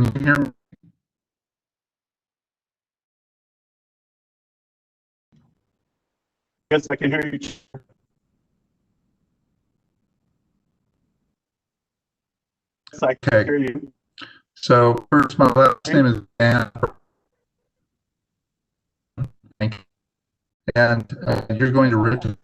Can you hear me? Yes, I can hear you. Yes, I can hear you. So first, my last name is Dan. Thank you. And you're going to register.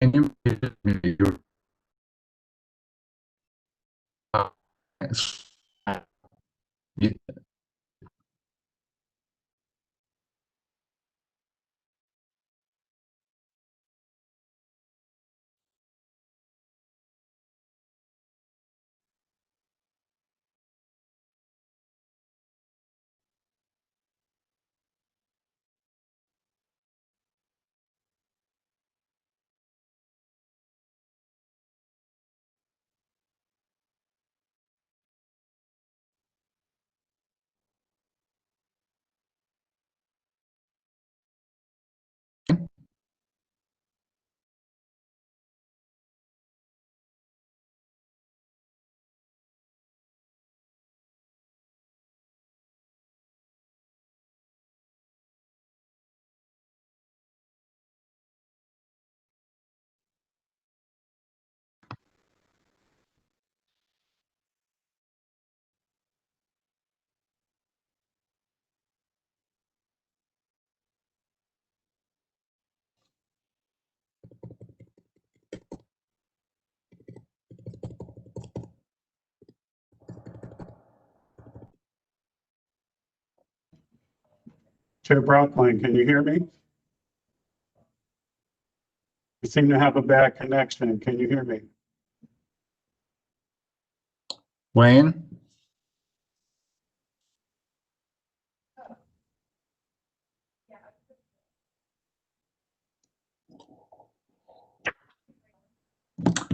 Can you give me your yeah. Chair Brockline, can you hear me? You seem to have a bad connection. Can you hear me? Wayne?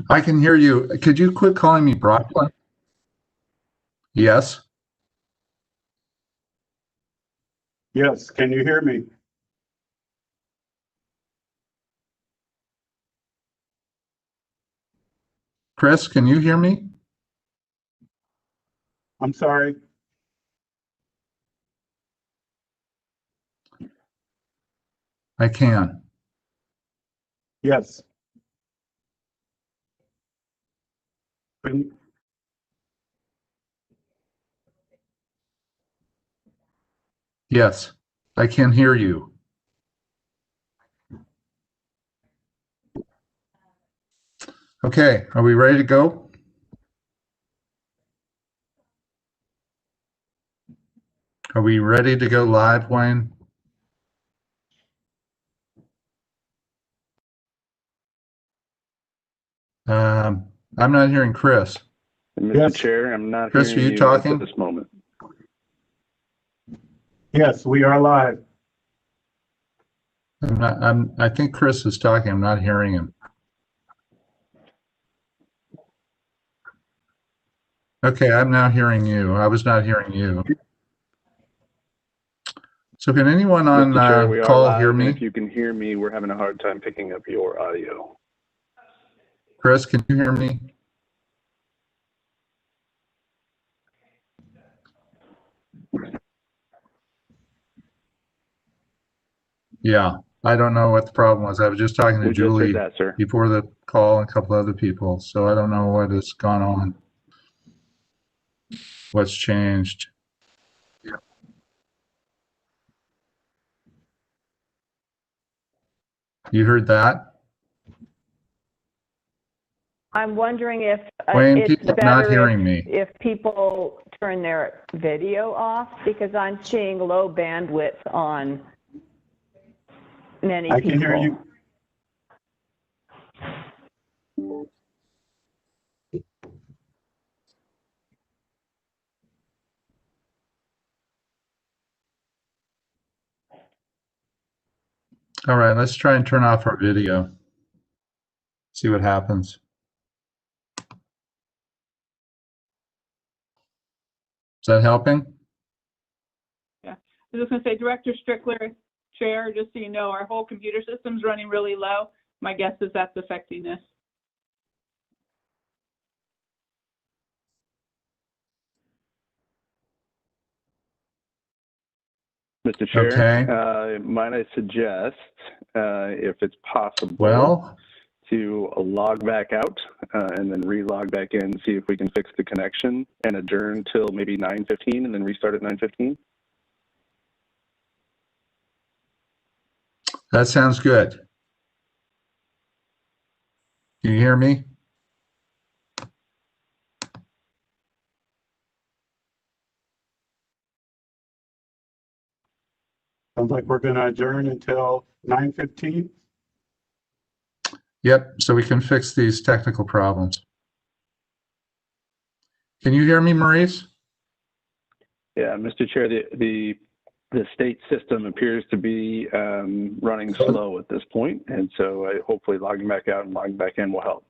I can hear you. Could you quit calling me Brockland? Yes. Yes, can you hear me? Chris, can you hear me? I'm sorry. I can. Yes. Can- Yes, I can hear you. Okay, are we ready to go? Are we ready to go live, Wayne? I'm not hearing Chris. Mr. Yes. Chair, I'm not Chris, are hearing you you talking? at this moment. Yes, we are live. I think Chris is talking. I'm not hearing him. Okay, I'm now hearing you. I was not hearing you. So can anyone on Mr. Chair, we are call live, hear and me? if you can hear me, we're having a hard time picking up your audio. Chris, can you hear me? Yeah, I don't know what the problem was. I was just talking to We just Julie heard that, sir. before the call and a couple other people, so I don't know what has gone on. What's changed? You heard that? I'm wondering if Wayne, it's people are not better hearing me. if people turn their video off, because I'm seeing low bandwidth on many I people. can hear you. All right, let's try and turn off our video. See what happens. Is that helping? I was just going to say, Director Strickler, Chair, just so you know, our whole computer system's running really low. My guess is that's affecting this. Mr. Chair, Okay. might I suggest, if it's possible, Well, to log back out and then re-log back in, see if we can fix the connection and adjourn till maybe 9:15 and then restart at 9:15? that sounds good. Can you hear me? Sounds like we're going to adjourn until 9:15. Yep, so we can fix these technical problems. Can you hear me, Maurice? Yeah, Mr. Chair, the state system appears to be running slow at this point, and so hopefully logging back out and logging back in will help,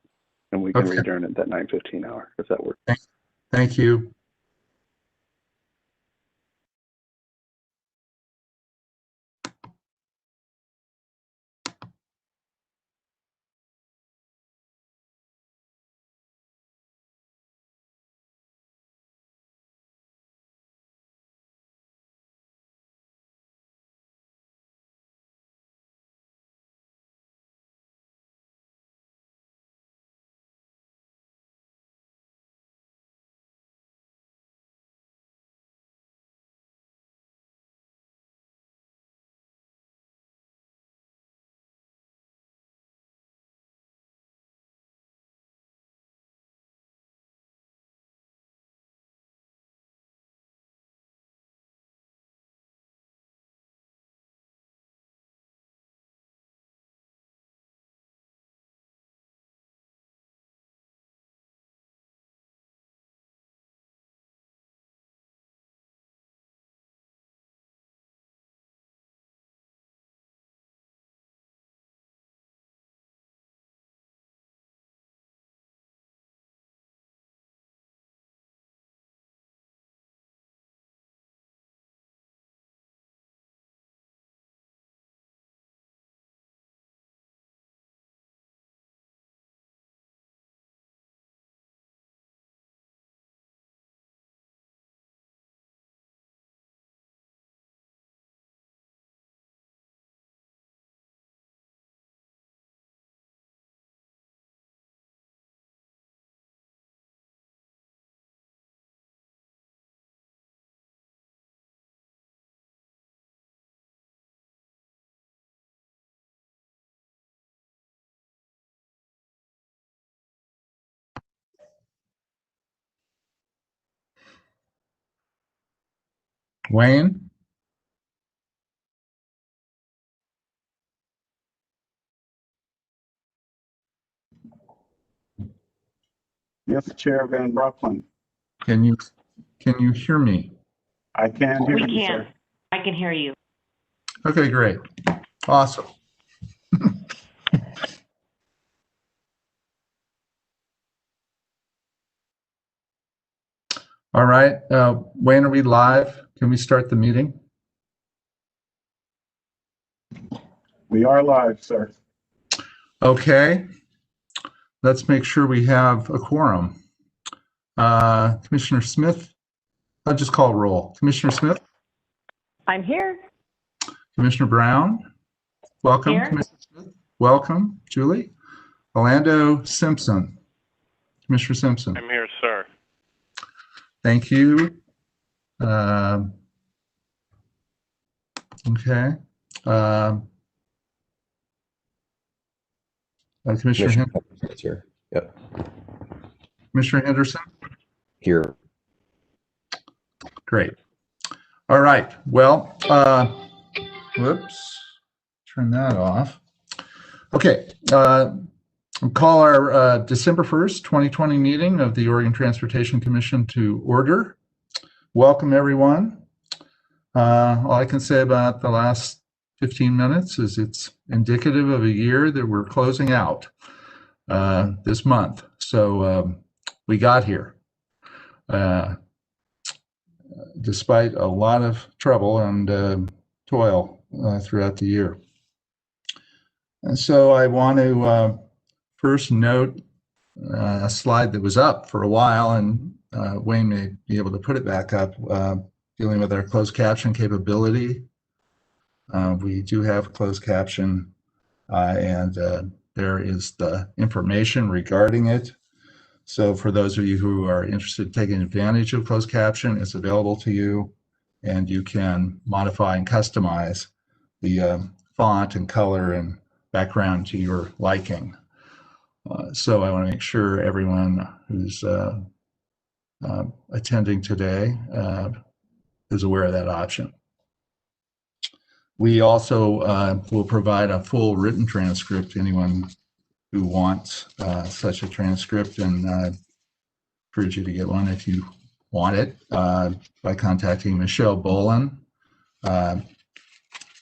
and we can Okay. adjourn at that 9:15 hour if that works. Thank you. Wayne? Yes, Chair Van Brocklin. Can you hear me? I can hear We you, can. sir. I can hear you. Okay, great. Awesome. All right, Wayne, are we live? Can we start the meeting? We are live, sir. Okay, let's make sure we have a quorum. Commissioner Smith, I'll just call roll. Commissioner Smith? I'm here. Commissioner Brown? Welcome. Here. Commissioner Smith? Welcome. Julie? Orlando Simpson? Commissioner Simpson? I'm here, sir. Thank you. Okay. Commissioner Henderson's here. Yep. Commissioner Henderson? Here. Great. All right. Well, whoops. Turn that off. Okay. Call our December 1st, 2020 meeting of the Oregon Transportation Commission to order. Welcome, everyone. All I can say about the last 15 minutes, as it's indicative of a year that we're closing out this month. So we got here despite a lot of trouble and toil throughout the year. And so I want to first note a slide that was up for a while, and Wayne may be able to put it back up, dealing with our closed caption capability. We do have closed caption, and there is the information regarding it. So for those of you who are interested in taking advantage of closed caption, it's available to you, and you can modify and customize the font and color and background to your liking. So I want to make sure everyone who's attending today is aware of that option. We also will provide a full written transcript to anyone who wants such a transcript, and encourage you to get one if you want it by contacting Michelle Bolin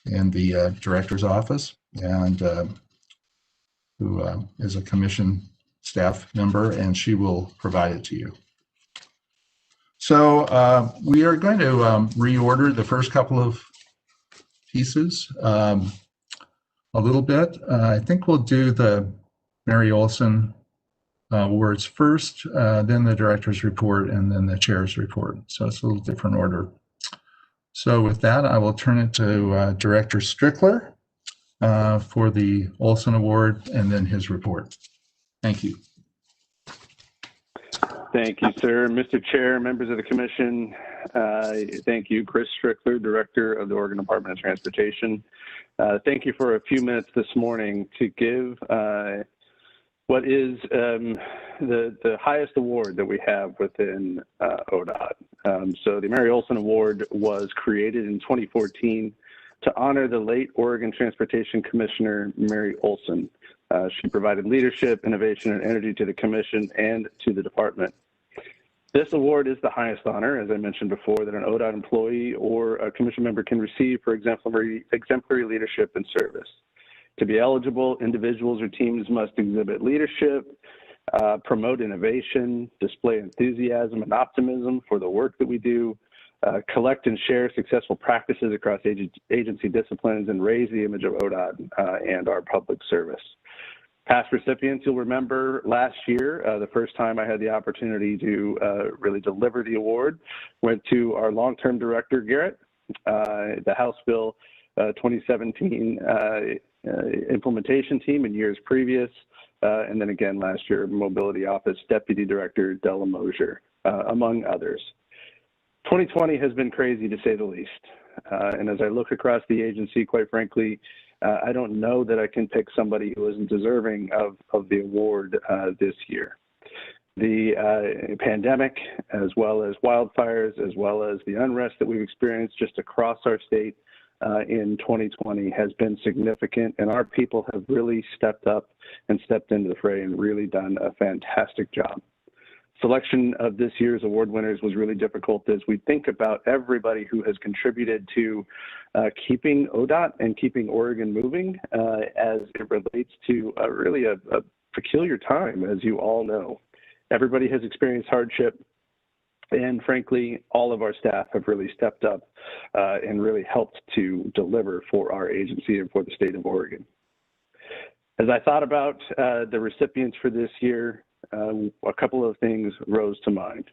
in the director's office, and who is a commission staff member, and she will provide it to you. So we are going to reorder the first couple of pieces a little bit. I think we'll do the Mary Olson awards first, then the director's report, and then the chair's report. So it's a little different order. So with that, I will turn it to Director Strickler for the Olson Award and then his report. Thank you. Thank you, sir. Mr. Chair, members of the commission, thank you, Chris Strickler, Director of the Oregon Department of Transportation. Thank you for a few minutes this morning to give what is the highest award that we have within ODOT. So the Mary Olson Award was created in 2014 to honor the late Oregon Transportation Commissioner, Mary Olson. She provided leadership, innovation, and energy to the commission and to the department. This award is the highest honor, as I mentioned before, that an ODOT employee or a commission member can receive for exemplary leadership and service. To be eligible, individuals or teams must exhibit leadership, promote innovation, display enthusiasm and optimism for the work that we do, collect and share successful practices across agency disciplines, and raise the image of ODOT and our public service. Past recipients, you'll remember last year, the first time I had the opportunity to really deliver the award, went to our long-term director, Garrett, the House Bill 2017 implementation team in years previous, and then again last year, Mobility Office Deputy Director Della Mosier, among others. 2020 has been crazy, to say the least. And as I look across the agency, quite frankly, I don't know that I can pick somebody who isn't deserving of the award this year. The pandemic, as well as wildfires, as well as the unrest that we've experienced just across our state in 2020 has been significant, and our people have really stepped up and stepped into the fray and really done a fantastic job. Selection of this year's award winners was really difficult as we think about everybody who has contributed to keeping ODOT and keeping Oregon moving as it relates to really a peculiar time, as you all know. Everybody has experienced hardship, and frankly, all of our staff have really stepped up and really helped to deliver for our agency and for the state of Oregon. As I thought about the recipients for this year, a couple of things rose to mind.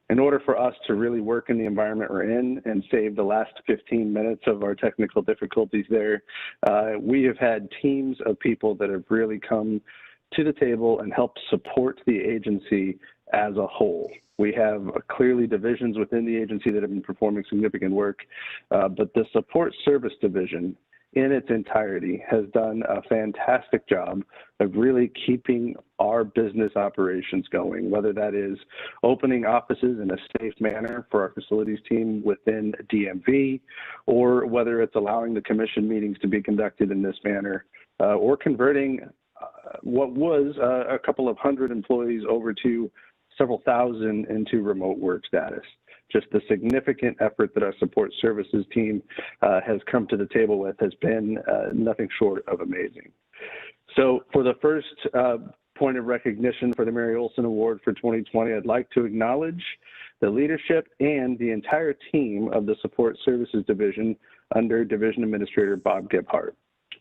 In order for us to really work in the environment we're in and save the last 15 minutes of our technical difficulties there, we have had teams of people that have really come to the table and helped support the agency as a whole. We have clearly divisions within the agency that have been performing significant work, but the support service division in its entirety has done a fantastic job of really keeping our business operations going, whether that is opening offices in a safe manner for our facilities team within DMV, or whether it's allowing the commission meetings to be conducted in this manner, or converting what was a couple of hundred employees over to several thousand into remote work status. just the significant effort that our support services team has come to the table with has been nothing short of amazing. So for the first point of recognition for the Mary Olson Award for 2020, I'd like to acknowledge the leadership and the entire team of the Support Services Division under Division Administrator Bob Gebhardt.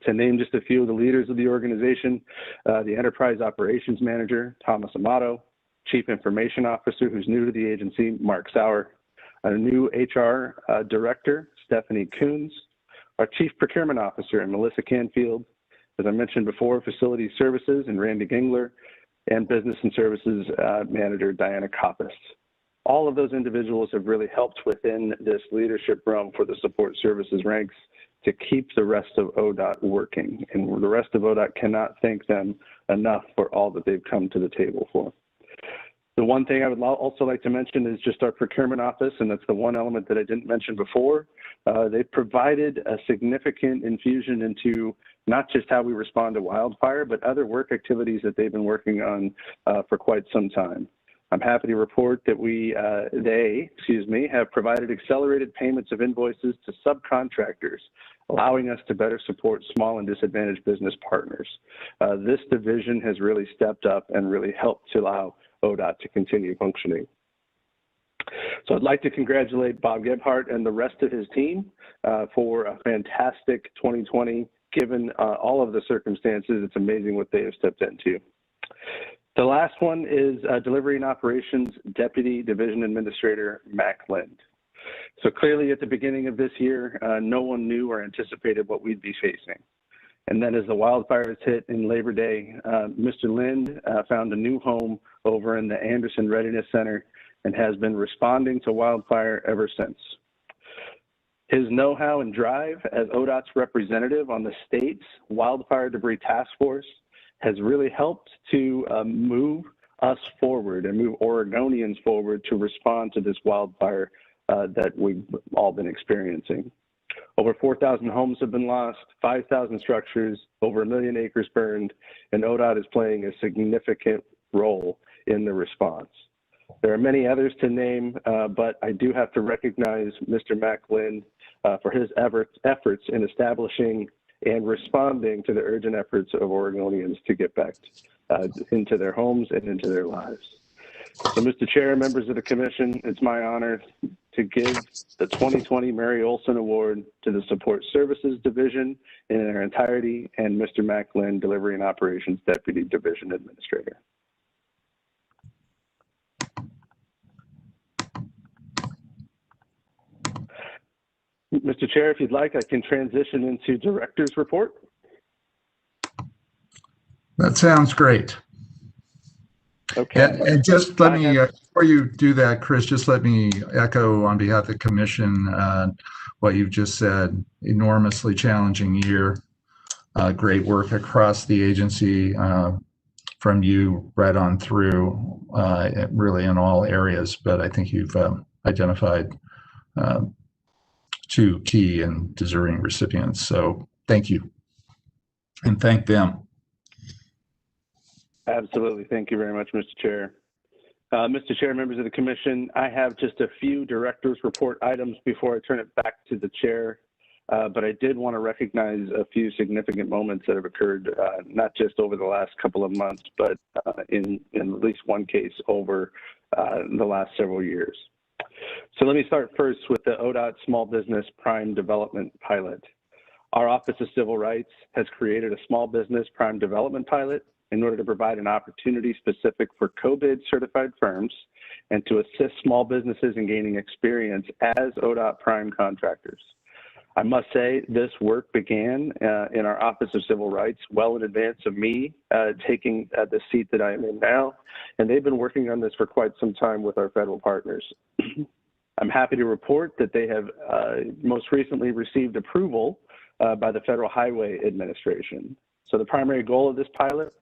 To name just a few of the leaders of the organization, the Enterprise Operations Manager, Thomas Amato, Chief Information Officer, who's new to the agency, Mark Sauer, a new HR Director, Stephanie Coons, our Chief Procurement Officer, Melissa Canfield, as I mentioned before, Facility Services, and Randy Gingler, and Business and Services Manager, Diana Kopis. All of those individuals have really helped within this leadership realm for the support services ranks to keep the rest of ODOT working. And the rest of ODOT cannot thank them enough for all that they've come to the table for. The one thing I would also like to mention is just our procurement office, and that's the one element that I didn't mention before. They've provided a significant infusion into not just how we respond to wildfire, but other work activities that they've been working on for quite some time. I'm happy to report that they have provided accelerated payments of invoices to subcontractors, allowing us to better support small and disadvantaged business partners. This division has really stepped up and really helped to allow ODOT to continue functioning. So I'd like to congratulate Bob Gebhardt and the rest of his team for a fantastic 2020. Given all of the circumstances, it's amazing what they have stepped into. The last one is Delivery and Operations Deputy Division Administrator, Mac Lind. So clearly at the beginning of this year, no one knew or anticipated what we'd be facing. And then as the wildfires hit in Labor Day, Mr. Lind found a new home over in the Anderson Readiness Center and has been responding to wildfire ever since. His know-how and drive as ODOT's representative on the state's Wildfire Debris Task Force has really helped to move us forward and move Oregonians forward to respond to this wildfire that we've all been experiencing. Over 4,000 homes have been lost, 5,000 structures, over 1 million acres burned, and ODOT is playing a significant role in the response. There are many others to name, but I do have to recognize Mr. Mac Lind for his efforts in establishing and responding to the urgent efforts of Oregonians to get back into their homes and into their lives. So, Mr. Chair, members of the Commission, it's my honor to give the 2020 Mary Olson Award to the Support Services Division in their entirety and Mr. Mac Lind, Delivery and Operations Deputy Division Administrator. Mr. Chair, if you'd like, I can transition into Director's Report. That sounds great. Okay. And just let me, before you do that, Chris, just let me echo on behalf of the Commission what you've just said. Enormously challenging year. Great work across the agency from you right on through, really in all areas. But I think you've identified two key and deserving recipients. So thank you. And thank them. Absolutely. Thank you very much, Mr. Chair. Mr. Chair, members of the Commission, I have just a few Director's Report items before I turn it back to the Chair, but I did want to recognize a few significant moments that have occurred, not just over the last couple of months, but in at least one case over the last several years. So let me start first with the ODOT Small Business Prime Development Pilot. Our Office of Civil Rights has created a Small Business Prime Development Pilot in order to provide an opportunity specific for COBID certified firms and to assist small businesses in gaining experience as ODOT prime contractors. I must say this work began in our Office of Civil Rights well in advance of me taking the seat that I am in now, and they've been working on this for quite some time with our federal partners. I'm happy to report that they have most recently received approval by the Federal Highway Administration. So the primary goal of this pilot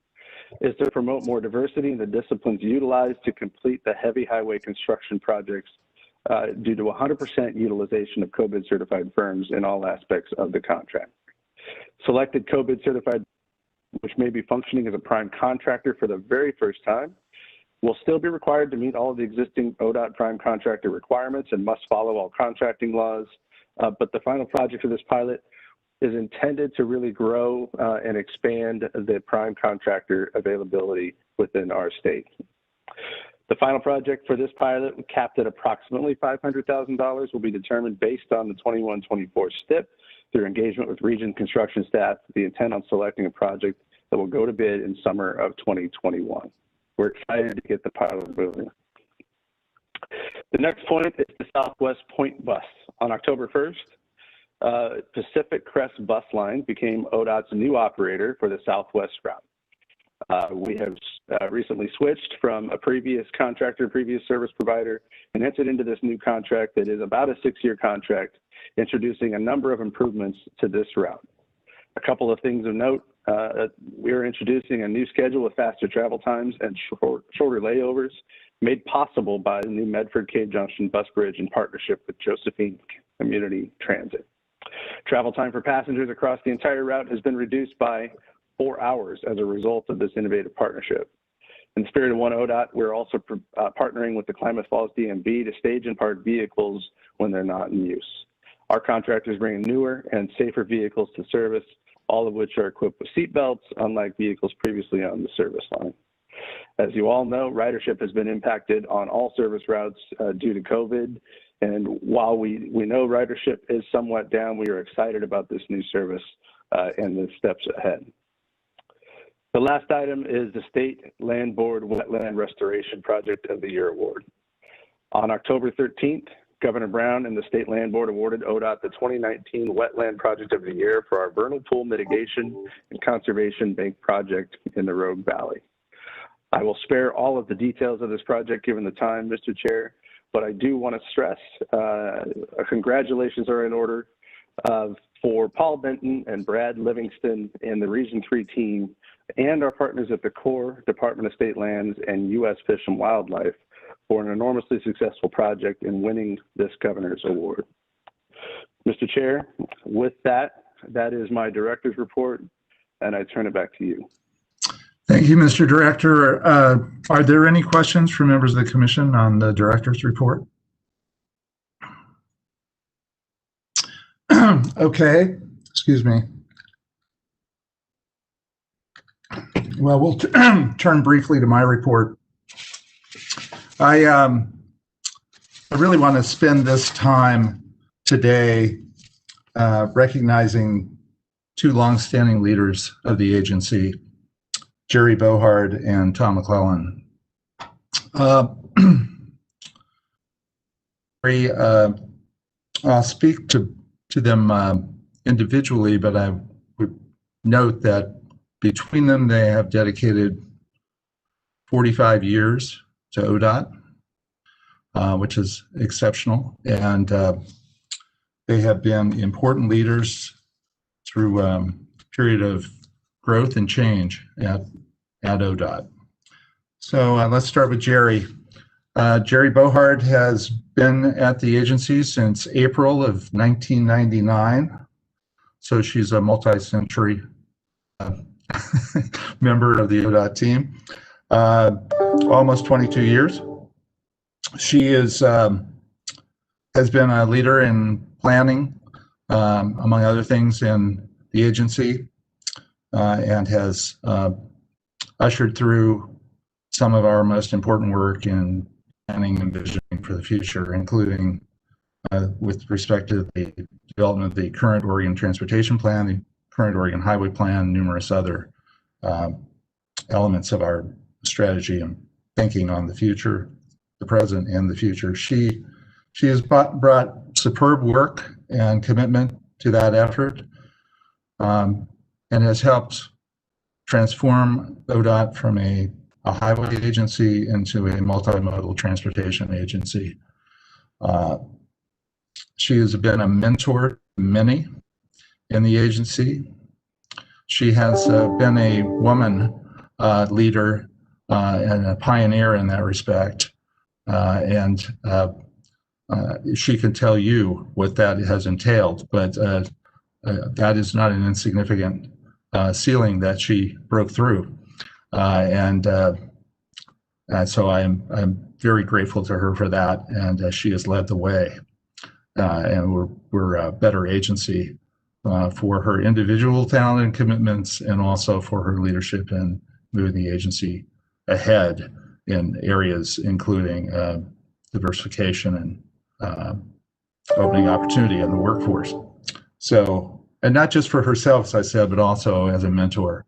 is to promote more diversity in the disciplines utilized to complete the heavy highway construction projects due to 100% utilization of COBID certified firms in all aspects of the contract. Selected COBID certified, which may be functioning as a prime contractor for the very first time, will still be required to meet all of the existing ODOT prime contractor requirements and must follow all contracting laws. But the final project of this pilot is intended to really grow and expand the prime contractor availability within our state. The final project for this pilot, capped at approximately $500,000, will be determined based on the 21-24 STIP through engagement with region construction staff, the intent on selecting a project that will go to bid in summer of 2021. We're excited to get the pilot moving. The next point is the Southwest Point Bus. On October 1st, Pacific Crest Bus Line became ODOT's new operator for the Southwest route. We have recently switched from a previous contractor, previous service provider, and entered into this new contract that is about a 6-year contract, introducing a number of improvements to this route. A couple of things of note. We are introducing a new schedule with faster travel times and shorter layovers, made possible by the new Medford Cave Junction bus bridge in partnership with Josephine Community Transit. Travel time for passengers across the entire route has been reduced by 4 hours as a result of this innovative partnership. In the spirit of One ODOT, we're also partnering with the Klamath Falls DMV to stage and park vehicles when they're not in use. Our contractors bring newer and safer vehicles to service, all of which are equipped with seat belts, unlike vehicles previously on the service line. As you all know, ridership has been impacted on all service routes due to COVID. And while we know ridership is somewhat down, we are excited about this new service and the steps ahead. The last item is the State Land Board Wetland Restoration Project of the Year Award. On October 13th, Governor Brown and the State Land Board awarded ODOT the 2019 Wetland Project of the Year for our vernal pool mitigation and conservation bank project in the Rogue Valley. I will spare all of the details of this project given the time, Mr. Chair, but I do want to stress congratulations are in order for Paul Benton and Brad Livingston and the Region 3 team and our partners at the Corps, Department of State Lands, and U.S. Fish and Wildlife for an enormously successful project in winning this governor's award. Mr. Chair, with that, that is my director's report, and I turn it back to you. Thank you, Mr. Director. Are there any questions from members of the commission on the director's report? Okay, excuse me. Well, we'll turn briefly to my report. I really want to spend this time today recognizing two longstanding leaders of the agency, Jerry Bohard and Tom McClellan. I'll speak to them individually, but I would note that between them, they have dedicated 45 years to ODOT, which is exceptional. And they have been important leaders through a period of growth and change at ODOT. So let's start with Jerry. Jerry Bohard has been at the agency since April of 1999. So she's a multi-century member of the ODOT team. Almost 22 years. She is has been a leader in planning, among other things, in the agency, and has ushered through some of our most important work in planning and visioning for the future, including with respect to the development of the current Oregon Transportation Plan, the current Oregon Highway Plan, numerous other elements of our strategy and thinking on the future, the present and the future. She has brought superb work and commitment to that effort, and has helped transform ODOT from a highway agency into a multimodal transportation agency. She has been a mentor to many in the agency. She has been a woman leader and a pioneer in that respect. And she can tell you what that has entailed, but that is not an insignificant ceiling that she broke through. And So I'm very grateful to her for that, and she has led the way. And we're a better agency for her individual talent and commitments, and also for her leadership in moving the agency ahead in areas including diversification and opening opportunity in the workforce. So, and not just for herself, as I said, but also as a mentor.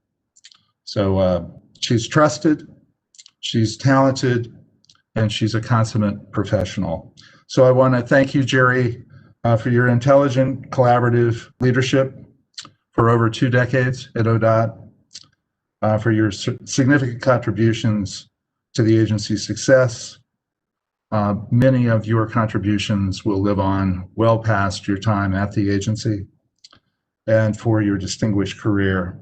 So she's trusted, she's talented, and she's a consummate professional. So I want to thank you, Jerry, for your intelligent, collaborative leadership for over 2 decades at ODOT, for your significant contributions to the agency's success. Many of your contributions will live on well past your time at the agency, and for your distinguished career.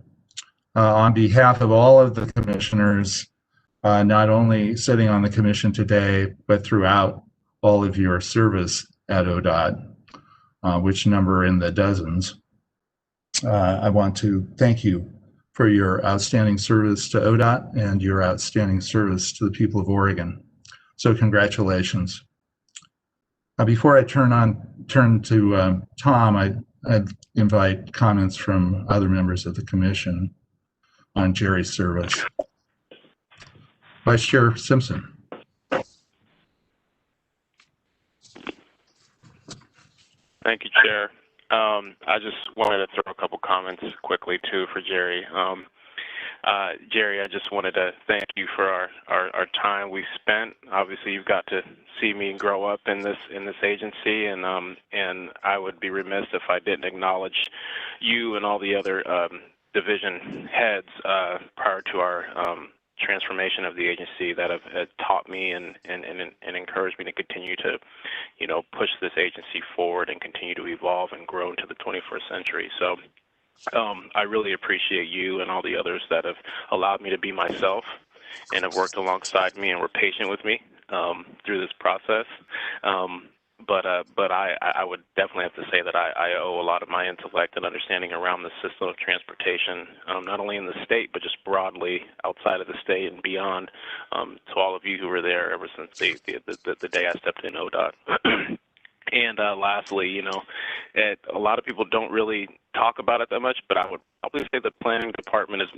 On behalf of all of the commissioners, not only sitting on the commission today, but throughout all of your service at ODOT, which number in the dozens, I want to thank you for your outstanding service to ODOT and your outstanding service to the people of Oregon. So congratulations. Before I turn to Tom, I'd invite comments from other members of the commission on Jerry's service. Vice Chair Simpson. Thank you, Chair. I just wanted to throw a couple comments quickly too for Jerry. Jerry, I just wanted to thank you for our time we spent. Obviously, you've got to see me grow up in this agency, and I would be remiss if I didn't acknowledge you and all the other division heads prior to our transformation of the agency that have taught me and encouraged me to continue to, push this agency forward and continue to evolve and grow into the 21st century. So I really appreciate you and all the others that have allowed me to be myself and have worked alongside me and were patient with me through this process. But I would definitely have to say that I owe a lot of my intellect and understanding around the system of transportation, not only in the state, but just broadly outside of the state and beyond, to all of you who were there ever since the day I stepped in ODOT. And lastly, a lot of people don't really talk about it that much, but I would probably say the planning department is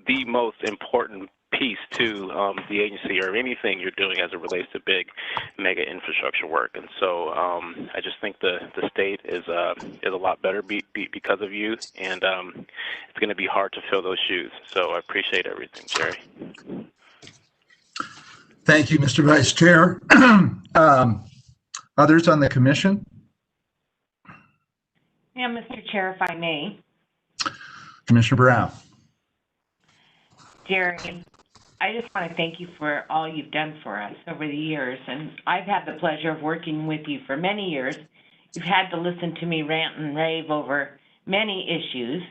the most important piece to the agency or anything you're doing as it relates to big mega infrastructure work. And so I just think the state is a lot better because of you, and it's going to be hard to fill those shoes. So I appreciate everything, Jerry. Thank you, Mr. Vice Chair. Others on the commission? Yeah, Mr. Chair, if I may. Commissioner Brown. Jerry, I just want to thank you for all you've done for us over the years. And I've had the pleasure of working with you for many years. You've had to listen to me rant and rave over many issues,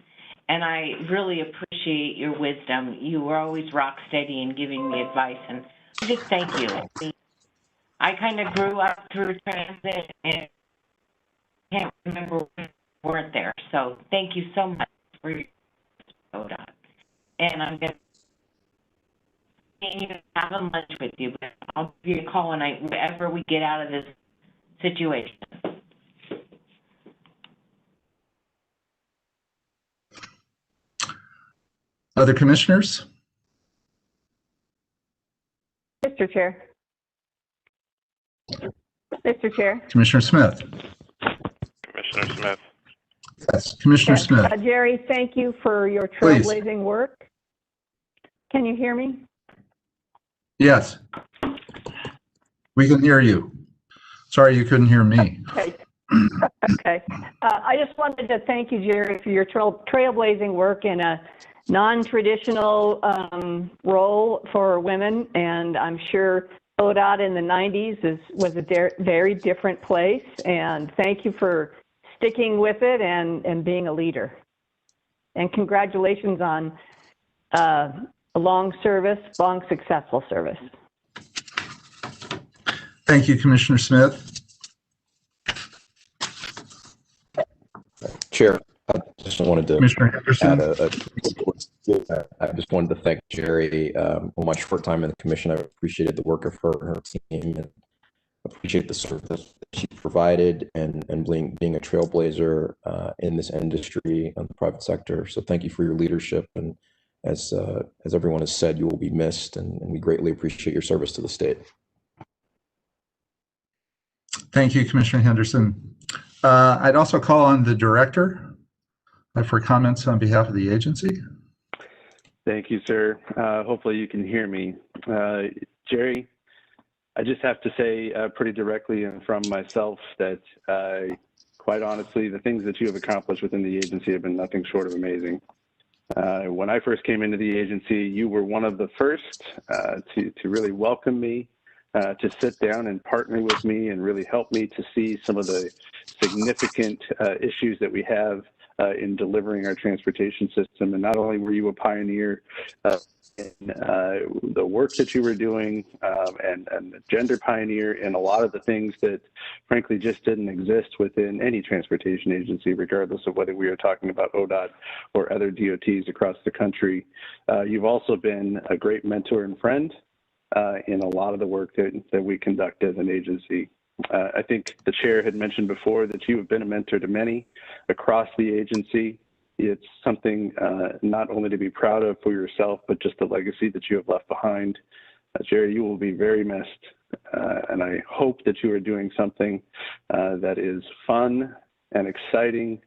and I really appreciate your wisdom. You were always rock steady in giving me advice, and I just thank you. I kind of grew up through transit and can't remember when we weren't there. So thank you so much for your ODOT. And I'm going to have a lunch with you, but I'll give you a call whenever we get out of this situation. Other commissioners? Mr. Chair. Mr. Chair. Commissioner Smith. Commissioner Smith. Yes, Commissioner Yes. Smith. Jerry, thank you for your Please. trailblazing work. Can you hear me? Yes. We can hear you. Sorry you couldn't hear me. Okay. Okay. I just wanted to thank you, Jerry, for your trailblazing work in a non-traditional role for women, and I'm sure ODOT in the 90s was a very different place, and thank you for sticking with it and being a leader. And congratulations on a long successful service. Thank you, Commissioner Smith. Chair, I just wanted to Commissioner Henderson. add I just wanted to thank Jerry. On my short time in the commission, I appreciated the work of her and her team, and appreciate the service that she provided, and being a trailblazer in this industry and the private sector. So thank you for your leadership. And as everyone has said, you will be missed, and we greatly appreciate your service to the state. Thank you, Commissioner Henderson. I'd also call on the director for comments on behalf of the agency. Thank you, sir. Hopefully you can hear me. Jerry, I just have to say pretty directly and from myself that quite honestly, the things that you have accomplished within the agency have been nothing short of amazing. When I first came into the agency, you were one of the first to really welcome me, to sit down and partner with me and really help me to see some of the significant issues that we have in delivering our transportation system. And not only were you a pioneer in the work that you were doing and the gender pioneer in a lot of the things that frankly just didn't exist within any transportation agency, regardless of whether we are talking about ODOT or other DOTs across the country. You've also been a great mentor and friend in a lot of the work that we conduct as an agency. I think the chair had mentioned before that you have been a mentor to many across the agency. It's something not only to be proud of for yourself, but just the legacy that you have left behind. Jerry, you will be very missed, and I hope that you are doing something that is fun and exciting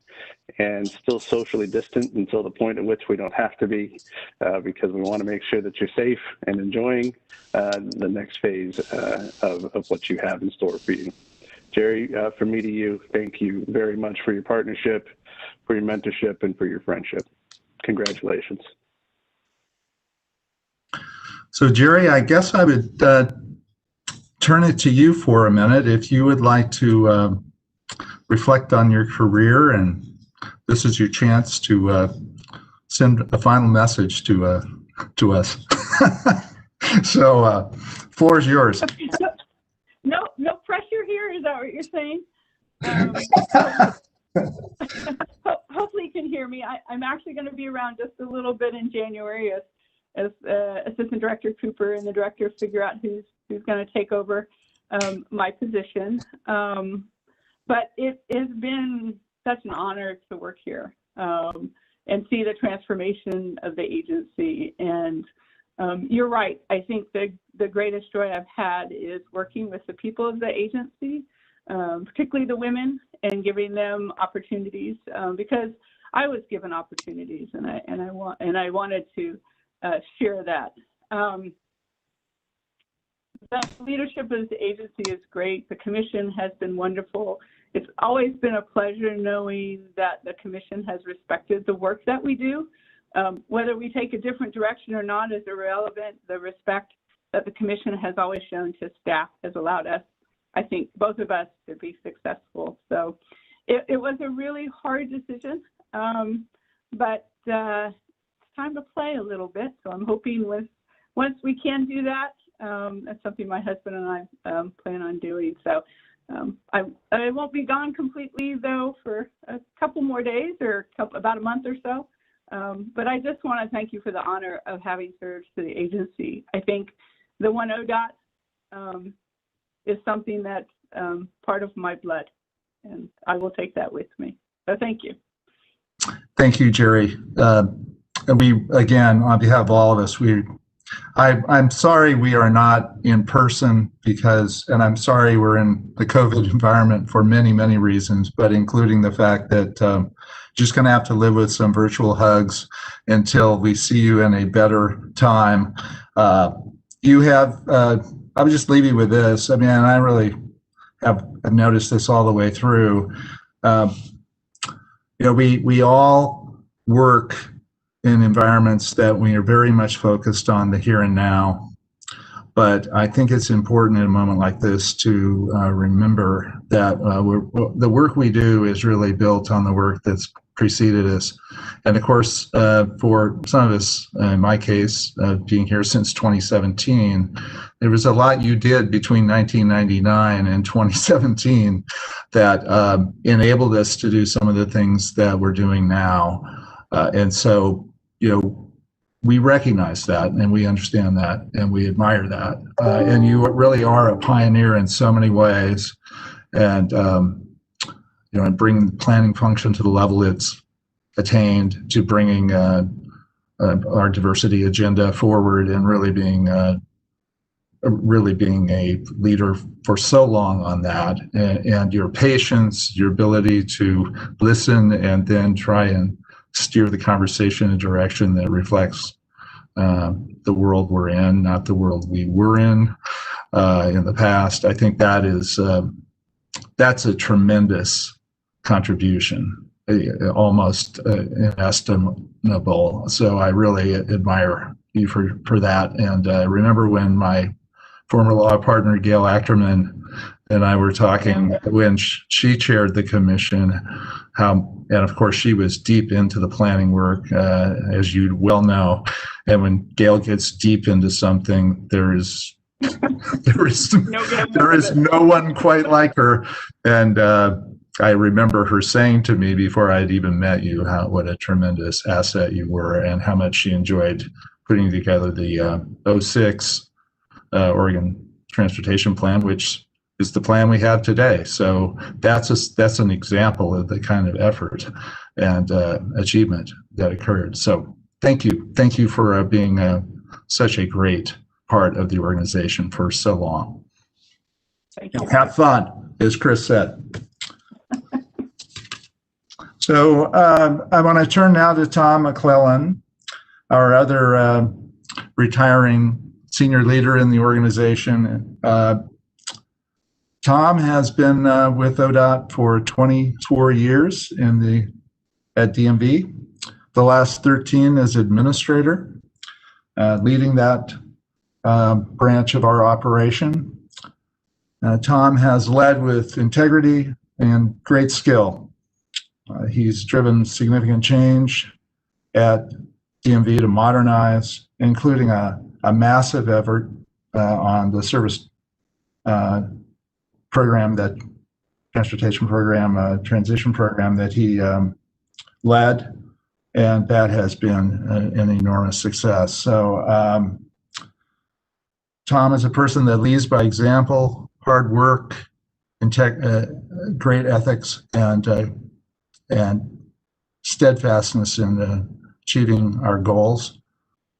and still socially distant until the point at which we don't have to be, because we want to make sure that you're safe and enjoying the next phase of what you have in store for you. Jerry, from me to you, thank you very much for your partnership, for your mentorship, and for your friendship. Congratulations. So Jerry, I guess I would turn it to you for a minute if you would like to reflect on your career, and this is your chance to send a final message to us. So, floor is yours. No pressure here. Is that what you're saying? Hopefully you can hear me. I'm actually going to be around just a little bit in January as Assistant Director Cooper and the director figure out who's going to take over my position. But it has been such an honor to work here and see the transformation of the agency. And you're right. I think the greatest joy I've had is working with the people of the agency, particularly the women, and giving them opportunities because I was given opportunities, and I wanted to share that. The leadership of the agency is great. The commission has been wonderful. It's always been a pleasure knowing that the commission has respected the work that we do. Whether we take a different direction or not is irrelevant. The respect that the commission has always shown to staff has allowed us, I think, both of us to be successful. So it was a really hard decision, but it's time to play a little bit. So I'm hoping once we can do that, that's something my husband and I plan on doing. So I won't be gone completely, though, for a couple more days or about a month or so. But I just want to thank you for the honor of having served to the agency. I think the One ODOT is something that's part of my blood, and I will take that with me. So thank you. Thank you, Jerry. And we, again, on behalf of all of us, I'm sorry we are not in person and I'm sorry we're in the COVID environment for many, many reasons, but including the fact that just going to have to live with some virtual hugs until we see you in a better time. You have, I would just leave you with this. I mean, I really have noticed this all the way through. We all work in environments that we are very much focused on the here and now. But I think it's important in a moment like this to remember that the work we do is really built on the work that's preceded us. And of course, for some of us, in my case, being here since 2017, there was a lot you did between 1999 and 2017 that enabled us to do some of the things that we're doing now. And so, we recognize that and we understand that and we admire that. And you really are a pioneer in so many ways. And, and bringing the planning function to the level it's attained, to bringing our diversity agenda forward, and really being a leader for so long on that, and your patience, your ability to listen and then try and steer the conversation in a direction that reflects the world we're in, not the world we were in the past. I think that's a tremendous contribution, almost inestimable. So I really admire you for that. And I remember when my former law partner, Gail Achterman, and I were talking when she chaired the commission, and of course she was deep into the planning work, as you well know. And when Gail gets deep into something, there is no one quite like her. And I remember her saying to me before I'd even met you, what a tremendous asset you were, and how much she enjoyed putting together the 06 Oregon Transportation Plan, which is the plan we have today. So that's an example of the kind of effort and achievement that occurred. So thank you for being such a great part of the organization for so long. Thank you. Have fun, as Chris said. So I want to turn now to Tom McClellan, our other retiring senior leader in the organization. Tom has been with ODOT for 24 years at DMV, the last 13 as administrator, leading that branch of our operation. Tom has led with integrity and great skill. He's driven significant change at DMV to modernize, including a massive effort on the service program, that transportation program, transition program that he led, and that has been an enormous success. So Tom is a person that leads by example, hard work, great ethics, and steadfastness in achieving our goals.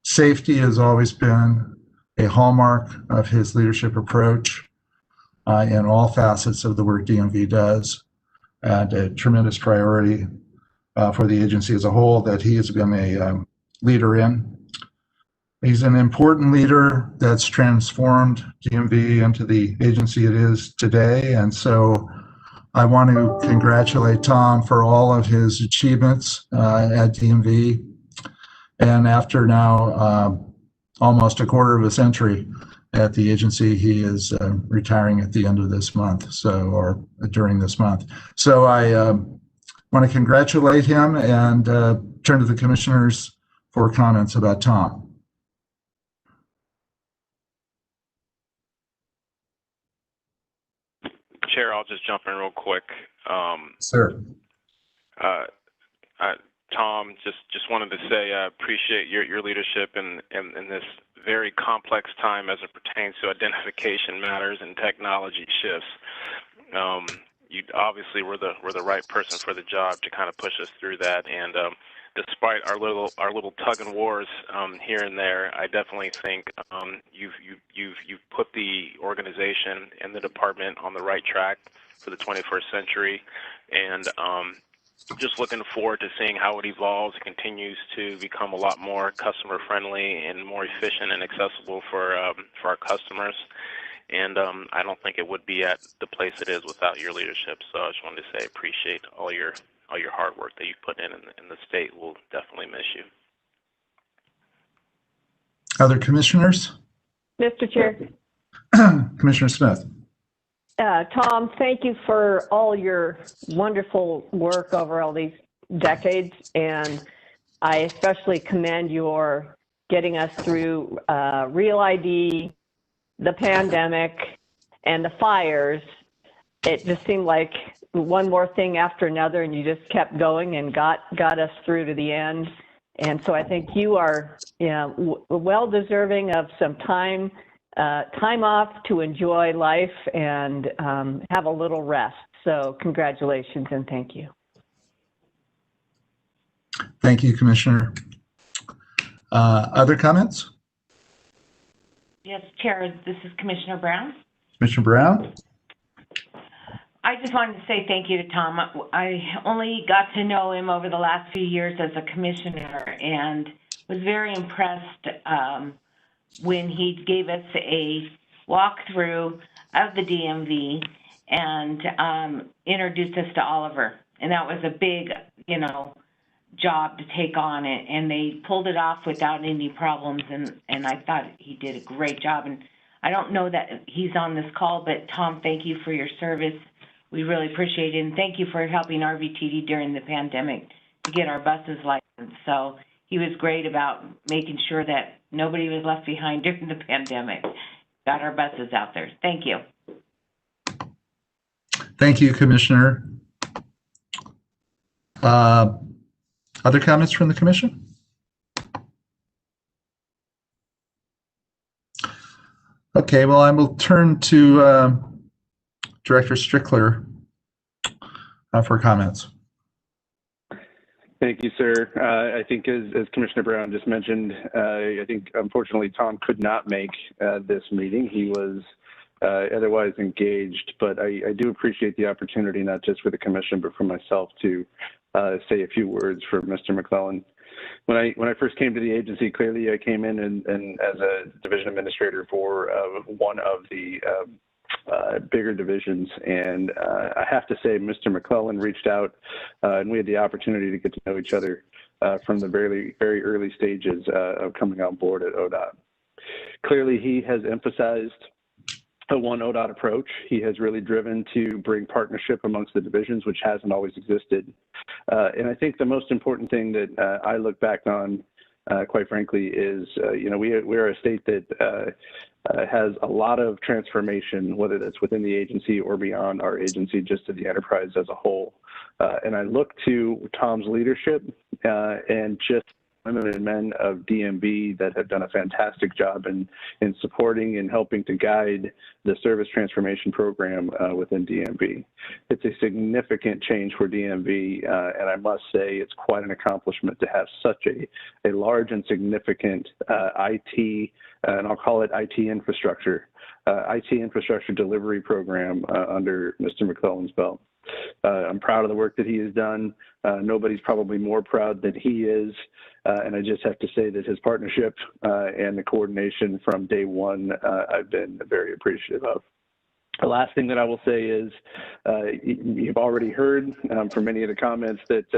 Safety has always been a hallmark of his leadership approach in all facets of the work DMV does, and a tremendous priority for the agency as a whole that he has been a leader in. He's an important leader that's transformed DMV into the agency it is today, and so I want to congratulate Tom for all of his achievements at DMV. And after now almost a quarter of a century at the agency, he is retiring at the end of this month, or during this month. So I want to congratulate him and turn to the commissioners for comments about Tom. Chair, I'll just jump in real quick. Sir. Tom, just wanted to say I appreciate your leadership in this very complex time as it pertains to identification matters and technology shifts. You obviously were the right person for the job to kind of push us through that, and despite our little tug and wars here and there, I definitely think you've put the organization and the department on the right track for the 21st century, and just looking forward to seeing how it evolves and continues to become a lot more customer friendly and more efficient and accessible for our customers. And I don't think it would be at the place it is without your leadership. So I just wanted to say I appreciate all your hard work that you put in, and the state will definitely miss you. Other commissioners? Mr. Chair. Commissioner Smith. Tom, thank you for all your wonderful work over all these decades, and I especially commend your getting us through Real ID, the pandemic, and the fires. It just seemed like one more thing after another, and you just kept going and got us through to the end. And so I think you are, well deserving of some time off to enjoy life and have a little rest. So congratulations and thank you. Thank you, Commissioner. Other comments? Yes, Chair, this is Commissioner Brown. Commissioner Brown? I just wanted to say thank you to Tom. I only got to know him over the last few years as a commissioner and was very impressed when he gave us a walkthrough of the DMV and introduced us to Oliver. And that was a big, job to take on it. And they pulled it off without any problems. And I thought he did a great job. And I don't know that he's on this call, but Tom, thank you for your service. We really appreciate it. And thank you for helping RVTD during the pandemic to get our buses licensed. So he was great about making sure that nobody was left behind during the pandemic. Got our buses out there. Thank you. Thank you, Commissioner. Other comments from the Commission? Okay, well, I will turn to Director Strickler for comments. Thank you, sir. I think as Commissioner Brown just mentioned, I think unfortunately Tom could not make this meeting. He was otherwise engaged, but I do appreciate the opportunity, not just for the Commission, but for myself to say a few words for Mr. McClellan. When I first came to the agency, clearly I came in and as a division administrator for one of the bigger divisions, and I have to say Mr. McClellan reached out and we had the opportunity to get to know each other from the very, very early stages of coming on board at ODOT. Clearly he has emphasized a one ODOT approach. He has really driven to bring partnership amongst the divisions, which hasn't always existed. And I think the most important thing that I look back on, quite frankly, is, we're a state that has a lot of transformation, whether that's within the agency or beyond our agency, just to the enterprise as a whole. And I look to Tom's leadership and just women and men of DMV that have done a fantastic job in supporting and helping to guide the service transformation program within DMV. It's a significant change for DMV, and I must say it's quite an accomplishment to have such a large and significant IT, and I'll call it IT infrastructure delivery program under Mr. McClellan's belt. I'm proud of the work that he has done. Nobody's probably more proud than he is. And I just have to say that his partnership and the coordination from day one, I've been very appreciative of. The last thing that I will say is you've already heard from many of the comments that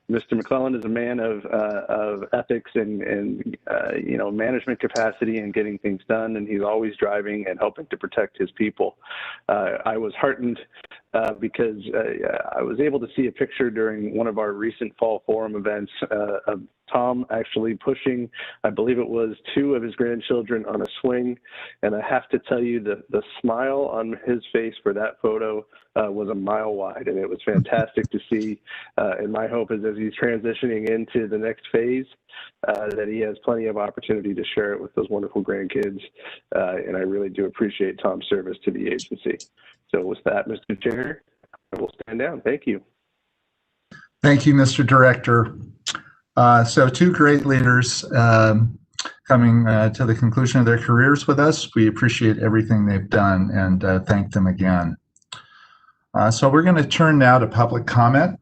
Mr. McClellan is a man of ethics and management capacity and getting things done, and he's always driving and helping to protect his people. I was heartened because I was able to see a picture during one of our recent Fall Forum events of Tom actually pushing, I believe it was 2 of his grandchildren on a swing. And I have to tell you, the smile on his face for that photo was a mile wide, and it was fantastic to see. And my hope is as he's transitioning into the next phase, that he has plenty of opportunity to share it with those wonderful grandkids. And I really do appreciate Tom's service to the agency. So with that, Mr. Chair, I will stand down. Thank you. Thank you, Mr. Director. So 2 great leaders coming to the conclusion of their careers with us. We appreciate everything they've done and thank them again. So we're going to turn now to public comment.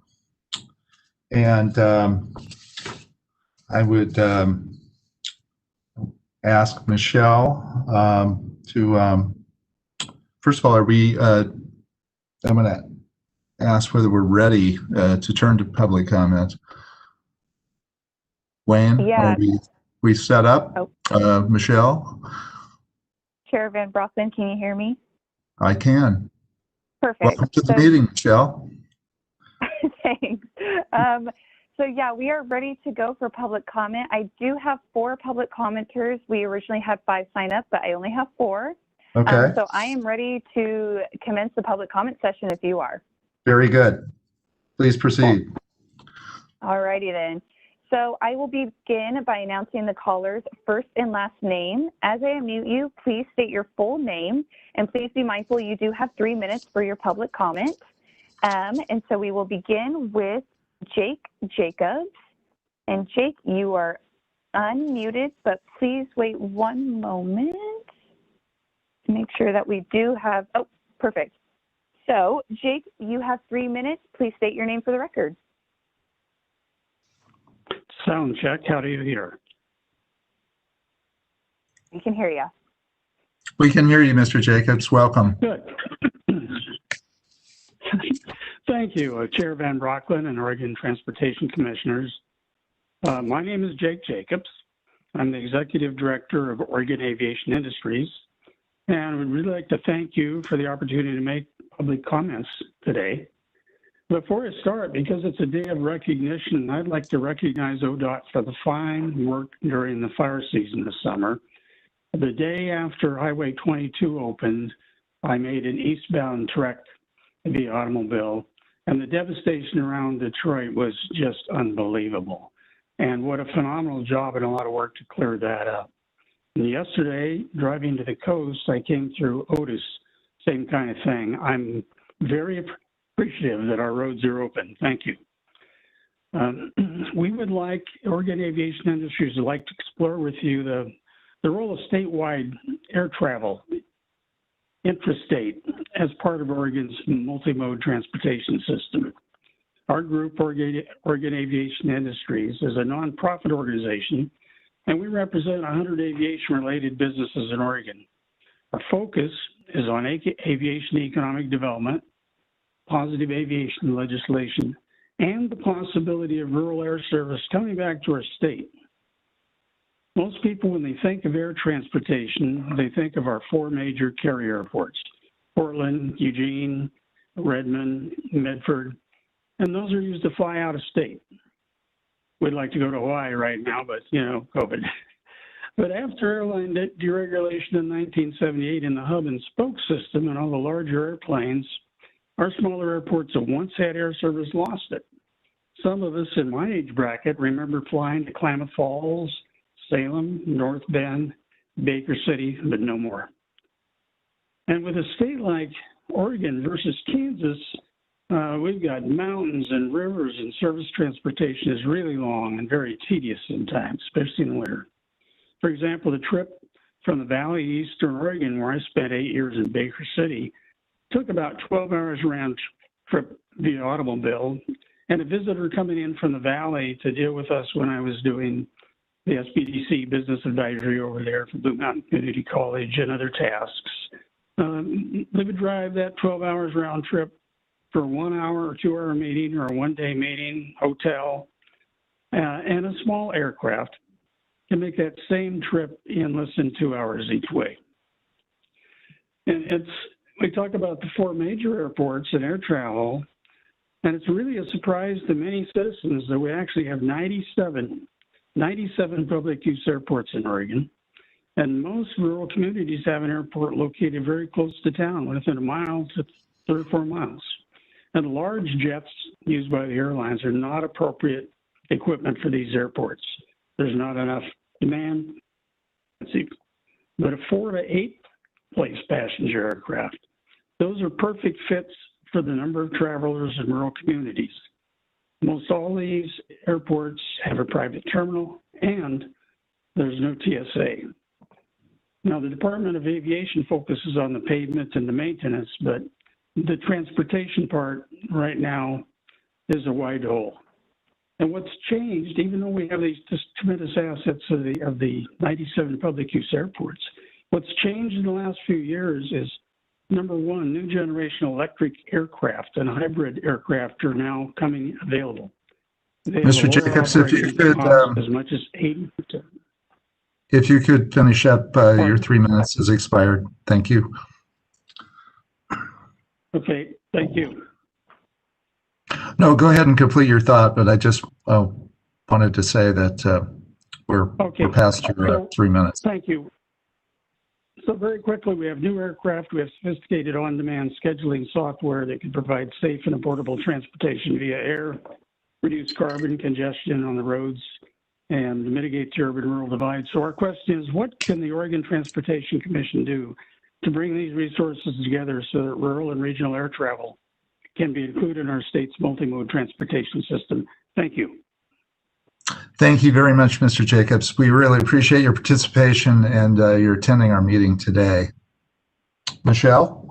And I would ask Michelle to, first of all, I'm going to ask whether we're ready to turn to public comment. Wayne, yeah. Are we set up? Oh. Michelle? Chair Van Brockman, can you hear me? I can. Perfect. Welcome to the meeting, Michelle. Thanks. So yeah, we are ready to go for public comment. I do have 4 public commenters. We originally had 5 sign up, but I only have 4. Okay. So I am ready to commence the public comment session if you are. Very good. Please proceed. All righty then. So I will begin by announcing the caller's first and last name. As I unmute you, please state your full name, and please be mindful you do have 3 minutes for your public comment. And so we will begin with Jake Jacobs. And Jake, you are unmuted, but please wait 1 moment to make sure that we do have, oh, perfect. So Jake, you have 3 minutes. Please state your name for the record. Sound check. How do you hear? We can hear you. We can hear you, Mr. Jacobs. Welcome. Good. Thank you, Chair Van Brocklin and Oregon Transportation Commissioners. My name is Jake Jacobs. I'm the Executive Director of Oregon Aviation Industries, and I would really like to thank you for the opportunity to make public comments today. Before I start, because it's a day of recognition, I'd like to recognize ODOT for the fine work during the fire season this summer. The day after Highway 22 opened, I made an eastbound trek via automobile, and the devastation around Detroit was just unbelievable. And what a phenomenal job and a lot of work to clear that up. And yesterday, driving to the coast, I came through Otis, same kind of thing. I'm very appreciative that our roads are open. Thank you. We would like, Oregon Aviation Industries would like to explore with you the role of statewide air travel, intrastate, as part of Oregon's multimode transportation system. Our group, Oregon Aviation Industries, is a nonprofit organization, and we represent 100 aviation-related businesses in Oregon. Our focus is on aviation economic development, positive aviation legislation, and the possibility of rural air service coming back to our state. Most people, when they think of air transportation, they think of our 4 major carrier airports: Portland, Eugene, Redmond, Medford, and those are used to fly out of state. We'd like to go to Hawaii right now, but, you know, COVID. But after airline deregulation in 1978 in the hub and spoke system and all the larger airplanes, our smaller airports that once had air service lost it. Some of us in my age bracket remember flying to Klamath Falls, Salem, North Bend, Baker City, but no more. And with a state like Oregon versus Kansas, we've got mountains and rivers, and service transportation is really long and very tedious sometimes, especially in the winter. For example, the trip from the Valley, Eastern Oregon, where I spent 8 years in Baker City, took about 12 hours round trip via automobile, and a visitor coming in from the Valley to deal with us when I was doing the SBDC business advisory over there for Blue Mountain Community College and other tasks. They would drive that 12 hours round trip for a 1 hour or 2 hour meeting or a 1 day meeting, hotel, and a small aircraft to make that same trip in less than 2 hours each way. And we talk about the 4 major airports and air travel, and it's really a surprise to many citizens that we actually have 97 public use airports in Oregon, and most rural communities have an airport located very close to town, within a mile to 3 or 4 miles. And large jets used by the airlines are not appropriate equipment for these airports. There's not enough demand. But a 4 to 8 place passenger aircraft, those are perfect fits for the number of travelers in rural communities. Most all these airports have a private terminal, and there's no TSA. Now, the Department of Aviation focuses on the pavement and the maintenance, but the transportation part right now is a wide hole. And what's changed, even though we have these just tremendous assets of the 97 public use airports, what's changed in the last few years is, number one, new generation electric aircraft and hybrid aircraft are now coming available. Mr. Jacobs, if you could, as much as 80%. If you could finish up, your 3 minutes has expired. Thank you. Okay, thank you. No, go ahead and complete your thought, but I just wanted to say that we're past your 3 minutes. Thank you. So very quickly, we have new aircraft. We have sophisticated on-demand scheduling software that can provide safe and affordable transportation via air, reduce carbon congestion on the roads and mitigate the urban-rural divide. So our question is, what can the Oregon Transportation Commission do to bring these resources together so that rural and regional air travel can be included in our state's multimode transportation system? Thank you. Thank you very much, Mr. Jacobs. We really appreciate your participation and your attending our meeting today. Michelle?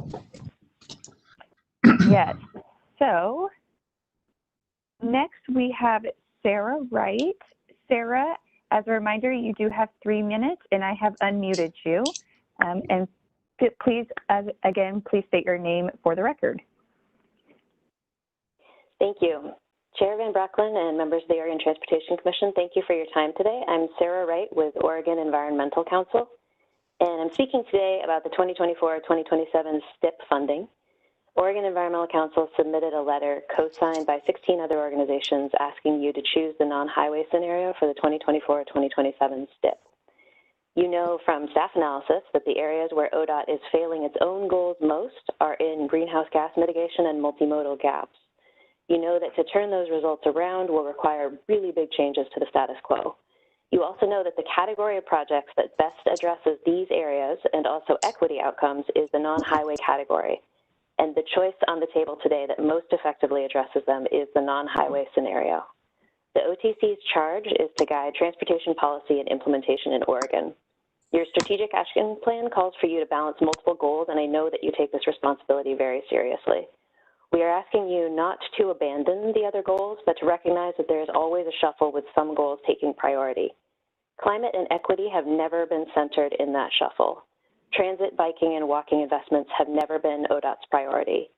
Yes. So next we have Sarah Wright. Sarah, as a reminder, you do have 3 minutes, and I have unmuted you. And please, again, please state your name for the record. Thank you. Chair Van Brocklin and members of the Oregon Transportation Commission, thank you for your time today. I'm Sarah Wright with Oregon Environmental Council, and I'm speaking today about the 2024-2027 STIP funding. Oregon Environmental Council submitted a letter co-signed by 16 other organizations asking you to choose the non-highway scenario for the 2024-2027 STIP. You know from staff analysis that the areas where ODOT is failing its own goals most are in greenhouse gas mitigation and multimodal gaps. You know that to turn those results around will require really big changes to the status quo. You also know that the category of projects that best addresses these areas and also equity outcomes is the non-highway category. And the choice on the table today that most effectively addresses them is the non-highway scenario. The OTC's charge is to guide transportation policy and implementation in Oregon. Your strategic action plan calls for you to balance multiple goals, and I know that you take this responsibility very seriously. We are asking you not to abandon the other goals, but to recognize that there is always a shuffle with some goals taking priority. Climate and equity have never been centered in that shuffle. Transit, biking, and walking investments have never been ODOT's priority.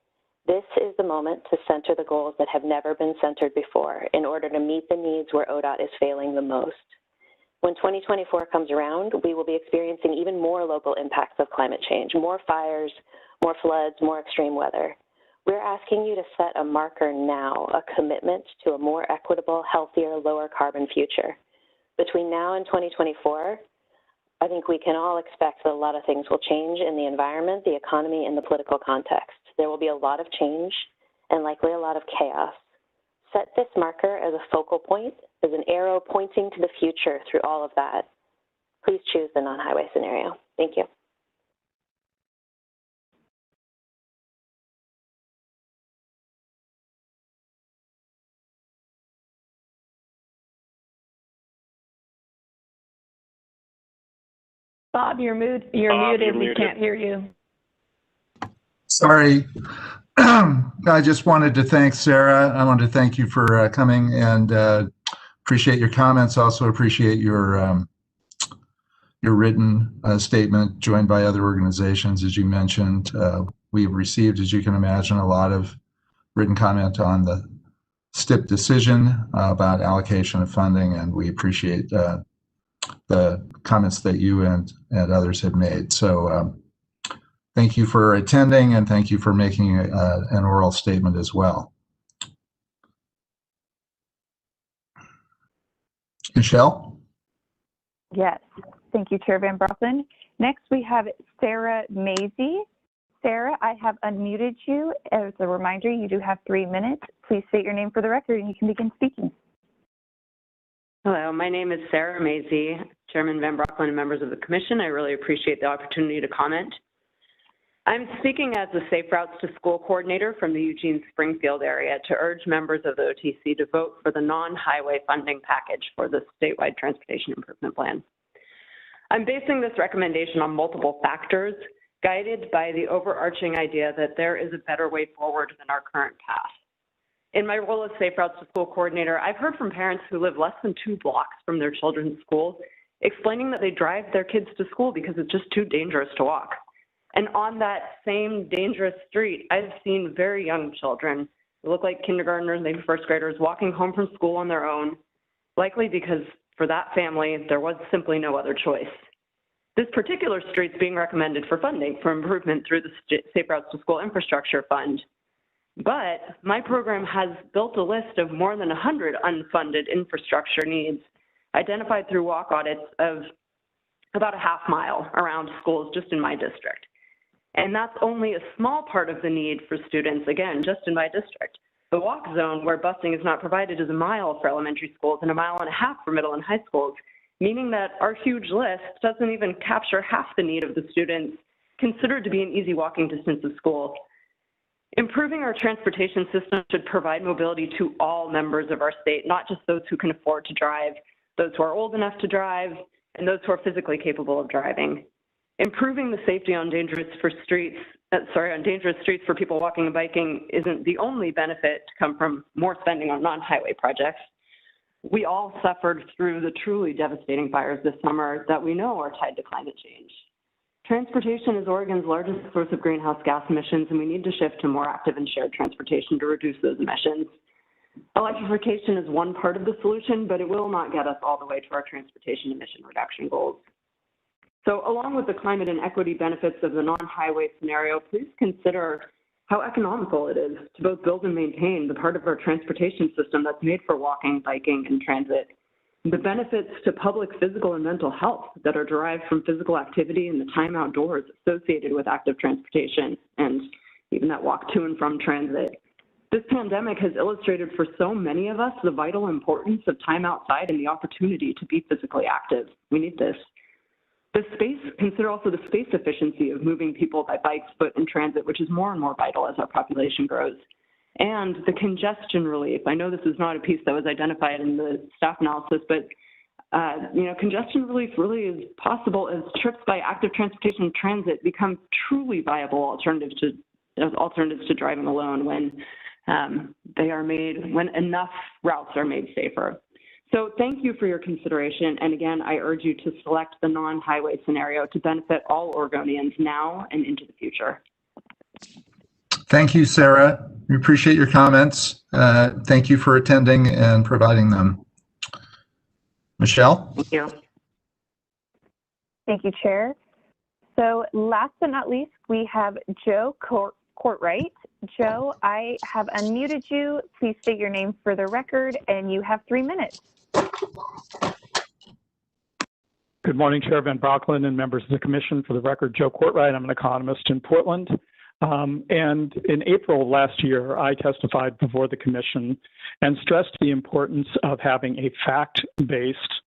This is the moment to center the goals that have never been centered before in order to meet the needs where ODOT is failing the most. When 2024 comes around, we will be experiencing even more local impacts of climate change, more fires, more floods, more extreme weather. We're asking you to set a marker now, a commitment to a more equitable, healthier, lower carbon future. Between now and 2024, I think we can all expect that a lot of things will change in the environment, the economy, and the political context. There will be a lot of change and likely a lot of chaos. Set this marker as a focal point, as an arrow pointing to the future through all of that. Please choose the non-highway scenario. Thank you. Bob, you're muted. We can't hear you. Sorry. I just wanted to thank Sarah. I wanted to thank you for coming and appreciate your comments. Also appreciate your written statement joined by other organizations, as you mentioned. We've received, as you can imagine, a lot of written comment on the STIP decision about allocation of funding, and we appreciate the comments that you and others have made. So thank you for attending, and thank you for making an oral statement as well. Michelle? Yes. Thank you, Chair Van Brocklin. Next, we have Sarah Mazie. Sarah, I have unmuted you. As a reminder, you do have 3 minutes. Please state your name for the record, and you can begin speaking. Hello, my name is Sarah Mazie, Chairman Van Brocklin and members of the Commission. I really appreciate the opportunity to comment. I'm speaking as the Safe Routes to School coordinator from the Eugene Springfield area to urge members of the OTC to vote for the non-highway funding package for the statewide transportation improvement plan. I'm basing this recommendation on multiple factors, guided by the overarching idea that there is a better way forward than our current path. In my role as Safe Routes to School coordinator, I've heard from parents who live less than 2 blocks from their children's school, explaining that they drive their kids to school because it's just too dangerous to walk. And on that same dangerous street, I've seen very young children who look like kindergartners, maybe first graders, walking home from school on their own, likely because for that family, there was simply no other choice. This particular street's being recommended for funding for improvement through the Safe Routes to School Infrastructure Fund. But my program has built a list of more than 100 unfunded infrastructure needs identified through walk audits of about a half mile around schools just in my district. And that's only a small part of the need for students, again, just in my district. The walk zone, where busing is not provided, is a mile for elementary schools and a mile and a half for middle and high schools, meaning that our huge list doesn't even capture half the need of the students considered to be an easy walking distance of school. Improving our transportation system should provide mobility to all members of our state, not just those who can afford to drive, those who are old enough to drive, and those who are physically capable of driving. Improving the safety on dangerous streets for people walking and biking isn't the only benefit to come from more spending on non-highway projects. We all suffered through the truly devastating fires this summer that we know are tied to climate change. Transportation is Oregon's largest source of greenhouse gas emissions, and we need to shift to more active and shared transportation to reduce those emissions. Electrification is one part of the solution, but it will not get us all the way to our transportation emission reduction goals. So along with the climate and equity benefits of the non-highway scenario, please consider how economical it is to both build and maintain the part of our transportation system that's made for walking, biking, and transit. The benefits to public physical and mental health that are derived from physical activity and the time outdoors associated with active transportation and even that walk to and from transit. This pandemic has illustrated for so many of us the vital importance of time outside and the opportunity to be physically active. We need this. Consider also the space efficiency of moving people by bikes, foot, and transit, which is more and more vital as our population grows. And the congestion relief. I know this is not a piece that was identified in the staff analysis, but congestion relief really is possible as trips by active transportation and transit become truly viable alternatives to driving alone when when enough routes are made safer. So thank you for your consideration. And again, I urge you to select the non-highway scenario to benefit all Oregonians now and into the future. Thank you, Sarah. We appreciate your comments. Thank you for attending and providing them. Michelle? Thank you. Thank you, Chair. So last but not least, we have Joe Courtwright. Joe, I have unmuted you. Please state your name for the record, and you have 3 minutes. Good morning, Chair Van Brocklin and members of the Commission. For the record, Joe Courtwright. I'm an economist in Portland. And in April of last year, I testified before the Commission and stressed the importance of having a fact-based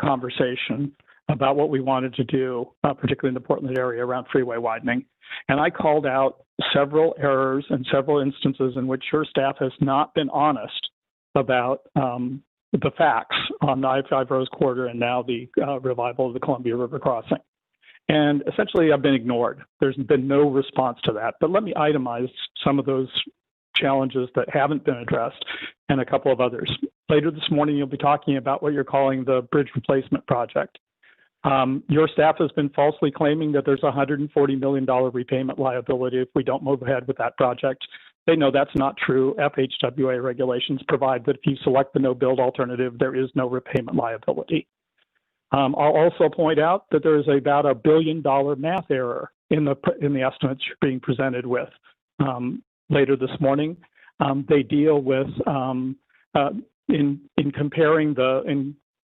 conversation about what we wanted to do, particularly in the Portland area around freeway widening. And I called out several errors and several instances in which your staff has not been honest about the facts on the I-5 Rose Corridor and now the revival of the Columbia River crossing. And essentially, I've been ignored. There's been no response to that. But let me itemize some of those challenges that haven't been addressed and a couple of others. Later this morning, you'll be talking about what you're calling the bridge replacement project. Your staff has been falsely claiming that there's a $140 million repayment liability if we don't move ahead with that project. They know that's not true. FHWA regulations provide that if you select the no-build alternative, there is no repayment liability. I'll also point out that there is about $1 billion math error in the estimates you're being presented with later this morning. They deal with in comparing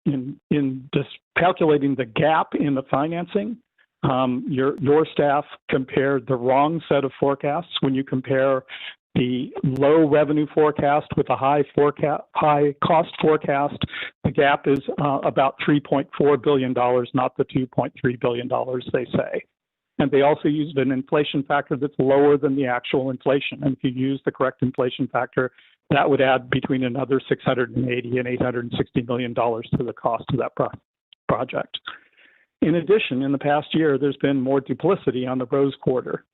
in just calculating the gap in the financing. Your staff compared the wrong set of forecasts when you compare the low revenue forecast with a high cost forecast. The gap is about $3.4 billion, not the $2.3 billion they say. And they also used an inflation factor that's lower than the actual inflation. And if you use the correct inflation factor, that would add between another $680 and $860 million to the cost of that project. In addition, in the past year, there's been more duplicity on the Rose Corridor.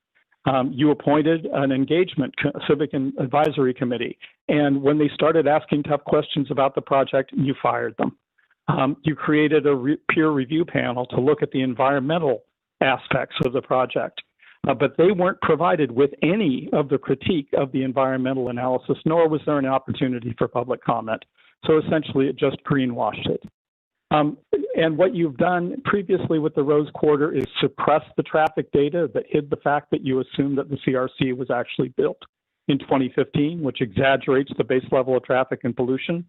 You appointed an engagement civic and advisory committee, and when they started asking tough questions about the project, you fired them. You created a peer review panel to look at the environmental aspects of the project, but they weren't provided with any of the critique of the environmental analysis, nor was there an opportunity for public comment. So essentially, it just greenwashed it. And what you've done previously with the Rose Corridor is suppress the traffic data that hid the fact that you assumed that the CRC was actually built in 2015, which exaggerates the base level of traffic and pollution.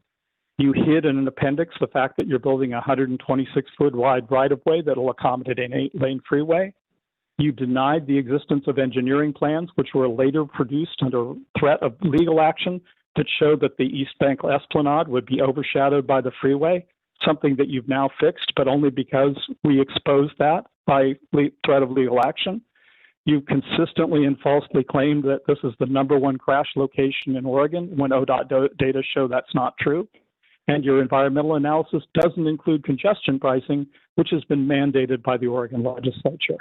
You hid in an appendix the fact that you're building a 126-foot wide right-of-way that will accommodate an 8-lane freeway. You denied the existence of engineering plans, which were later produced under threat of legal action that showed that the East Bank Esplanade would be overshadowed by the freeway, something that you've now fixed, but only because we exposed that by threat of legal action. You've consistently and falsely claimed that this is the #1 crash location in Oregon when ODOT data show that's not true. And your environmental analysis doesn't include congestion pricing, which has been mandated by the Oregon legislature.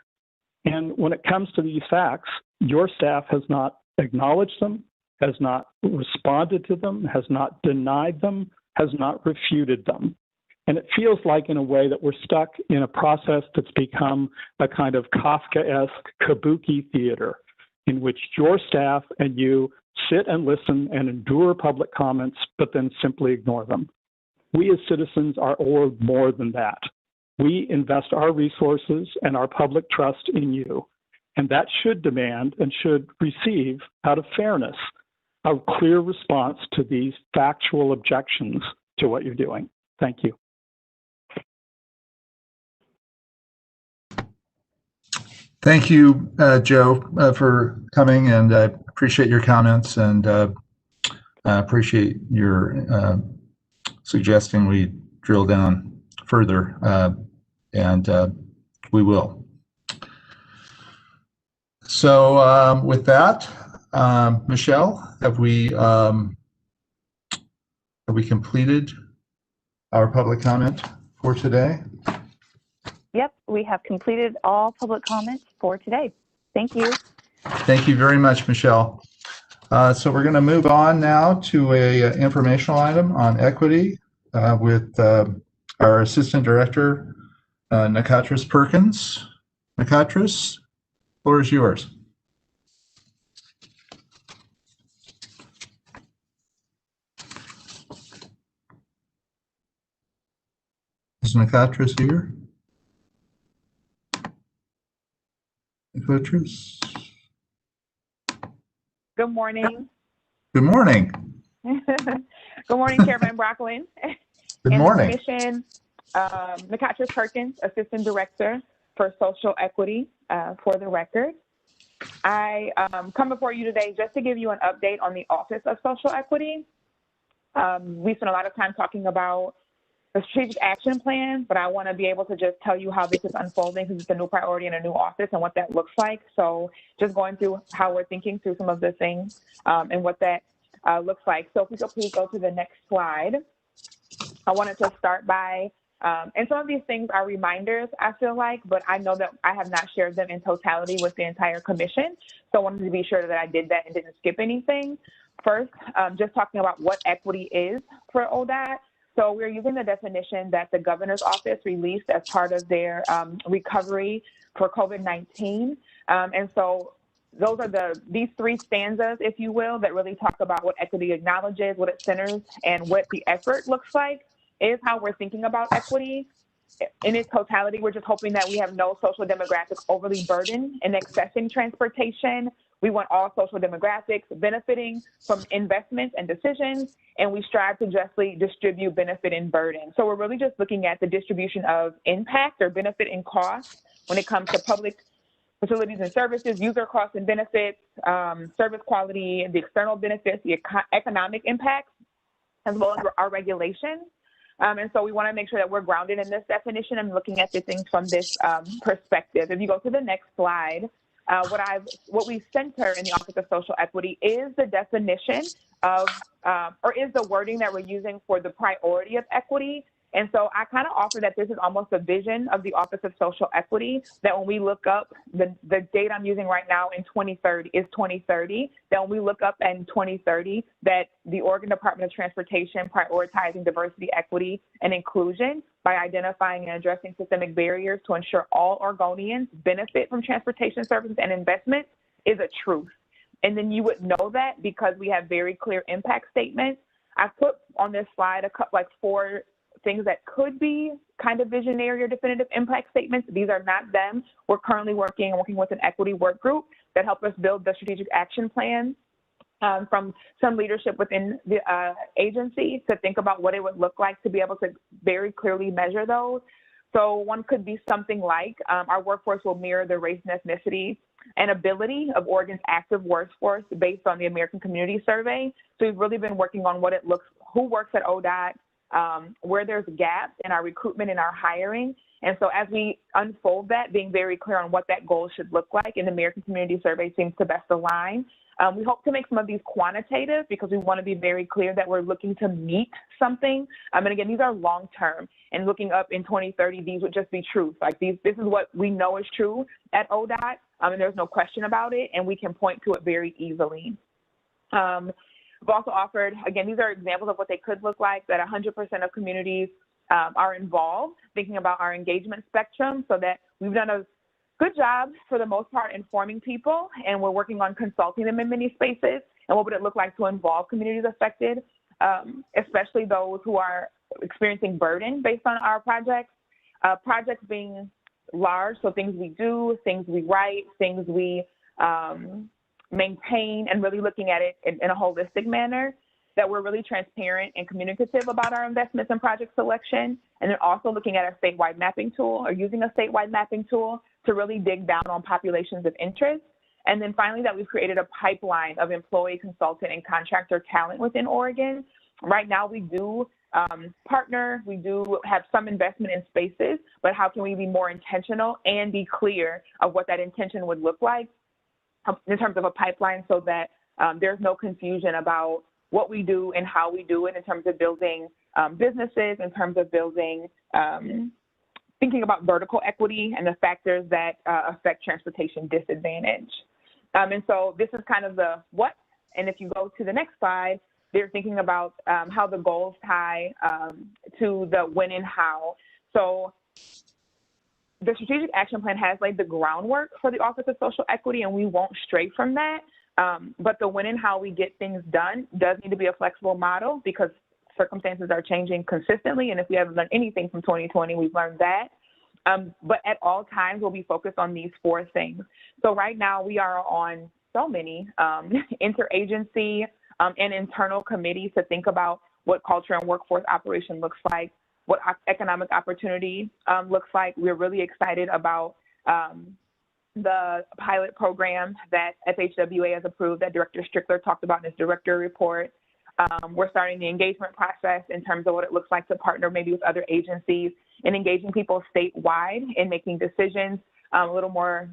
And when it comes to these facts, your staff has not acknowledged them, has not responded to them, has not denied them, has not refuted them. And it feels like, in a way, that we're stuck in a process that's become a kind of Kafkaesque kabuki theater in which your staff and you sit and listen and endure public comments, but then simply ignore them. We as citizens are owed more than that. We invest our resources and our public trust in you, and that should demand and should receive, out of fairness, a clear response to these factual objections to what you're doing. Thank you. Thank you, Joe, for coming, and I appreciate your comments, and I appreciate your suggesting we drill down further, and we will. So with that, Michelle, have we completed our public comment for today? Yep, we have completed all public comments for today. Thank you. Thank you very much, Michelle. So we're going to move on now to a informational item on equity with our Assistant Director, Nakatris Perkins. Nakatris, the floor is yours. Is Nakatris here? Nakatris? Good morning. Good morning. Good morning, Chairman Brocklin. Good morning. The Commission, Nakatris Perkins, Assistant Director for Social Equity, for the record. I come before you today just to give you an update on the Office of Social Equity. We spent a lot of time talking about the strategic action plan, but I want to be able to just tell you how this is unfolding because it's a new priority in a new office and what that looks like. So just going through how we're thinking through some of the things and what that looks like. So if we could please go to the next slide. I wanted to start by, and some of these things are reminders, I feel like, but I know that I have not shared them in totality with the entire commission. So I wanted to be sure that I did that and didn't skip anything. First, just talking about what equity is for ODOT. So we're using the definition that the governor's office released as part of their recovery for COVID-19. And so those are these three stanzas, if you will, that really talk about what equity acknowledges, what it centers, and what the effort looks like is how we're thinking about equity. In its totality, we're just hoping that we have no social demographic overly burden in accessing transportation. We want all social demographics benefiting from investments and decisions, and we strive to justly distribute benefit and burden. So we're really just looking at the distribution of impact or benefit and cost when it comes to public facilities and services, user costs and benefits, service quality, the external benefits, the economic impacts, as well as our regulations. And so we want to make sure that we're grounded in this definition and looking at the things from this perspective. If you go to the next slide, what we center in the Office of Social Equity is the definition of, or is the wording that we're using for the priority of equity. And so I kind of offer that this is almost a vision of the Office of Social Equity, that when we look up, the date I'm using right now in 2030 is 2030, that when we look up in 2030, that the Oregon Department of Transportation prioritizing diversity, equity, and inclusion by identifying and addressing systemic barriers to ensure all Oregonians benefit from transportation services and investments is a truth. And then you would know that because we have very clear impact statements. I put on this slide a couple, like 4 things that could be kind of visionary or definitive impact statements. These are not them. We're currently working with an equity work group that helped us build the strategic action plan from some leadership within the agency to think about what it would look like to be able to very clearly measure those. So one could be something like our workforce will mirror the race and ethnicity and ability of Oregon's active workforce based on the American Community Survey. So we've really been working on who works at ODOT, where there's gaps in our recruitment and our hiring. And so as we unfold that, being very clear on what that goal should look like, and the American Community Survey seems to best align. We hope to make some of these quantitative because we want to be very clear that we're looking to meet something. And again, these are long-term, and looking up in 2030, these would just be truth. Like this is what we know is true at ODOT, and there's no question about it, and we can point to it very easily. We've also offered, again, these are examples of what they could look like, that 100% of communities are involved, thinking about our engagement spectrum, so that we've done a good job for the most part informing people, and we're working on consulting them in many spaces. And what would it look like to involve communities affected, especially those who are experiencing burden based on our projects. Projects being large, so things we do, things we write, things we maintain, and really looking at it in a holistic manner, that we're really transparent and communicative about our investments and project selection, and then also looking at our statewide mapping tool, or using a statewide mapping tool to really dig down on populations of interest. And then finally, that we've created a pipeline of employee, consultant, and contractor talent within Oregon. Right now, we do partner, we do have some investment in spaces, but how can we be more intentional and be clear of what that intention would look like in terms of a pipeline, so that there's no confusion about what we do and how we do it in terms of building businesses, in terms of building, thinking about vertical equity and the factors that affect transportation disadvantage. And so this is kind of the what, and if you go to the next slide, they're thinking about how the goals tie to the when and how. So the Strategic Action Plan has laid the groundwork for the Office of Social Equity, and we won't stray from that. But the when and how we get things done does need to be a flexible model, because circumstances are changing consistently. And if we haven't learned anything from 2020, we've learned that. But at all times, we'll be focused on these 4 things. So right now we are on so many interagency and internal committees to think about what culture and workforce operation looks like, what economic opportunity looks like. We're really excited about the pilot program that FHWA has approved, that Director Strickler talked about in his director report. We're starting the engagement process in terms of what it looks like to partner maybe with other agencies and engaging people statewide in making decisions a little more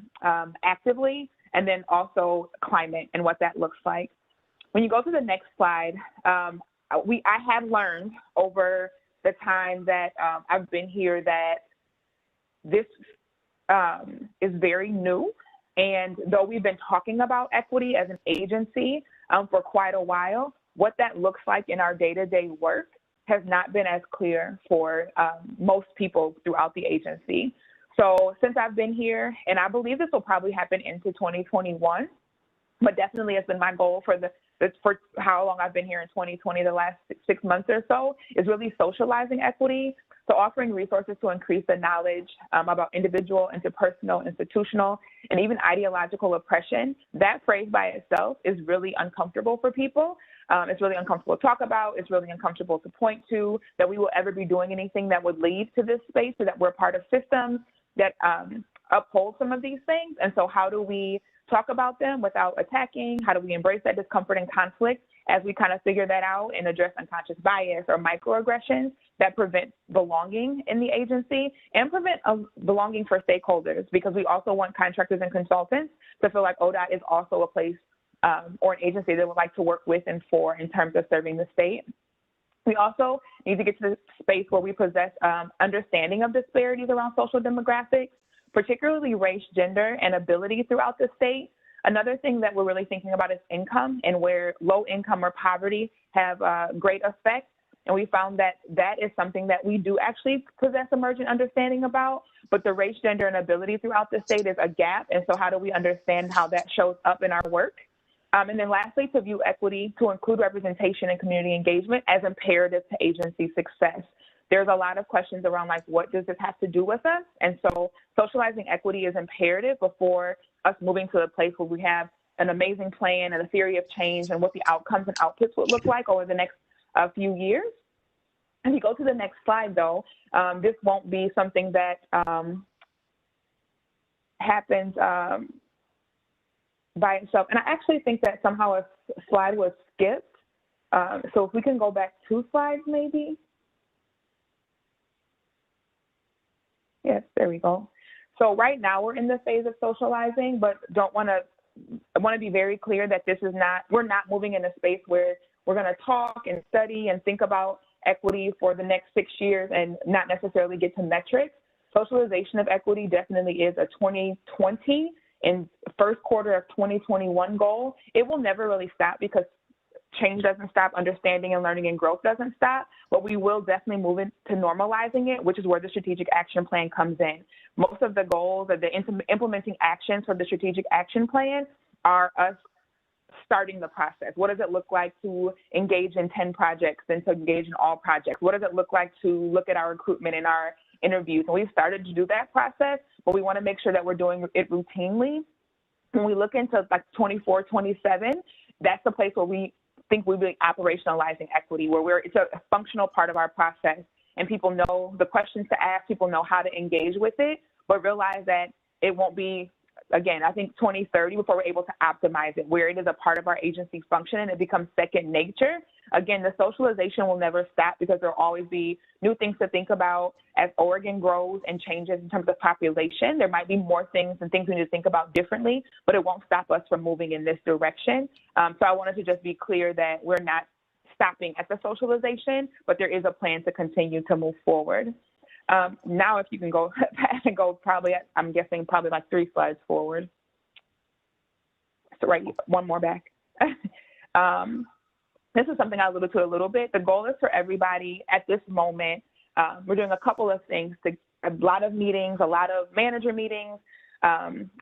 actively, and then also climate and what that looks like. When you go to the next slide, I have learned over the time that I've been here that this is very new. And though we've been talking about equity as an agency for quite a while, what that looks like in our day-to-day work has not been as clear for most people throughout the agency. So since I've been here, and I believe this will probably happen into 2021, but definitely has been my goal for how long I've been here in 2020, the last 6 months or so, is really socializing equity. So offering resources to increase the knowledge about individual, interpersonal, institutional, and even ideological oppression. That phrase by itself is really uncomfortable for people. It's really uncomfortable to talk about. It's really uncomfortable to point to, that we will ever be doing anything that would lead to this space, so that we're part of systems that uphold some of these things. And so how do we talk about them without attacking? How do we embrace that discomfort and conflict as we kind of figure that out and address unconscious bias or microaggressions that prevent belonging in the agency and prevent belonging for stakeholders? Because we also want contractors and consultants to feel like ODOT is also a place or an agency they would like to work with and for in terms of serving the state. We also need to get to the space where we possess understanding of disparities around social demographics, particularly race, gender, and ability throughout the state. Another thing that we're really thinking about is income, and where low income or poverty have great effects. And we found that that is something that we do actually possess emergent understanding about, but the race, gender, and ability throughout the state is a gap. And so how do we understand how that shows up in our work? And then lastly, to view equity, to include representation and community engagement as imperative to agency success. There's a lot of questions around, like, what does this have to do with us? And so socializing equity is imperative before us moving to a place where we have an amazing plan and a theory of change and what the outcomes and outputs would look like over the next few years. And you go to the next slide, though, this won't be something that happens by itself. And I actually think that somehow a slide was skipped. So if we can go back 2 slides, maybe. Yes, there we go. So right now we're in the phase of socializing, but I want to be very clear that we're not moving in a space where we're going to talk and study and think about equity for the next 6 years and not necessarily get to metrics. Socialization of equity definitely is a 2020 and first quarter of 2021 goal. It will never really stop because change doesn't stop, understanding and learning and growth doesn't stop, but we will definitely move into normalizing it, which is where the strategic action plan comes in. Most of the goals of the implementing actions for the strategic action plan are us starting the process. What does it look like to engage in 10 projects and to engage in all projects? What does it look like to look at our recruitment and our interviews? And we've started to do that process, but we want to make sure that we're doing it routinely. When we look into like 24, 27, that's the place where we think we'll be operationalizing equity, where it's a functional part of our process and people know the questions to ask, people know how to engage with it, but realize that it won't be, again, I think 2030 before we're able to optimize it, where it is a part of our agency function and it becomes second nature. Again, the socialization will never stop because there'll always be new things to think about as Oregon grows and changes in terms of population. There might be more things and things we need to think about differently, but it won't stop us from moving in this direction. So I wanted to just be clear that we're not stopping at the socialization, but there is a plan to continue to move forward. Now, if you can go and go probably, I'm guessing probably like 3 slides forward. So right, one more back. This is something I alluded to a little bit. The goal is for everybody at this moment. We're doing a couple of things, a lot of meetings, a lot of manager meetings,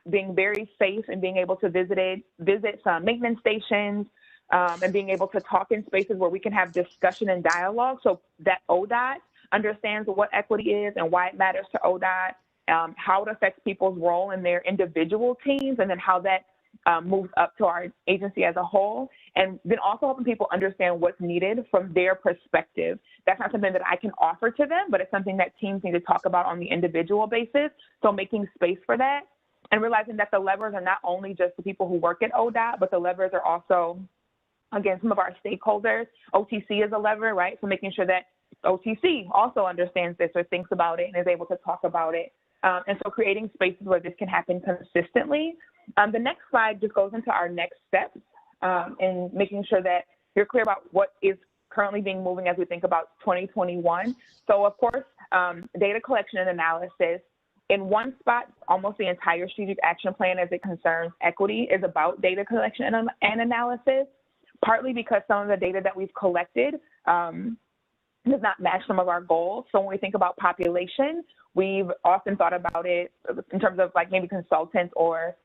being very safe and being able to visit some maintenance stations, and being able to talk in spaces where we can have discussion and dialogue so that ODOT understands what equity is and why it matters to ODOT, how it affects people's role in their individual teams, and then how that moves up to our agency as a whole, and then also helping people understand what's needed from their perspective. That's not something that I can offer to them, but it's something that teams need to talk about on the individual basis. So making space for that and realizing that the levers are not only just the people who work at ODOT, but the levers are also, again, some of our stakeholders. OTC is a lever, right? So making sure that OTC also understands this or thinks about it and is able to talk about it. And so creating spaces where this can happen consistently. The next slide just goes into our next steps and making sure that you're clear about what is currently being moving as we think about 2021. So of course, data collection and analysis. In one spot, almost the entire strategic action plan as it concerns equity is about data collection and analysis, partly because some of the data that we've collected does not match some of our goals. So when we think about population, we've often thought about it in terms of like maybe consultants or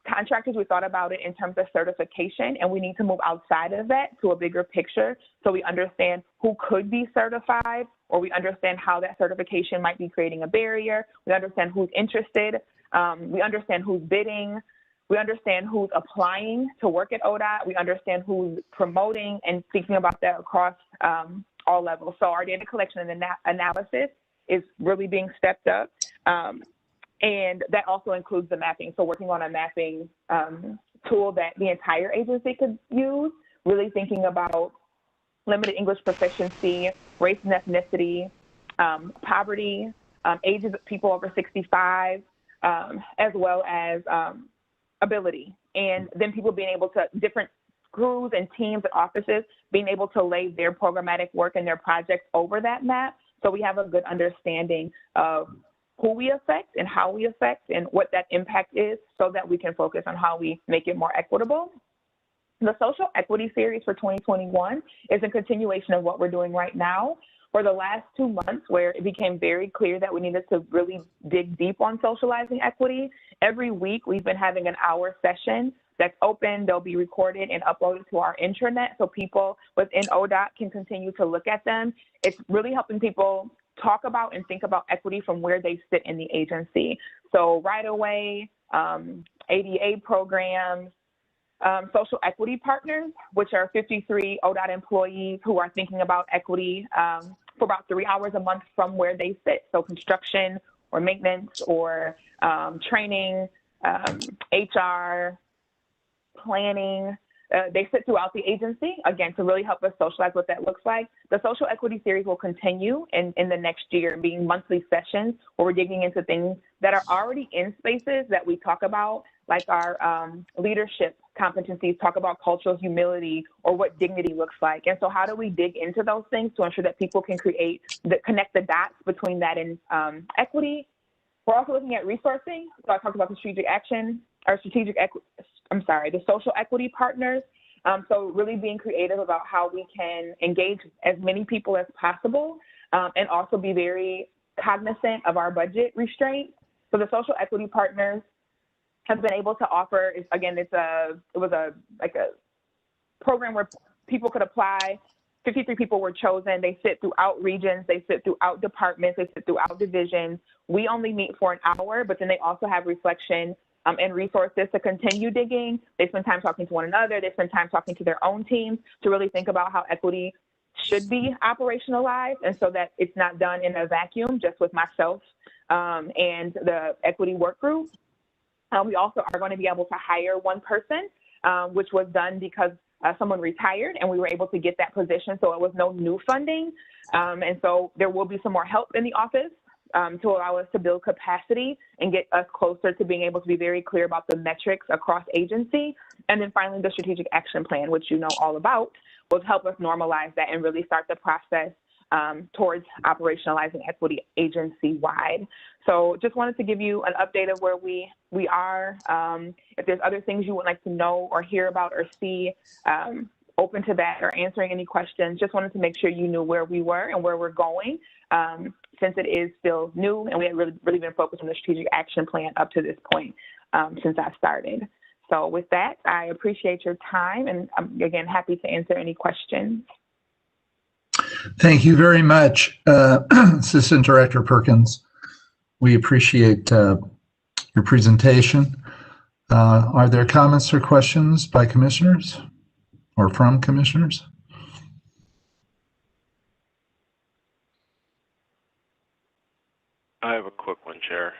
contractors. We thought about it in terms of certification, and we need to move outside of that to a bigger picture so we understand who could be certified, or we understand how that certification might be creating a barrier. We understand who's interested. We understand who's bidding. We understand who's applying to work at ODOT. We understand who's promoting and thinking about that across all levels. So our data collection and analysis is really being stepped up. And that also includes the mapping. So working on a mapping tool that the entire agency could use, really thinking about limited English proficiency, race and ethnicity, poverty, ages of people over 65, as well as ability. And then people being able to, different crews and teams and offices, being able to lay their programmatic work and their projects over that map. So we have a good understanding of who we affect and how we affect and what that impact is so that we can focus on how we make it more equitable. The social equity series for 2021 is a continuation of what we're doing right now. For the last 2 months, where it became very clear that we needed to really dig deep on socializing equity, every week we've been having an hour session that's open. They'll be recorded and uploaded to our intranet so people within ODOT can continue to look at them. It's really helping people talk about and think about equity from where they sit in the agency. So right away, ADA programs, social equity partners, which are 53 ODOT employees who are thinking about equity for about 3 hours a month from where they sit. So construction or maintenance or training, HR, planning. They sit throughout the agency, again, to really help us socialize what that looks like. The social equity series will continue in the next year, being monthly sessions where we're digging into things that are already in spaces that we talk about, like our leadership competencies, talk about cultural humility or what dignity looks like. And so how do we dig into those things to ensure that people can connect the dots between that and equity? We're also looking at resourcing. So I talked about the the social equity partners. So really being creative about how we can engage as many people as possible and also be very cognizant of our budget restraints. So the social equity partners have been able to offer, again, it was a program where people could apply. 53 people were chosen. They sit throughout regions. They sit throughout departments. They sit throughout divisions. We only meet for an hour, but then they also have reflection and resources to continue digging. They spend time talking to one another. They spend time talking to their own teams to really think about how equity should be operationalized, and so that it's not done in a vacuum just with myself and the equity work group. We also are going to be able to hire one person, which was done because someone retired and we were able to get that position, so it was no new funding. And so there will be some more help in the office to allow us to build capacity and get us closer to being able to be very clear about the metrics across agency. And then finally, the strategic action plan, which you know all about, will help us normalize that and really start the process towards operationalizing equity agency-wide. So just wanted to give you an update of where we are. If there's other things you would like to know or hear about or see, open to that or answering any questions. Just wanted to make sure you knew where we were and where we're going, since it is still new and we have really been focused on the strategic action plan up to this point since I started. So with that, I appreciate your time and I'm, again, happy to answer any questions. Thank you very much, Assistant Director Perkins. We appreciate your presentation. Are there comments or questions by commissioners or from commissioners? I have a quick one, Chair.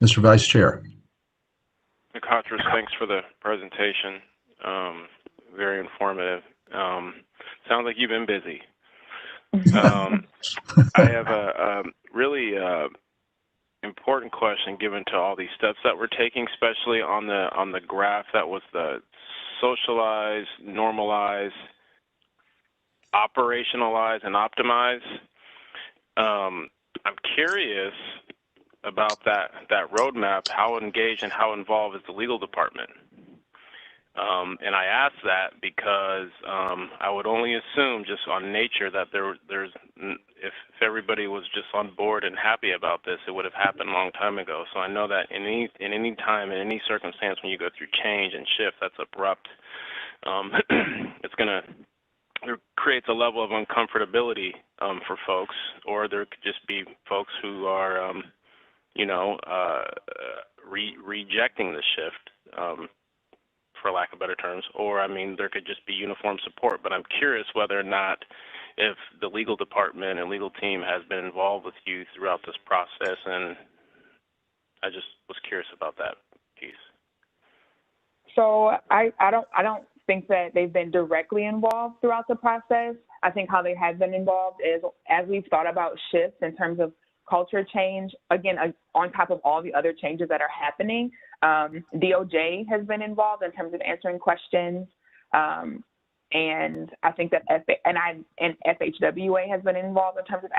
Mr. Vice Chair. McCotras, thanks for the presentation. Very informative. Sounds like you've been busy. I have a really important question given to all these steps that we're taking, especially on the graph that was the socialize, normalize, operationalize, and optimize. I'm curious about that roadmap. How engaged and how involved is the legal department? And I ask that because I would only assume, just on nature, that if everybody was just on board and happy about this, it would have happened a long time ago. So I know that in any time, in any circumstance, when you go through change and shift that's abrupt, it creates a level of uncomfortability for folks, or there could just be folks who are, rejecting the shift. For lack of better terms, or there could just be uniform support. But I'm curious whether or not if the legal department and legal team has been involved with you throughout this process, and I just was curious about that piece. So I don't think that they've been directly involved throughout the process. I think how they have been involved is as we've thought about shifts in terms of culture change, again, on top of all the other changes that are happening, DOJ has been involved in terms of answering questions, and I think that FHWA has been involved in terms of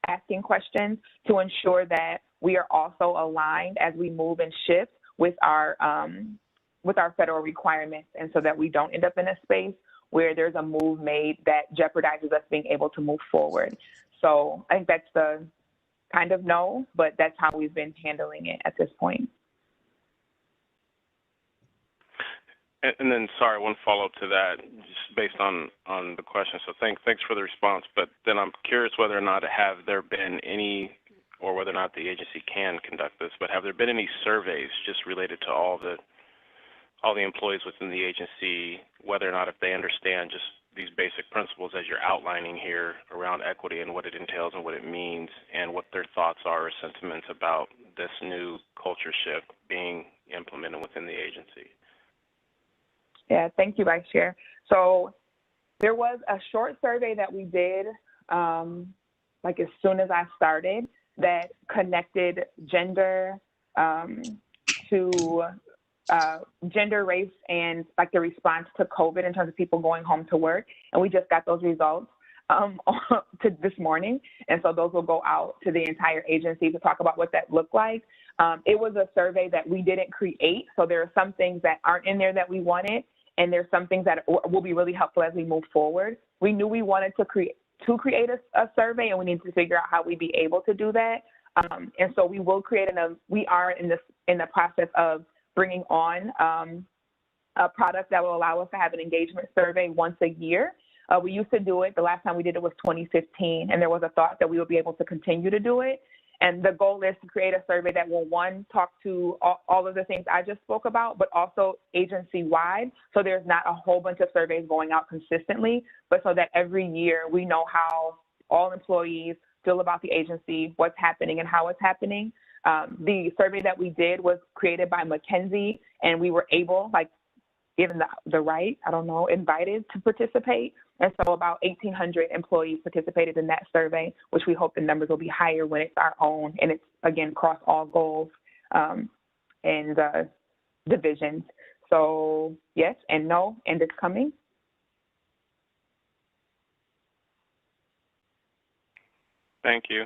asking questions to ensure that we are also aligned as we move and shift with our federal requirements, and so that we don't end up in a space where there's a move made that jeopardizes us being able to move forward. So I think that's the kind of no, but that's how we've been handling it at this point. And then, sorry, one follow-up to that, just based on the question. So thanks for the response. But then I'm curious whether or not have there been any, or whether or not the agency can conduct this, but have there been any surveys just related to all the employees within the agency, whether or not if they understand just these basic principles as you're outlining here around equity and what it entails and what it means, and what their thoughts are or sentiments about this new culture shift being implemented within the agency? Yeah, thank you, Vice Chair. So there was a short survey that we did, like as soon as I started, that connected gender to gender, race, and like the response to COVID in terms of people going home to work. And we just got those results to this morning. And so those will go out to the entire agency to talk about what that looked like. It was a survey that we didn't create. So there are some things that aren't in there that we wanted, and there's some things that will be really helpful as we move forward. We knew we wanted to create a survey, and we need to figure out how we'd be able to do that. And so we will create we are in the process of bringing on a product that will allow us to have an engagement survey once a year. We used to do it, the last time we did it was 2015, and there was a thought that we would be able to continue to do it. And the goal is to create a survey that will, one, talk to all of the things I just spoke about, but also agency-wide, so there's not a whole bunch of surveys going out consistently, but so that every year we know how all employees feel about the agency, what's happening and how it's happening. The survey that we did was created by McKinsey, and we were able, like, given the right, invited to participate. And so about 1,800 employees participated in that survey, which we hope the numbers will be higher when it's our own, and it's, again, across all goals and divisions. So yes and no, and it's coming. Thank you.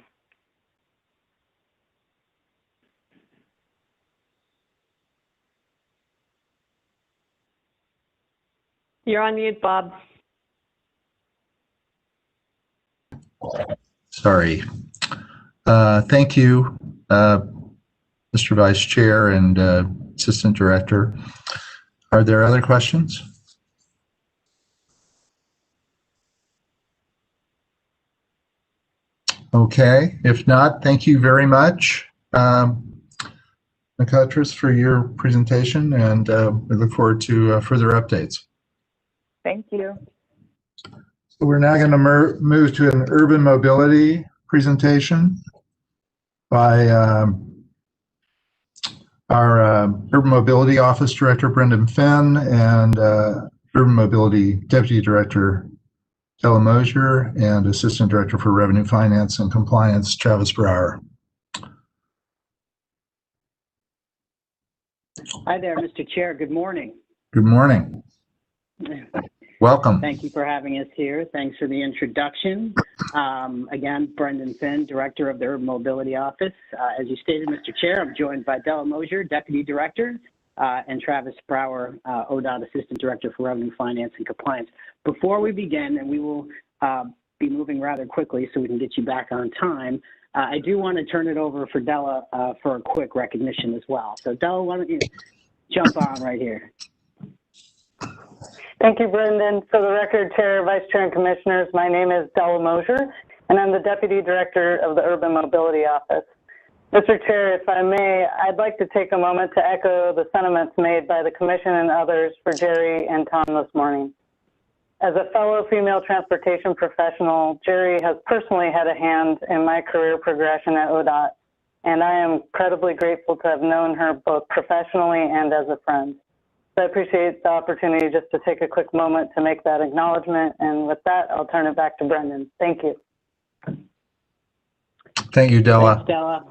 You're on mute, Bob. Sorry. Thank you, Mr. Vice Chair and Assistant Director. Are there other questions? Okay, if not, thank you very much, McCutcheon, for your presentation, and we look forward to further updates. Thank you. So we're now going to move to an urban mobility presentation by our Urban Mobility Office Director, Brendan Fenn, and Urban Mobility Deputy Director, Della Mosier, and Assistant Director for Revenue Finance and Compliance, Travis Brower. Hi there, Mr. Chair. Good morning. Good morning. Welcome. Thank you for having us here. Thanks for the introduction. Again, Brendan Finn, Director of the Urban Mobility Office. As you stated, Mr. Chair, I'm joined by Della Mosier, Deputy Director, and Travis Brower, ODOT Assistant Director for Revenue Finance and Compliance. Before we begin, and we will be moving rather quickly so we can get you back on time, I do want to turn it over for Della for a quick recognition as well. So Della, why don't you jump on right here? Thank you, Brendan. For the record, Chair, Vice Chair, and Commissioners, my name is Della Mosier, and I'm the Deputy Director of the Urban Mobility Office. Mr. Chair, if I may, I'd like to take a moment to echo the sentiments made by the Commission and others for Jerry and Tom this morning. As a fellow female transportation professional, Jerry has personally had a hand in my career progression at ODOT, and I am incredibly grateful to have known her both professionally and as a friend. I appreciate the opportunity just to take a quick moment to make that acknowledgement. And with that, I'll turn it back to Brendan. Thank you. Thank you, Della. Thanks, Della.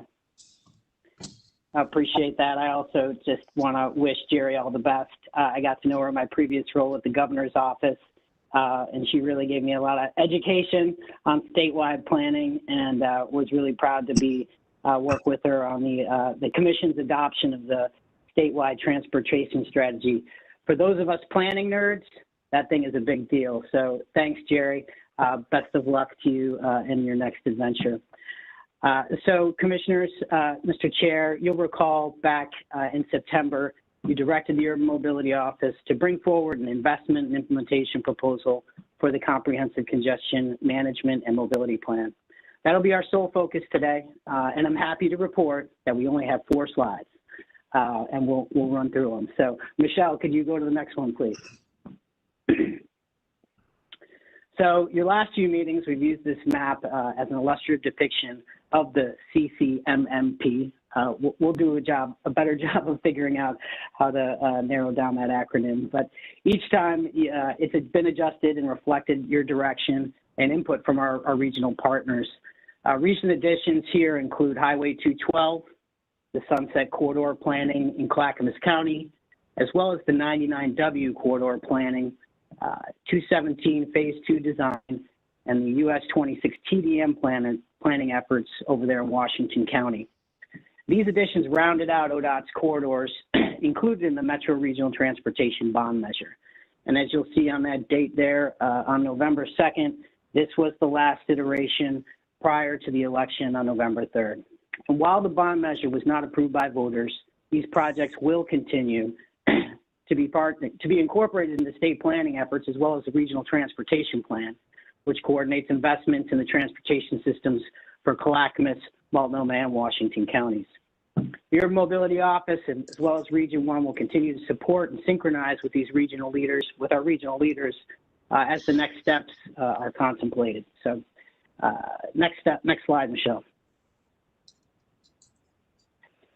I appreciate that. I also just want to wish Jerry all the best. I got to know her in my previous role at the governor's office, and she really gave me a lot of education on statewide planning, and was really proud to be work with her on the commission's adoption of the statewide transportation strategy. For those of us planning nerds, that thing is a big deal. So thanks, Jerry. Best of luck to you in your next adventure. So Commissioners, Mr. Chair, you'll recall back in September, you directed the Urban Mobility Office to bring forward an investment and implementation proposal for the Comprehensive Congestion Management and Mobility Plan. That'll be our sole focus today, and I'm happy to report that we only have 4 slides. And we'll run through them. So, Michelle, could you go to the next one, please? So, your last few meetings, we've used this map as an illustrative depiction of the CCMMP, we'll do a better job of figuring out how to narrow down that acronym. But each time it's been adjusted and reflected your direction and input from our regional partners. Recent additions here include Highway 212, the Sunset Corridor planning in Clackamas County, as well as the 99W corridor planning, 217 Phase 2 design, and the US 26 TDM planning efforts over there in Washington County. These additions rounded out ODOT's corridors included in the Metro Regional Transportation Bond Measure. And as you'll see on that date there, on November 2nd, this was the last iteration prior to the election on November 3rd. And while the bond measure was not approved by voters, these projects will continue to be incorporated in the state planning efforts, as well as the Regional Transportation Plan, which coordinates investments in the transportation systems for Clackamas, Multnomah, and Washington counties. The Urban Mobility Office, and as well as Region 1, will continue to support and synchronize with these regional leaders, as the next steps are contemplated. So next slide, Michelle.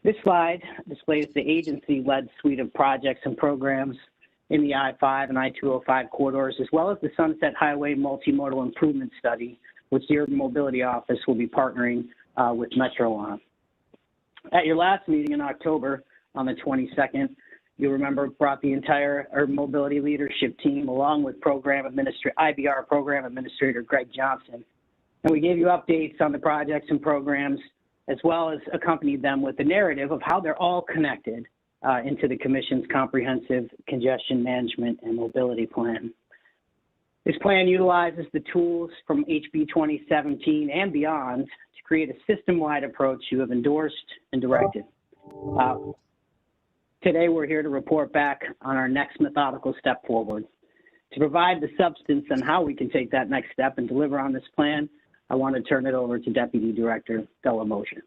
This slide displays the agency-led suite of projects and programs in the I-5 and I-205 corridors, as well as the Sunset Highway Multimodal Improvement Study, which the Urban Mobility Office will be partnering with Metro on. At your last meeting in October, on the 22nd, you remember brought the entire Urban Mobility leadership team along with IBR Program Administrator Greg Johnson. And we gave you updates on the projects and programs, as well as accompanied them with the narrative of how they're all connected into the Commission's comprehensive congestion management and mobility plan. This plan utilizes the tools from HB 2017 and beyond to create a system-wide approach you have endorsed and directed. Today, we're here to report back on our next methodical step forward. To provide the substance on how we can take that next step and deliver on this plan, I want to turn it over to Deputy Director Della Mosher.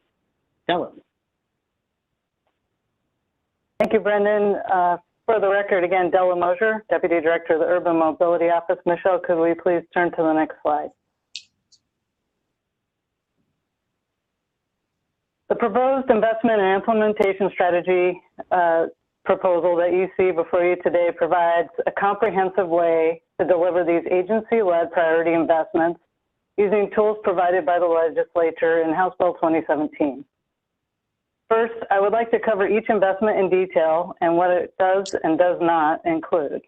Della. Thank you, Brendan. For the record, again, Della Mosher, Deputy Director of the Urban Mobility Office. Michelle, could we please turn to the next slide? The proposed investment and implementation strategy proposal that you see before you today provides a comprehensive way to deliver these agency-led priority investments using tools provided by the legislature in House Bill 2017. First, I would like to cover each investment in detail and what it does and does not include.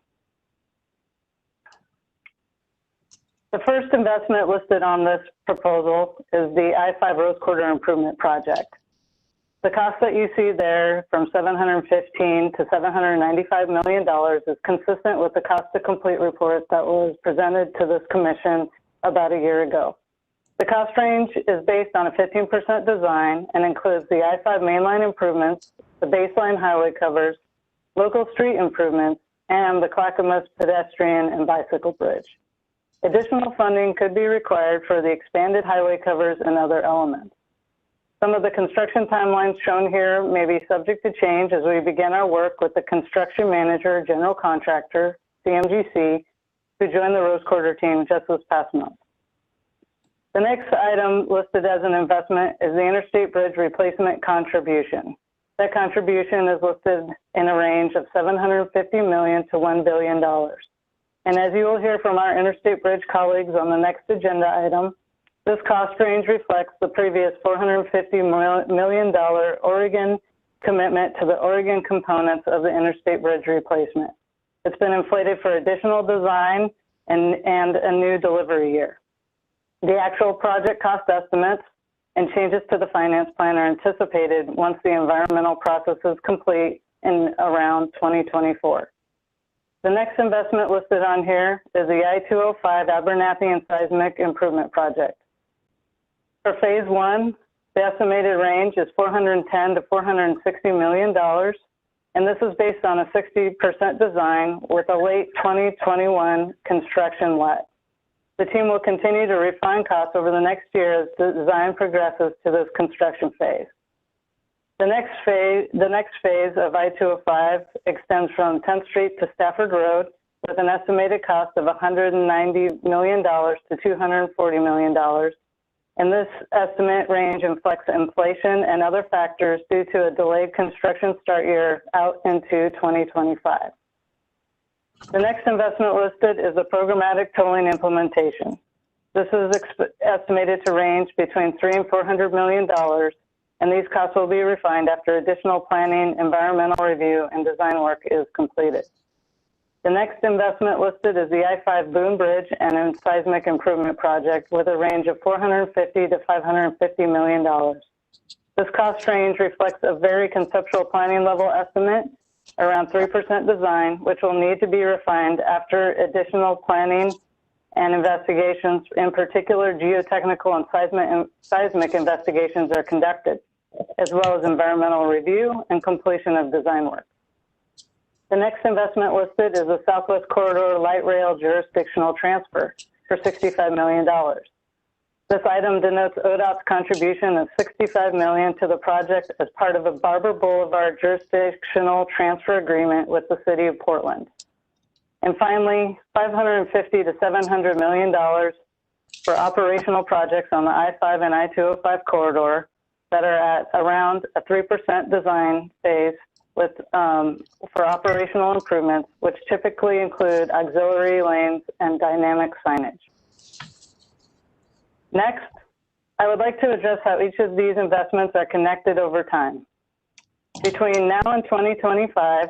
The first investment listed on this proposal is the I-5 Rose Corridor Improvement Project. The cost that you see there from $715 to $795 million is consistent with the cost to complete report that was presented to this commission about a year ago. The cost range is based on a 15% design and includes the I-5 mainline improvements, the baseline highway covers, local street improvements, and the Clackamas pedestrian and bicycle bridge. Additional funding could be required for the expanded highway covers and other elements. Some of the construction timelines shown here may be subject to change as we begin our work with the construction manager, general contractor, CMGC, who joined the Rose Corridor team just this past month. The next item listed as an investment is the Interstate Bridge Replacement Contribution. That contribution is listed in a range of $750 million to $1 billion. And as you will hear from our Interstate Bridge colleagues on the next agenda item, this cost range reflects the previous $450 million Oregon commitment to the Oregon components of the Interstate Bridge replacement. It's been inflated for additional design and a new delivery year. The actual project cost estimates and changes to the finance plan are anticipated once the environmental process is complete in around 2024. The next investment listed on here is the I-205 Abernathy and Seismic Improvement Project. For phase one, the estimated range is $410 to $460 million, and this is based on a 60% design with a late 2021 construction let. The team will continue to refine costs over the next year as the design progresses to this construction phase. The next phase of I-205 extends from 10th Street to Stafford Road with an estimated cost of $190 million to $240 million. and this estimate range reflects inflation and other factors due to a delayed construction start year out into 2025. The next investment listed is the programmatic tolling implementation. This is estimated to range between $300 and $400 million, and these costs will be refined after additional planning, environmental review, and design work is completed. The next investment listed is the I-5 Boone Bridge and a seismic improvement project with a range of $450 to $550 million. This cost range reflects a very conceptual planning level estimate, around 3% design, which will need to be refined after additional planning and investigations, in particular geotechnical and seismic investigations are conducted, as well as environmental review and completion of design work. The next investment listed is the Southwest Corridor Light Rail Jurisdictional Transfer for $65 million. This item denotes ODOT's contribution of $65 million to the project as part of a Barber Boulevard jurisdictional transfer agreement with the City of Portland. And finally, $550 to $700 million for operational projects on the I-5 and I-205 corridor that are at around a 3% design phase with, for operational improvements, which typically include auxiliary lanes and dynamic signage. Next, I would like to address how each of these investments are connected over time. Between now and 2025,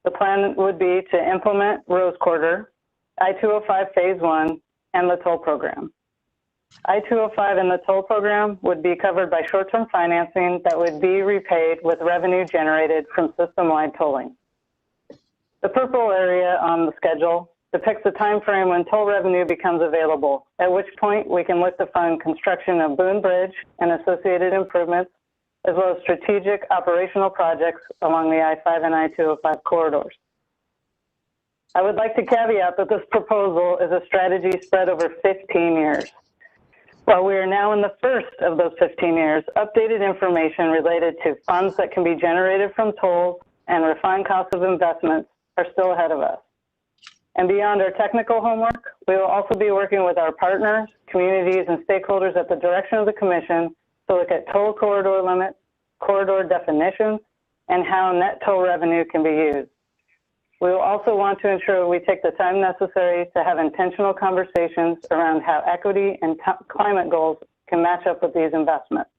the plan would be to implement Rose Quarter, I-205 Phase 1, and the toll program. I-205 and the toll program would be covered by short-term financing that would be repaid with revenue generated from system-wide tolling. The purple area on the schedule depicts the time frame when toll revenue becomes available, at which point we can look to fund construction of Boone Bridge and associated improvements, as well as strategic operational projects along the I-5 and I-205 corridors. I would like to caveat that this proposal is a strategy spread over 15 years. While we are now in the first of those 15 years, updated information related to funds that can be generated from tolls and refined costs of investments are still ahead of us. And beyond our technical homework, we will also be working with our partners, communities, and stakeholders at the direction of the Commission to look at toll corridor limits, corridor definitions, and how net toll revenue can be used. We will also want to ensure we take the time necessary to have intentional conversations around how equity and climate goals can match up with these investments.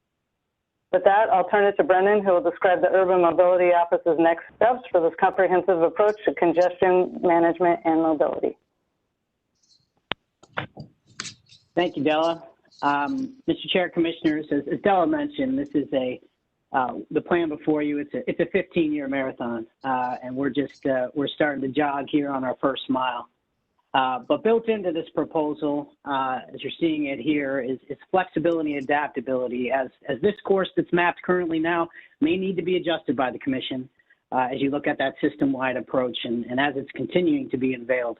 With that, I'll turn it to Brendan, who will describe the Urban Mobility Office's next steps for this comprehensive approach to congestion management and mobility. Thank you, Della. Mr. Chair, Commissioners, as Della mentioned, this is the plan before you. It's a 15-year marathon, and we're starting to jog here on our first mile. But built into this proposal, as you're seeing it here, is flexibility and adaptability. As this course that's mapped currently now may need to be adjusted by the Commission as you look at that system-wide approach and as it's continuing to be unveiled.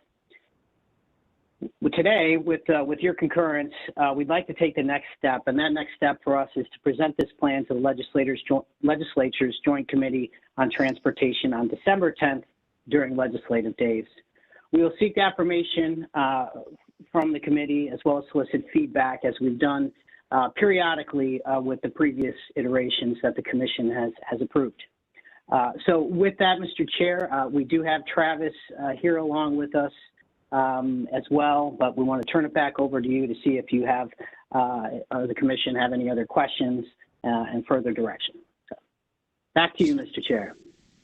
Today, with your concurrence, we'd like to take the next step, and that next step for us is to present this plan to the Legislature's Joint Committee on Transportation on December 10th during legislative days. We will seek affirmation from the committee as well as solicit feedback as we've done periodically with the previous iterations that the Commission has approved. So with that, Mr. Chair, we do have Travis here along with us as well, but we want to turn it back over to you to see if you have, or the Commission have any other questions and further direction. So, back to you, Mr. Chair.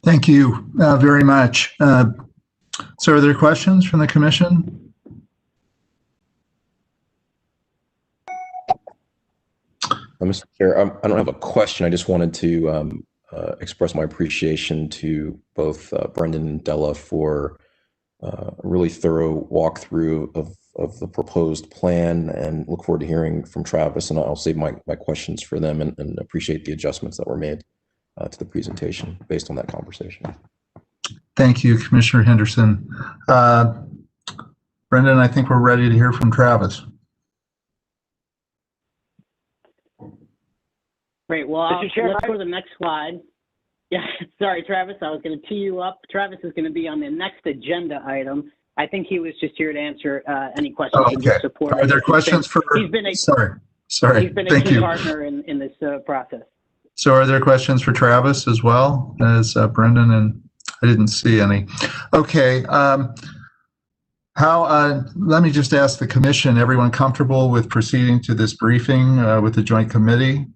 Thank you very much. So are there questions from the Commission? Mr. Chair, I don't have a question. I just wanted to express my appreciation to both Brendan and Della for a really thorough walkthrough of the proposed plan, and look forward to hearing from Travis, and I'll save my questions for them, and appreciate the adjustments that were made to the presentation based on that conversation. Thank you, Commissioner Henderson. Brendan, I think we're ready to hear from Travis. Great. Well, let's go to the next slide. Yeah, sorry, Travis, I was going to tee you up. Travis is going to be on the next agenda item. I think he was just here to answer any questions. Oh, okay. Are there questions for? He's been a, sorry. Sorry. You've been a Thank key you. partner in this process. So are there questions for Travis as well as Brendan? And I didn't see any. Okay. Let me just ask the commission, everyone comfortable with proceeding to this briefing with the joint committee?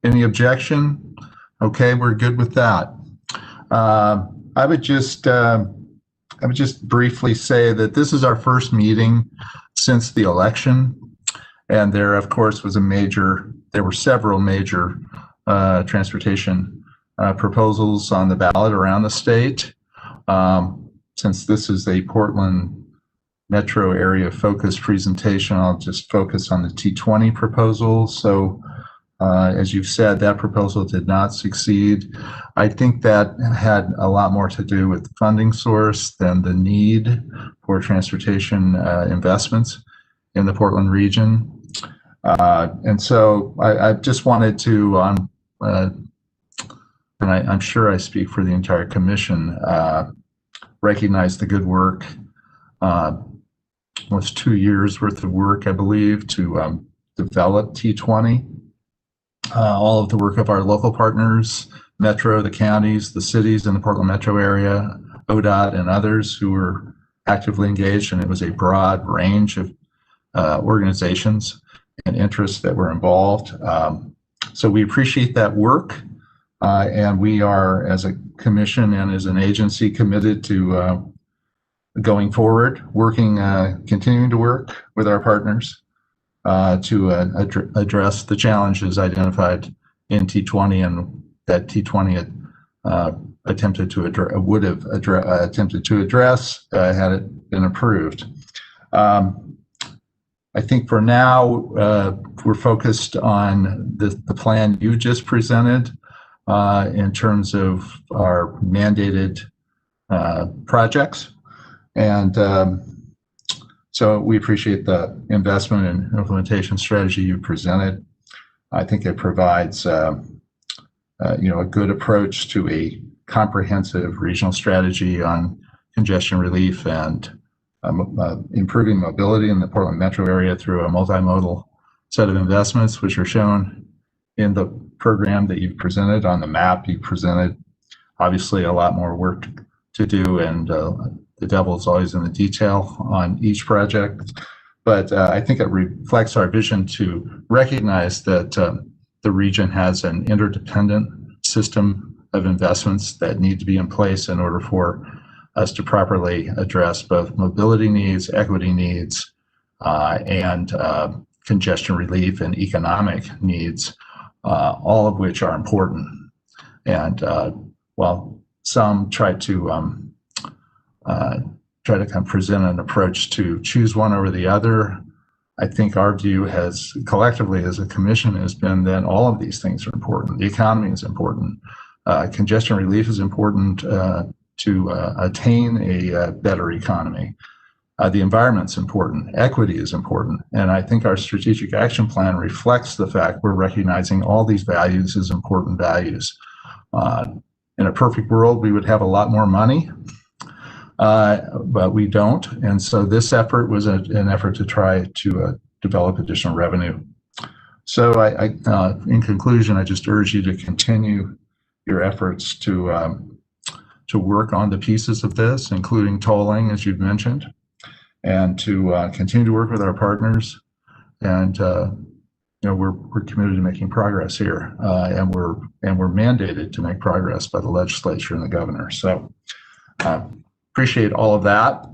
Any objection? Okay, we're good with that. I would just briefly say that this is our first meeting since the election. And there, of course, there were several major transportation proposals on the ballot around the state. Since this is a Portland metro area focused presentation, I'll just focus on the T20 proposal. So as you've said, that proposal did not succeed. I think that had a lot more to do with the funding source than the need for transportation investments in the Portland region. And so I just wanted to, and I'm sure I speak for the entire commission, recognize the good work, almost 2 years worth of work, I believe, to develop T20. All of the work of our local partners, Metro, the counties, the cities in the Portland metro area, ODOT, and others who were actively engaged, and it was a broad range of organizations and interests that were involved. So we appreciate that work, and we are, as a commission and as an agency, committed to going forward, continuing to work with our partners to address the challenges identified in T20 and that T20 had attempted to address had it been approved. I think for now, we're focused on the plan you just presented in terms of our mandated projects. And so we appreciate the investment and implementation strategy you presented. I think it provides a good approach to a comprehensive regional strategy on congestion relief and improving mobility in the Portland metro area through a multimodal set of investments, which are shown in the program that you've presented, on the map you presented. Obviously, a lot more work to do, and the devil's always in the detail on each project. But I think it reflects our vision to recognize that the region has an interdependent system of investments that need to be in place in order for us to properly address both mobility needs, equity needs, and congestion relief and economic needs, all of which are important. And while some try to kind of present an approach to choose one over the other, I think our view has collectively as a commission has been that all of these things are important. The economy is important. Congestion relief is important to attain a better economy. The environment's important. Equity is important. And I think our strategic action plan reflects the fact we're recognizing all these values as important values. In a perfect world, we would have a lot more money, but we don't. And so this effort was an effort to try to develop additional revenue. So in conclusion, I just urge you to continue your efforts to work on the pieces of this, including tolling, as you've mentioned, and to continue to work with our partners. And we're committed to making progress here, and we're mandated to make progress by the legislature and the governor. So appreciate all of that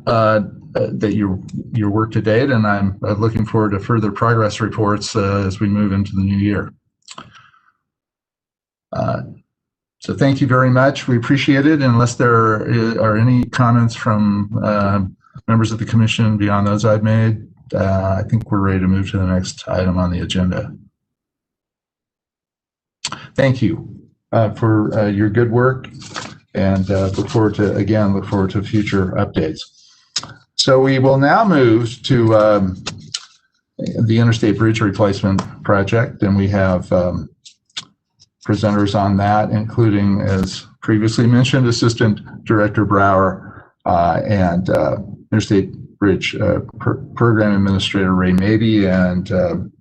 your work to date, and I'm looking forward to further progress reports as we move into the new year. So thank you very much. We appreciate it. Unless there are any comments from members of the commission beyond those I've made, I think we're ready to move to the next item on the agenda. Thank you for your good work, and look forward to future updates. So we will now move to the Interstate Bridge Replacement Project, and we have presenters on that, including, as previously mentioned, Assistant Director Brower and Interstate Bridge Program Administrator Ray Mabey, and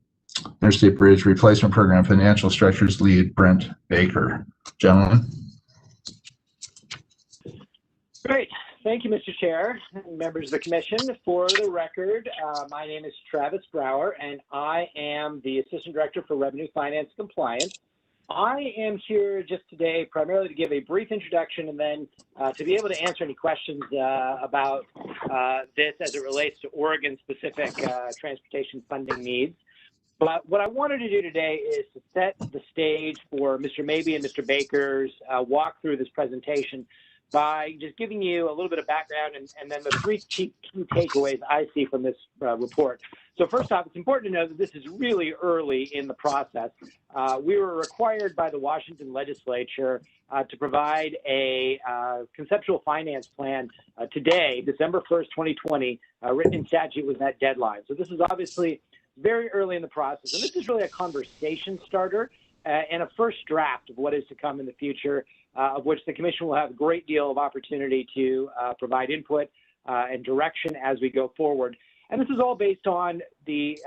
Interstate Bridge Replacement Program Financial Structures Lead, Brent Baker. Gentlemen. Great. Thank you, Mr. Chair and members of the Commission. For the record, my name is Travis Brower, and I am the Assistant Director for Revenue Finance Compliance. I am here just today primarily to give a brief introduction and then to be able to answer any questions about this as it relates to Oregon-specific transportation funding needs. But what I wanted to do today is to set the stage for Mr. Mabey and Mr. Baker's walk through this presentation by just giving you a little bit of background and then the three key takeaways I see from this report. So first off, it's important to know that this is really early in the process. We were required by the Washington legislature to provide a conceptual finance plan today, December 1st, 2020, written in statute with that deadline. So this is obviously very early in the process. And this is really a conversation starter and a first draft of what is to come in the future, of which the Commission will have a great deal of opportunity to provide input and direction as we go forward. And this is all based on the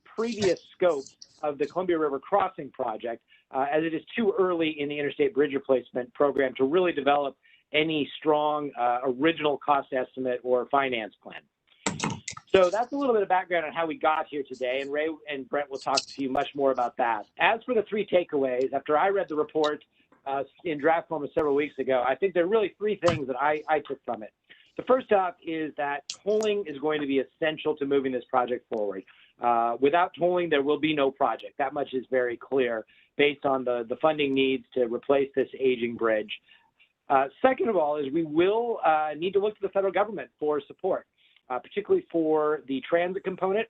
previous scope of the Columbia River Crossing project, as it is too early in the Interstate Bridge Replacement Program to really develop any strong original cost estimate or finance plan. So that's a little bit of background on how we got here today, and Ray and Brent will talk to you much more about that. As for the three takeaways, after I read the report in draft form several weeks ago, I think there are really three things that I took from it. The first off is that tolling is going to be essential to moving this project forward. Without tolling, there will be no project. That much is very clear based on the funding needs to replace this aging bridge. Second of all is we will need to look to the federal government for support. Particularly for the transit component,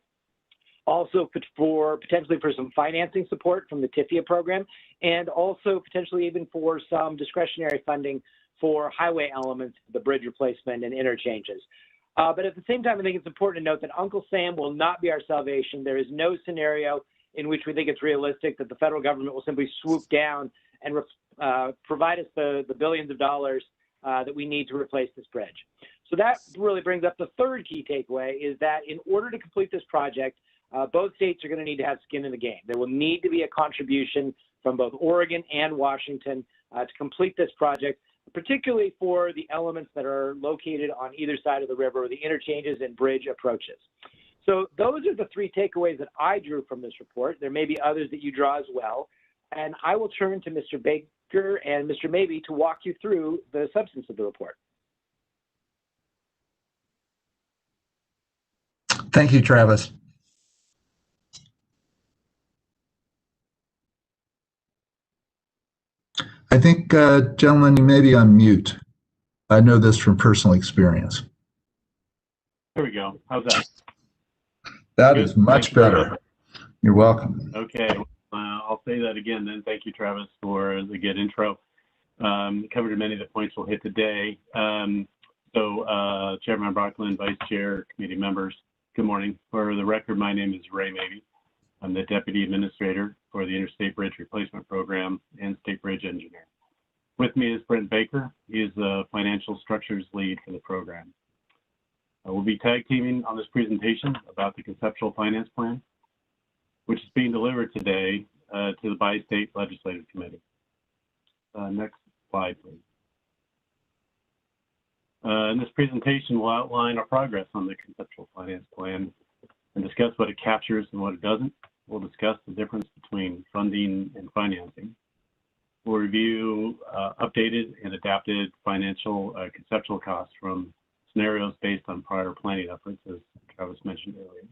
also potentially for some financing support from the TIFIA program, and also potentially even for some discretionary funding for highway elements, the bridge replacement and interchanges. But at the same time, I think it's important to note that Uncle Sam will not be our salvation. There is no scenario in which we think it's realistic that the federal government will simply swoop down and provide us the billions of dollars that we need to replace this bridge. So that really brings up the third key takeaway, is that in order to complete this project, both states are going to need to have skin in the game. There will need to be a contribution from both Oregon and Washington to complete this project, particularly for the elements that are located on either side of the river, or the interchanges and bridge approaches. So those are the three takeaways that I drew from this report. There may be others that you draw as well. And I will turn to Mr. Baker and Mr. Mabey to walk you through the substance of the report. Thank you, Travis. I think, gentlemen, you may be on mute. I know this from personal experience. There we go. How's that? That is much better. You're welcome. Okay. I'll say that again then. Thank you, Travis, for the good intro. Covered many of the points we'll hit today. Chairman Brocklin, Vice Chair, committee members, good morning. For the record, my name is Ray Mabey. I'm the Deputy Administrator for the Interstate Bridge Replacement Program and State Bridge Engineer. With me is Brent Baker. He is the Financial Structures Lead for the program. We'll be tag teaming on this presentation about the Conceptual Finance Plan, which is being delivered today to the Bi-State Legislative Committee. Next slide, please. In this presentation, we'll outline our progress on the Conceptual Finance Plan and discuss what it captures and what it doesn't. We'll discuss the difference between funding and financing. We'll review updated and adapted financial conceptual costs from scenarios based on prior planning efforts, as Travis mentioned earlier.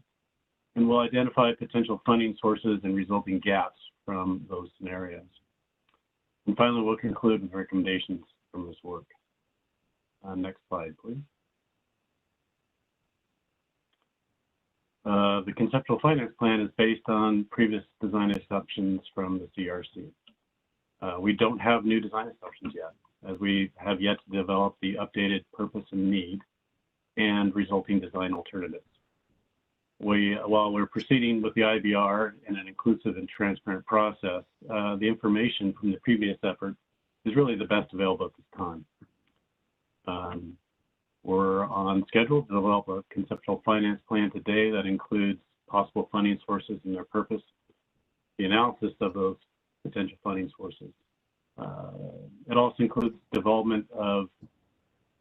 And we'll identify potential funding sources and resulting gaps from those scenarios. And finally, we'll conclude with recommendations from this work. Next slide, please. The Conceptual Finance Plan is based on previous design assumptions from the CRC. We don't have new design assumptions yet, as we have yet to develop the updated purpose and need and resulting design alternatives. While we're proceeding with the IBR in an inclusive and transparent process, the information from the previous effort is really the best available at this time. We're on schedule to develop a conceptual finance plan today that includes possible funding sources and their purpose, the analysis of those potential funding sources. It also includes development of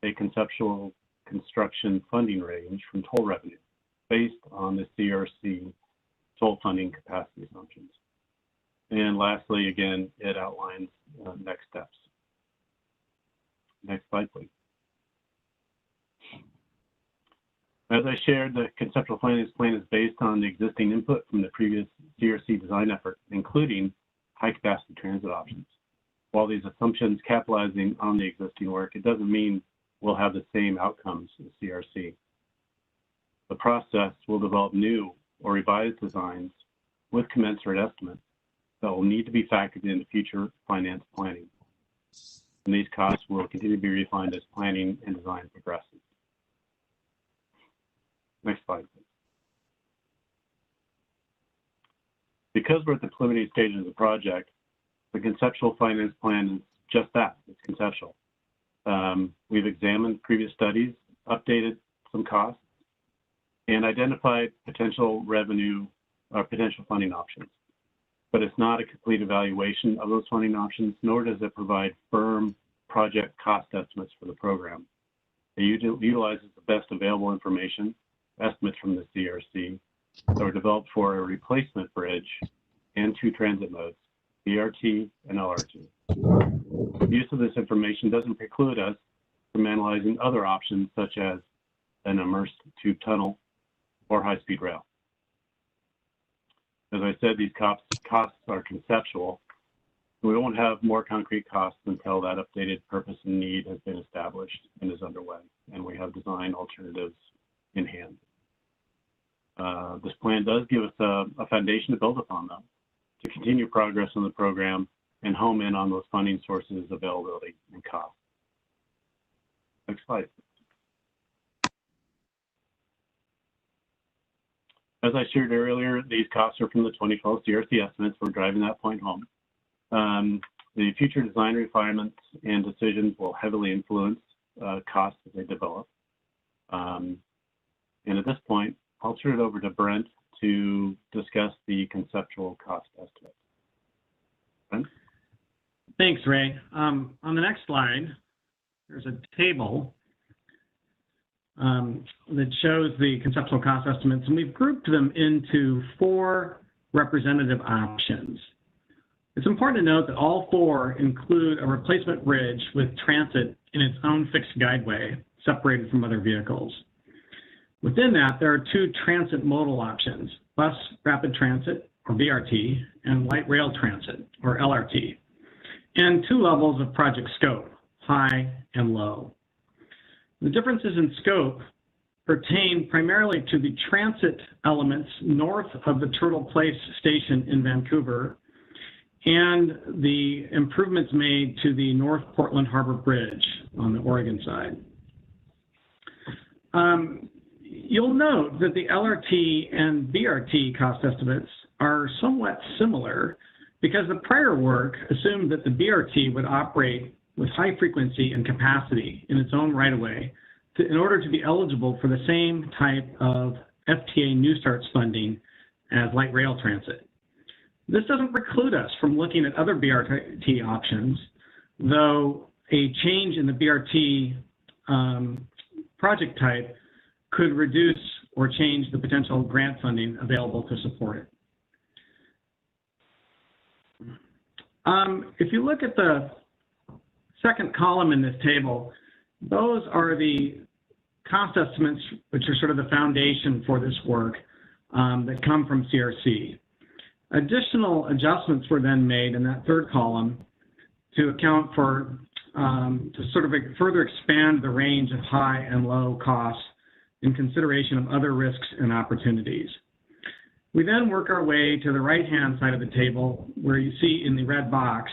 a conceptual construction funding range from toll revenue based on the CRC toll funding capacity assumptions. And lastly, again, it outlines next steps. Next slide, please. As I shared, the conceptual finance plan is based on the existing input from the previous CRC design effort, including high-capacity transit options. While these assumptions capitalizing on the existing work, it doesn't mean we'll have the same outcomes as CRC. The process will develop new or revised designs with commensurate estimates that will need to be factored into future finance planning. And these costs will continue to be refined as planning and design progresses. Next slide, please. Because we're at the preliminary stages of the project, the conceptual finance plan is just that, it's conceptual. We've examined previous studies, updated some costs, and identified potential revenue or potential funding options. But it's not a complete evaluation of those funding options, nor does it provide firm project cost estimates for the program. It utilizes the best available information, estimates from the CRC, that were developed for a replacement bridge and 2 transit modes, BRT and LRT. Use of this information doesn't preclude us from analyzing other options such as an immersed tube tunnel or high-speed rail. As I said, these costs are conceptual. We won't have more concrete costs until that updated purpose and need has been established and is underway, and we have design alternatives in hand. This plan does give us a foundation to build upon, though, to continue progress on the program and home in on those funding sources, availability, and cost. Next slide. As I shared earlier, these costs are from the 2012 CRC estimates. We're driving that point home. The future design refinements and decisions will heavily influence costs as they develop. And at this point, I'll turn it over to Brent to discuss the conceptual cost estimate. Brent? Thanks, Ray. On the next slide, there's a table that shows the conceptual cost estimates, and we've grouped them into 4 representative options. It's important to note that all 4 include a replacement bridge with transit in its own fixed guideway, separated from other vehicles. Within that, there are 2 transit modal options, bus rapid transit, or BRT, and light rail transit, or LRT, and 2 levels of project scope, high and low. The differences in scope pertain primarily to the transit elements north of the Turtle Place station in Vancouver and the improvements made to the North Portland Harbor Bridge on the Oregon side. You'll note that the LRT and BRT cost estimates are somewhat similar because the prior work assumed that the BRT would operate with high frequency and capacity in its own right-of-way in order to be eligible for the same type of FTA New Starts funding as light rail transit. This doesn't preclude us from looking at other BRT options, though a change in the BRT project type could reduce or change the potential grant funding available to support it. If you look at the second column in this table, those are the cost estimates, which are sort of the foundation for this work that come from CRC. Additional adjustments were then made in that third column to account for, to sort of further expand the range of high and low costs in consideration of other risks and opportunities. We then work our way to the right-hand side of the table where you see in the red box,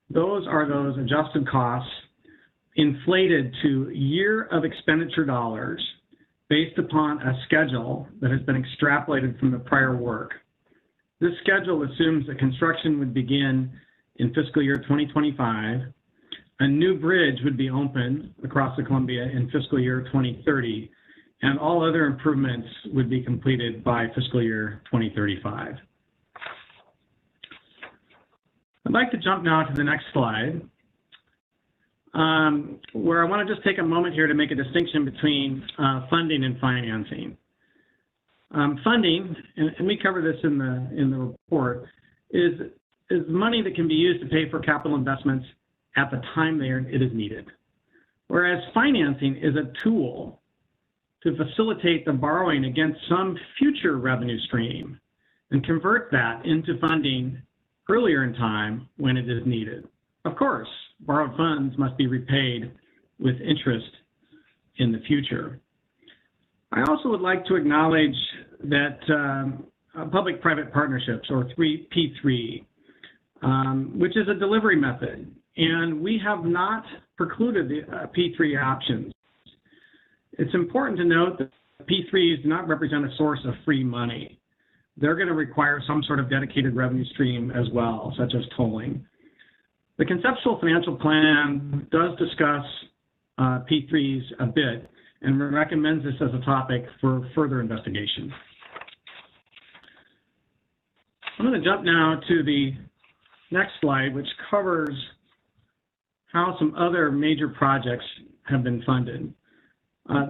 those are those adjusted costs inflated to year of expenditure dollars based upon a schedule that has been extrapolated from the prior work. This schedule assumes that construction would begin in fiscal year 2025. A new bridge would be opened across the Columbia in fiscal year 2030, and all other improvements would be completed by fiscal year 2035. I'd like to jump now to the next slide, where I want to just take a moment here to make a distinction between funding and financing. Funding, and we cover this in the report, is money that can be used to pay for capital investments at the time it is needed. Whereas financing is a tool to facilitate the borrowing against some future revenue stream and convert that into funding earlier in time when it is needed. Of course, borrowed funds must be repaid with interest in the future. I also would like to acknowledge that public-private partnerships, or P3, which is a delivery method, and we have not precluded the P3 options. It's important to note that P3s do not represent a source of free money. They're going to require some sort of dedicated revenue stream as well, such as tolling. The conceptual financial plan does discuss P3s a bit and recommends this as a topic for further investigation. I'm going to jump now to the next slide, which covers how some other major projects have been funded.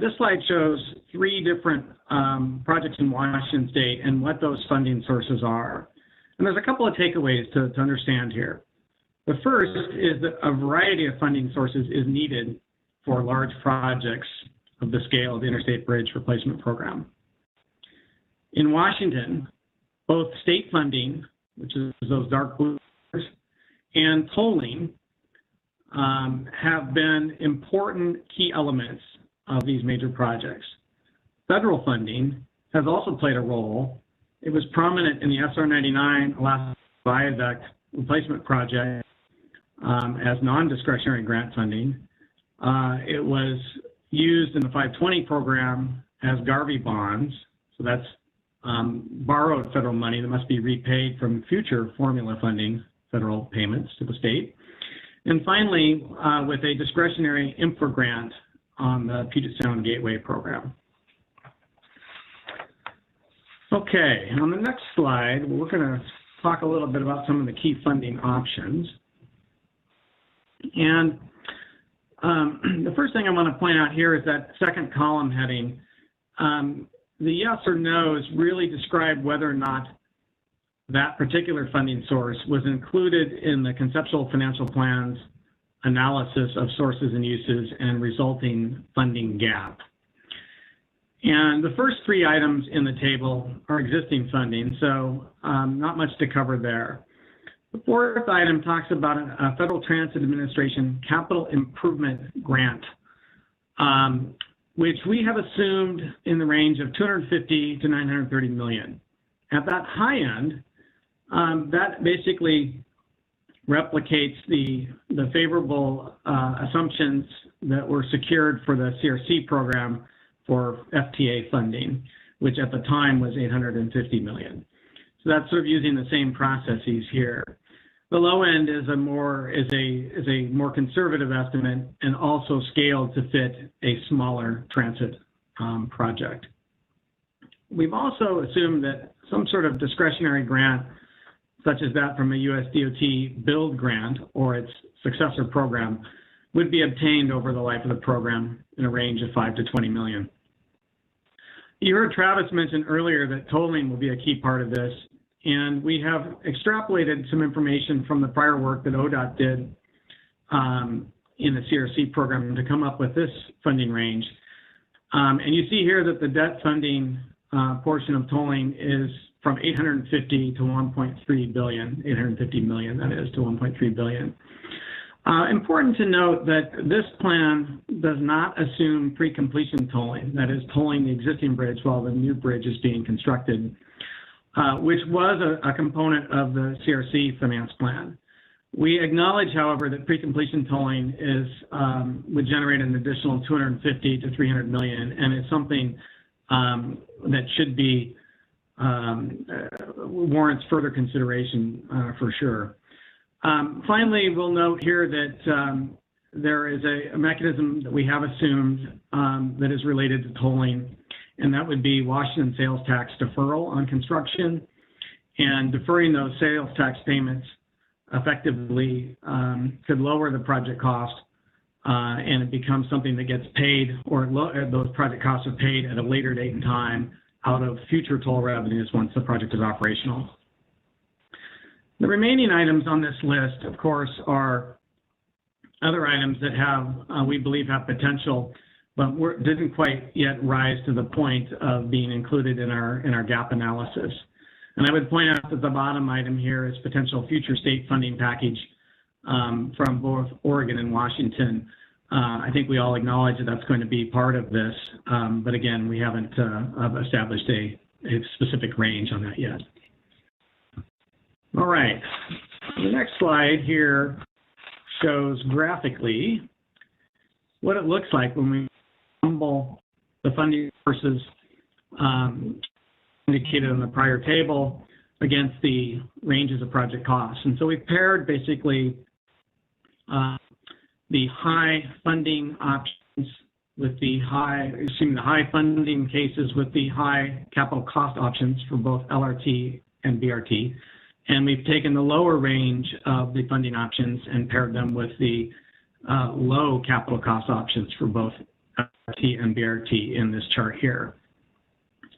This slide shows 3 different projects in Washington State and what those funding sources are. And there's a couple of takeaways to understand here. The first is that a variety of funding sources is needed for large projects of the scale of the Interstate Bridge Replacement Program. In Washington, both state funding, which is those dark blue, and tolling have been important key elements of these major projects. Federal funding has also played a role. It was prominent in the SR 99 Alaska Viaduct Replacement Project as non-discretionary grant funding. It was used in the 520 program as Garvey bonds, so that's borrowed federal money that must be repaid from future formula funding federal payments to the state. And finally, with a discretionary infra grant on the Puget Sound Gateway program. Okay, on the next slide, we're going to talk a little bit about some of the key funding options. And the first thing I want to point out here is that second column heading. The yes or no's really describe whether or not that particular funding source was included in the conceptual financial plan's analysis of sources and uses and resulting funding gap. And the first 3 items in the table are existing funding, so not much to cover there. The fourth item talks about a Federal Transit Administration capital improvement grant, which we have assumed in the range of $250 to $930 million. At that high end, that basically replicates the favorable assumptions that were secured for the CRC program for FTA funding, which at the time was $850 million. So that's sort of using the same processes here. The low end is a more conservative estimate and also scaled to fit a smaller transit project. We've also assumed that some sort of discretionary grant, such as that from a US DOT build grant or its successor program, would be obtained over the life of the program in a range of $5 to $20 million. You heard Travis mention earlier that tolling will be a key part of this, and we have extrapolated some information from the prior work that ODOT did in the CRC program to come up with this funding range. And you see here that the debt funding portion of tolling is from $850 to $1.3 billion, $850 million, that is, to $1.3 billion. Important to note that this plan does not assume pre-completion tolling, that is, tolling the existing bridge while the new bridge is being constructed, which was a component of the CRC finance plan. We acknowledge, however, that pre-completion tolling would generate an additional $250 to $300 million, and it's something that should be warrants further consideration for sure. Finally, we'll note here that there is a mechanism that we have assumed that is related to tolling, and that would be Washington sales tax deferral on construction and deferring those sales tax payments effectively could lower the project cost and it becomes something that gets paid, or those project costs are paid at a later date and time out of future toll revenues once the project is operational. The remaining items on this list, of course, are other items that have, we believe, have potential, but didn't quite yet rise to the point of being included in our gap analysis. And I would point out that the bottom item here is potential future state funding package from both Oregon and Washington. I think we all acknowledge that that's going to be part of this, but again, we haven't established a specific range on that yet. All right, the next slide here shows graphically what it looks like when we tumble the funding sources indicated in the prior table against the ranges of project costs. And so we've paired basically the high funding options with the high funding cases with the high capital cost options for both LRT and BRT. And we've taken the lower range of the funding options and paired them with the low capital cost options for both LRT and BRT in this chart here.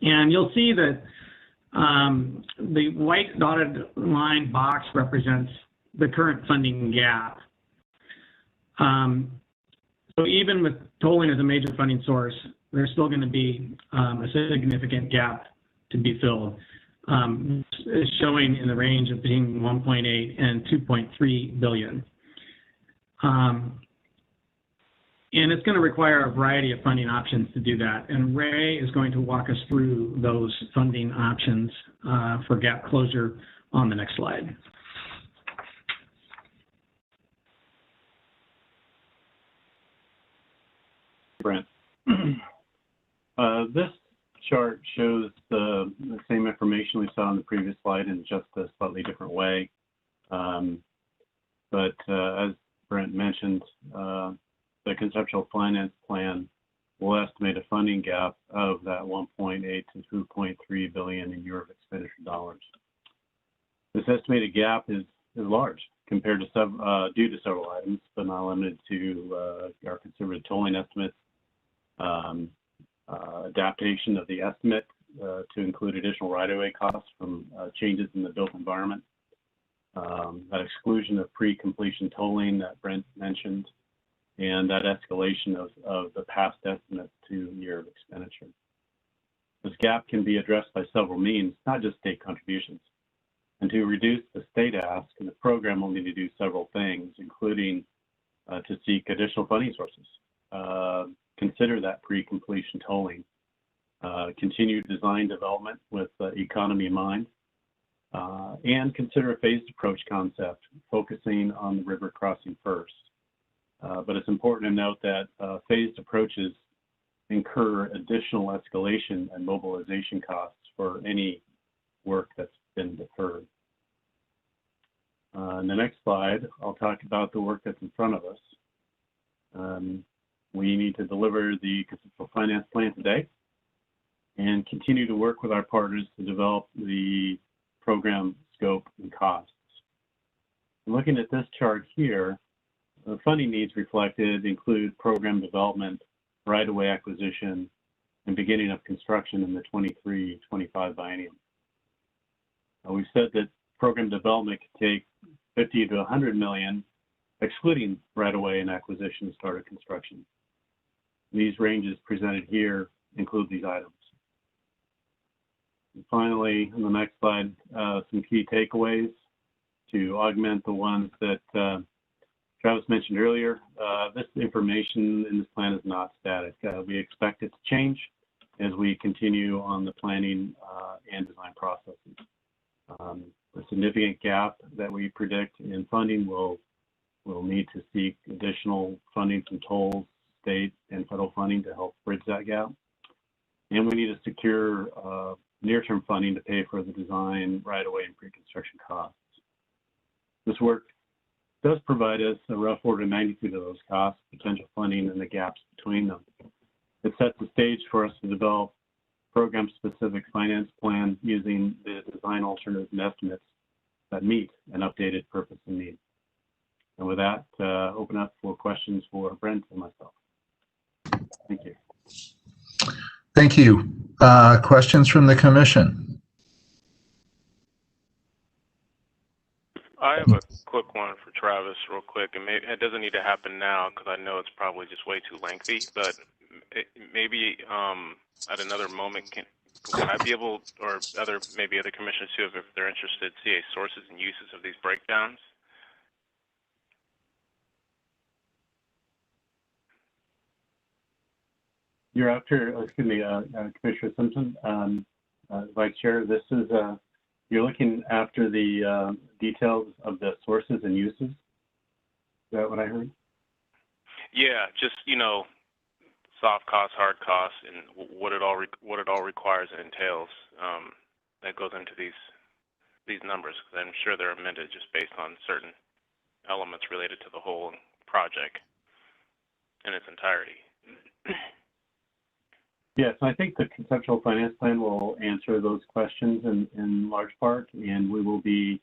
And you'll see that the white dotted line box represents the current funding gap. So even with tolling as a major funding source, there's still going to be a significant gap to be filled. Is showing in the range of between 1.8 and 2.3 billion. And it's going to require a variety of funding options to do that. And Ray is going to walk us through those funding options for gap closure on the next slide. Brent. This chart shows the same information we saw on the previous slide in just a slightly different way. But as Brent mentioned, the conceptual finance plan will estimate a funding gap of that 1.8 to 2.3 billion in year of expenditure dollars. This estimated gap is large compared to due to several items, but not limited to our conservative tolling estimates, adaptation of the estimate to include additional right-of-way costs from changes in the built environment, that exclusion of pre-completion tolling that Brent mentioned, and that escalation of the past estimates to year of expenditure. This gap can be addressed by several means, not just state contributions. And to reduce the state ask, the program will need to do several things, including to seek additional funding sources, consider that pre-completion tolling, continue design development with economy in mind, and consider a phased approach concept, focusing on the river crossing first. But it's important to note that phased approaches incur additional escalation and mobilization costs for any work that's been deferred. In the next slide, I'll talk about the work that's in front of us. We need to deliver the conceptual finance plan today and continue to work with our partners to develop the program scope and costs. Looking at this chart here, the funding needs reflected include program development, right-of-way acquisition, and beginning of construction in the 23-25 biennium. We've said that program development could take 50 to 100 million, excluding right-of-way and acquisition and start of construction. These ranges presented here include these items. And finally, on the next slide, some key takeaways to augment the ones that Travis mentioned earlier. This information in this plan is not static. We expect it to change as we continue on the planning and design processes. A significant gap that we predict in funding will need to seek additional funding from tolls, state and federal funding to help bridge that gap. And we need to secure near-term funding to pay for the design, right-of-way, and pre-construction costs. This work does provide us a rough order of magnitude of those costs, potential funding, and the gaps between them. It sets the stage for us to develop program-specific finance plan using the design alternatives and estimates that meet an updated purpose and need. And with that, open up for questions for Brent and myself. Thank you. Thank you. Questions from the commission? I have a quick one for Travis real quick, and maybe it doesn't need to happen now because I know it's probably just way too lengthy, but maybe at another moment, can I be able, or maybe other commissioners too, if they're interested, see sources and uses of these breakdowns? You're after, excuse me, Commissioner Simpson, Vice Chair, this is, you're looking after the details of the sources and uses? Is that what I heard? Yeah, just, soft costs, hard costs, and what it all requires and entails that goes into these numbers. Because I'm sure they're amended just based on certain elements related to the whole project in its entirety. Yes, I think the conceptual finance plan will answer those questions in large part, and we will be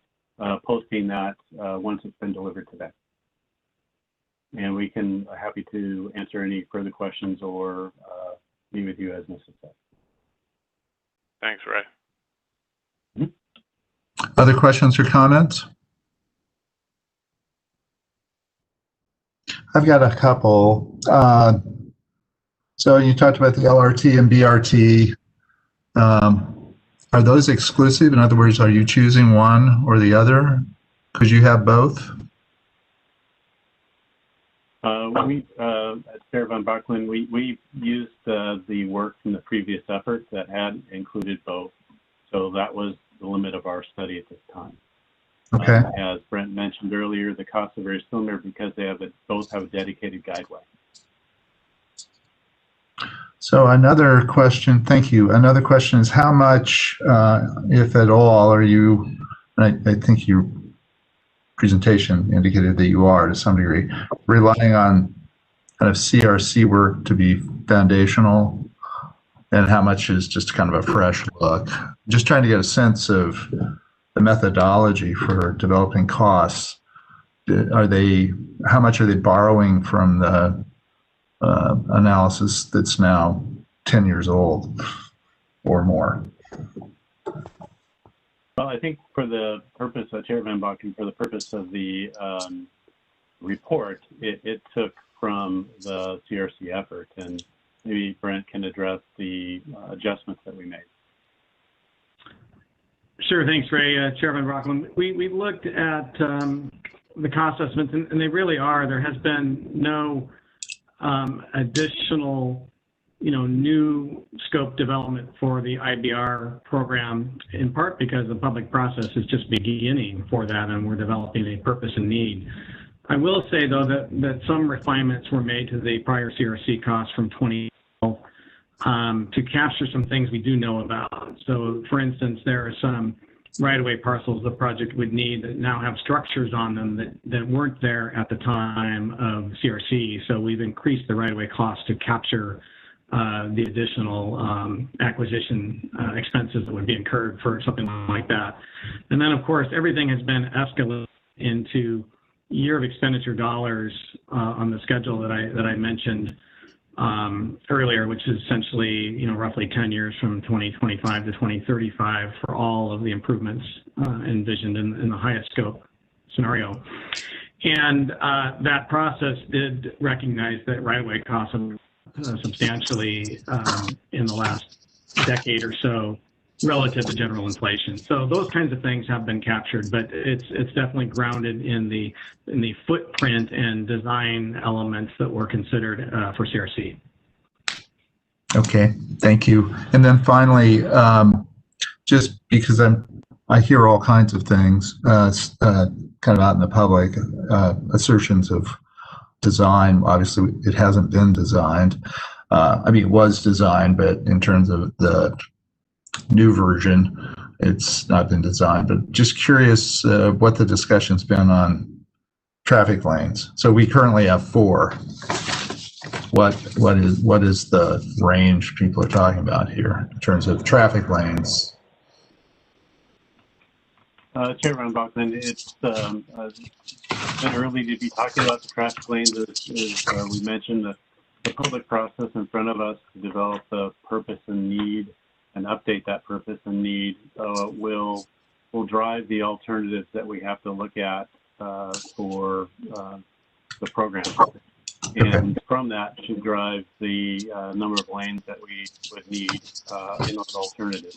posting that once it's been delivered today. And we can happy to answer any further questions or meet with you as necessary. Thanks, Ray. Other questions or comments? I've got a couple. So you talked about the LRT and BRT. Are those exclusive? In other words, are you choosing one or the other? Could you have both? At Chair Van Broeklen, we used the work from the previous effort that had included both. So that was the limit of our study at this time. Okay. As Brent mentioned earlier, the costs are very similar because they both have a dedicated guideway. So another question, thank you. Another question is how much, if at all, are you, and I think your presentation indicated that you are to some degree, relying on kind of CRC work to be foundational, and how much is just kind of a fresh look? Just trying to get a sense of the methodology for developing costs. How much are they borrowing from the analysis that's now 10 years old or more? Well, I think for the purpose of Chair Van Broeklen, for the purpose of the report, it took from the CRC effort, and maybe Brent can address the adjustments that we made. Sure, thanks, Ray. Chair Van Broeklen, we looked at the cost estimates, and they really are. There has been no additional, new scope development for the IBR program, in part because the public process is just beginning for that, and we're developing a purpose and need. I will say, though, that some refinements were made to the prior CRC costs from 2012 to capture some things we do know about. So, for instance, there are some right-of-way parcels the project would need that now have structures on them that weren't there at the time of CRC. So we've increased the right-of-way cost to capture the additional acquisition expenses that would be incurred for something like that. And then, of course, everything has been escalated into year of expenditure dollars on the schedule that I mentioned earlier, which is essentially, roughly 10 years from 2025 to 2035 for all of the improvements envisioned in the highest scope scenario. And that process did recognize that right-of-way costs have substantially in the last decade or so relative to general inflation. So those kinds of things have been captured, but it's definitely grounded in the footprint and design elements that were considered for CRC. Okay, thank you. And then finally, just because I hear all kinds of things kind of out in the public, assertions of design. Obviously, it hasn't been designed. It was designed, but in terms of the new version, it's not been designed. But just curious what the discussion's been on traffic lanes. So we currently have 4. What is the range people are talking about here in terms of traffic lanes? Chairman Bachman, it's been early to be talking about the crash planes. As we mentioned, the public process in front of us to develop the purpose and need and update that purpose and need will drive the alternatives that we have to look at for the program. And from that should drive the number of lanes that we would need in those alternatives.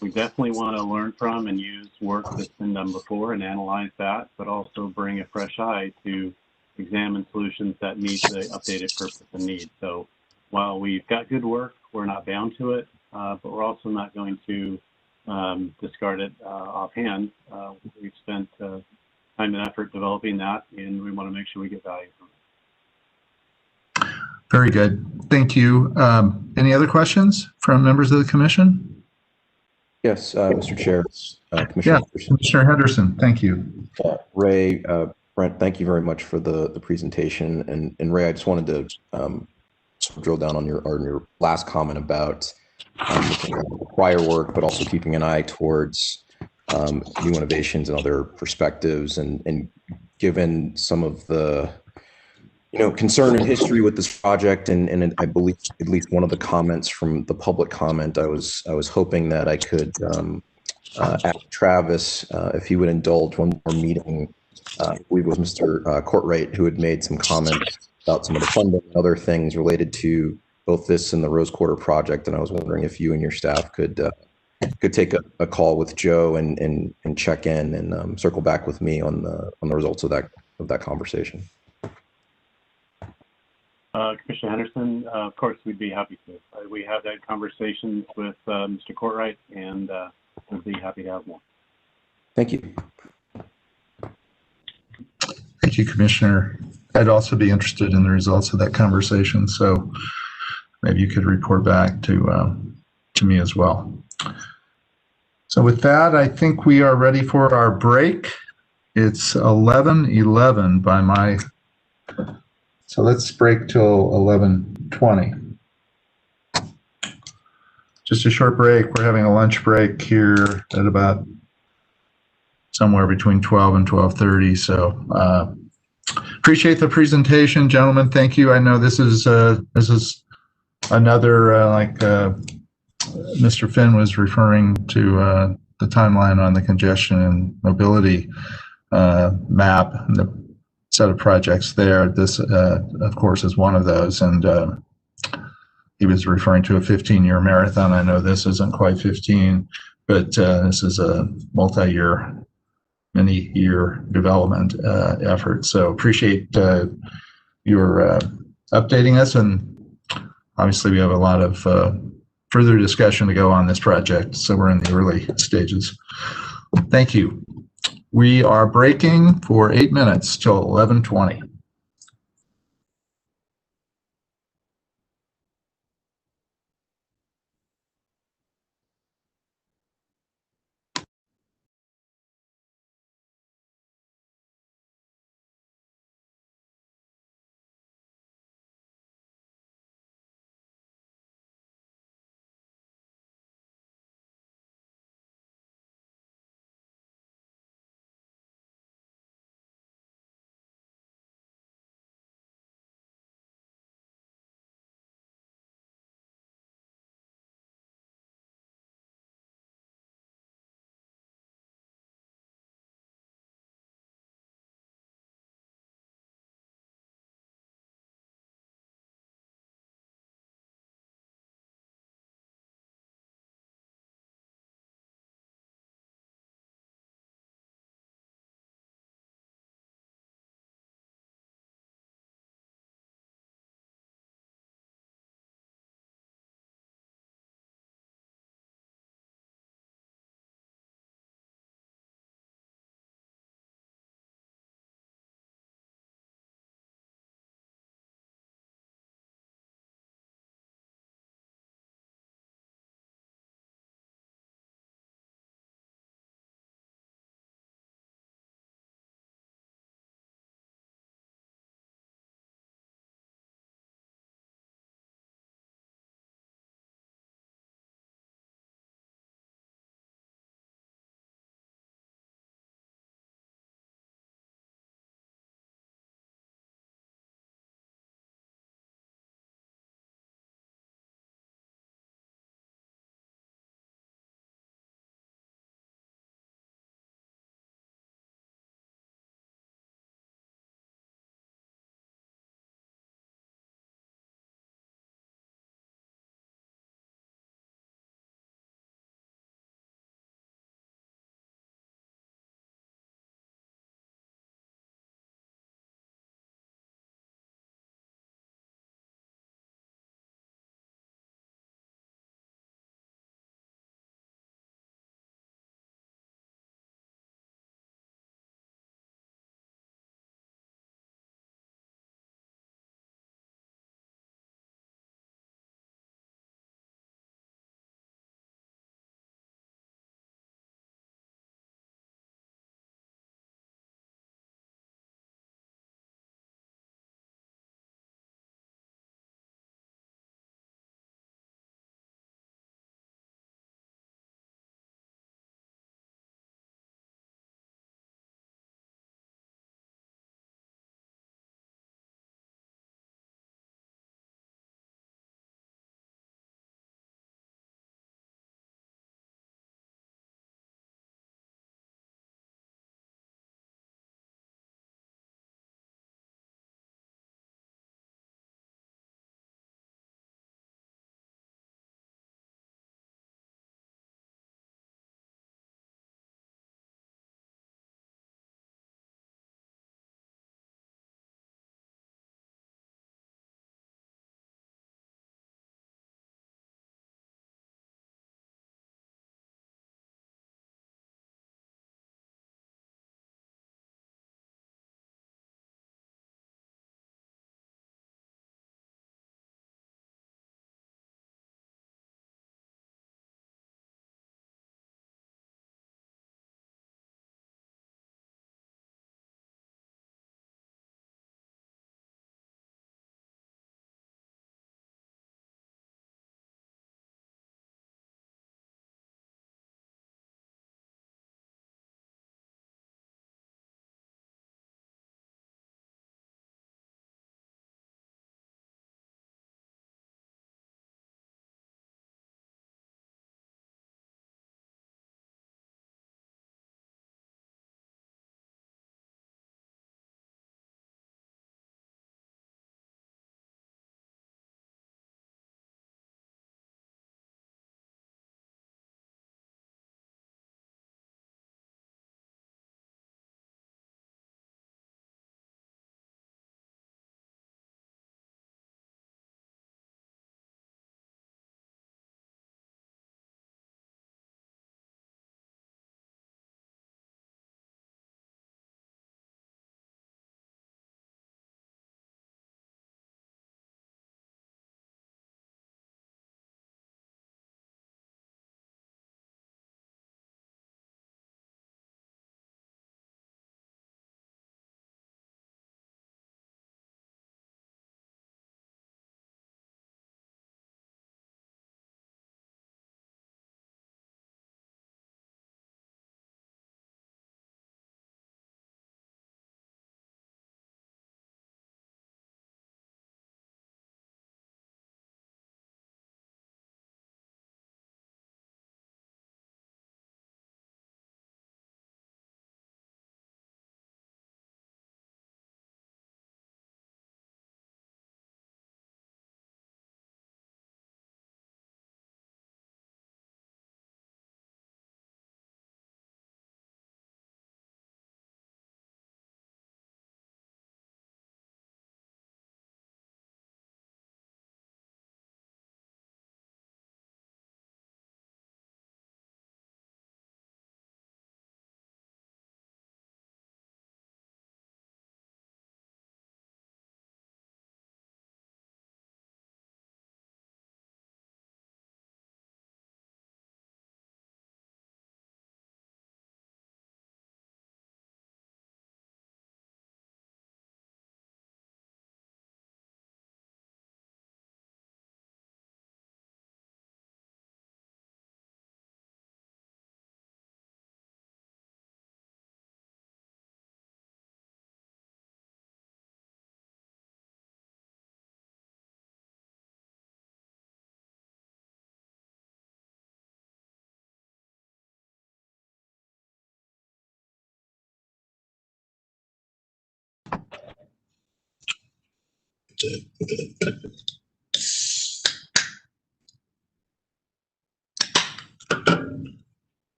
We definitely want to learn from and use work that's been done before and analyze that, but also bring a fresh eye to examine solutions that meet the updated purpose and need. So while we've got good work, we're not bound to it, but we're also not going to discard it offhand. We've spent time and effort developing that, and we want to make sure we get value from it. Very good. Thank you. Any other questions from members of the commission? Yes, Mr. Chair. Commissioner Henderson. Commissioner Henderson, thank you. Ray, Brent, thank you very much for the presentation. And Ray, I just wanted to sort of drill down on your last comment about prior work, but also keeping an eye towards new innovations and other perspectives. And given some of the concern and history with this project, and I believe at least one of the comments from the public comment, I was hoping that I could ask Travis if he would indulge one more meeting. I believe it was Mr. Courtwright who had made some comments about some of the funding and other things related to both this and the Rose Quarter project, and I was wondering if you and your staff could take a call with Joe and check in and circle back with me on the results of that conversation. Commissioner Henderson, of course, we'd be happy to. We have had conversations with Mr. Courtwright, and we'd be happy to have more. Thank you. Thank you, Commissioner. I'd also be interested in the results of that conversation, so maybe you could report back to me as well. So with that, I think we are ready for our break. It's 11:11 by my... So let's break till 11:20. Just a short break. We're having a lunch break here at about somewhere between 12 and 12:30. So appreciate the presentation, gentlemen. Thank you. I know this is another like Mr. Finn was referring to the timeline on the congestion and mobility map. The set of projects there. This, of course, is one of those, and he was referring to a 15-year marathon. I know this isn't quite 15, but this is a multi-year, many-year development effort. So appreciate your updating us, and obviously we have a lot of further discussion to go on this project, so we're in the early stages. Thank you. We are breaking for 8 minutes till 11:20.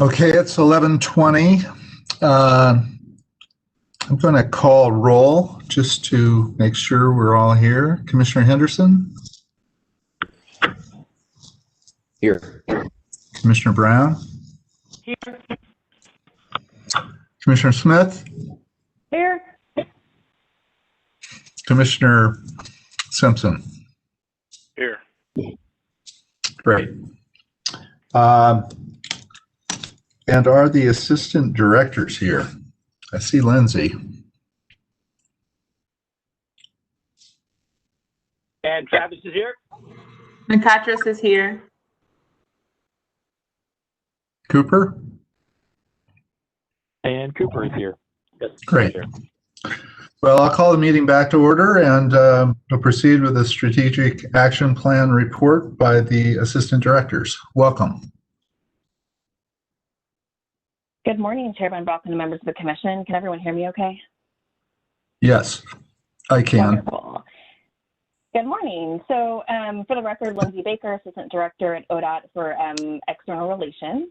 Okay, it's 11:20. I'm going to call roll just to make sure we're all here. Commissioner Henderson? Here. Commissioner Brown? Here. Commissioner Smith? Here. Commissioner Simpson? Here. Great. And are the assistant directors here? I see Lindsay. And Travis is here. McCatras is here. Cooper? And Cooper is here. Yes. Great. Well, I'll call the meeting back to order and we'll proceed with the strategic action plan report by the assistant directors. Welcome. Good morning, Chairman Brockman and members of the commission. Can everyone hear me okay? Yes, I can. Wonderful. Good morning. So for the record, Lindsay Baker, Assistant Director at ODOT for External Relations.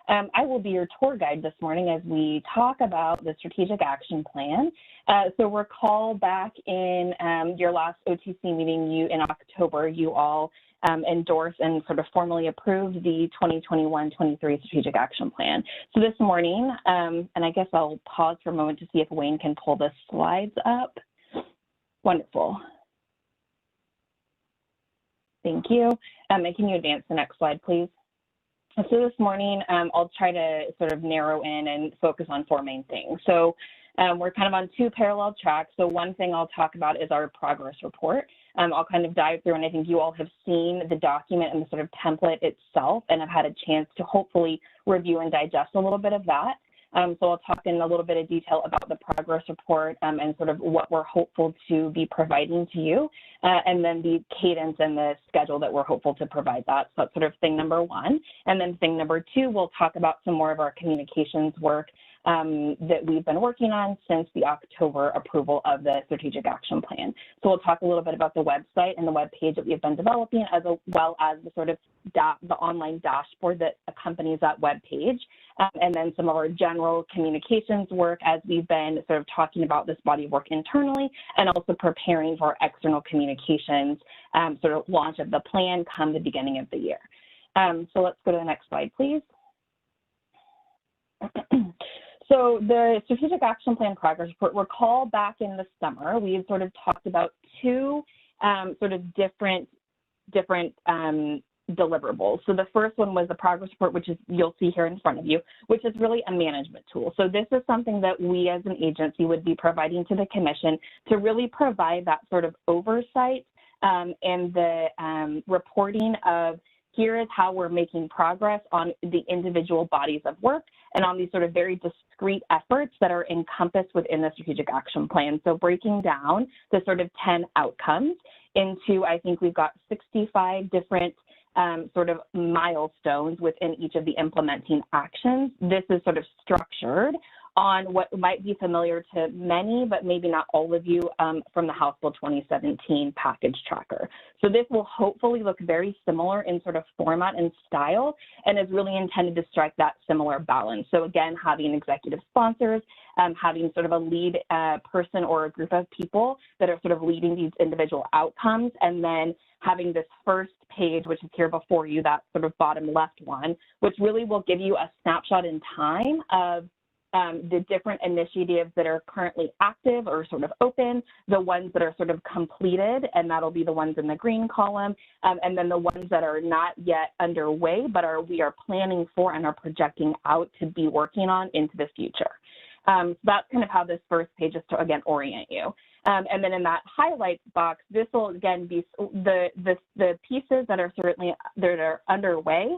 I will be your tour guide this morning as we talk about the Strategic Action Plan. So recall back in your last OTC meeting in October, you all endorsed and sort of formally approved the 2021-23 Strategic Action Plan. So this morning, and I guess I'll pause for a moment to see if Wayne can pull the slides up. Wonderful. Thank you. And can you advance the next slide, please? So this morning, I'll try to sort of narrow in and focus on four main things. So we're kind of on two parallel tracks. So one thing I'll talk about is our progress report. I'll kind of dive through, and I think you all have seen the document and the sort of template itself and have had a chance to hopefully review and digest a little bit of that. So I'll talk in a little bit of detail about the progress report and sort of what we're hopeful to be providing to you, and then the cadence and the schedule that we're hopeful to provide that. So that's sort of thing number one. And then thing number two, we'll talk about some more of our communications work that we've been working on since the October approval of the Strategic Action Plan. So we'll talk a little bit about the website and the web page that we've been developing, as well as the sort of the online dashboard that accompanies that web page, and then some of our general communications work as we've been sort of talking about this body of work internally, and also preparing for external communications sort of launch of the plan come the beginning of the year. So let's go to the next slide, please. So the Strategic Action Plan Progress Report, recall back in the summer, we had sort of talked about two sort of different deliverables. So the first one was the progress report, which is you'll see here in front of you, which is really a management tool. So this is something that we as an agency would be providing to the commission to really provide that sort of oversight and the reporting of here is how we're making progress on the individual bodies of work and on these sort of very discrete efforts that are encompassed within the Strategic Action Plan. So breaking down the sort of 10 outcomes into, I think we've got 65 different sort of milestones within each of the implementing actions. This is sort of structured on what might be familiar to many, but maybe not all of you from the House Bill 2017 package tracker. So this will hopefully look very similar in sort of format and style, and is really intended to strike that similar balance. So again, having executive sponsors, having sort of a lead person or a group of people that are sort of leading these individual outcomes, and then having this first page, which is here before you, that sort of bottom left one, which really will give you a snapshot in time of the different initiatives that are currently active or sort of open, the ones that are sort of completed, and that'll be the ones in the green column, and then the ones that are not yet underway, but we are planning for and are projecting out to be working on into the future. So that's kind of how this first page is to, again, orient you. And then in that highlights box, this will, again, be the pieces that are certainly that are underway.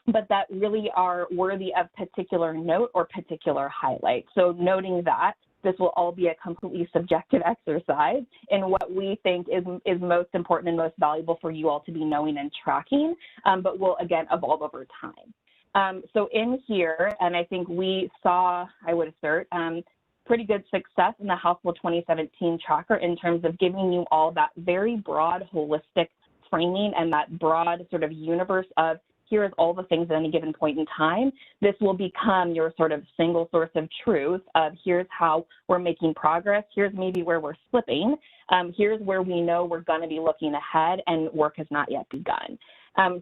but that really are worthy of particular note or particular highlight. So noting that this will all be a completely subjective exercise in what we think is most important and most valuable for you all to be knowing and tracking, but will, again, evolve over time. So in here, and I think we saw, I would assert, pretty good success in the House Bill 2017 tracker in terms of giving you all that very broad, holistic framing and that broad sort of universe of here is all the things at any given point in time. This will become your sort of single source of truth of here's how we're making progress, here's maybe where we're slipping, here's where we know we're going to be looking ahead and work has not yet begun.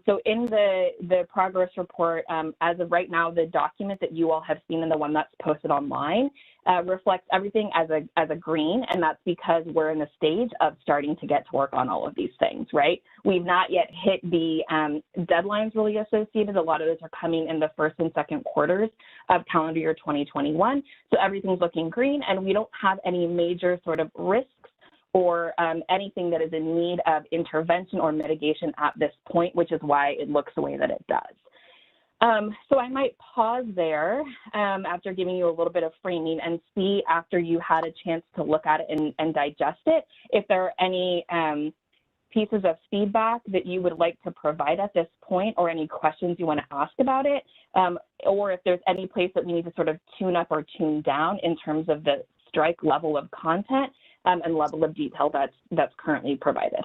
So in the progress report, as of right now, the document that you all have seen and the one that's posted online reflects everything as a green, and that's because we're in the stage of starting to get to work on all of these things, right? We've not yet hit the deadlines really associated. A lot of those are coming in the first and second quarters of calendar year 2021. So everything's looking green, and we don't have any major sort of risks or anything that is in need of intervention or mitigation at this point, which is why it looks the way that it does. So I might pause there after giving you a little bit of framing and see after you had a chance to look at it and digest it, if there are any pieces of feedback that you would like to provide at this point or any questions you want to ask about it, or if there's any place that we need to sort of tune up or tune down in terms of the strike level of content and level of detail that's currently provided.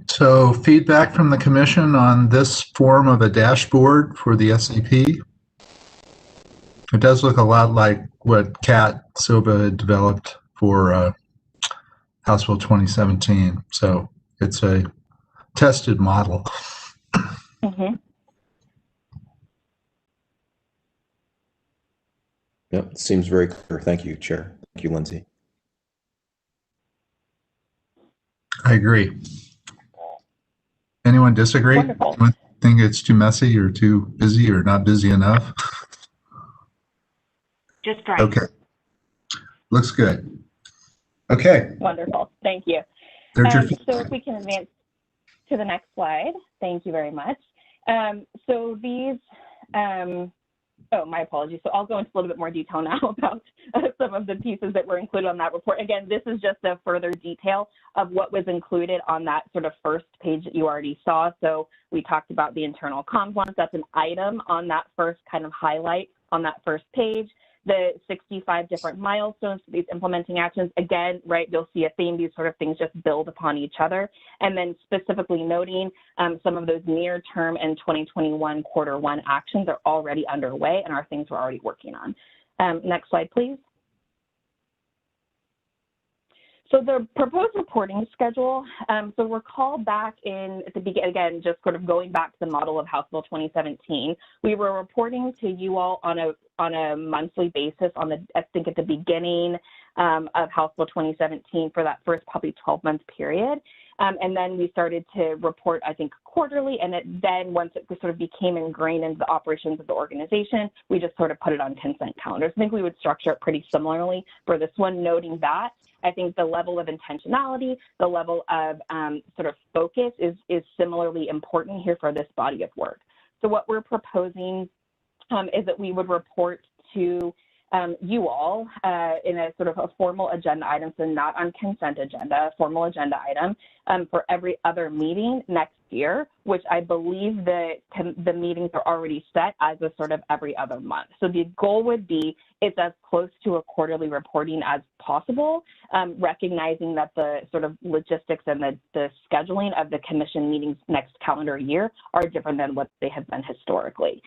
So feedback from the commission on this form of a dashboard for the SAP. It does look a lot like what Kat Silva had developed for House Bill 2017. So it's a tested model. Mm-hmm. Yep, seems very clear. Thank you, Chair. Thank you, Lindsay. I agree. Anyone disagree? Wonderful. Anyone think it's too messy or too busy or not busy enough? Just right. Okay. Looks good. Okay. Wonderful. Thank you. There's your So if we can advance to the next slide. Thank you very much. So these, oh, my apologies. So I'll go into a little bit more detail now about some of the pieces that were included on that report. Again, this is just a further detail of what was included on that sort of first page that you already saw. So we talked about the internal comms ones. That's an item on that first kind of highlight on that first page. The 65 different milestones for these implementing actions. Again, right, you'll see a theme. These sort of things just build upon each other. And then specifically noting some of those near-term and 2021 quarter 1 actions are already underway and are things we're already working on. Next slide, please. So the proposed reporting schedule, so recall back in at the beginning, again, just sort of going back to the model of House Bill 2017, we were reporting to you all on a monthly basis on the, I think at the beginning of House Bill 2017 for that first probably 12-month period. And then we started to report, I think, quarterly, and then once it sort of became ingrained into the operations of the organization, we just sort of put it on consent calendars. I think we would structure it pretty similarly for this one, noting that I think the level of intentionality, the level of sort of focus is similarly important here for this body of work. So what we're proposing is that we would report to you all in a sort of a formal agenda item, so not on consent agenda, a formal agenda item for every other meeting next year, which I believe that the meetings are already set as a sort of every other month. So the goal would be it's as close to a quarterly reporting as possible, recognizing that the sort of logistics and the scheduling of the commission meetings next calendar year are different than what they have been historically.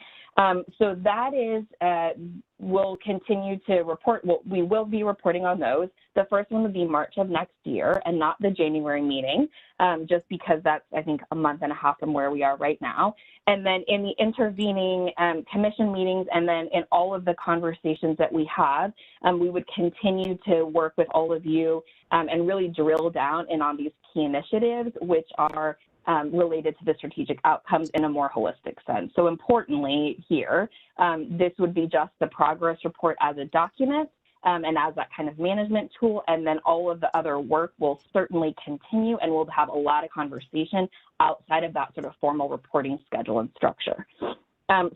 So that is, we'll continue to report, we will be reporting on those. The first one would be March of next year and not the January meeting, just because that's, I think, a month and a half from where we are right now. And then in the intervening commission meetings and then in all of the conversations that we have, we would continue to work with all of you and really drill down in on these key initiatives, which are related to the strategic outcomes in a more holistic sense. So importantly here, this would be just the progress report as a document, and as that kind of management tool. And then all of the other work will certainly continue, and we'll have a lot of conversation outside of that sort of formal reporting schedule and structure.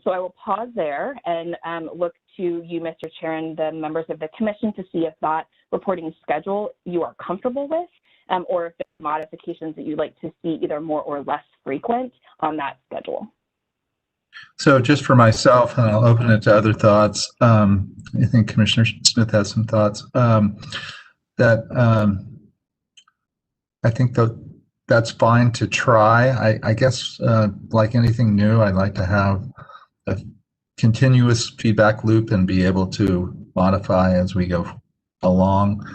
So I will pause there and look to you, Mr. Chair, and the members of the commission to see if that reporting schedule you are comfortable with, or if there's modifications that you'd like to see either more or less frequent on that schedule. So just for myself, and I'll open it to other thoughts. I think Commissioner Smith has some thoughts. I think that's fine to try. I guess like anything new, I'd like to have a continuous feedback loop and be able to modify as we go along.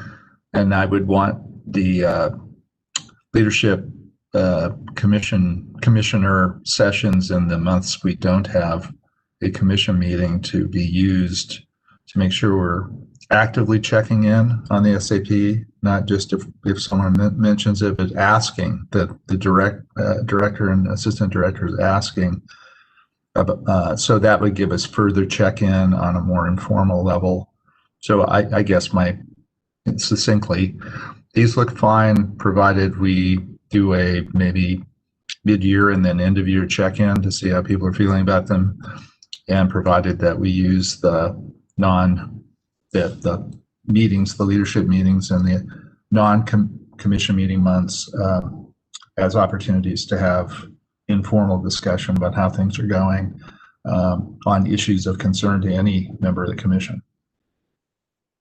And I would want the leadership commissioner sessions in the months we don't have a commission meeting to be used to make sure we're actively checking in on the SAP, not just if someone mentions it, but asking the director and assistant directors asking. So that would give us further check-in on a more informal level. So I guess succinctly, these look fine, provided we do a maybe mid-year and then end-of-year check-in to see how people are feeling about them, and provided that we use the meetings, the leadership meetings, and the non-commission meeting months as opportunities to have informal discussion about how things are going on issues of concern to any member of the commission.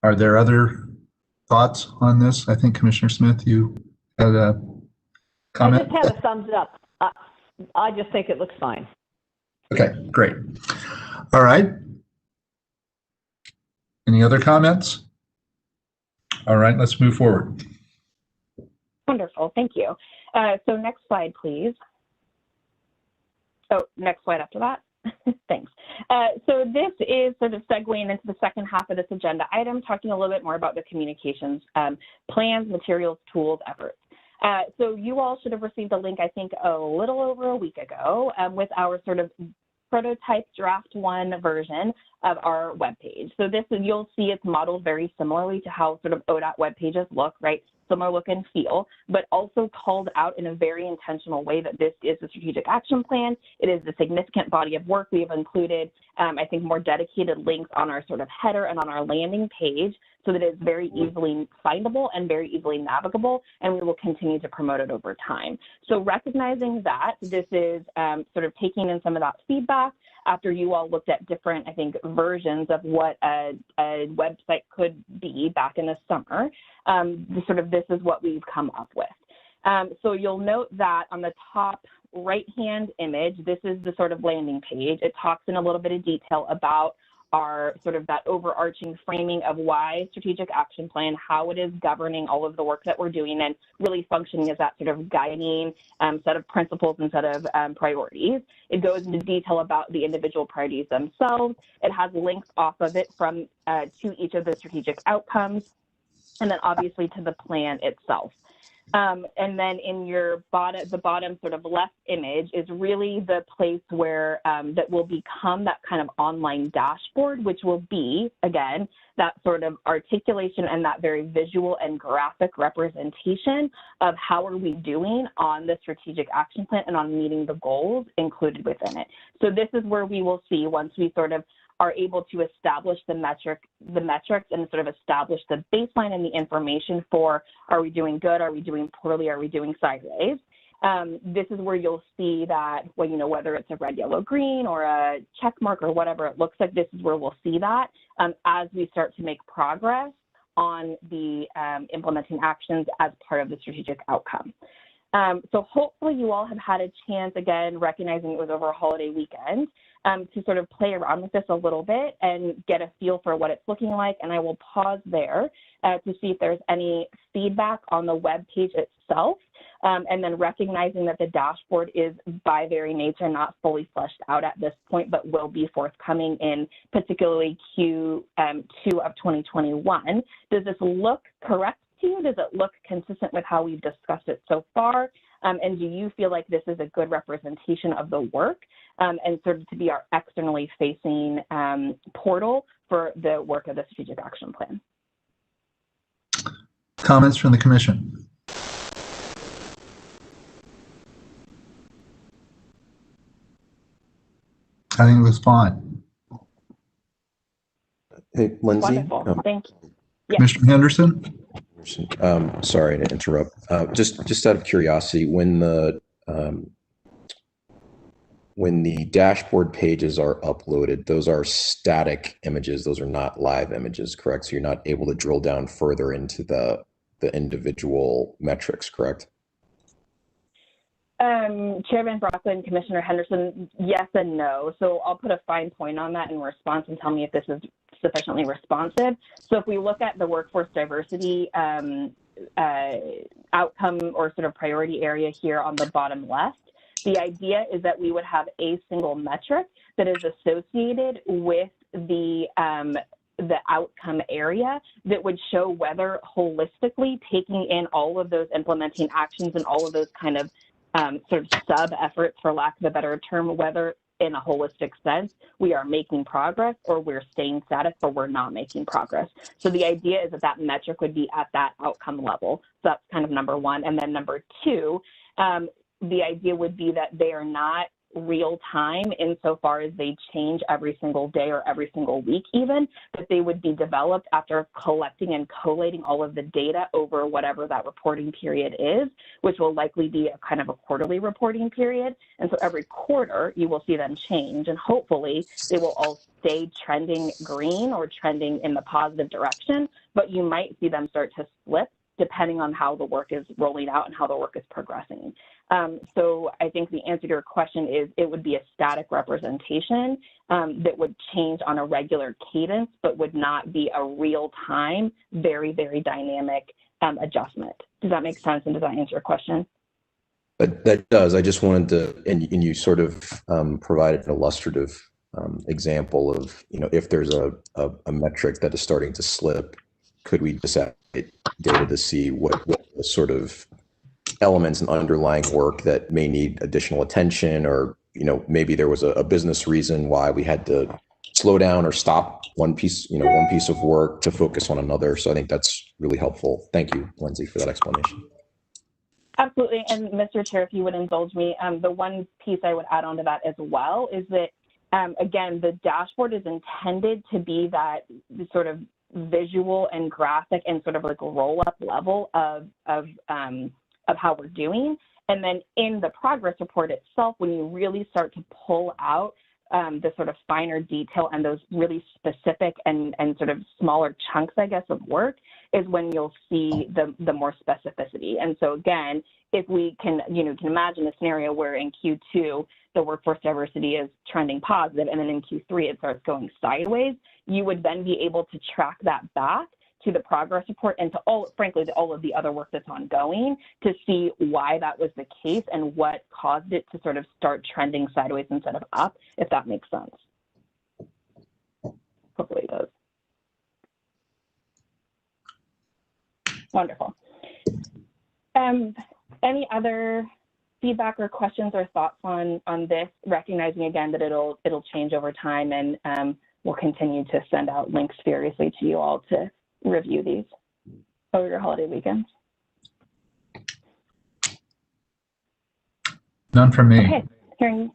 Are there other thoughts on this? I think Commissioner Smith, you had a comment? I just have a thumbs up. I just think it looks fine. Okay, great. All right. Any other comments? All right, let's move forward. Wonderful, thank you. So next slide, please. Oh, next slide after that. Thanks. So this is sort of segueing into the second half of this agenda item, talking a little bit more about the communications plans, materials, tools, efforts. So you all should have received a link, I think, a little over a week ago with our sort of prototype draft 1 version of our webpage. So this, you'll see it's modeled very similarly to how sort of ODOT web pages look, right? Similar look and feel, but also called out in a very intentional way that this is a strategic action plan. It is a significant body of work. We have included, I think, more dedicated links on our sort of header and on our landing page so that it's very easily findable and very easily navigable, and we will continue to promote it over time. So recognizing that this is sort of taking in some of that feedback after you all looked at different, I think, versions of what a website could be back in the summer, this is what we've come up with. So you'll note that on the top right-hand image, this is the sort of landing page. It talks in a little bit of detail about our sort of that overarching framing of why strategic action plan, how it is governing all of the work that we're doing, and really functioning as that sort of guiding set of principles and set of priorities. It goes into detail about the individual priorities themselves. It has links off of it from to each of the strategic outcomes, and then obviously to the plan itself. And then in your the bottom sort of left image is really the place where that will become that kind of online dashboard, which will be, again, that sort of articulation and that very visual and graphic representation of how are we doing on the strategic action plan and on meeting the goals included within it. So this is where we will see, once we sort of are able to establish the metrics and sort of establish the baseline and the information for, are we doing good, are we doing poorly, are we doing sideways? This is where you'll see that, well, you know, whether it's a red, yellow, green, or a check mark or whatever it looks like, this is where we'll see that as we start to make progress on the implementing actions as part of the strategic outcome. So hopefully you all have had a chance, again, recognizing it was over a holiday weekend, to sort of play around with this a little bit and get a feel for what it's looking like. And I will pause there to see if there's any feedback on the web page itself. And then recognizing that the dashboard is by very nature not fully fleshed out at this point, but will be forthcoming in particularly Q2 of 2021. Does this look correct to you? Does it look consistent with how we've discussed it so far? And do you feel like this is a good representation of the work and sort of to be our externally facing portal for the work of the strategic action plan? Comments from the commission? I think it was fine. Hey, Lindsay. Wonderful. Thank you. Yes. Commissioner Henderson? Sorry to interrupt. Just out of curiosity, when the dashboard pages are uploaded, those are static images. Those are not live images, correct? So you're not able to drill down further into the individual metrics, correct? Chairman Brocklin, Commissioner Henderson, yes and no. So I'll put a fine point on that in response and tell me if this is sufficiently responsive. So if we look at the workforce diversity outcome or sort of priority area here on the bottom left, the idea is that we would have a single metric that is associated with the outcome area that would show whether holistically taking in all of those implementing actions and all of those kind of sort of sub-efforts, for lack of a better term, whether in a holistic sense we are making progress or we're staying static or we're not making progress. So the idea is that that metric would be at that outcome level. So that's kind of number one. And then number two, the idea would be that they are not real time insofar as they change every single day or every single week even, that they would be developed after collecting and collating all of the data over whatever that reporting period is, which will likely be a kind of a quarterly reporting period. And so every quarter you will see them change, and hopefully they will all stay trending green or trending in the positive direction, but you might see them start to slip depending on how the work is rolling out and how the work is progressing. So I think the answer to your question is it would be a static representation that would change on a regular cadence, but would not be a real-time, very, very dynamic adjustment. Does that make sense, and does that answer your question? That does. I just wanted to, and you sort of provided an illustrative example of, if there's a metric that is starting to slip, could we disaggregate data to see what the sort of elements and underlying work that may need additional attention, or maybe there was a business reason why we had to slow down or stop one piece of work to focus on another. So I think that's really helpful. Thank you, Lindsay, for that explanation. Absolutely. And Mr. Chair, if you would indulge me, the one piece I would add on to that as well is that, again, the dashboard is intended to be that sort of visual and graphic and sort of like a roll-up level of how we're doing. And then in the progress report itself, when you really start to pull out the sort of finer detail and those really specific and sort of smaller chunks, I guess, of work, is when you'll see the more specificity. And so again, if we can, can imagine a scenario where in Q2, the workforce diversity is trending positive, and then in Q3, it starts going sideways, you would then be able to track that back to the progress report and to all of the other work that's ongoing to see why that was the case and what caused it to sort of start trending sideways instead of up, if that makes sense. Hopefully it does. Wonderful. Any other feedback or questions or thoughts on this, recognizing again that it'll change over time, and we'll continue to send out links furiously to you all to review these over your holiday weekends. None from me. Okay, hearing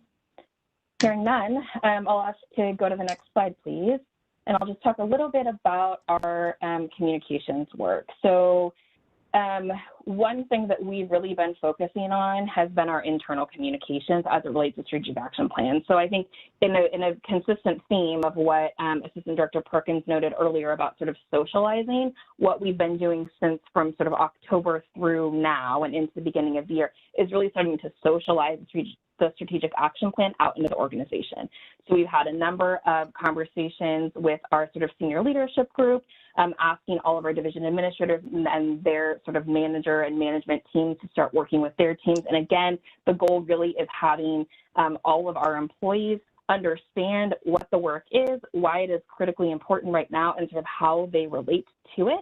none, I'll ask to go to the next slide, please. And I'll just talk a little bit about our communications work. So one thing that we've really been focusing on has been our internal communications as it relates to strategic action plans. So I think in a consistent theme of what Assistant Director Perkins noted earlier about sort of socializing, what we've been doing since from sort of October through now and into the beginning of the year is really starting to socialize the strategic action plan out into the organization. So we've had a number of conversations with our sort of senior leadership group, asking all of our division administrators and their sort of manager and management teams to start working with their teams. And again, the goal really is having all of our employees understand what the work is, why it is critically important right now, and sort of how they relate to it.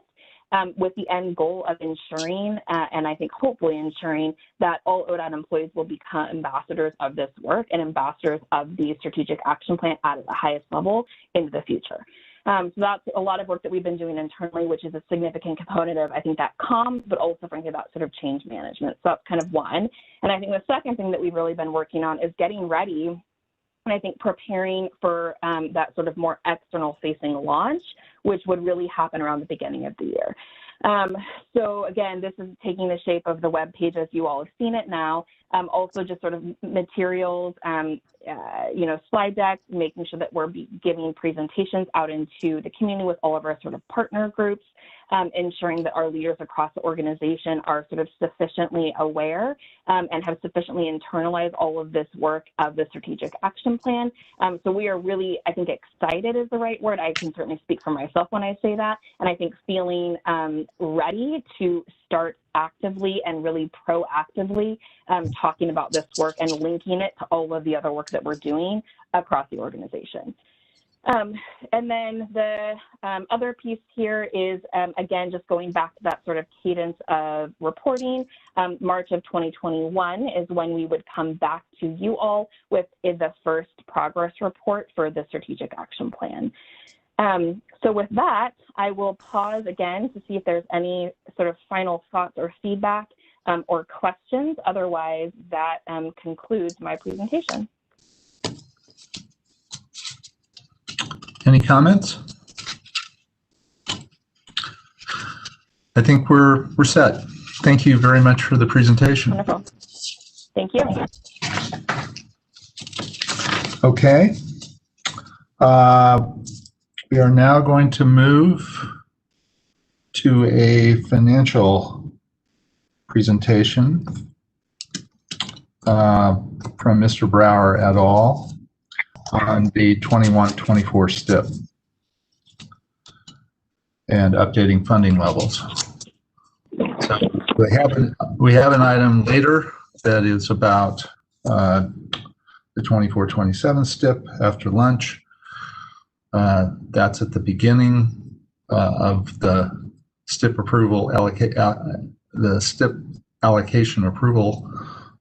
With the end goal of ensuring, and I think hopefully ensuring, that all ODOT employees will become ambassadors of this work and ambassadors of the strategic action plan at the highest level into the future. So that's a lot of work that we've been doing internally, which is a significant component of, I think, that comms, but also frankly that sort of change management. So that's kind of one. And I think the second thing that we've really been working on is getting ready, and I think preparing for that sort of more external facing launch, which would really happen around the beginning of the year. So again, this is taking the shape of the web page as you all have seen it now. Also just sort of materials, slide decks, making sure that we're giving presentations out into the community with all of our sort of partner groups, ensuring that our leaders across the organization are sort of sufficiently aware and have sufficiently internalized all of this work of the strategic action plan. So we are really, I think, excited is the right word. I can certainly speak for myself when I say that. And I think feeling ready to start actively and really proactively talking about this work and linking it to all of the other work that we're doing across the organization. And then the other piece here is, again, just going back to that sort of cadence of reporting. March of 2021 is when we would come back to you all with the first progress report for the strategic action plan. So with that, I will pause again to see if there's any sort of final thoughts or feedback or questions. Otherwise, that concludes my presentation. Any comments? I think we're set. Thank you very much for the presentation. Wonderful. Thank you. Okay. We are now going to move to a financial presentation from Mr. Brower et al. On the 21-24 STIP and updating funding levels. So we have an item later that is about the 24-27 STIP after lunch. That's at the beginning of the STIP approval the STIP allocation approval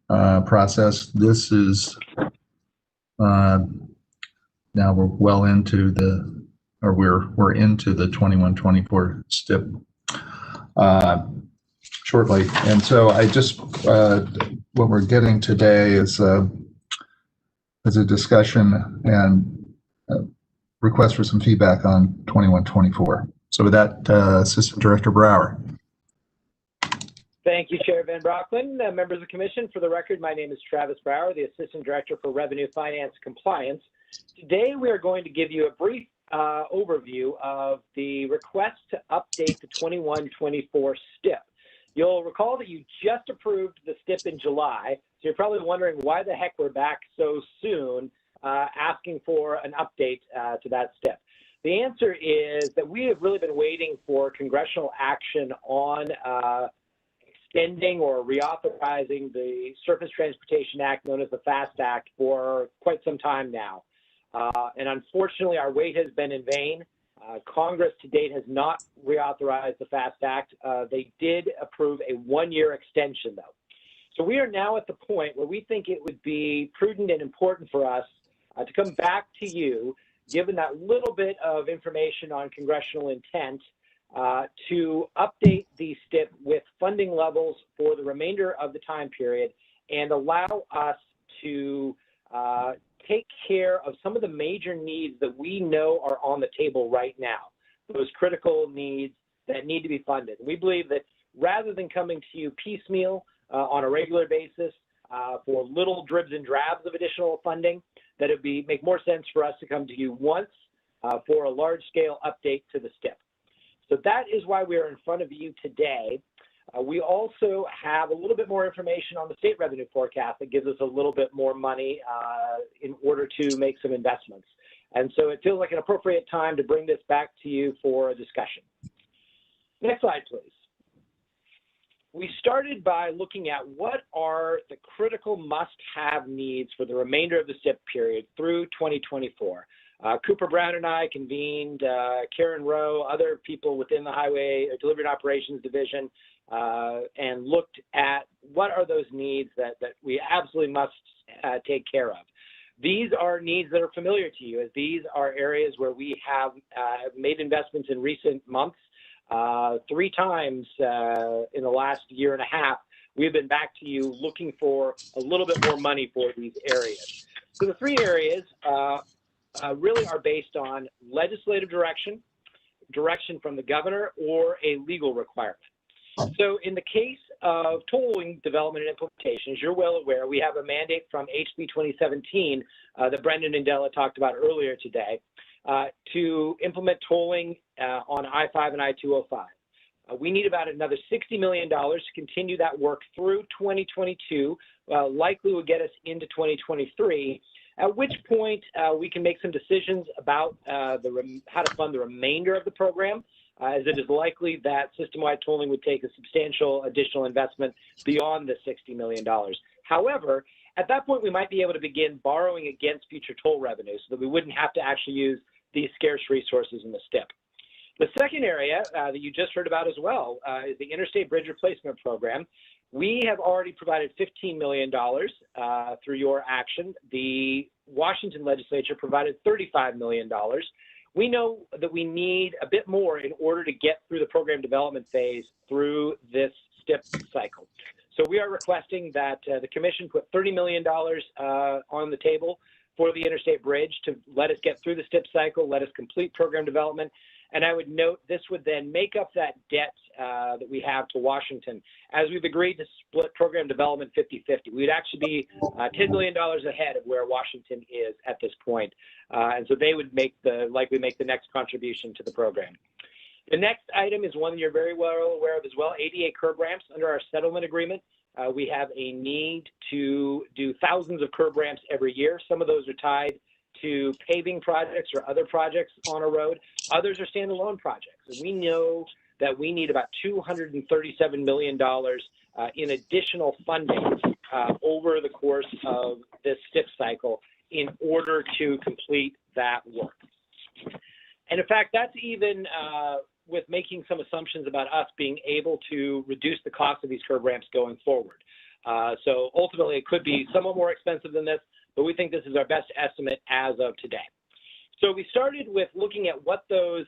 process. This is now we're well into we're into the 21-24 STIP shortly. And so I just, what we're getting today is a discussion and request for some feedback on 21-24. So with that, Assistant Director Brower. Thank you, Chair Van Brocklin. Members of the Commission, for the record, my name is Travis Brower, the Assistant Director for Revenue Finance Compliance. Today, we are going to give you a brief overview of the request to update the 21-24 STIP. You'll recall that you just approved the STIP in July, so you're probably wondering why the heck we're back so soon asking for an update to that STIP. The answer is that we have really been waiting for congressional action on extending or reauthorizing the Surface Transportation Act, known as the FAST Act, for quite some time now. And unfortunately, our wait has been in vain. Congress to date has not reauthorized the FAST Act. They did approve a one-year extension, though. So we are now at the point where we think it would be prudent and important for us to come back to you, given that little bit of information on congressional intent, to update the STIP with funding levels for the remainder of the time period and allow us to take care of some of the major needs that we know are on the table right now, those critical needs that need to be funded. We believe that rather than coming to you piecemeal on a regular basis for little dribs and drabs of additional funding, that it would make more sense for us to come to you once for a large-scale update to the STIP. So that is why we are in front of you today. We also have a little bit more information on the state revenue forecast that gives us a little bit more money in order to make some investments. And so it feels like an appropriate time to bring this back to you for a discussion. Next slide, please. We started by looking at what are the critical must-have needs for the remainder of the STIP period through 2024. Cooper Brown and I convened, Karen Rowe, other people within the Highway Delivery and Operations Division, and looked at what are those needs that we absolutely must take care of. These are needs that are familiar to you, as these are areas where we have made investments in recent months. 3 times in the last year and a half, we've been back to you looking for a little bit more money for these areas. So the 3 areas really are based on legislative direction from the governor, or a legal requirement. So in the case of tolling development and implementation, as you're well aware, we have a mandate from HB 2017 that Brendan and Della talked about earlier today to implement tolling on I-5 and I-205. We need about another $60 million to continue that work through 2022, likely will get us into 2023, at which point we can make some decisions about how to fund the remainder of the program, as it is likely that system-wide tolling would take a substantial additional investment beyond the $60 million. However, at that point, we might be able to begin borrowing against future toll revenues so that we wouldn't have to actually use these scarce resources in the STIP. The second area that you just heard about as well is the Interstate Bridge Replacement Program. We have already provided $15 million through your action. The Washington legislature provided $35 million. We know that we need a bit more in order to get through the program development phase through this STIP cycle. So we are requesting that the commission put $30 million on the table for the interstate bridge to let us get through the STIP cycle, let us complete program development. And I would note this would then make up that debt that we have to Washington. As we've agreed to split program development 50-50, we'd actually be $10 million ahead of where Washington is at this point. And so they would likely make the next contribution to the program. The next item is one that you're very well aware of as well, ADA curb ramps. Under our settlement agreement, we have a need to do thousands of curb ramps every year. Some of those are tied to paving projects or other projects on a road. Others are standalone projects. And we know that we need about $237 million in additional funding over the course of this STIP cycle in order to complete that work. And in fact, that's even with making some assumptions about us being able to reduce the cost of these curb ramps going forward. So ultimately, it could be somewhat more expensive than this, but we think this is our best estimate as of today. So we started with looking at what those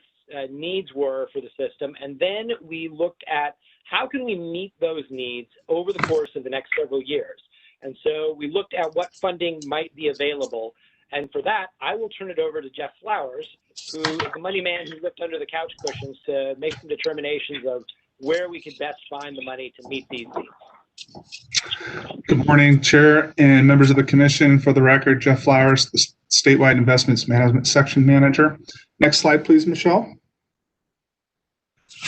needs were for the system, and then we looked at how can we meet those needs over the course of the next several years. And so we looked at what funding might be available. And for that, I will turn it over to Jeff Flowers, who is the money man who looked under the couch cushions to make some determinations of where we could best find the money to meet these needs. Good morning, Chair and members of the Commission. For the record, Jeff Flowers, the Statewide Investments Management Section Manager. Next slide, please, Michelle.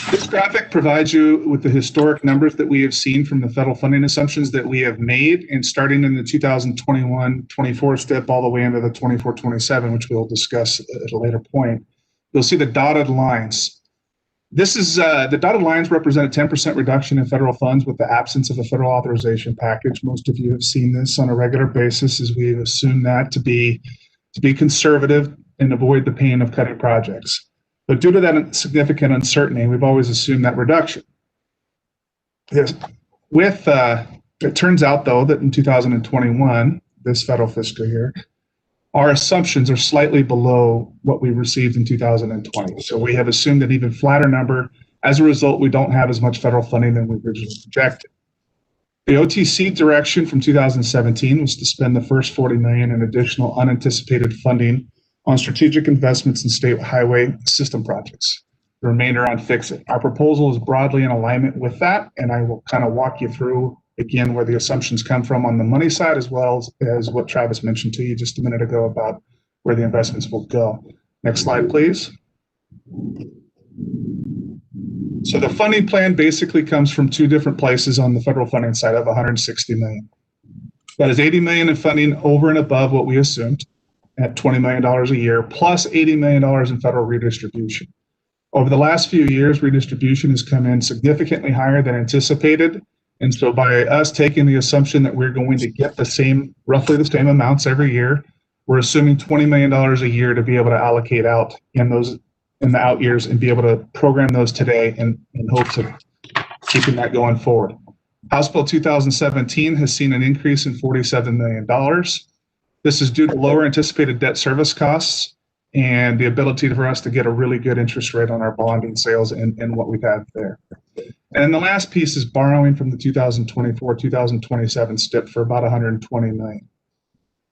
This graphic provides you with the historic numbers that we have seen from the federal funding assumptions that we have made, and starting in the 2021-24 STIP all the way into the 24-27, which we'll discuss at a later point. You'll see the dotted lines. This is the dotted lines represent a 10% reduction in federal funds with the absence of a federal authorization package. Most of you have seen this on a regular basis, as we assume that to be conservative and avoid the pain of cutting projects. But due to that significant uncertainty, we've always assumed that reduction. Yes. It turns out, though, that in 2021, this federal fiscal year, our assumptions are slightly below what we received in 2020. So we have assumed an even flatter number. As a result, we don't have as much federal funding than we originally projected. The OTC direction from 2017 was to spend the first $40 million in additional unanticipated funding on strategic investments in state highway system projects. The remainder on Fix-It. Our proposal is broadly in alignment with that, and I will kind of walk you through again where the assumptions come from on the money side, as well as what Travis mentioned to you just a minute ago about where the investments will go. Next slide, please. So the funding plan basically comes from 2 different places on the federal funding side of $160 million. That is $80 million in funding over and above what we assumed at $20 million a year, plus $80 million in federal redistribution. Over the last few years, redistribution has come in significantly higher than anticipated. And so by us taking the assumption that we're going to get roughly the same amounts every year, we're assuming $20 million a year to be able to allocate out in the out years and be able to program those today in hopes of keeping that going forward. House Bill 2017 has seen an increase in $47 million. This is due to lower anticipated debt service costs and the ability for us to get a really good interest rate on our bonding sales and what we've had there. And the last piece is borrowing from the 2024-2027 STIP for about $120 million.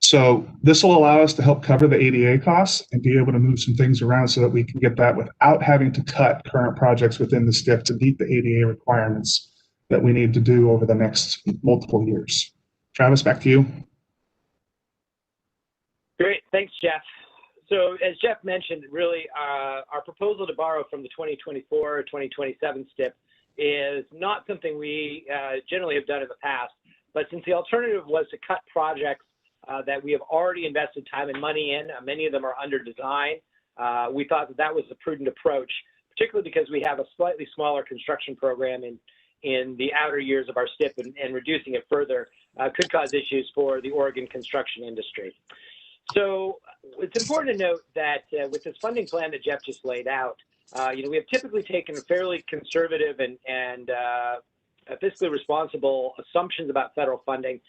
So this will allow us to help cover the ADA costs and be able to move some things around so that we can get that without having to cut current projects within the STIP to meet the ADA requirements that we need to do over the next multiple years. Travis, back to you. Great, thanks, Jeff. So as Jeff mentioned, really our proposal to borrow from the 2024 or 2027 STIP is not something we generally have done in the past, but since the alternative was to cut projects that we have already invested time and money in, many of them are under design, we thought that that was a prudent approach, particularly because we have a slightly smaller construction program in the outer years of our STIP, and reducing it further could cause issues for the Oregon construction industry. So it's important to note that with this funding plan that Jeff just laid out, we have typically taken fairly conservative and fiscally responsible assumptions about federal funding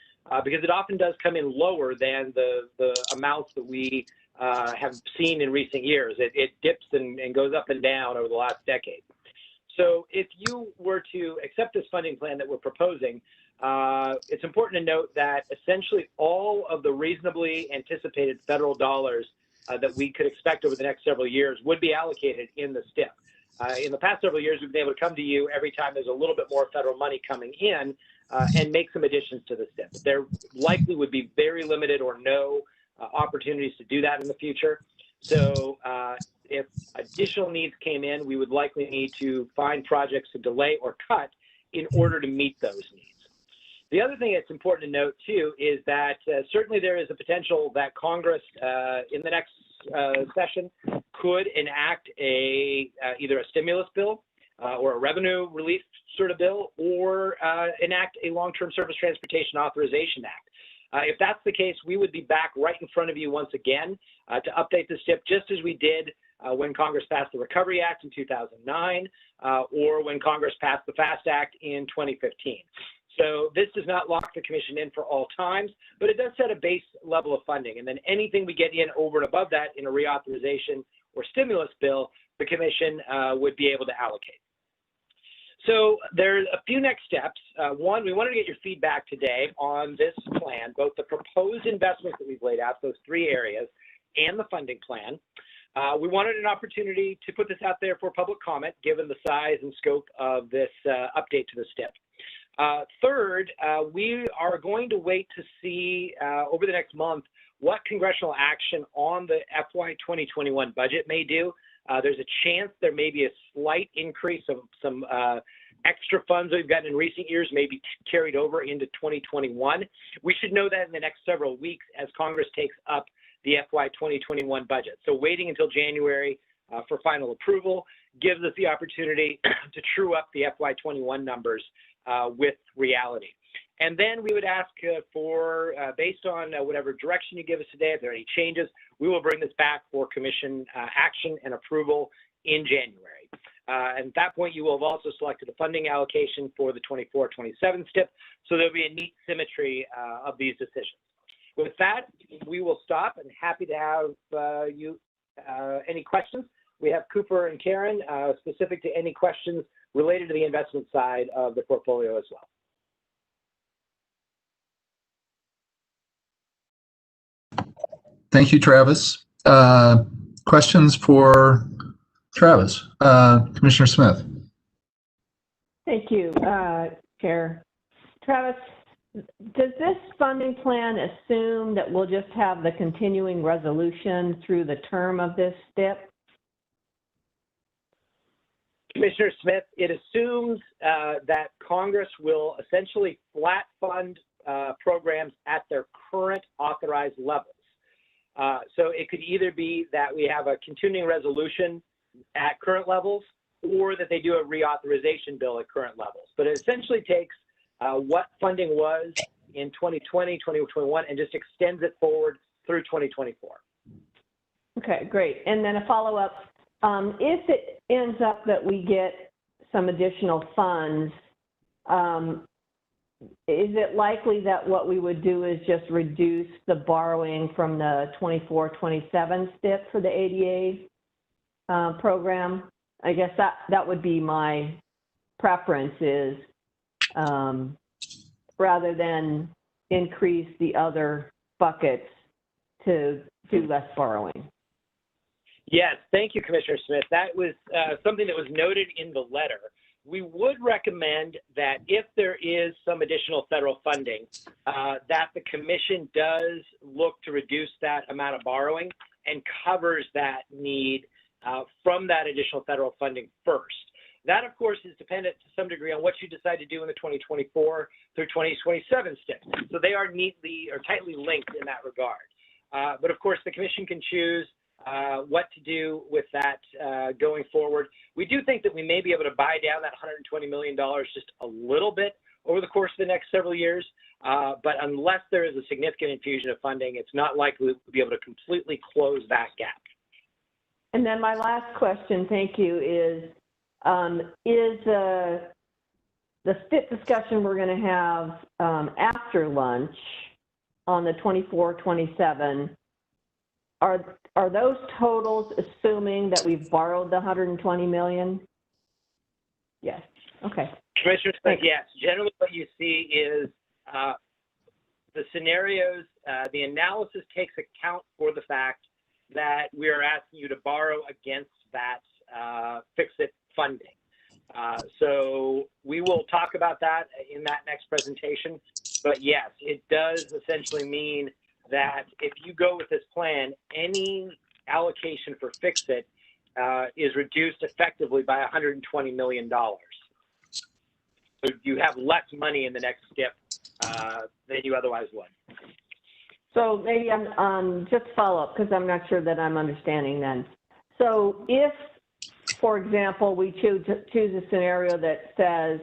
because it often does come in lower than the amounts that we have seen in recent years. It dips and goes up and down over the last decade. So if you were to accept this funding plan that we're proposing, it's important to note that essentially all of the reasonably anticipated federal dollars that we could expect over the next several years would be allocated in the STIP. In the past several years, we've been able to come to you every time there's a little bit more federal money coming in and make some additions to the STIP. There likely would be very limited or no opportunities to do that in the future. So if additional needs came in, we would likely need to find projects to delay or cut in order to meet those needs. The other thing that's important to note, too, is that certainly there is a potential that Congress in the next session could enact either a stimulus bill or a revenue relief sort of bill, or enact a long-term service transportation authorization act. If that's the case, we would be back right in front of you once again to update the STIP, just as we did when Congress passed the Recovery Act in 2009, or when Congress passed the FAST Act in 2015. So this does not lock the commission in for all times, but it does set a base level of funding. And then anything we get in over and above that in a reauthorization or stimulus bill, the commission would be able to allocate. So there's a few next steps. One, we wanted to get your feedback today on this plan, both the proposed investments that we've laid out, those three areas, and the funding plan. We wanted an opportunity to put this out there for public comment, given the size and scope of this update to the STIP. Third, we are going to wait to see over the next month what congressional action on the FY 2021 budget may do. There's a chance there may be a slight increase of some extra funds that we've gotten in recent years may be carried over into 2021. We should know that in the next several weeks as Congress takes up the FY 2021 budget. So waiting until January for final approval gives us the opportunity to true up the FY 21 numbers with reality. And then we would ask for, based on whatever direction you give us today, if there are any changes, we will bring this back for commission action and approval in January. And at that point, you will have also selected a funding allocation for the 24-27 STIP, so there'll be a neat symmetry of these decisions. With that, we will stop, and happy to have any questions. We have Cooper and Karen specific to any questions related to the investment side of the portfolio as well. Thank you, Travis. Questions for Travis? Commissioner Smith. Thank you, Chair. Travis, does this funding plan assume that we'll just have the continuing resolution through the term of this STIP? Commissioner Smith, it assumes that Congress will essentially flat fund programs at their current authorized levels. So it could either be that we have a continuing resolution at current levels, or that they do a reauthorization bill at current levels. But it essentially takes what funding was in 2020, 2021, and just extends it forward through 2024. Okay, great. And then a follow-up. If it ends up that we get some additional funds, is it likely that what we would do is just reduce the borrowing from the 24-27 STIP for the ADA program? I guess that would be my preference, is rather than increase the other buckets to do less borrowing. Yes, thank you, Commissioner Smith. That was something that was noted in the letter. We would recommend that if there is some additional federal funding, that the commission does look to reduce that amount of borrowing and covers that need from that additional federal funding first. That, of course, is dependent to some degree on what you decide to do in the 2024 through 2027 STIP. So they are neatly or tightly linked in that regard. But of course, the commission can choose what to do with that going forward. We do think that we may be able to buy down that $120 million just a little bit over the course of the next several years. But unless there is a significant infusion of funding, it's not likely we'll be able to completely close that gap. And then my last question, thank you, is the STIP discussion we're going to have after lunch on the 24-27, are those totals assuming that we've borrowed the $120 million? Yes. Okay. Commissioner Smith, yes. Generally, what you see is the scenarios, the analysis takes account for the fact that we are asking you to borrow against that fix-it funding. So we will talk about that in that next presentation. But yes, it does essentially mean that if you go with this plan, any allocation for fix-it is reduced effectively by $120 million. So you have less money in the next STIP than you otherwise would. So maybe I'm just follow up, because I'm not sure that I'm understanding then. So if, for example, we choose a scenario that says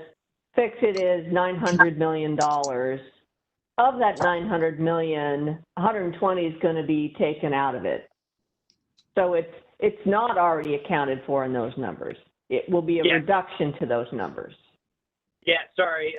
fix-it is $900 million, of that $900 million, 120 is going to be taken out of it. So it's not already accounted for in those numbers. It will be a reduction to those numbers. Yeah, sorry.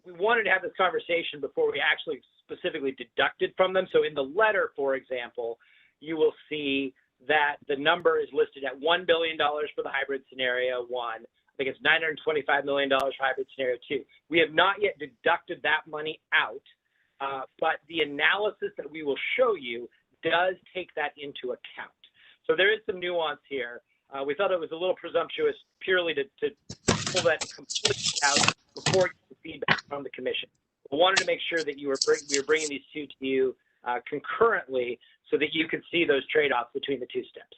We wanted to have this conversation before we actually specifically deducted from them. So in the letter, for example, you will see that the number is listed at $1 billion for the hybrid scenario 1. I think it's $925 million for hybrid scenario 2. We have not yet deducted that money out, but the analysis that we will show you does take that into account. So there is some nuance here. We thought it was a little presumptuous purely to pull that completely out before getting feedback from the commission. We wanted to make sure that we were bringing these two to you concurrently so that you could see those trade-offs between the two steps.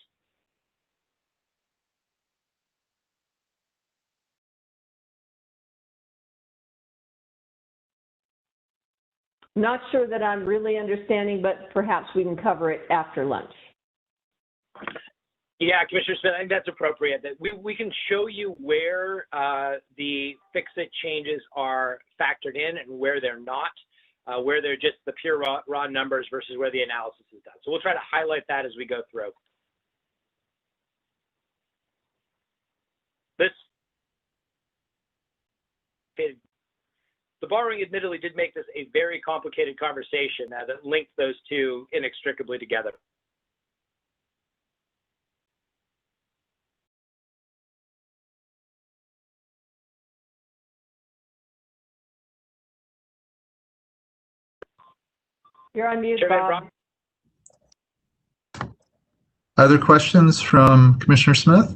Not sure that I'm really understanding, but perhaps we can cover it after lunch. Yeah, Commissioner Smith, I think that's appropriate. That we can show you where the fix-it changes are factored in and where they're not, where they're just the pure raw numbers versus where the analysis is done. So we'll try to highlight that as we go through. The borrowing admittedly did make this a very complicated conversation that linked those two inextricably together. You're on mute, Bob. Other questions from Commissioner Smith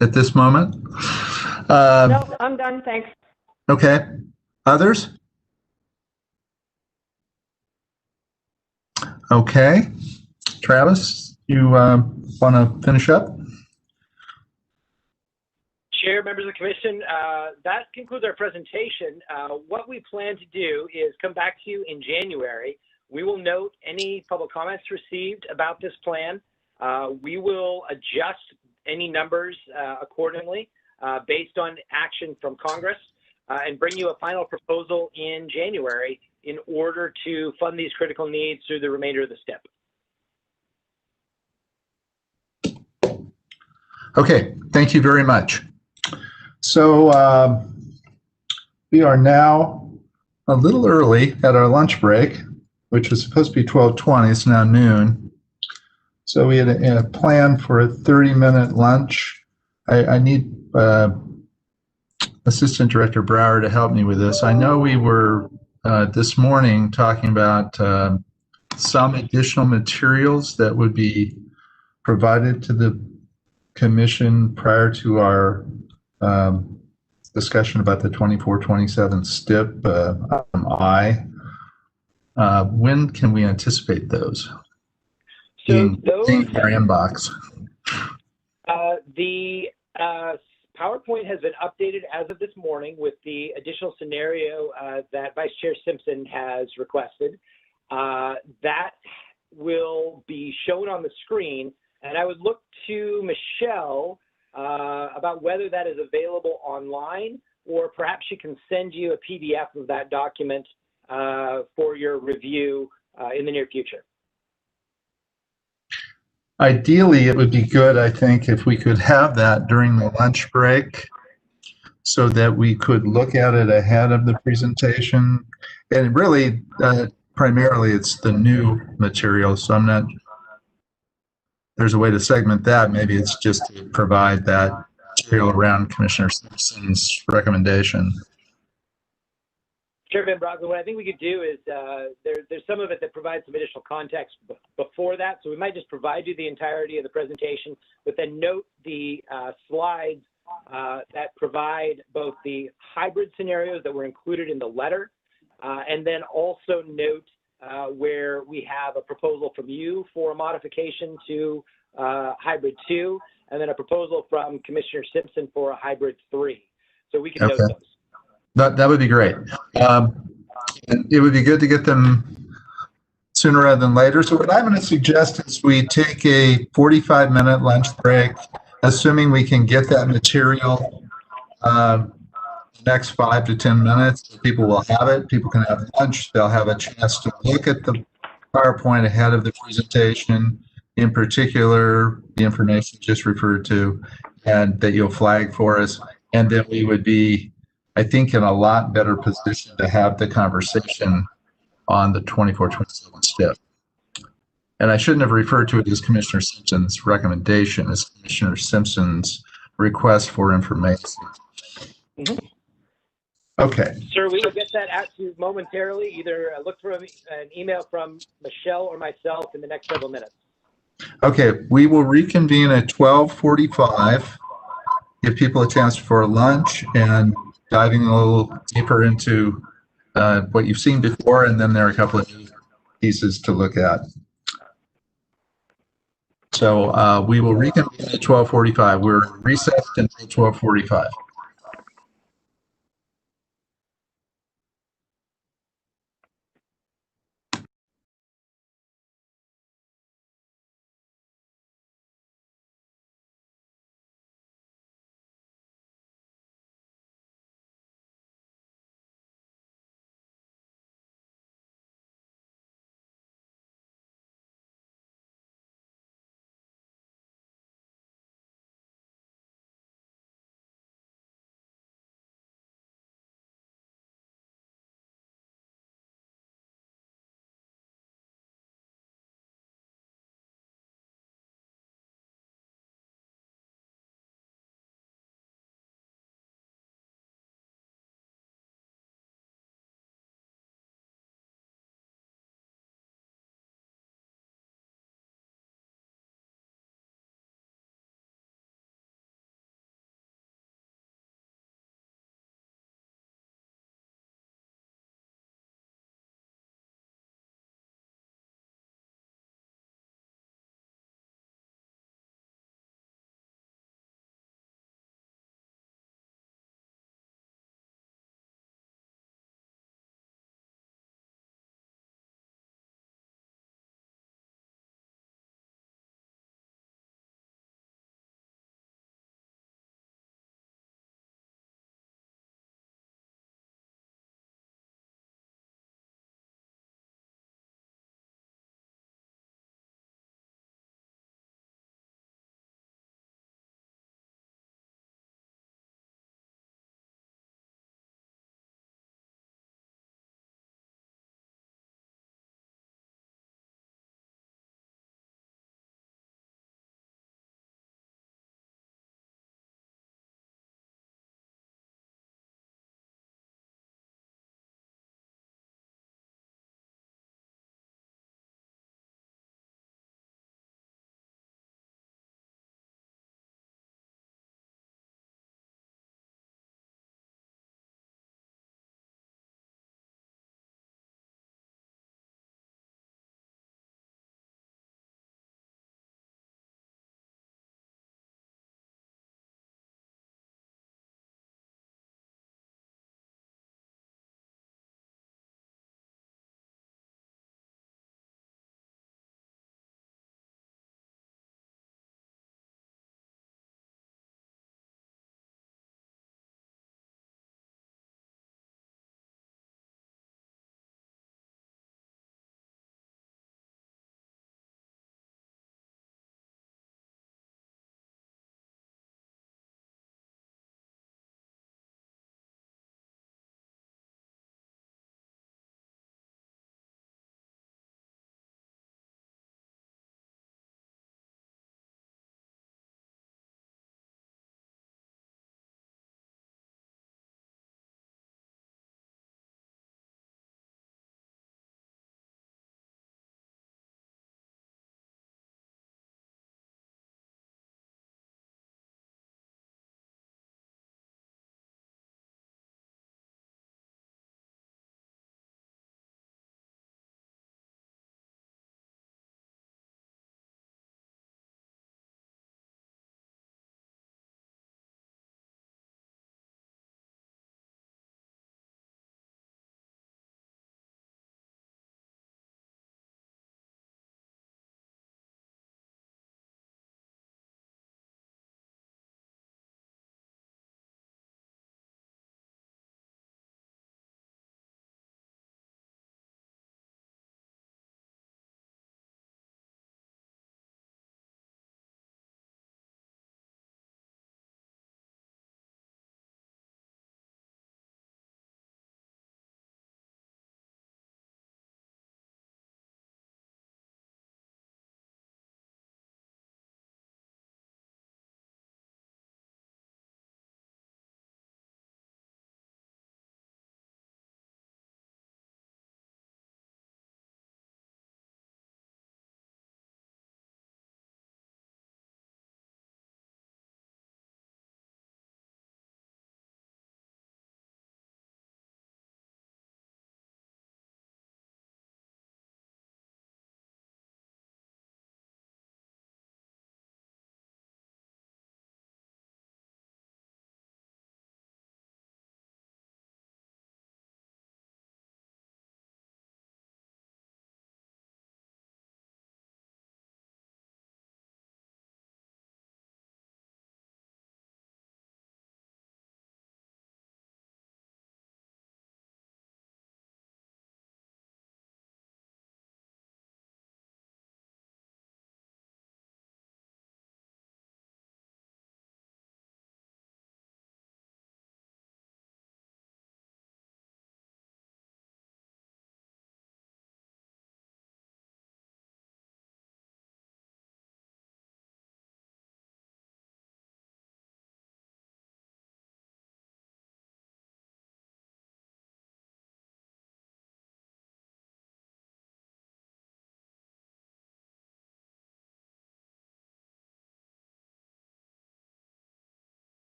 at this moment? No, I'm done, thanks. Okay. Others? Okay. Travis, you want to finish up? Chair, members of the commission, that concludes our presentation. What we plan to do is come back to you in January. We will note any public comments received about this plan. We will adjust any numbers accordingly based on action from Congress and bring you a final proposal in January in order to fund these critical needs through the remainder of the STIP. Okay, thank you very much. So We are now a little early at our lunch break, which was supposed to be 12:20. It's now noon. So we had a plan for a 30-minute lunch. I need Assistant Director Brower to help me with this. I know we were this morning talking about some additional materials that would be provided to the commission prior to our discussion about the 24-27 STIP item I. When can we anticipate those being in our inbox? The PowerPoint has been updated as of this morning with the additional scenario that Vice Chair Simpson has requested. That will be shown on the screen, and I would look to Michelle about whether that is available online, or perhaps she can send you a PDF of that document for your review in the near future. Ideally, it would be good, I think, if we could have that during the lunch break so that we could look at it ahead of the presentation. And really, primarily, it's the new material, so I'm not, there's a way to segment that. Maybe it's just to provide that material around Commissioner Simpson's recommendation. Chairman Brockman, what I think we could do is there's some of it that provides some additional context before that. So we might just provide you the entirety of the presentation, but then note the slides that provide both the hybrid scenarios that were included in the letter, and then also note where we have a proposal from you for a modification to hybrid 2, and then a proposal from Commissioner Simpson for a hybrid 3. So we can note those. That would be great. It would be good to get them sooner rather than later. So what I'm going to suggest is we take a 45-minute lunch break, assuming we can get that material next 5 to 10 minutes. People will have it. People can have lunch. They'll have a chance to look at the PowerPoint ahead of the presentation, in particular, the information just referred to, and that you'll flag for us. And then we would be, I think, in a lot better position to have the conversation on the 24-27 STIP. And I shouldn't have referred to it as Commissioner Simpson's recommendation, as Commissioner Simpson's request for information. Mm-hmm. Okay. Sir, we will get that out to you momentarily. Either look for an email from Michelle or myself in the next several minutes. Okay, we will reconvene at 12:45. Give people a chance for lunch and diving a little deeper into what you've seen before, and then there are a couple of new pieces to look at. So we will reconvene at 12:45. We're recessed until 12:45.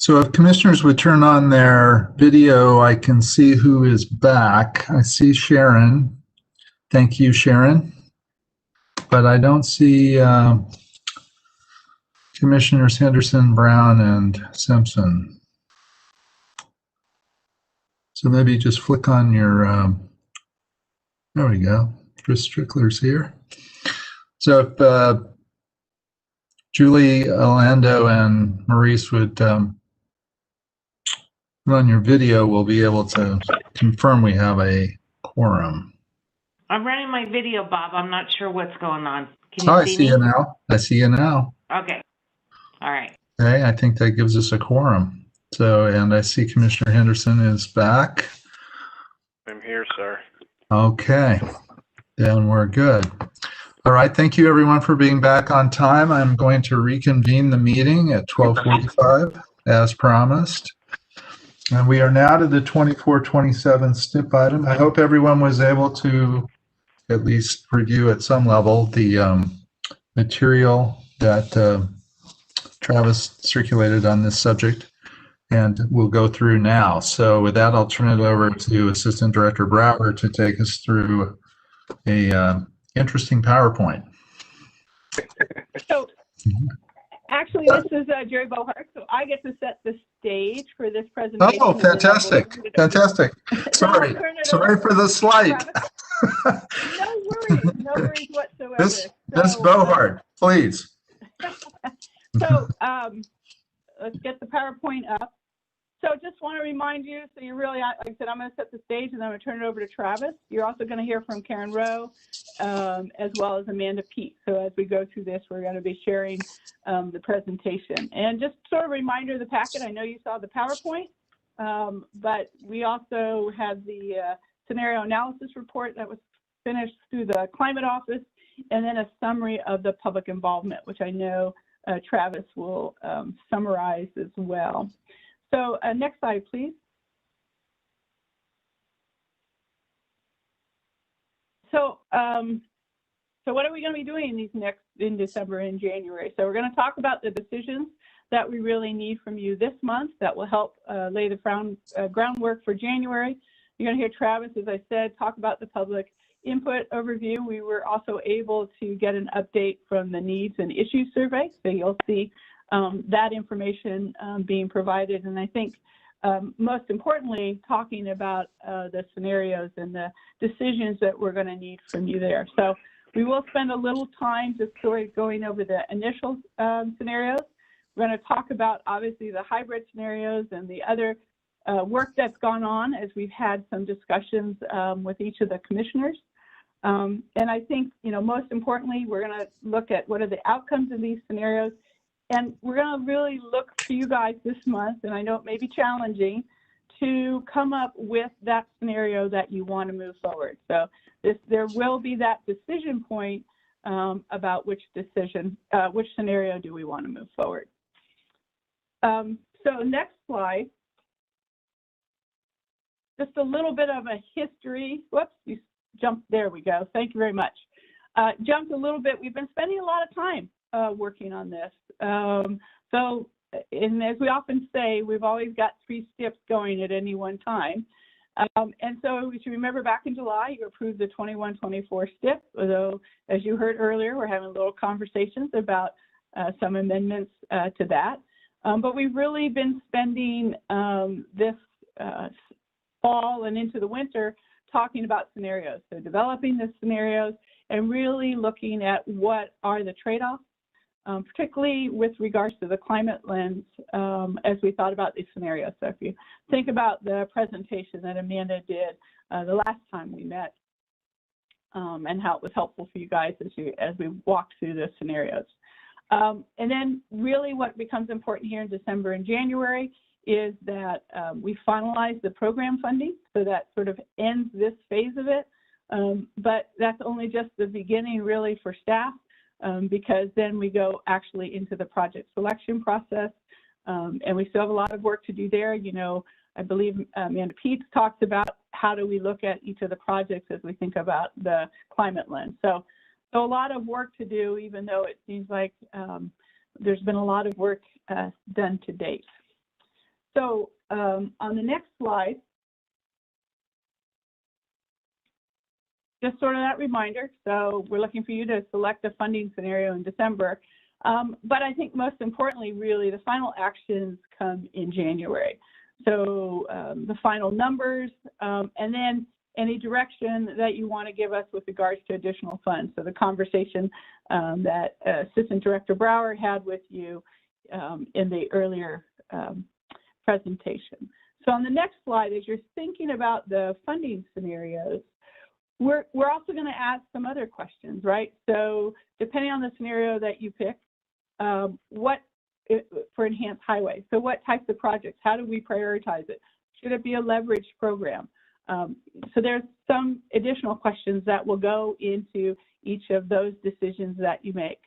So if commissioners would turn on their video, I can see who is back. I see Sharon. Thank you, Sharon. But I don't see Commissioners Henderson, Brown, and Simpson. So maybe just flick on your, there we go. Chris Strickler's here. So if Julie, Orlando, and Maurice would run your video, we'll be able to confirm we have a quorum. I'm running my video, Bob. I'm not sure what's going on. Can you Oh, I see see me? you now. I see you now. Okay. All right. Okay, I think that gives us a quorum. So, and I see Commissioner Henderson is back. I'm here, sir. Okay, then we're good. All right, thank you everyone for being back on time. I'm going to reconvene the meeting at 12:45 as promised. And we are now to the 2427 STIP item. I hope everyone was able to at least review at some level the material that Travis circulated on this subject, and we'll go through now. So with that, I'll turn it over to Assistant Director Brower to take us through a interesting PowerPoint. So actually, this is Jerry Bohart, so I get to set the stage for this presentation. Oh, fantastic, fantastic. Sorry for the slight. No worries whatsoever. Miss Bohart, please. So let's get the PowerPoint up. So just want to remind you, so you really, like I said, I'm going to set the stage and then I'm going to turn it over to Travis. You're also going to hear from Karen Rowe as well as Amanda Peet. So as we go through this, we're going to be sharing the presentation. And just sort of a reminder of the packet, I know you saw the PowerPoint, but we also have the scenario analysis report that was finished through the Climate Office, and then a summary of the public involvement, which I know Travis will summarize as well. So next slide, please. So, so what are we going to be doing in December and January? So we're going to talk about the decisions that we really need from you this month that will help lay the groundwork for January. You're going to hear Travis, as I said, talk about the public input overview. We were also able to get an update from the needs and issues survey. So you'll see that information being provided. And I think most importantly, talking about the scenarios and the decisions that we're going to need from you there. So we will spend a little time just sort of going over the initial scenarios. We're going to talk about obviously the hybrid scenarios and the other work that's gone on as we've had some discussions with each of the commissioners. And I think, most importantly, we're going to look at what are the outcomes of these scenarios. And we're going to really look to you guys this month, and I know it may be challenging, to come up with that scenario that you want to move forward. So there will be that decision point about which scenario do we want to move forward. So next slide. Just a little bit of a history. Whoops, you jumped. There we go. Thank you very much. Jumped a little bit. We've been spending a lot of time working on this. And as we often say, we've always got 3 STIPs going at any one time. And so we should remember back in July, you approved the 21-24 STIP, although as you heard earlier, we're having little conversations about some amendments to that. But we've really been spending this fall and into the winter talking about scenarios. So developing the scenarios and really looking at what are the trade-offs, particularly with regards to the climate lens as we thought about these scenarios. So if you think about the presentation that Amanda did the last time we met and how it was helpful for you guys as we walked through the scenarios. And then really what becomes important here in December and January is that we finalize the program funding, so that sort of ends this phase of it. But that's only just the beginning really for staff, because then we go actually into the project selection process, and we still have a lot of work to do there. I believe Amanda Peet talks about how do we look at each of the projects as we think about the climate lens. So a lot of work to do, even though it seems like there's been a lot of work done to date. So on the next slide, just sort of that reminder. So we're looking for you to select a funding scenario in December. But I think most importantly, really, the final actions come in January. So the final numbers, and then any direction that you want to give us with regards to additional funds. So the conversation that Assistant Director Brower had with you in the earlier presentation. So on the next slide, as you're thinking about the funding scenarios, we're also going to ask some other questions, right? So depending on the scenario that you pick, for enhanced highway, so what types of projects? How do we prioritize it? Should it be a leveraged program? So there's some additional questions that will go into each of those decisions that you make.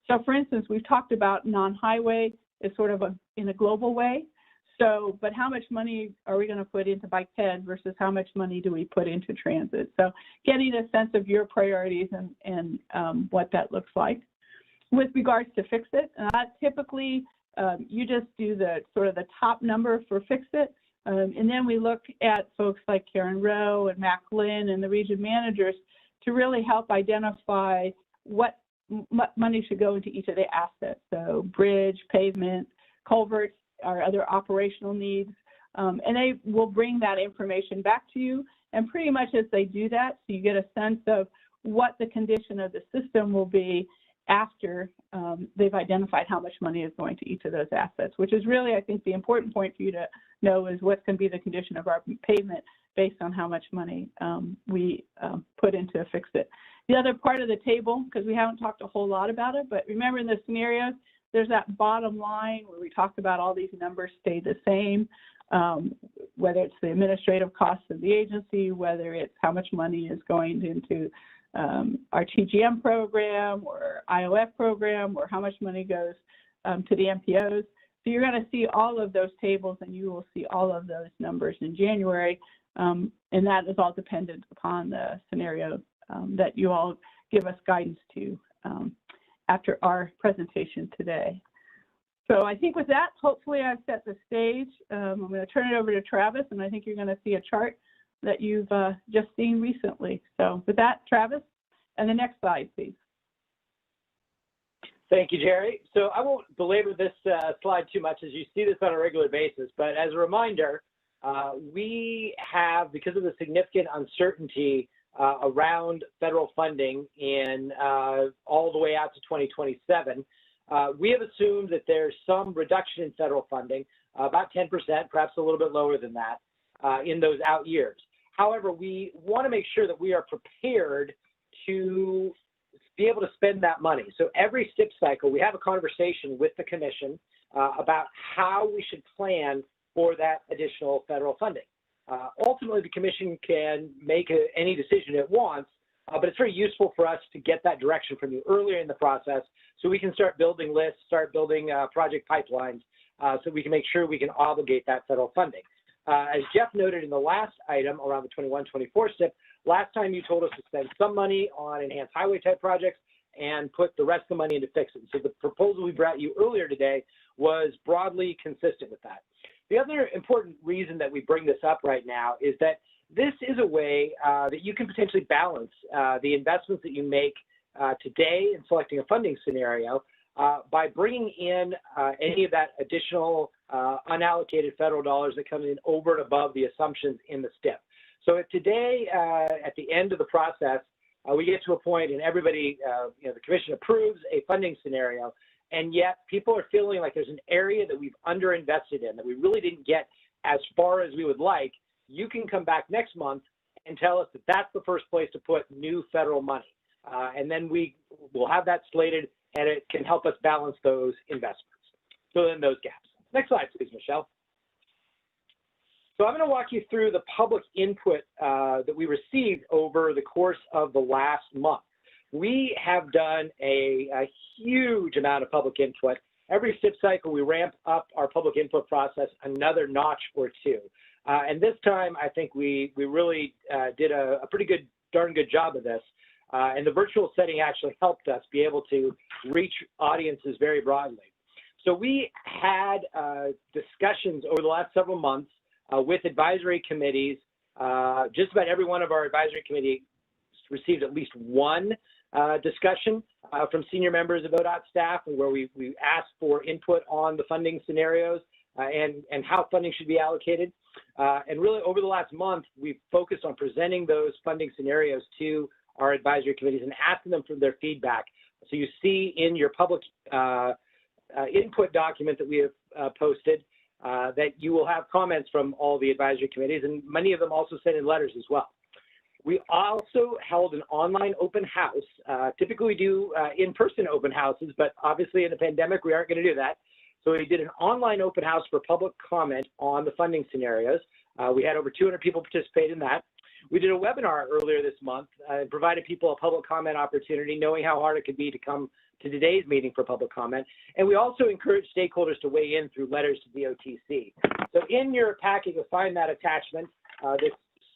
So for instance, we've talked about non-highway as sort of in a global way. So, but how much money are we going to put into bike ped versus how much money do we put into transit? So getting a sense of your priorities and what that looks like. With regards to Fix-It, typically you just do the sort of the top number for Fix-It, and then we look at folks like Karen Rowe and Mac Lynn and the region managers to really help identify what money should go into each of the assets. So bridge, pavement, culverts, our other operational needs, and they will bring that information back to you. And pretty much as they do that, so you get a sense of what the condition of the system will be after they've identified how much money is going to each of those assets, which is really, I think, the important point for you to know is what's going to be the condition of our pavement based on how much money we put into Fix-It. The other part of the table, because we haven't talked a whole lot about it, but remember in the scenarios, there's that bottom line where we talked about all these numbers stay the same, whether it's the administrative costs of the agency, whether it's how much money is going into our TGM program or IOF program, or how much money goes to the MPOs. So you're going to see all of those tables, and you will see all of those numbers in January, and that is all dependent upon the scenario that you all give us guidance to after our presentation today. So I think with that, hopefully I've set the stage. I'm going to turn it over to Travis, and I think you're going to see a chart that you've just seen recently. So with that, Travis, and the next slide, please. Thank you, Jerry. So I won't belabor this slide too much, as you see this on a regular basis, but as a reminder, we have, because of the significant uncertainty around federal funding in all the way out to 2027, we have assumed that there's some reduction in federal funding, about 10%, perhaps a little bit lower than that, in those out years. However, we want to make sure that we are prepared to be able to spend that money. So every STIP cycle, we have a conversation with the commission about how we should plan for that additional federal funding. Ultimately, the commission can make any decision it wants, but it's very useful for us to get that direction from you earlier in the process so we can start building lists, start building project pipelines, so we can make sure we can obligate that federal funding. As Jeff noted in the last item around the 21-24 STIP, last time you told us to spend some money on enhanced highway type projects and put the rest of the money into Fix-It. So the proposal we brought you earlier today was broadly consistent with that. The other important reason that we bring this up right now is that this is a way that you can potentially balance the investments that you make today in selecting a funding scenario by bringing in any of that additional unallocated federal dollars that come in over and above the assumptions in the STIP. So if today, at the end of the process, we get to a point and everybody, the commission approves a funding scenario, and yet people are feeling like there's an area that we've underinvested in, that we really didn't get as far as we would like, you can come back next month and tell us that that's the first place to put new federal money. And then we will have that slated, and it can help us balance those investments, fill in those gaps. Next slide, please, Michelle. So I'm going to walk you through the public input that we received over the course of the last month. We have done a huge amount of public input. Every STIP cycle, we ramp up our public input process another notch or two. And this time, I think we really did a pretty good, darn good job of this. And the virtual setting actually helped us be able to reach audiences very broadly. So we had discussions over the last several months with advisory committees. Just about every one of our advisory committee received at least one discussion from senior members of ODOT staff, where we asked for input on the funding scenarios and how funding should be allocated. And really over the last month, we've focused on presenting those funding scenarios to our advisory committees and asking them for their feedback. So you see in your public input document that we have posted that you will have comments from all the advisory committees, and many of them also sent in letters as well. We also held an online open house. Typically we do in-person open houses, but obviously in the pandemic, we aren't going to do that. So we did an online open house for public comment on the funding scenarios. We had over 200 people participate in that. We did a webinar earlier this month and provided people a public comment opportunity, knowing how hard it could be to come to today's meeting for public comment. And we also encourage stakeholders to weigh in through letters to the OTC. So in your packet, you'll find that attachment, this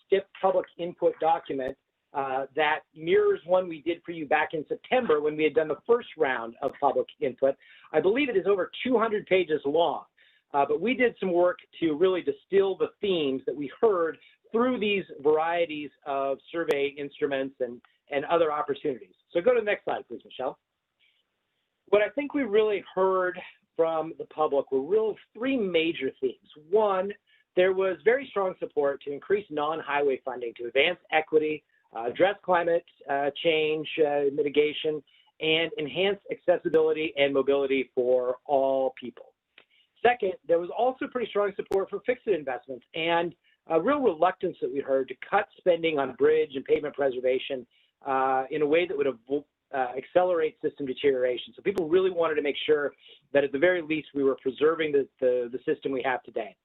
STIP public input document that mirrors one we did for you back in September when we had done the first round of public input. I believe it is over 200 pages long, but we did some work to really distill the themes that we heard through these varieties of survey instruments and other opportunities. So go to the next slide, please, Michelle. What I think we really heard from the public were real three major themes. One, there was very strong support to increase non-highway funding to advance equity, address climate change mitigation, and enhance accessibility and mobility for all people. Second, there was also pretty strong support for fixed investments and a real reluctance that we heard to cut spending on bridge and pavement preservation in a way that would accelerate system deterioration. So people really wanted to make sure that at the very least we were preserving the system we have today.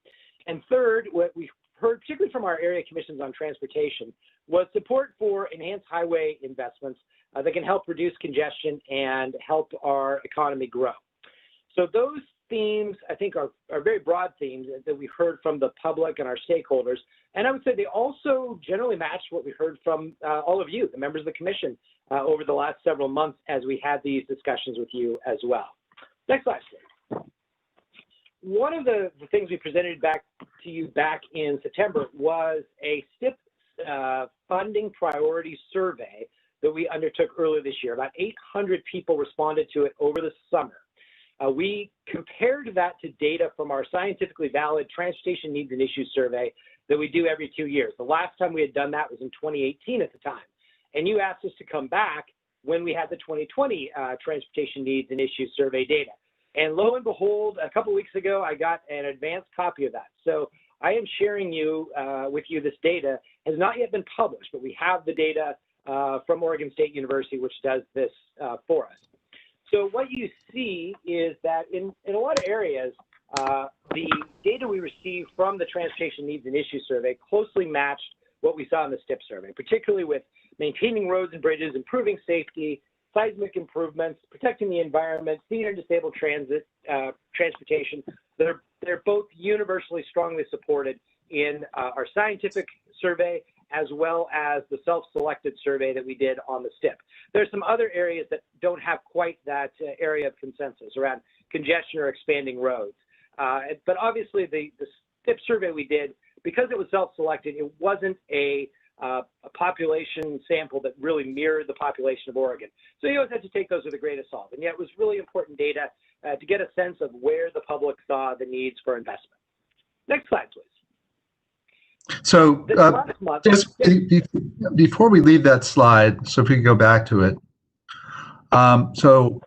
And third, what we heard, particularly from our area commissions on transportation, was support for enhanced highway investments that can help reduce congestion and help our economy grow. So those themes, I think, are very broad themes that we heard from the public and our stakeholders. And I would say they also generally matched what we heard from all of you, the members of the commission, over the last several months as we had these discussions with you as well. Next slide, please. One of the things we presented back to you back in September was a STIP funding priority survey that we undertook earlier this year. About 800 people responded to it over the summer. We compared that to data from our scientifically valid transportation needs and issues survey that we do every 2 years. The last time we had done that was in 2018 at the time. And you asked us to come back when we had the 2020 transportation needs and issues survey data. And lo and behold, a couple weeks ago, I got an advanced copy of that. So I am sharing with you this data. It has not yet been published, but we have the data from Oregon State University, which does this for us. So what you see is that in a lot of areas, the data we received from the Transportation Needs and Issues Survey closely matched what we saw in the STIP survey, particularly with maintaining roads and bridges, improving safety, seismic improvements, protecting the environment, senior and disabled transportation. They're both universally strongly supported in our scientific survey as well as the self-selected survey that we did on the STIP. There's some other areas that don't have quite that area of consensus around congestion or expanding roads. But obviously the STIP survey we did, because it was self-selected, it wasn't a population sample that really mirrored the population of Oregon. So you always have to take those with a grain of salt. And yet it was really important data to get a sense of where the public saw the needs for investment. Next slide, please. So just before we leave that slide, so if we could go back to it. So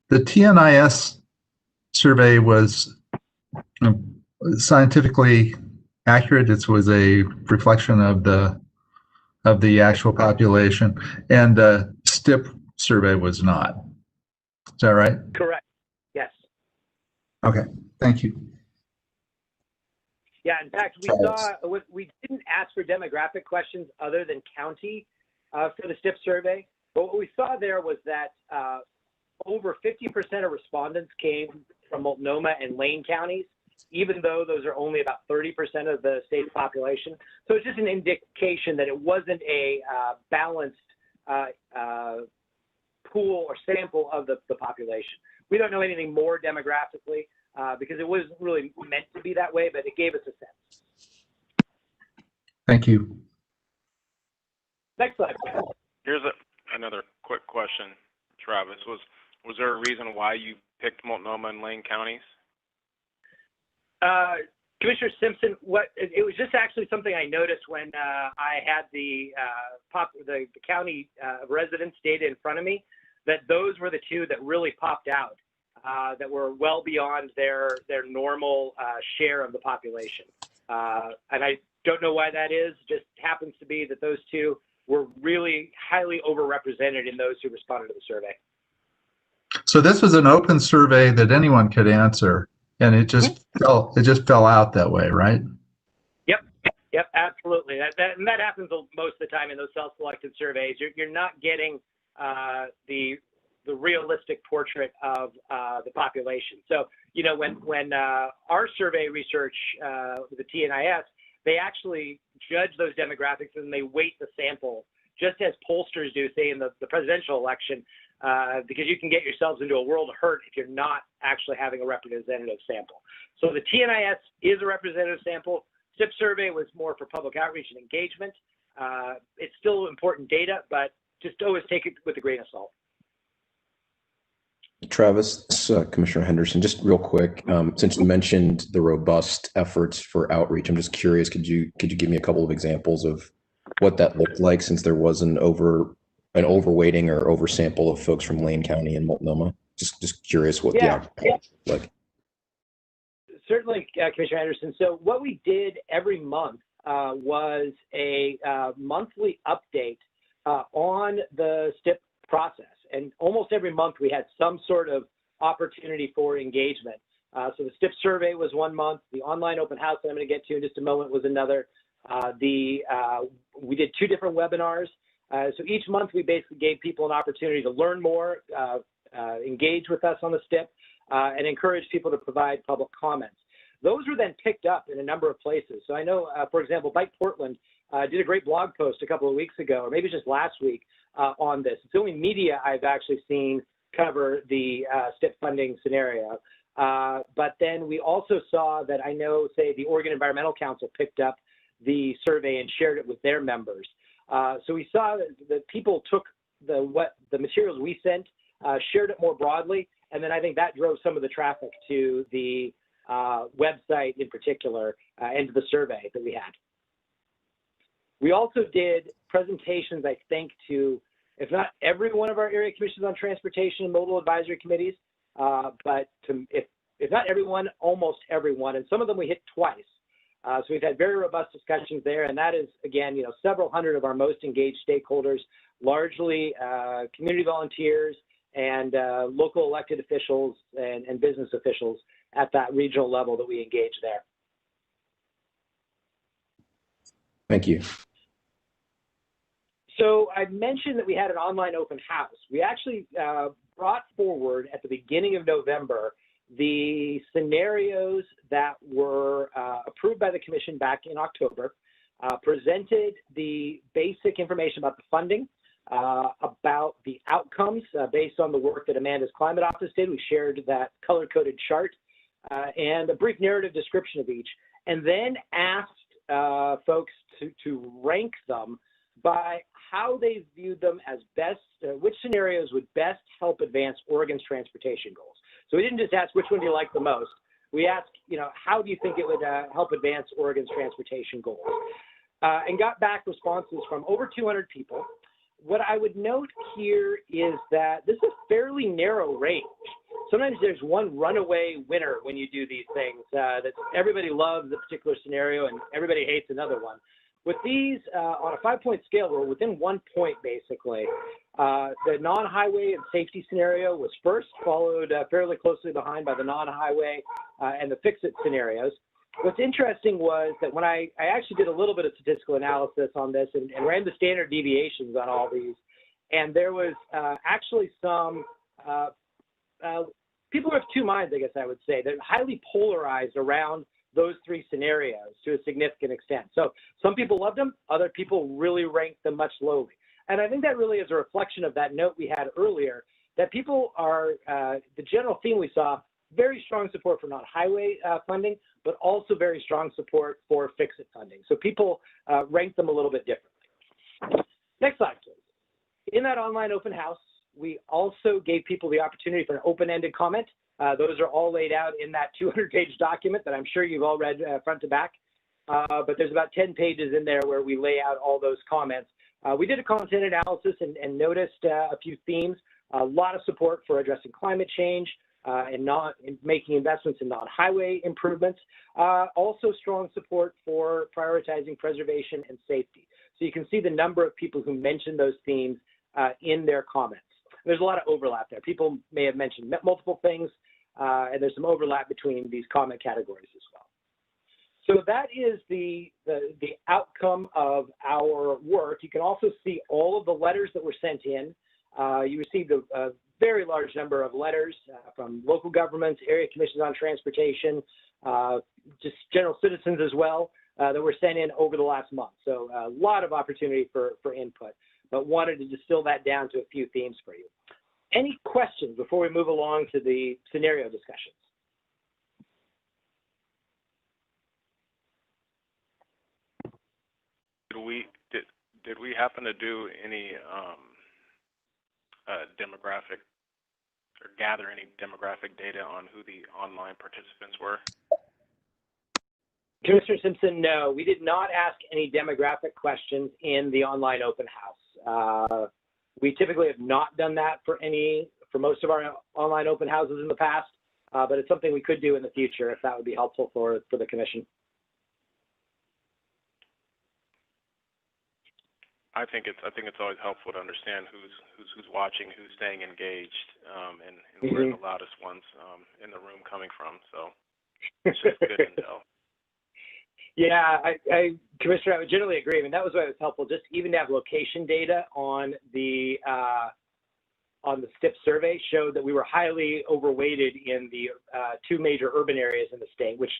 the TNIS survey was scientifically accurate. It was a reflection of the actual population, and the STIP survey was not. Is that right? Correct. Yes. Okay. Thank you. Yeah, in fact, we didn't ask for demographic questions other than county for the STIP survey, but what we saw there was that over 50% of respondents came from Multnomah and Lane counties, even though those are only about 30% of the state's population. So it's just an indication that it wasn't a balanced pool or sample of the population. We don't know anything more demographically because it wasn't really meant to be that way, but it gave us a sense. Thank you. Next slide. Here's another quick question, Travis. Was there a reason why you picked Multnomah and Lane counties? Commissioner Simpson, it was just actually something I noticed when I had the county residents data in front of me, that those were the two that really popped out, that were well beyond their normal share of the population. And I don't know why that is, just happens to be that those two were really highly overrepresented in those who responded to the survey. So this was an open survey that anyone could answer, and it just fell out that way, right? Yep, absolutely. That happens most of the time in those self-selected surveys. You're not getting the realistic portrait of the population. So, you know, when our survey research with the TNIS, they actually judge those demographics and they weight the sample, just as pollsters do, say, in the presidential election, because you can get yourselves into a world of hurt if you're not actually having a representative sample. So the TNIS is a representative sample. SIP survey was more for public outreach and engagement. It's still important data, but just always take it with a grain of salt. Travis, Commissioner Henderson, just real quick, since you mentioned the robust efforts for outreach, I'm just curious, could you give me a couple of examples of what that looked like, since there was an overweighting or oversample of folks from Lane County and Multnomah? Just curious what the outreach looked like. Certainly, Commissioner Henderson. So what we did every month was a monthly update on the STIP process. And almost every month we had some sort of opportunity for engagement. So the STIP survey was one month. The online open house that I'm going to get to in just a moment was another. We did 2 different webinars. So each month we basically gave people an opportunity to learn more, engage with us on the STIP, and encourage people to provide public comments. Those were then picked up in a number of places. So I know, for example, Bike Portland did a great blog post a couple of weeks ago, or maybe just last week, on this. It's the only media I've actually seen cover the STIP funding scenario. But then we also saw that, I know, say, the Oregon Environmental Council picked up the survey and shared it with their members. So we saw that people took the materials we sent, shared it more broadly, and then I think that drove some of the traffic to the website in particular, and to the survey that we had. We also did presentations, I think, to, if not every one of our area commissions on transportation and modal advisory committees, but to, if not everyone, almost everyone, and some of them we hit twice. So we've had very robust discussions there, and that is, again, several hundred of our most engaged stakeholders, largely community volunteers and local elected officials and business officials at that regional level that we engage there. Thank you. So I mentioned that we had an online open house. We actually brought forward at the beginning of November the scenarios that were approved by the commission back in October, presented the basic information about the funding, about the outcomes based on the work that Amanda's Climate Office did. We shared that color-coded chart and a brief narrative description of each, and then asked folks to rank them by how they viewed them as best, which scenarios would best help advance Oregon's transportation goals. So we didn't just ask which one do you like the most. We asked, how do you think it would help advance Oregon's transportation goals? And got back responses from over 200 people. What I would note here is that this is a fairly narrow range. Sometimes there's one runaway winner when you do these things, that everybody loves a particular scenario and everybody hates another one. With these, on a 5-point scale, we're within 1 point, basically. The non-highway and safety scenario was first, followed fairly closely behind by the non-highway and the fix-it scenarios. What's interesting was that when I actually did a little bit of statistical analysis on this and ran the standard deviations on all these, and there was actually some people have two minds, I guess I would say. They're highly polarized around those 3 scenarios to a significant extent. So some people loved them, other people really ranked them much lowly. And I think that really is a reflection of that note we had earlier, that people are, the general theme we saw, very strong support for non-highway funding, but also very strong support for fix-it funding. So people rank them a little bit differently. Next slide, please. In that online open house, we also gave people the opportunity for an open-ended comment. Those are all laid out in that 200-page document that I'm sure you've all read front to back. But there's about 10 pages in there where we lay out all those comments. We did a content analysis and noticed a few themes. A lot of support for addressing climate change and making investments in non-highway improvements. Also strong support for prioritizing preservation and safety. So you can see the number of people who mentioned those themes in their comments. There's a lot of overlap there. People may have mentioned multiple things, and there's some overlap between these comment categories as well. So that is the outcome of our work. You can also see all of the letters that were sent in. You received a very large number of letters from local governments, area commissions on transportation, just general citizens as well, that were sent in over the last month. So a lot of opportunity for input, but wanted to distill that down to a few themes for you. Any questions before we move along to the scenario discussions? Did we happen to do any demographic or gather any demographic data on who the online participants were? Commissioner Simpson, no, we did not ask any demographic questions in the online open house. We typically have not done that for most of our online open houses in the past, but it's something we could do in the future if that would be helpful for the commission. I think it's always helpful to understand who's watching, who's staying engaged, and where the loudest ones in the room coming from. So it's just good intel. Yeah, Commissioner, I would generally agree. I mean, that was why it was helpful, just even to have location data on the STIP survey showed that we were highly overweighted in the two major urban areas in the state, which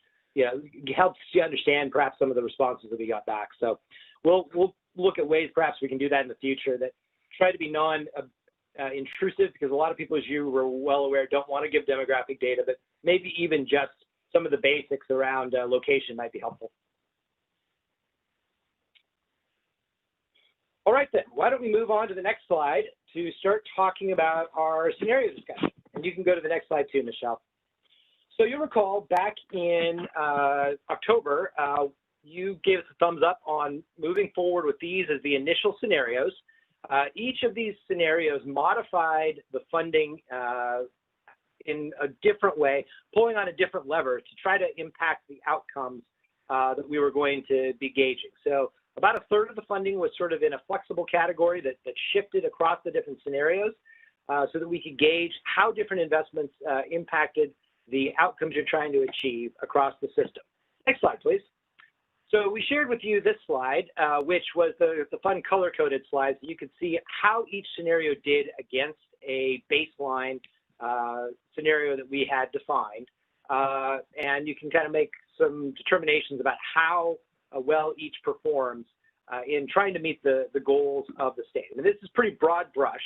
helps you understand perhaps some of the responses that we got back. So we'll look at ways perhaps we can do that in the future that try to be non-intrusive, because a lot of people, as you were well aware, don't want to give demographic data, but maybe even just some of the basics around location might be helpful. All right then, why don't we move on to the next slide to start talking about our scenario discussion. And you can go to the next slide too, Michelle. So you'll recall back in October, you gave us a thumbs up on moving forward with these as the initial scenarios. Each of these scenarios modified the funding in a different way, pulling on a different lever to try to impact the outcomes that we were going to be gauging. So about a third of the funding was sort of in a flexible category that shifted across the different scenarios so that we could gauge how different investments impacted the outcomes you're trying to achieve across the system. Next slide, please. So we shared with you this slide, which was the fun color-coded slide, so you could see how each scenario did against a baseline scenario that we had defined. And you can kind of make some determinations about how well each performs in trying to meet the goals of the state. And this is pretty broad brush,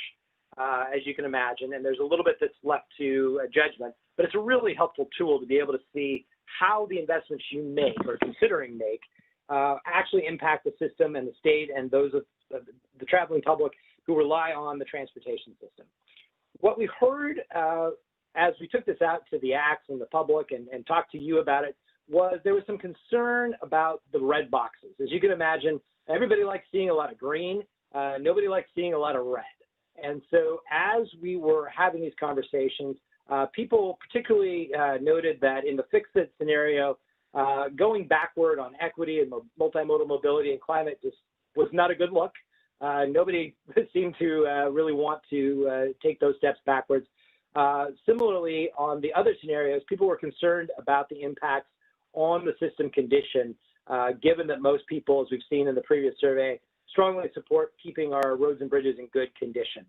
as you can imagine, and there's a little bit that's left to judgment, but it's a really helpful tool to be able to see how the investments you make or considering make actually impact the system and the state and those of the traveling public who rely on the transportation system. What we heard as we took this out to the ACTS and the public and talked to you about it was there was some concern about the red boxes. As you can imagine, everybody likes seeing a lot of green. Nobody likes seeing a lot of red. And so as we were having these conversations, people particularly noted that in the fix-it scenario, going backward on equity and multimodal mobility and climate just was not a good look. Nobody seemed to really want to take those steps backwards. Similarly, on the other scenarios, people were concerned about the impacts on the system condition, given that most people, as we've seen in the previous survey, strongly support keeping our roads and bridges in good condition.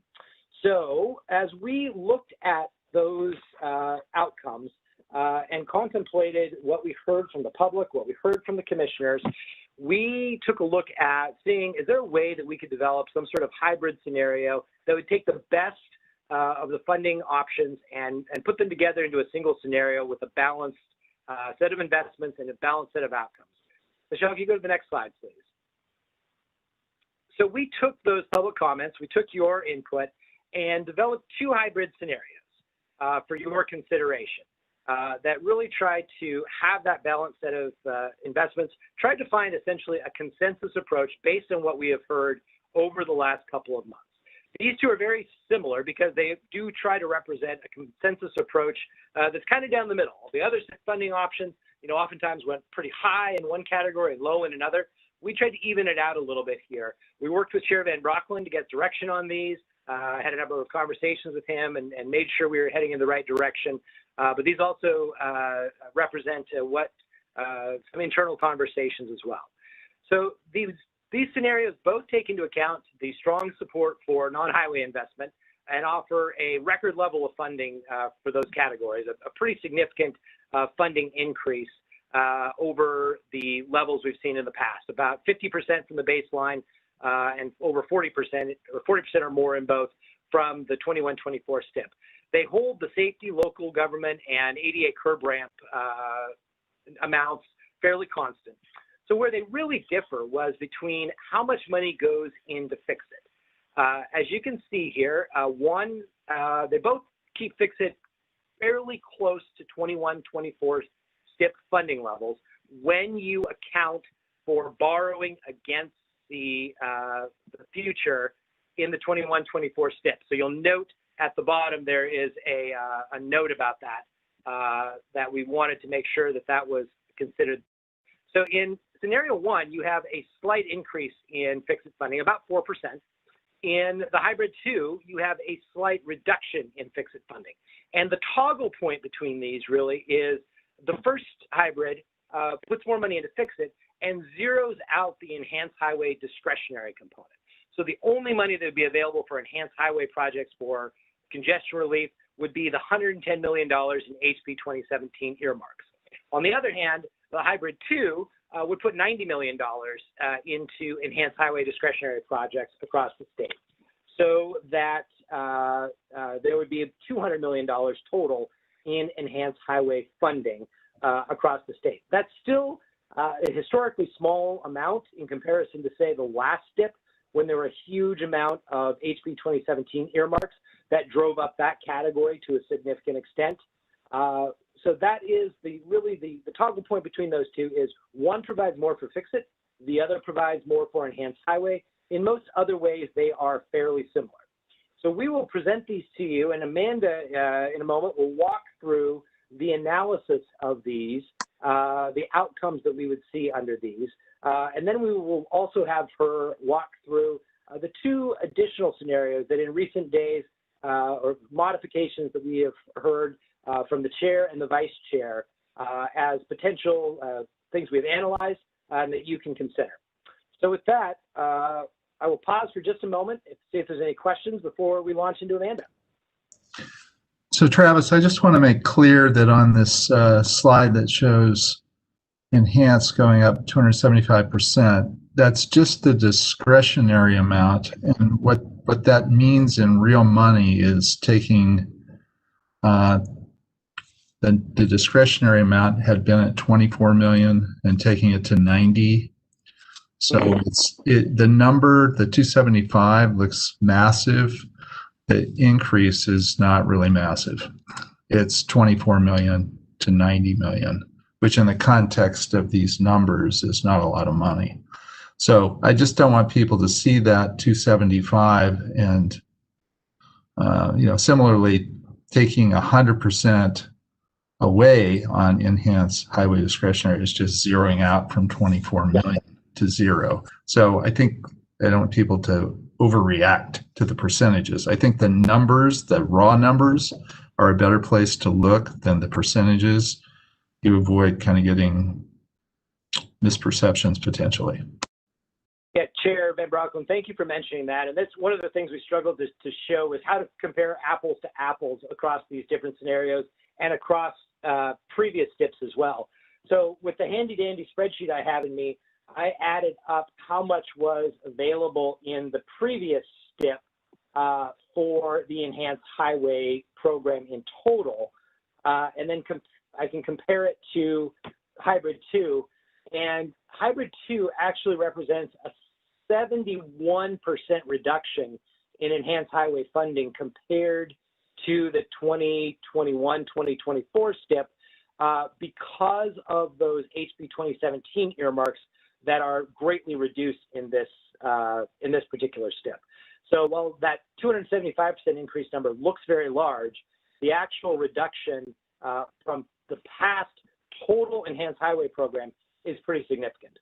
So as we looked at those outcomes and contemplated what we heard from the public, what we heard from the commissioners, we took a look at seeing, is there a way that we could develop some sort of hybrid scenario that would take the best of the funding options and put them together into a single scenario with a balanced set of investments and a balanced set of outcomes. Michelle, if you go to the next slide, please. So we took those public comments, we took your input, and developed two hybrid scenarios for your consideration that really tried to have that balanced set of investments, tried to find essentially a consensus approach based on what we have heard over the last couple of months. These two are very similar because they do try to represent a consensus approach that's kind of down the middle. The other funding options, oftentimes went pretty high in one category and low in another. We tried to even it out a little bit here. We worked with Chair Van Broecklyn to get direction on these. I had a number of conversations with him and made sure we were heading in the right direction. But these also represent some internal conversations as well. So these scenarios both take into account the strong support for non-highway investment and offer a record level of funding for those categories, a pretty significant funding increase over the levels we've seen in the past, about 50% from the baseline and over 40% or more in both from the 21-24 STIP. They hold the safety, local government, and ADA curb ramp amounts fairly constant. So where they really differ was between how much money goes into Fix-It. As you can see here, they both keep Fix-It fairly close to 21-24 STIP funding levels when you account for borrowing against the future in the 21-24 STIP. So you'll note at the bottom there is a note about that we wanted to make sure that was considered. So in scenario one, you have a slight increase in Fix-It funding, about 4%. In the hybrid 2, you have a slight reduction in Fix-It funding. And the toggle point between these really is the first hybrid puts more money into Fix-It and zeroes out the enhanced highway discretionary component. So the only money that would be available for enhanced highway projects for congestion relief would be the $110 million in HB 2017 earmarks. On the other hand, the hybrid 2 would put $90 million into enhanced highway discretionary projects across the state, so that there would be $200 million total in enhanced highway funding across the state. That's still a historically small amount in comparison to, say, the last STIP, when there were a huge amount of HB 2017 earmarks that drove up that category to a significant extent. So that is really the toggle point between those two is one provides more for Fix-It, the other provides more for enhanced highway. In most other ways, they are fairly similar. So we will present these to you, and Amanda in a moment will walk through the analysis of these, the outcomes that we would see under these. And then we will also have her walk through the two additional scenarios that in recent days or modifications that we have heard from the chair and the vice chair as potential things we've analyzed and that you can consider. So with that, I will pause for just a moment to see if there's any questions before we launch into Amanda. So Travis, I just want to make clear that on this slide that shows enhanced going up 275%, that's just the discretionary amount. And what that means in real money is taking the discretionary amount had been at 24 million and taking it to 90. So the number, the 275 looks massive. The increase is not really massive. It's 24 million to 90 million, which in the context of these numbers is not a lot of money. So I just don't want people to see that 275 and, similarly taking 100% away on enhanced highway discretionary is just zeroing out from 24 million to zero. So I think I don't want people to overreact to the percentages. I think the numbers, the raw numbers, are a better place to look than the percentages. You avoid kind of getting misperceptions potentially. Yeah, Chair Van Broecklyn, thank you for mentioning that. And that's one of the things we struggled to show is how to compare apples to apples across these different scenarios and across previous STIPs as well. So with the handy dandy spreadsheet I have in me, I added up how much was available in the previous STIP for the Enhanced Highway program in total, and then I can compare it to Hybrid 2, and Hybrid 2 actually represents a 71% reduction in Enhanced Highway funding compared to the 2021-2024 STIP because of those HB 2017 earmarks that are greatly reduced in this particular STIP. So while that 275% increase number looks very large, the actual reduction from the past total Enhanced Highway program is pretty significant.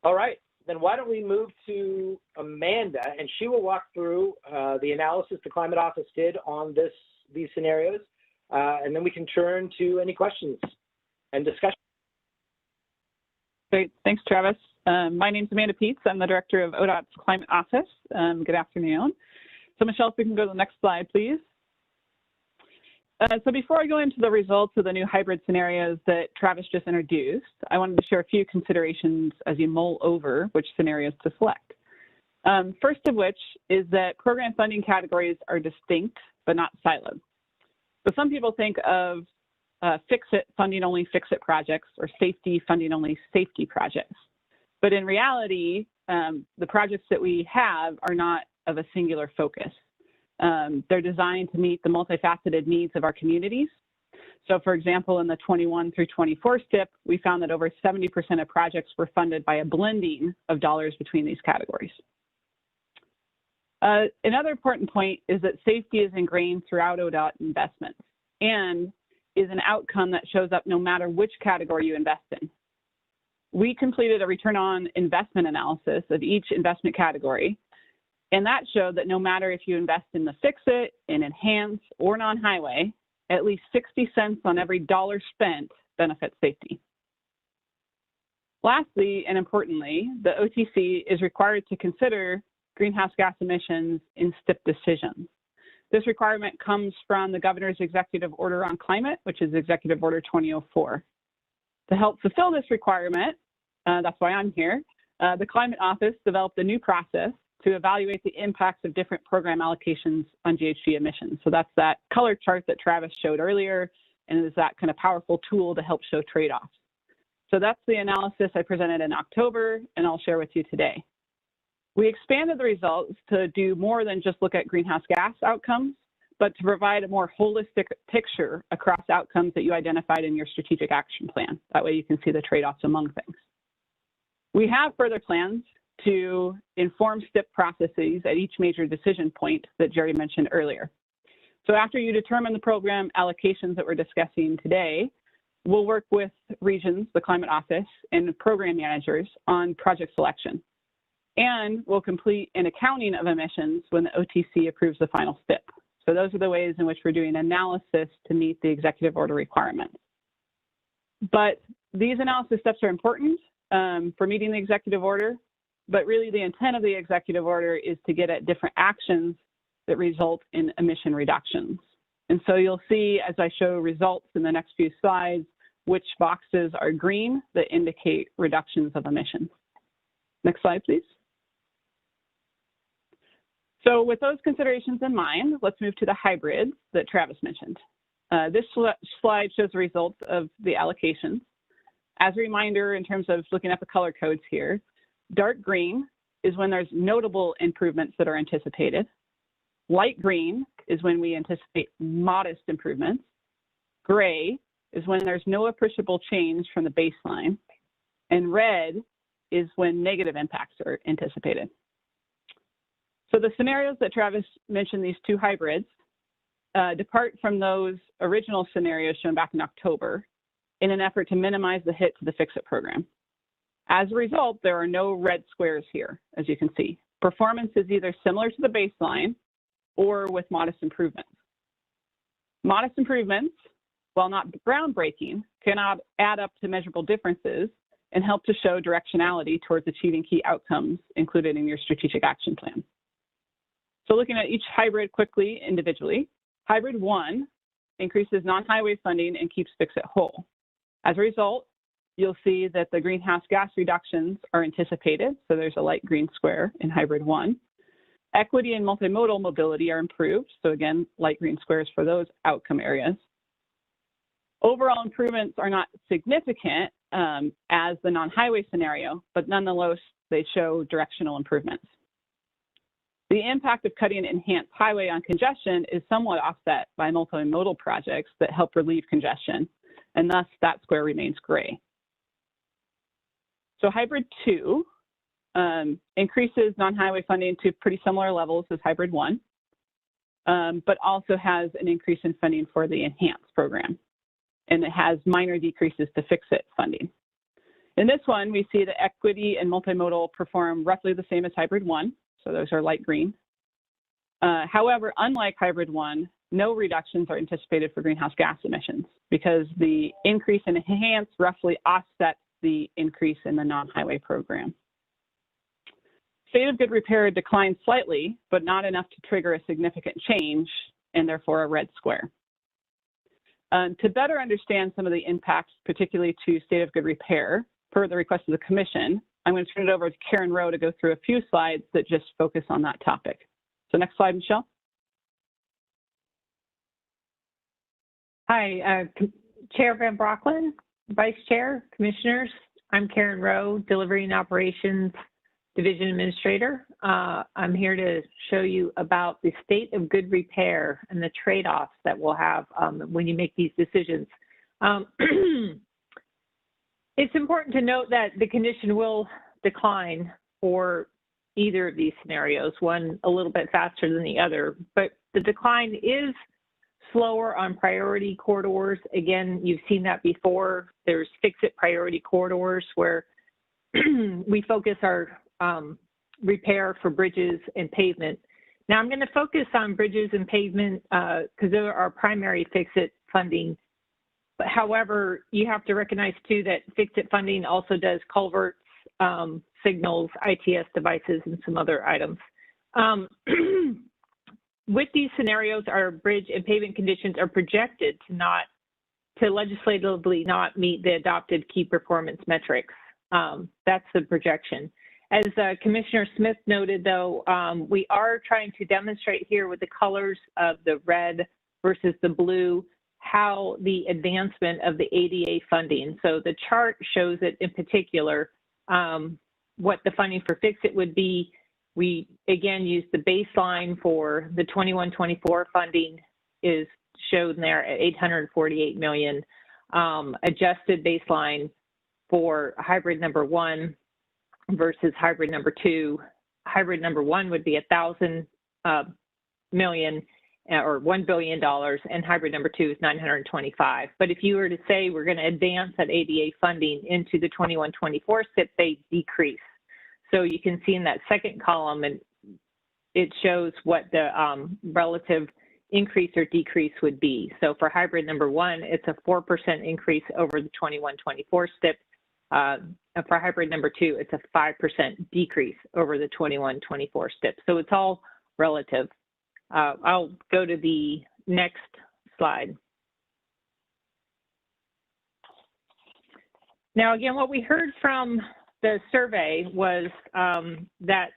All right, then why don't we move to Amanda, and she will walk through the analysis the Climate Office did on these scenarios, and then we can turn to any questions and discussion. Great, thanks, Travis. My name is Amanda Peets. I'm the director of ODOT's Climate Office. Good afternoon. So Michelle, if we can go to the next slide, please. So before I go into the results of the new hybrid scenarios that Travis just introduced, I wanted to share a few considerations as you mull over which scenarios to select. First of which is that program funding categories are distinct but not siloed. So some people think of fix-it funding only fix-it projects or safety funding only safety projects. But in reality, the projects that we have are not of a singular focus. They're designed to meet the multifaceted needs of our communities. So for example, in the 21 through 24 STIP, we found that over 70% of projects were funded by a blending of dollars between these categories. Another important point is that safety is ingrained throughout ODOT investments and is an outcome that shows up no matter which category you invest in. We completed a return on investment analysis of each investment category, and that showed that no matter if you invest in the fix-it, in enhance, or non-highway, at least 60 cents on every dollar spent benefits safety. Lastly, and importantly, the OTC is required to consider greenhouse gas emissions in STIP decisions. This requirement comes from the Governor's Executive Order on Climate, which is Executive Order 2004. To help fulfill this requirement, that's why I'm here, the Climate Office developed a new process to evaluate the impacts of different program allocations on GHG emissions. So that's that color chart that Travis showed earlier, and it is that kind of powerful tool to help show trade-offs. So that's the analysis I presented in October, and I'll share with you today. We expanded the results to do more than just look at greenhouse gas outcomes, but to provide a more holistic picture across outcomes that you identified in your strategic action plan. That way you can see the trade-offs among things. We have further plans to inform STIP processes at each major decision point that Jerry mentioned earlier. So after you determine the program allocations that we're discussing today, we'll work with regions, the Climate Office, and program managers on project selection. And we'll complete an accounting of emissions when the OTC approves the final STIP. So those are the ways in which we're doing analysis to meet the executive order requirements. But these analysis steps are important for meeting the executive order. But really the intent of the executive order is to get at different actions that result in emission reductions. And so you'll see as I show results in the next few slides, which boxes are green that indicate reductions of emissions. Next slide, please. So with those considerations in mind, let's move to the hybrids that Travis mentioned. This slide shows the results of the allocations. As a reminder, in terms of looking at the color codes here, dark green is when there's notable improvements that are anticipated. Light green is when we anticipate modest improvements. Gray is when there's no appreciable change from the baseline. And red is when negative impacts are anticipated. So the scenarios that Travis mentioned, these two hybrids, depart from those original scenarios shown back in October in an effort to minimize the hit to the Fix-It program. As a result, there are no red squares here, as you can see. Performance is either similar to the baseline or with modest improvements. Modest improvements, while not groundbreaking, can add up to measurable differences and help to show directionality towards achieving key outcomes included in your strategic action plan. So looking at each hybrid quickly individually, hybrid 1 increases non-highway funding and keeps Fix-It whole. As a result, you'll see that the greenhouse gas reductions are anticipated, so there's a light green square in Hybrid 1. Equity and multimodal mobility are improved, so again, light green squares for those outcome areas. Overall improvements are not significant as the non-highway scenario, but nonetheless, they show directional improvements. The impact of cutting enhanced highway on congestion is somewhat offset by multimodal projects that help relieve congestion, and thus that square remains gray. So Hybrid 2 increases non-highway funding to pretty similar levels as Hybrid 1, but also has an increase in funding for the enhanced program, and it has minor decreases to Fix-It funding. In this one, we see that equity and multimodal perform roughly the same as Hybrid 1, so those are light green. However, unlike Hybrid 1, no reductions are anticipated for greenhouse gas emissions because the increase in enhanced roughly offsets the increase in the non-highway program. State of good repair declined slightly, but not enough to trigger a significant change, and therefore a red square. To better understand some of the impacts, particularly to state of good repair, per the request of the Commission, I'm going to turn it over to Karen Rowe to go through a few slides that just focus on that topic. So next slide, Michelle. Hi, Chair Van Brocklin, Vice Chair, Commissioners. I'm Karen Rowe, Delivery and Operations Division Administrator. I'm here to show you about the state of good repair and the trade-offs that we'll have when you make these decisions. It's important to note that the condition will decline for either of these scenarios, one a little bit faster than the other, but the decline is slower on priority corridors. Again, you've seen that before. There's Fix-It priority corridors where we focus our repair for bridges and pavement. Now I'm going to focus on bridges and pavement because they're our primary Fix-It funding. But however, you have to recognize too that Fix-It funding also does culverts, signals, ITS devices, and some other items. With these scenarios, our bridge and pavement conditions are projected to legislatively not meet the adopted key performance metrics. That's the projection. As Commissioner Smith noted, though, we are trying to demonstrate here with the colors of the red versus the blue how the advancement of the ADA funding. So the chart shows it in particular, what the funding for Fix-It would be. We, again, use the baseline for the 21-24 funding is shown there at $848 million. Adjusted baseline for hybrid number 1 versus hybrid number 2. Hybrid number 1 would be $1,000 million or $1 billion, and hybrid number 2 is 925. But if you were to say we're going to advance that ADA funding into the 21-24 SIP, they decrease. So you can see in that second column, and it shows what the relative increase or decrease would be. So for hybrid number 1, it's a 4% increase over the 21-24 SIP. For hybrid number 2, it's a 5% decrease over the 21-24 SIP. So it's all relative. I'll go to the next slide. Now, again, what we heard from the survey was that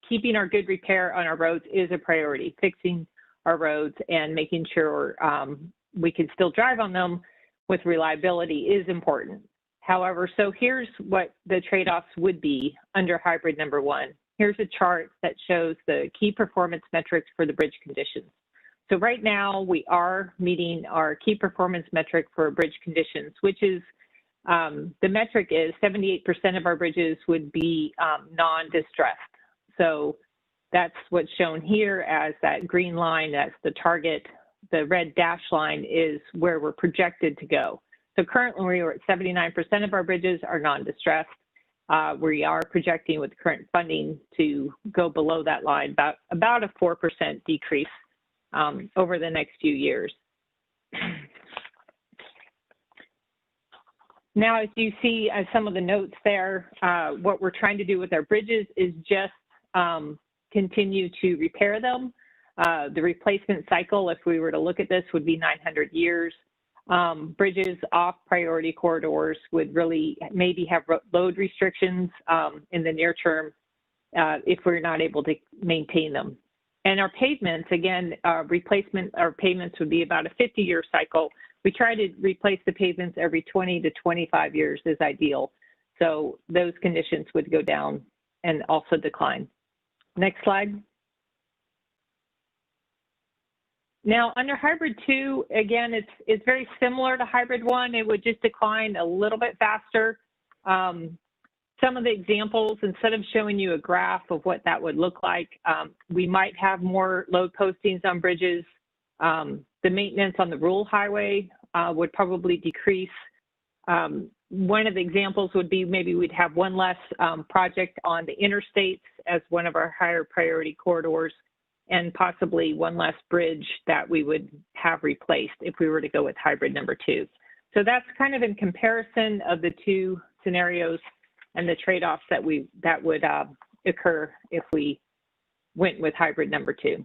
keeping our good repair on our roads is a priority. Fixing our roads and making sure we can still drive on them with reliability is important. However, so here's what the trade-offs would be under hybrid number 1. Here's a chart that shows the key performance metrics for the bridge conditions. So right now we are meeting our key performance metric for bridge conditions, which is the metric is 78% of our bridges would be non-distressed. So that's what's shown here as that green line. That's the target. The red dash line is where we're projected to go. So currently we're at 79% of our bridges are non-distressed. We are projecting with current funding to go below that line, about a 4% decrease over the next few years. Now, as you see some of the notes there, what we're trying to do with our bridges is just continue to repair them. The replacement cycle, if we were to look at this, would be 900 years. Bridges off priority corridors would really maybe have load restrictions in the near term if we're not able to maintain them. And our pavements, again, replacement or pavements would be about a 50-year cycle. We try to replace the pavements every 20 to 25 years is ideal. So those conditions would go down and also decline. Next slide. Now, under hybrid 2, again, it's very similar to hybrid 1. It would just decline a little bit faster. Some of the examples, instead of showing you a graph of what that would look like, we might have more load postings on bridges. The maintenance on the rural highway would probably decrease. One of the examples would be maybe we'd have one less project on the interstates as one of our higher priority corridors, and possibly one less bridge that we would have replaced if we were to go with hybrid number 2. So that's kind of in comparison of the two scenarios and the trade-offs that would occur if we went with hybrid number 2.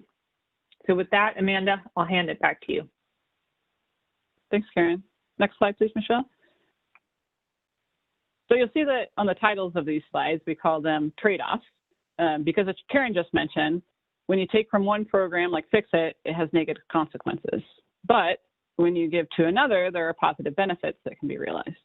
So with that, Amanda, I'll hand it back to you. Thanks, Karen. Next slide, please, Michelle. So you'll see that on the titles of these slides, we call them trade-offs, because as Karen just mentioned, when you take from one program like Fix-It, it has negative consequences. But when you give to another, there are positive benefits that can be realized.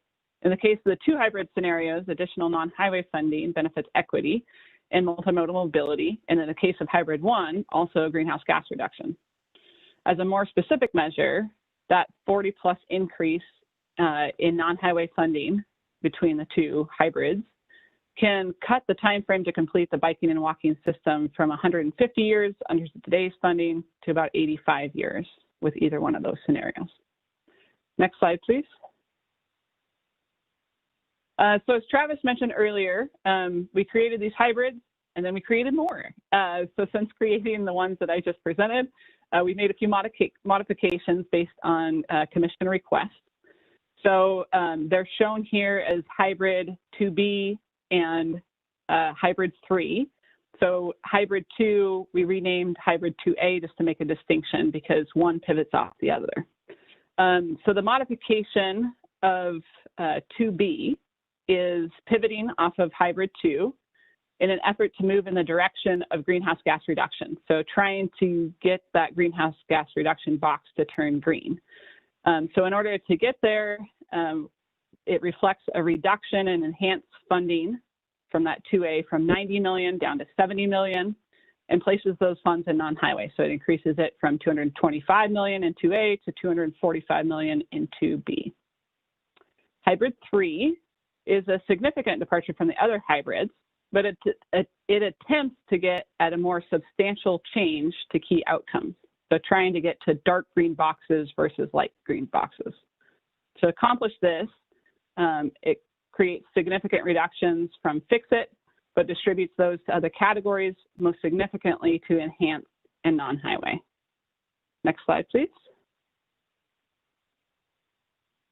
In the case of the two hybrid scenarios, additional non-highway funding benefits equity and multimodal mobility, and in the case of hybrid 1, also greenhouse gas reduction. As a more specific measure, that 40+ increase in non-highway funding between the two hybrids can cut the time frame to complete the biking and walking system from 150 years under today's funding to about 85 years with either one of those scenarios. Next slide, please. So as Travis mentioned earlier, we created these hybrids and then we created more. So since creating the ones that I just presented, we made a few modifications based on commission requests. So they're shown here as hybrid 2B and hybrid 3. So hybrid 2, we renamed hybrid 2A just to make a distinction because one pivots off the other. So the modification of 2B is pivoting off of hybrid 2 in an effort to move in the direction of greenhouse gas reduction. So trying to get that greenhouse gas reduction box to turn green. So in order to get there, it reflects a reduction in enhanced funding from that 2A from 90 million down to 70 million and places those funds in non-highway. So it increases it from 225 million in 2A to 245 million in 2B. Hybrid 3 is a significant departure from the other hybrids, but it attempts to get at a more substantial change to key outcomes. So trying to get to dark green boxes versus light green boxes. To accomplish this, it creates significant reductions from Fix-It, but distributes those to other categories, most significantly to enhanced and non-highway. Next slide, please.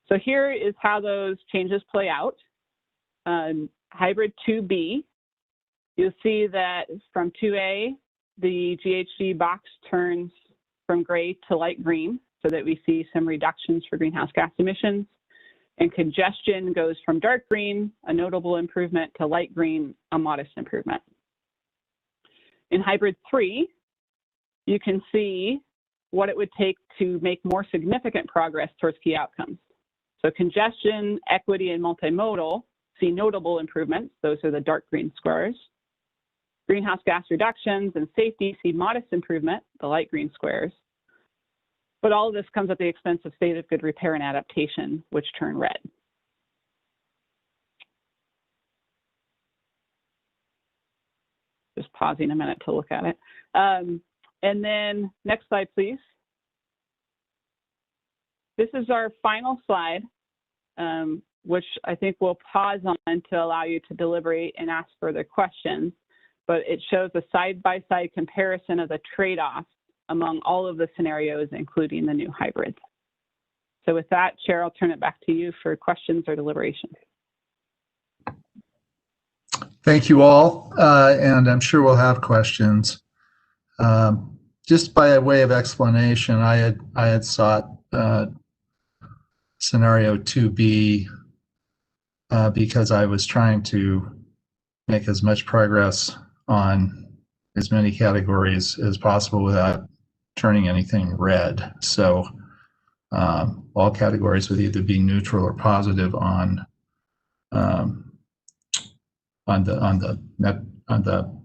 So here is how those changes play out. Hybrid 2B, you'll see that from 2A, the GHG box turns from gray to light green so that we see some reductions for greenhouse gas emissions. And congestion goes from dark green, a notable improvement, to light green, a modest improvement. In hybrid 3, you can see what it would take to make more significant progress towards key outcomes. So congestion, equity, and multimodal see notable improvements. Those are the dark green squares. Greenhouse gas reductions and safety see modest improvement, the light green squares. But all of this comes at the expense of state of good repair and adaptation, which turn red. Just pausing a minute to look at it. And then next slide, please. This is our final slide, which I think we'll pause on to allow you to deliberate and ask further questions. But it shows a side-by-side comparison of the trade-offs among all of the scenarios, including the new hybrids. So with that, Chair, I'll turn it back to you for questions or deliberation. Thank you all, and I'm sure we'll have questions. just by way of explanation, I had sought scenario 2B because I was trying to make as much progress on as many categories as possible without turning anything red. So all categories would either be neutral or positive on the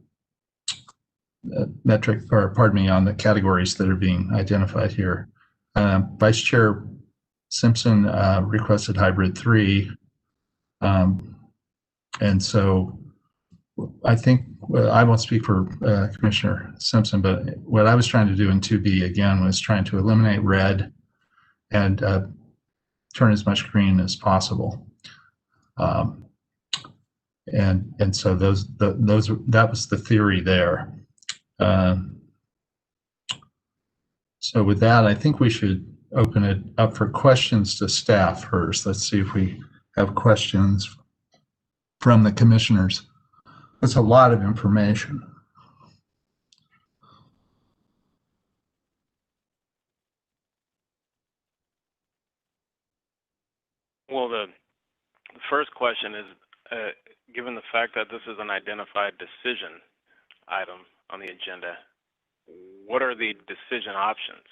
metric, or pardon me, on the categories that are being identified here. Vice Chair Simpson requested hybrid 3, and so I think, well, I won't speak for Commissioner Simpson, but what I was trying to do in 2B again was trying to eliminate red and turn as much green as possible. And so that was the theory there. So with that, I think we should open it up for questions to staff first. Let's see if we have questions from the commissioners. That's a lot of information. Well, the first question is, given the fact that this is an identified decision item on the agenda, what are the decision options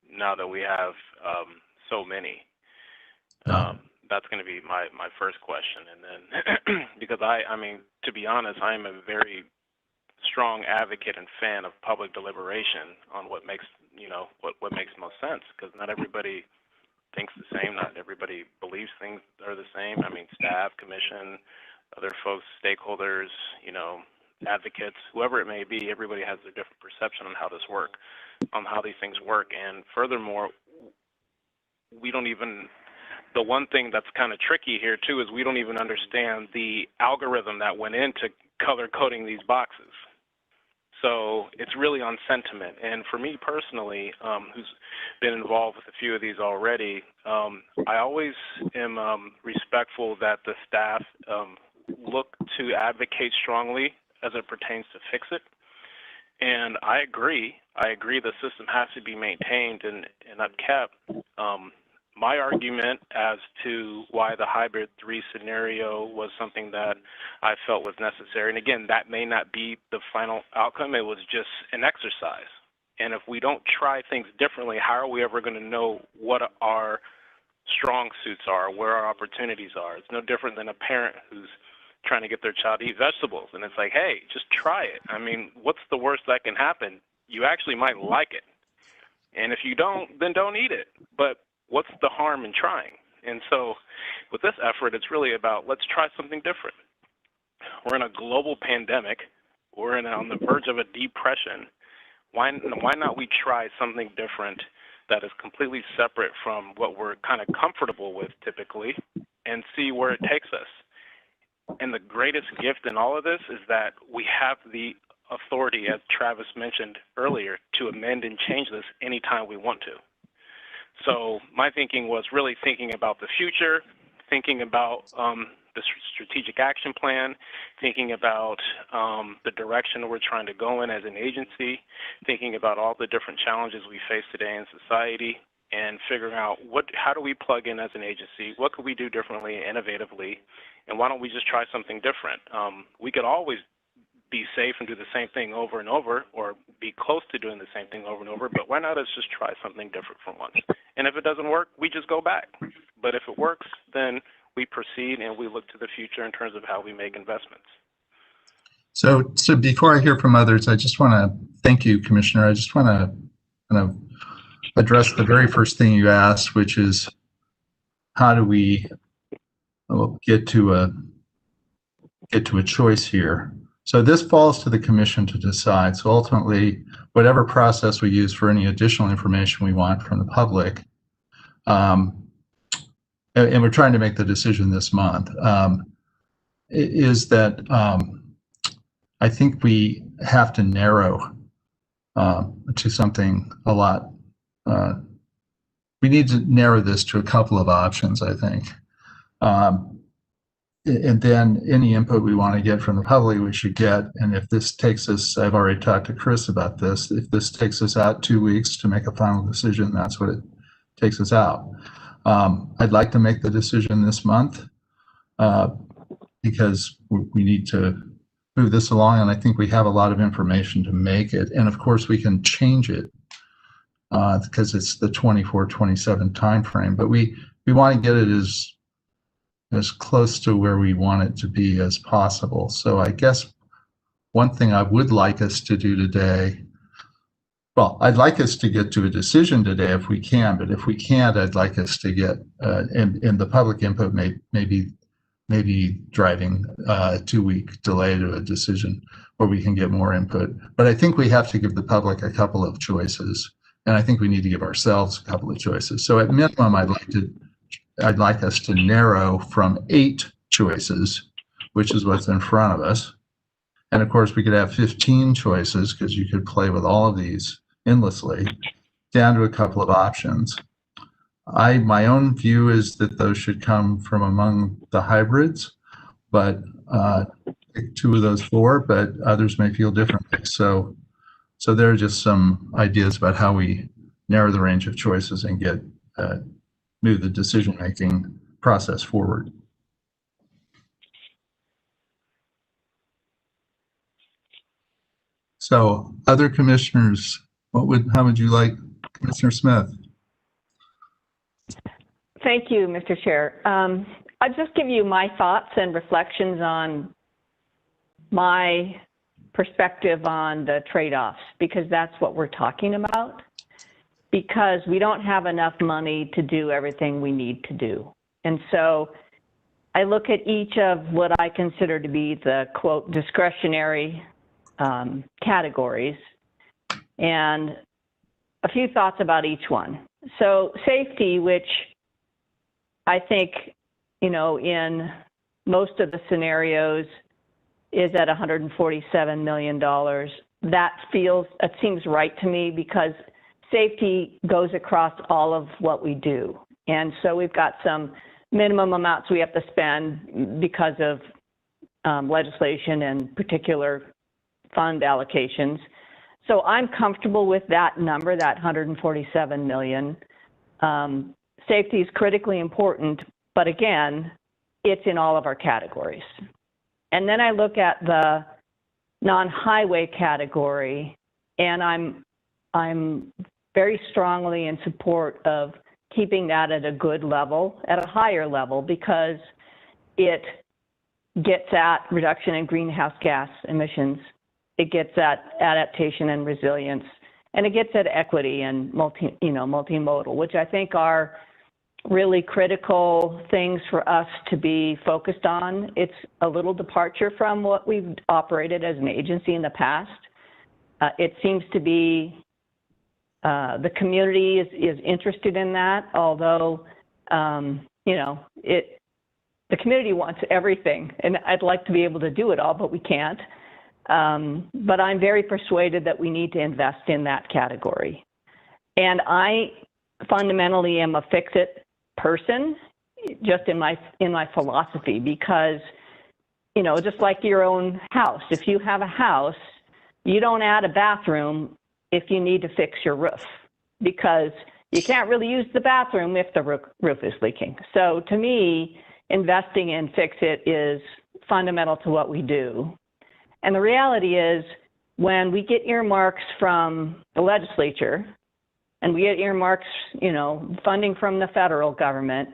now that we have so many? That's going to be my first question. And then, because I mean, to be honest, I'm a very strong advocate and fan of public deliberation on what makes, what makes most sense, because not everybody thinks the same. Not everybody believes things are the same. I mean, staff, commission, other folks, stakeholders, advocates, whoever it may be, everybody has a different perception on how this work, on how these things work. And furthermore, we don't even, the one thing that's kind of tricky here too is we don't even understand the algorithm that went into color coding these boxes. So it's really on sentiment. And for me personally, who's been involved with a few of these already, I always am respectful that the staff look to advocate strongly as it pertains to fix it. And I agree the system has to be maintained and upkept. My argument as to why the hybrid 3 scenario was something that I felt was necessary, and again, that may not be the final outcome, it was just an exercise. And if we don't try things differently, how are we ever going to know what our strong suits are, where our opportunities are? It's no different than a parent who's trying to get their child to eat vegetables, and it's like, hey, just try it. I mean, what's the worst that can happen? You actually might like it. And if you don't, then don't eat it. But what's the harm in trying? And so with this effort, it's really about, let's try something different. We're in a global pandemic. We're on the verge of a depression. Why not we try something different that is completely separate from what we're kind of comfortable with typically and see where it takes us? And the greatest gift in all of this is that we have the authority, as Travis mentioned earlier, to amend and change this anytime we want to. So my thinking was really thinking about the future, thinking about the strategic action plan, thinking about the direction we're trying to go in as an agency, thinking about all the different challenges we face today in society, and figuring out how do we plug in as an agency, what could we do differently, innovatively, and why don't we just try something different? We could always be safe and do the same thing over and over, or be close to doing the same thing over and over, but why not us just try something different for once? And if it doesn't work, we just go back. But if it works, then we proceed and we look to the future in terms of how we make investments. So before I hear from others, I just want to thank you, Commissioner. I just want to kind of address the very first thing you asked, which is how do we get to a choice here? So this falls to the commission to decide. So ultimately, whatever process we use for any additional information we want from the public, and we're trying to make the decision this month, is that I think we have to narrow to something a lot. We need to narrow this to a couple of options, I think. and then any input we want to get from the public, we should get. And if this takes us, I've already talked to Chris about this, if this takes us out 2 weeks to make a final decision, that's what it takes us out. I'd like to make the decision this month because we need to move this along, and I think we have a lot of information to make it. And of course, we can change it because it's the 24-27 timeframe, but we want to get it as close to where we want it to be as possible. So I guess one thing I would like us to do today, well, I'd like us to get to a decision today if we can, but if we can't, I'd like us to get, and the public input maybe driving a 2-week delay to a decision where we can get more input. But I think we have to give the public a couple of choices, and I think we need to give ourselves a couple of choices. So at minimum, I'd like us to narrow from 8 choices, which is what's in front of us. And of course, we could have 15 choices because you could play with all of these endlessly, down to a couple of options. My own view is that those should come from among the hybrids, but 2 of those 4, but others may feel differently. So there are just some ideas about how we narrow the range of choices and get move the decision-making process forward. So other commissioners, how would you like, Commissioner Smith? Thank you, Mr. Chair. I'll just give you my thoughts and reflections on my perspective on the trade-offs, because that's what we're talking about. Because we don't have enough money to do everything we need to do. And so I look at each of what I consider to be the, quote, discretionary categories, and a few thoughts about each one. So safety, which I think, in most of the scenarios is at $147 million. It seems right to me because safety goes across all of what we do. And so we've got some minimum amounts we have to spend because of legislation and particular fund allocations. So I'm comfortable with that number, that $147 million. Safety is critically important, but again, it's in all of our categories. And then I look at the non-highway category, and I'm very strongly in support of keeping that at a good level, at a higher level, because it gets at reduction in greenhouse gas emissions, it gets at adaptation and resilience, and it gets at equity and multimodal, which I think are really critical things for us to be focused on. It's a little departure from what we've operated as an agency in the past. It seems to be the community is interested in that, although, the community wants everything, and I'd like to be able to do it all, but we can't. But I'm very persuaded that we need to invest in that category. And I fundamentally am a fix-it person, just in my philosophy, because, just like your own house, if you have a house, you don't add a bathroom if you need to fix your roof, because you can't really use the bathroom if the roof is leaking. So to me, investing in fix-it is fundamental to what we do. And the reality is, when we get earmarks from the legislature, and we get earmarks, funding from the federal government,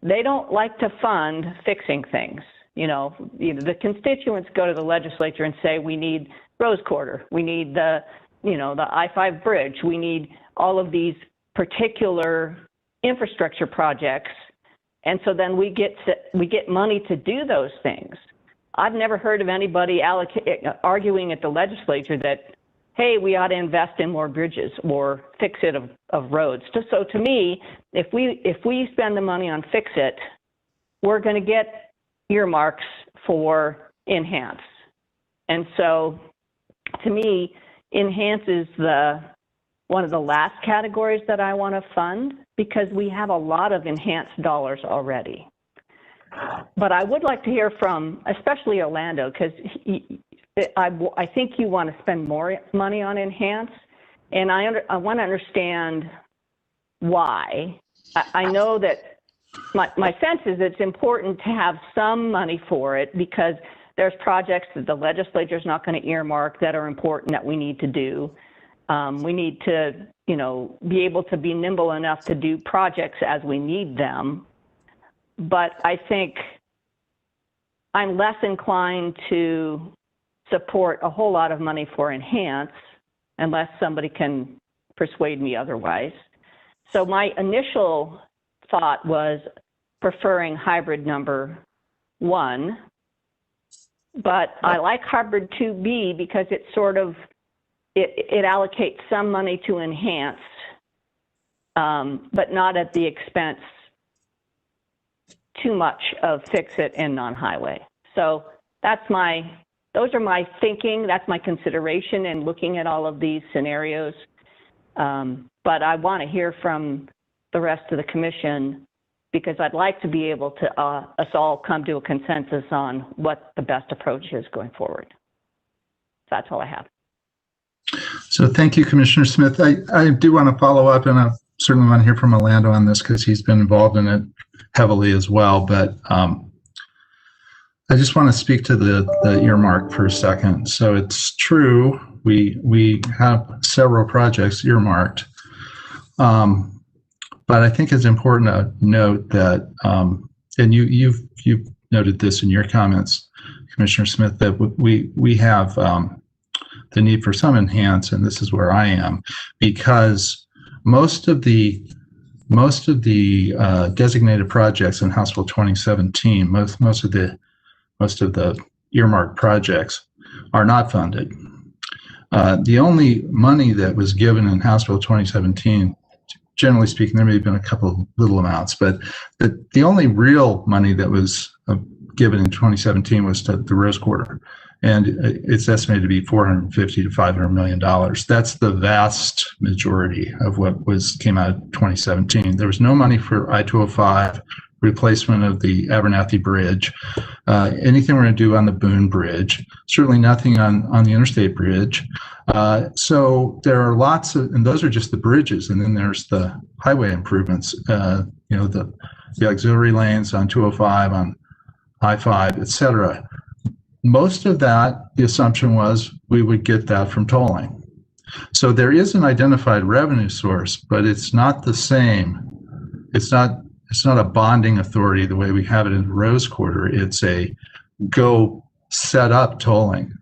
they don't like to fund fixing things. The constituents go to the legislature and say, we need Rose Quarter, we need the I-5 bridge, we need all of these particular infrastructure projects. And so then we get money to do those things. I've never heard of anybody arguing at the legislature that, hey, we ought to invest in more bridges or fix it of roads. So to me, if we spend the money on fix it, we're going to get earmarks for enhance. And so to me, enhance is one of the last categories that I want to fund, because we have a lot of enhanced dollars already. but I would like to hear from, especially Orlando, because I think you want to spend more money on Enhance, and I want to understand why. I know that my sense is it's important to have some money for it because there's projects that the legislature is not going to earmark that are important that we need to do. We need to, be able to be nimble enough to do projects as we need them. But I think I'm less inclined to support a whole lot of money for Enhance unless somebody can persuade me otherwise. So my initial thought was preferring hybrid number 1, but I like hybrid 2B because it sort of, it allocates some money to Enhance, but not at the expense too much of Fix-It and non-highway. So those are my thinking, that's my consideration in looking at all of these scenarios. But I want to hear from the rest of the commission because I'd like to be able to us all come to a consensus on what the best approach is going forward. So that's all I have. So thank you, Commissioner Smith. I do want to follow up, and I certainly want to hear from Orlando on this because he's been involved in it heavily as well. But I just want to speak to the earmark for a second. So it's true, we have several projects earmarked. But I think it's important to note that, and you've noted this in your comments, Commissioner Smith, that we have the need for some Enhance, and this is where I am, because most of the designated projects in House Bill 2017, most of the earmarked projects are not funded. The only money that was given in House Bill 2017, generally speaking, there may have been a couple of little amounts, but the only real money that was given in 2017 was to the Rose Quarter, and it's estimated to be $450 to $500 million. That's the vast majority of what came out of 2017. There was no money for I-205, replacement of the Abernathy Bridge, anything we're going to do on the Boone Bridge, certainly nothing on the Interstate Bridge. So there are lots of, and those are just the bridges, and then there's the highway improvements, the auxiliary lanes on 205, on I-5, et cetera. Most of that, the assumption was we would get that from tolling. So there is an identified revenue source, but it's not the same. It's not a bonding authority the way we have it in Rose Quarter. It's a go set up tolling.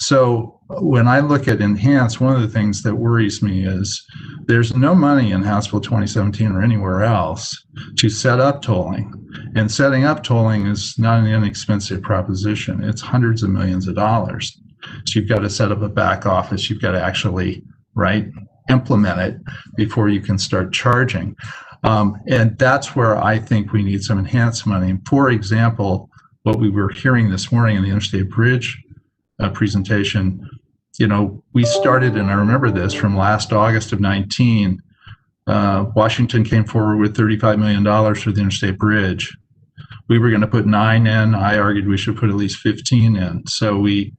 So when I look at Enhance, one of the things that worries me is there's no money in House Bill 2017 or anywhere else to set up tolling. And setting up tolling is not an inexpensive proposition. It's hundreds of millions of dollars. So you've got to set up a back office. You've got to actually, implement it before you can start charging. And that's where I think we need some Enhanced money. For example, what we were hearing this morning in the Interstate Bridge presentation, we started, and I remember this from last August of 19, Washington came forward with $35 million for the Interstate Bridge. We were going to put 9 in. I argued we should put at least 15 in. So we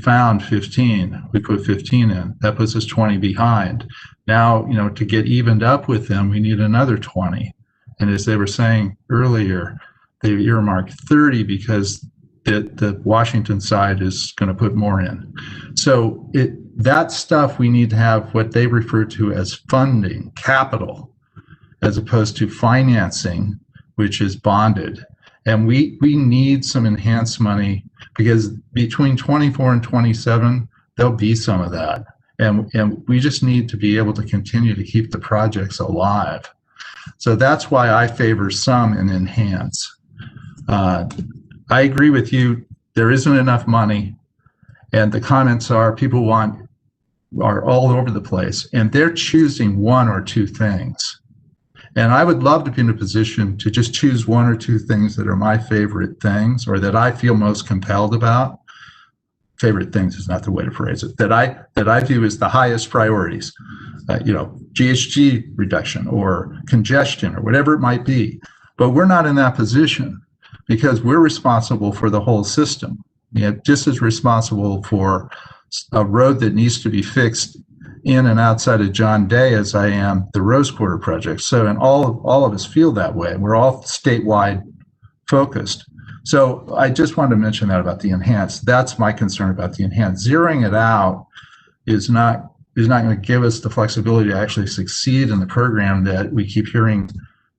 found 15. We put 15 in. That puts us 20 behind. Now, to get evened up with them, we need another 20. And as they were saying earlier, they've earmarked 30 because the Washington side is going to put more in. So that stuff, we need to have what they refer to as funding, capital, as opposed to financing, which is bonded. And we need some Enhanced money because between 24 and 27, there'll be some of that. And we just need to be able to continue to keep the projects alive. So that's why I favor some in Enhance. I agree with you. There isn't enough money. And the comments are people are all over the place. And they're choosing one or two things. And I would love to be in a position to just choose one or two things that are my favorite things or that I feel most compelled about. Favorite things is not the way to phrase it. That I view as the highest priorities. GHG reduction or congestion or whatever it might be. But we're not in that position. because we're responsible for the whole system. Just as responsible for a road that needs to be fixed in and outside of John Day as I am the Rose Quarter project. So, and all of us feel that way. We're all statewide focused. So I just wanted to mention that about the enhanced. That's my concern about the enhanced. Zeroing it out is not going to give us the flexibility to actually succeed in the program that we keep hearing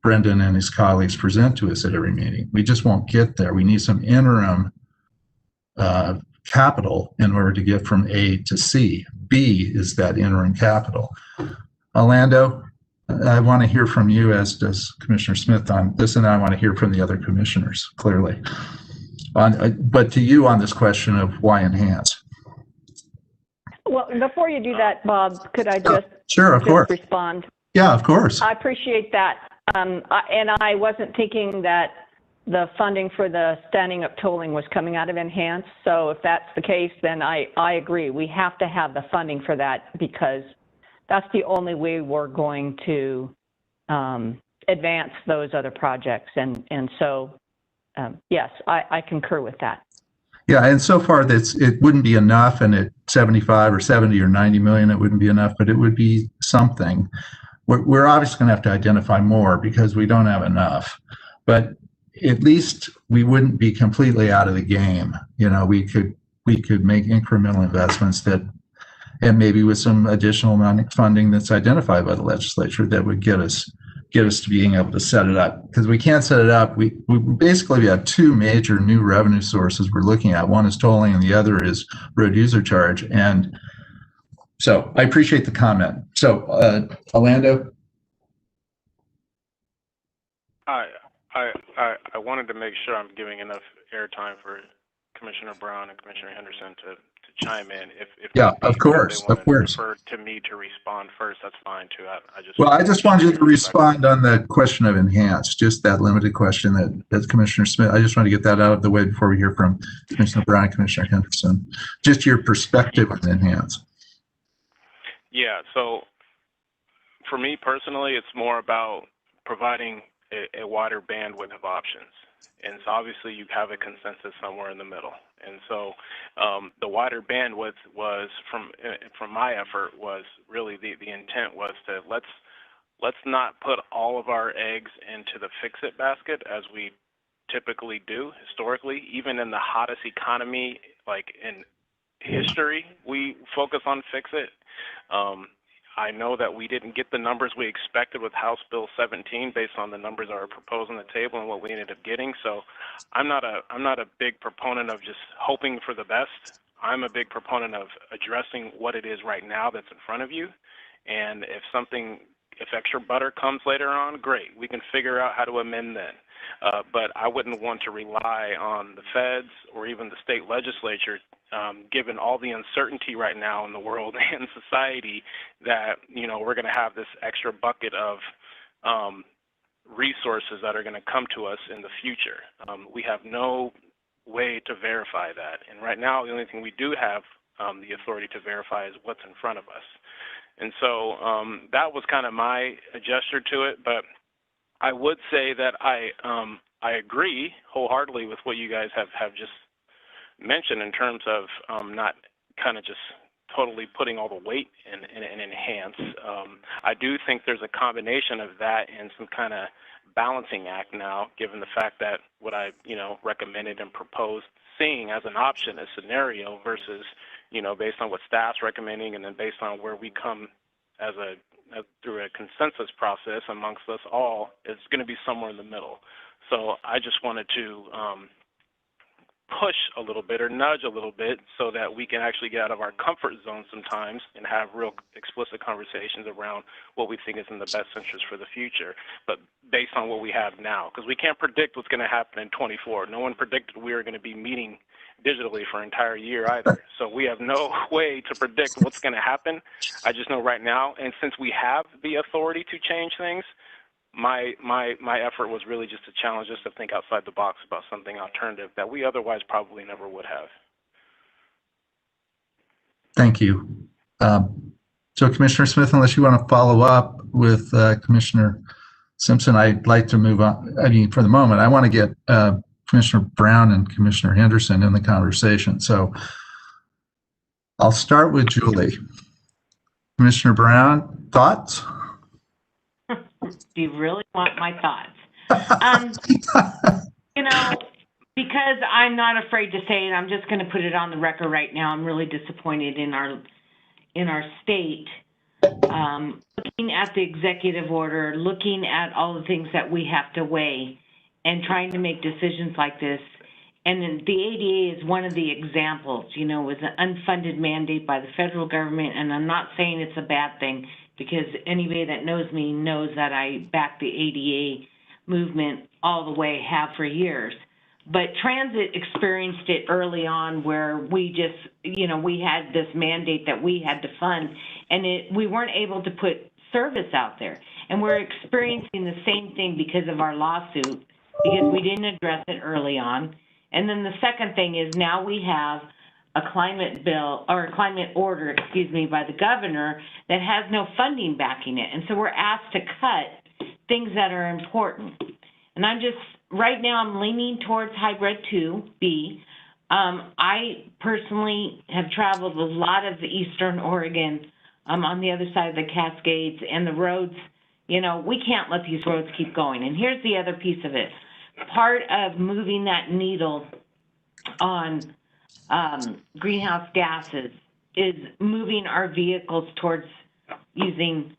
Brendan and his colleagues present to us at every meeting. We just won't get there. We need some interim capital in order to get from A to C. B is that interim capital. Orlando, I want to hear from you, as does Commissioner Smith on this, and I want to hear from the other commissioners, clearly. But to you on this question of why enhance? Well, before you do that, Bob, could I just, sure, of course, respond? Yeah, of course. I appreciate that. And I wasn't thinking that the funding for the standing up tolling was coming out of Enhance. So if that's the case, then I agree. We have to have the funding for that, because that's the only way we're going to advance those other projects. And so, yes, I concur with that. Yeah, and so far it wouldn't be enough, and at 75 or 70 or 90 million, it wouldn't be enough, but it would be something. We're obviously going to have to identify more because we don't have enough, but at least we wouldn't be completely out of the game. You know, we could make incremental investments that, and maybe with some additional funding that's identified by the legislature, that would get us to being able to set it up. Because we can't set it up. We basically have two major new revenue sources we're looking at. One is tolling and the other is road user charge. And so I appreciate the comment. So Orlando? I wanted to make sure I'm giving enough airtime for Commissioner Brown and Commissioner Henderson to chime in. If Yeah, of course, of course. Defer to me to respond first, that's fine too. I just wanted you to respond on the question of enhance, just that limited question that Commissioner Smith, I just want to get that out of the way before we hear from Commissioner Brown and Commissioner Henderson. Just your perspective on enhance. Yeah, so for me personally, it's more about providing a wider bandwidth of options. And so obviously you have a consensus somewhere in the middle. And so the wider bandwidth was, from my effort, was really the intent was to let's not put all of our eggs into the fix-it basket as we typically do historically. Even in the hottest economy, like in history, we focus on fix-it. I know that we didn't get the numbers we expected with House Bill 17 based on the numbers that are proposed on the table and what we ended up getting. So I'm not a big proponent of just hoping for the best. I'm a big proponent of addressing what it is right now that's in front of you. And if extra butter comes later on, great. We can figure out how to amend then. But I wouldn't want to rely on the feds or even the state legislature, given all the uncertainty right now in the world and society, that, you know, we're going to have this extra bucket of resources that are going to come to us in the future. We have no way to verify that. And right now, the only thing we do have the authority to verify is what's in front of us. And so that was kind of my gesture to it. But I would say that I agree wholeheartedly with what you guys have just mentioned in terms of not kind of just totally putting all the weight in enhance. I do think there's a combination of that and some kind of balancing act now, given the fact that what I recommended and proposed seeing as an option, a scenario versus based on what staff's recommending, and then based on where we come as through a consensus process amongst us all, it's going to be somewhere in the middle. So I just wanted to push a little bit or nudge a little bit so that we can actually get out of our comfort zone sometimes and have real explicit conversations around what we think is in the best interest for the future, but based on what we have now, because we can't predict what's going to happen in 24. No one predicted we were going to be meeting digitally for an entire year either. So we have no way to predict what's going to happen. I just know right now, and since we have the authority to change things, my effort was really just to challenge us to think outside the box about something alternative that we otherwise probably never would have. Thank you. So Commissioner Smith, unless you want to follow up with Commissioner Simpson, I'd like to move on. I mean, for the moment, I want to get Commissioner Brown and Commissioner Henderson in the conversation. So I'll start with Julie. Commissioner Brown, thoughts? Do you really want my thoughts? You know, because I'm not afraid to say it, I'm just going to put it on the record right now. I'm really disappointed in our state. Looking at the executive order, looking at all the things that we have to weigh and trying to make decisions like this. And then the ADA is one of the examples, you know, it was an unfunded mandate by the federal government. And I'm not saying it's a bad thing, because anybody that knows me knows that I back the ADA movement all the way, have for years. But transit experienced it early on, where we just, you know, we had this mandate that we had to fund, and we weren't able to put service out there. And we're experiencing the same thing because of our lawsuit, because we didn't address it early on. And then the second thing is, now we have a climate bill, or a climate order, excuse me, by the governor that has no funding backing it. And so we're asked to cut things that are important. And right now I'm leaning towards hybrid 2B. I personally have traveled a lot of the Eastern Oregon, on the other side of the Cascades, and the roads, you know, we can't let these roads keep going. And here's the other piece of it. Part of moving that needle on greenhouse gases is moving our vehicles towards using,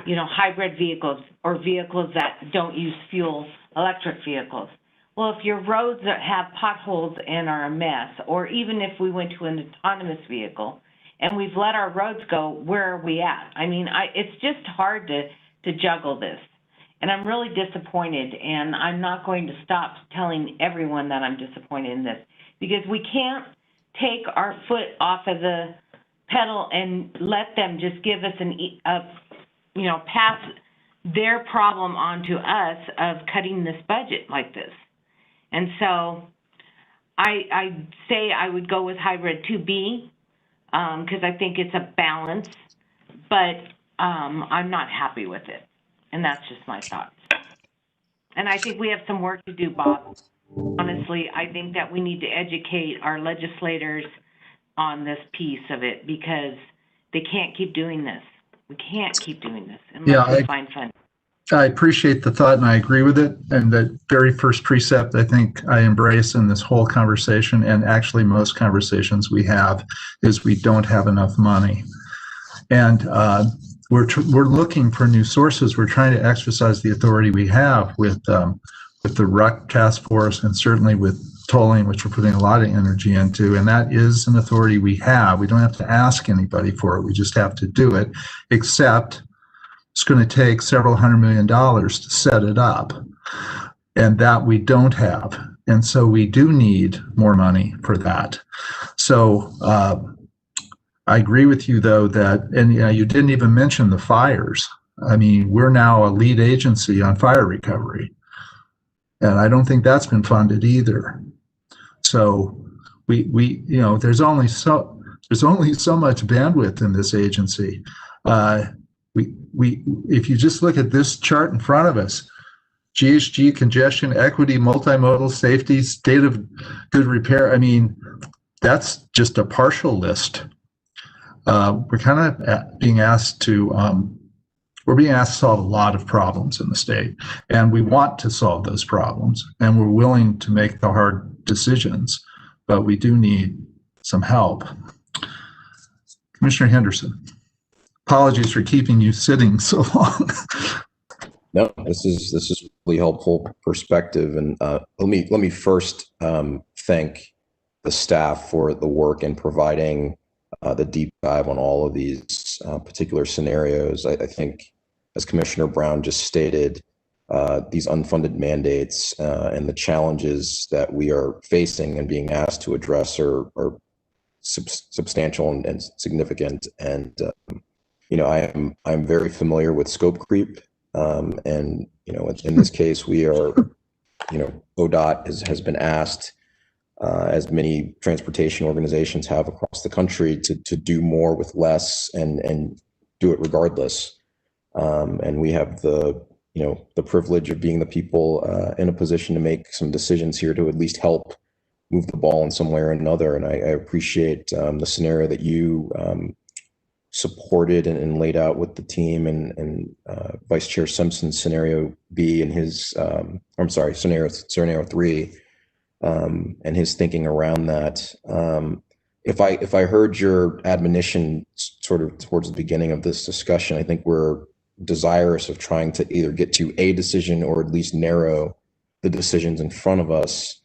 you know, hybrid vehicles, or vehicles that don't use fuel, electric vehicles. Well, if your roads have potholes and are a mess, or even if we went to an autonomous vehicle and we've let our roads go, where are we at? I mean, it's just hard to juggle this. And I'm really disappointed, and I'm not going to stop telling everyone that I'm disappointed in this, because we can't take our foot off of the pedal and let them just give us you know, pass their problem on to us of cutting this budget like this. And so I say I would go with hybrid 2B, because I think it's a balance, but I'm not happy with it. And that's just my thoughts. And I think we have some work to do, Bob. Honestly, I think that we need to educate our legislators on this piece of it, because they can't keep doing this. We can't keep doing this unless we find funding. I appreciate the thought, and I agree with it. And the very first precept I think I embrace in this whole conversation, and actually most conversations we have, is we don't have enough money. And we're looking for new sources. We're trying to exercise the authority we have with the RUC task force, and certainly with tolling, which we're putting a lot of energy into. And that is an authority we have. We don't have to ask anybody for it. We just have to do it, except it's going to take several $100 million to set it up. And that we don't have. And so we do need more money for that. So I agree with you, though, that, and you didn't even mention the fires. I mean, we're now a lead agency on fire recovery, and I don't think that's been funded either. So we you know, there's only so much bandwidth in this agency. If you just look at this chart in front of us, GHG, congestion, equity, multimodal, safety, state of good repair. I mean, that's just a partial list. We're kind of being asked to solve a lot of problems in the state, and we want to solve those problems, and we're willing to make the hard decisions, but we do need some help. Commissioner Henderson, apologies for keeping you sitting so long. No, this is really helpful perspective, and let me first thank the staff for the work in providing the deep dive on all of these particular scenarios. I think, as Commissioner Brown just stated, these unfunded mandates and the challenges that we are facing and being asked to address are substantial and significant. And you know, I'm very familiar with scope creep, and you know, in this case, we are, you know, ODOT has been asked, as many transportation organizations have across the country, to do more with less and do it regardless. And we have the the privilege of being the people in a position to make some decisions here to at least help move the ball in some way or another. And I appreciate the scenario that you supported and laid out with the team, and Vice Chair Simpson's scenario B and his, I'm sorry, scenario 3, and his thinking around that. If I heard your admonition sort of towards the beginning of this discussion, I think we're desirous of trying to either get to a decision or at least narrow the decisions in front of us.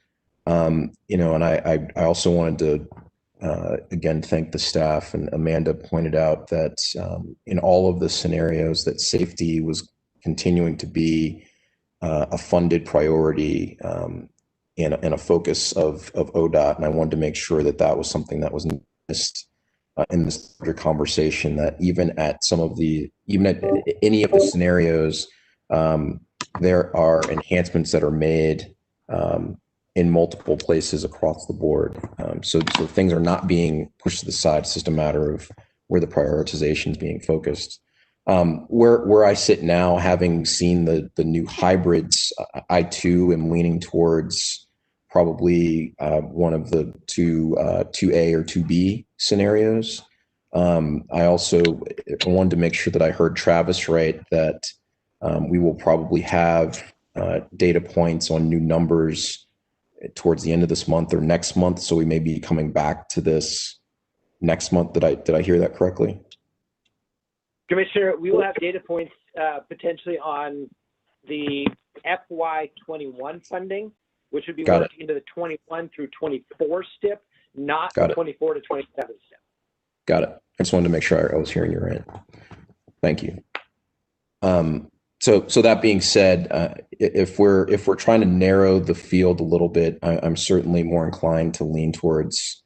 And I also wanted to again thank the staff, and Amanda pointed out that in all of the scenarios that safety was continuing to be a funded priority and a focus of ODOT, and I wanted to make sure that that was something that was missed in this conversation, that even at any of the scenarios, there are enhancements that are made in multiple places across the board. So things are not being pushed to the side. It's just a matter of where the prioritization is being focused. Where I sit now, having seen the new hybrids, I too am leaning towards probably one of the 2A or 2B scenarios. I also wanted to make sure that I heard Travis right, that we will probably have data points on new numbers towards the end of this month or next month. So we may be coming back to this next month. Did I hear that correctly? Commissioner, we will have data points potentially on the FY21 funding, which would be worked into the 21 through 24 STIP, not 24 to 27 STIP. Got it. I just wanted to make sure I was hearing you right. Thank you. So that being said, if we're trying to narrow the field a little bit, I'm certainly more inclined to lean towards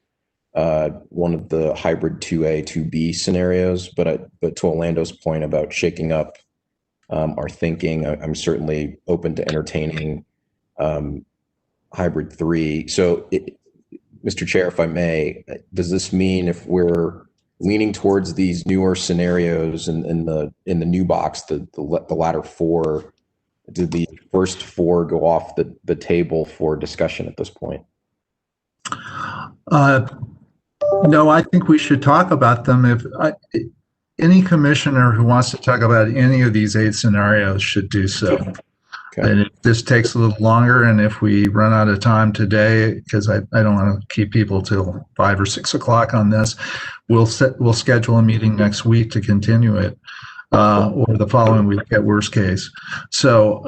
one of the hybrid 2A, 2B scenarios. But to Orlando's point about shaking up our thinking, I'm certainly open to entertaining hybrid 3. So, Mr. Chair, if I may, does this mean if we're leaning towards these newer scenarios in the new box, the latter 4, do the first 4 go off the table for discussion at this point? No, I think we should talk about them. If any commissioner who wants to talk about any of these 8 scenarios should do so. Okay. And if this takes a little longer, and if we run out of time today, because I don't want to keep people till 5 or 6 o'clock on this, we'll schedule a meeting next week to continue it, or the following week at worst case. So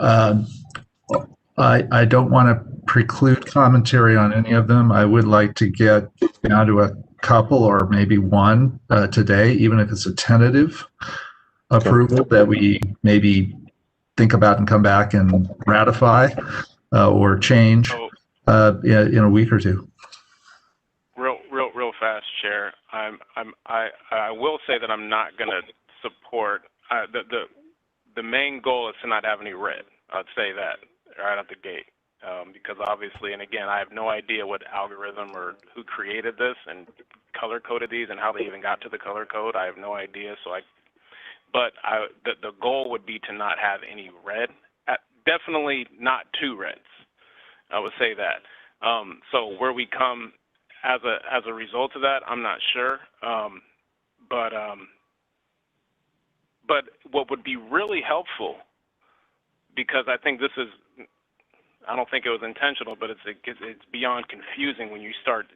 I don't want to preclude commentary on any of them. I would like to get down to a couple or maybe one today, even if it's a tentative approval that we maybe think about and come back and ratify or change in a week or two. Real fast, Chair. I will say that I'm not going to support the main goal is to not have any red. I'd say that right out the gate, because obviously, and again, I have no idea what algorithm or who created this and color coded these and how they even got to the color code. I have no idea. So But the goal would be to not have any red. Definitely not 2 reds. I would say that. So where we come as a result of that, I'm not sure. But what would be really helpful, because I think this is, I don't think it was intentional, but it's beyond confusing when you start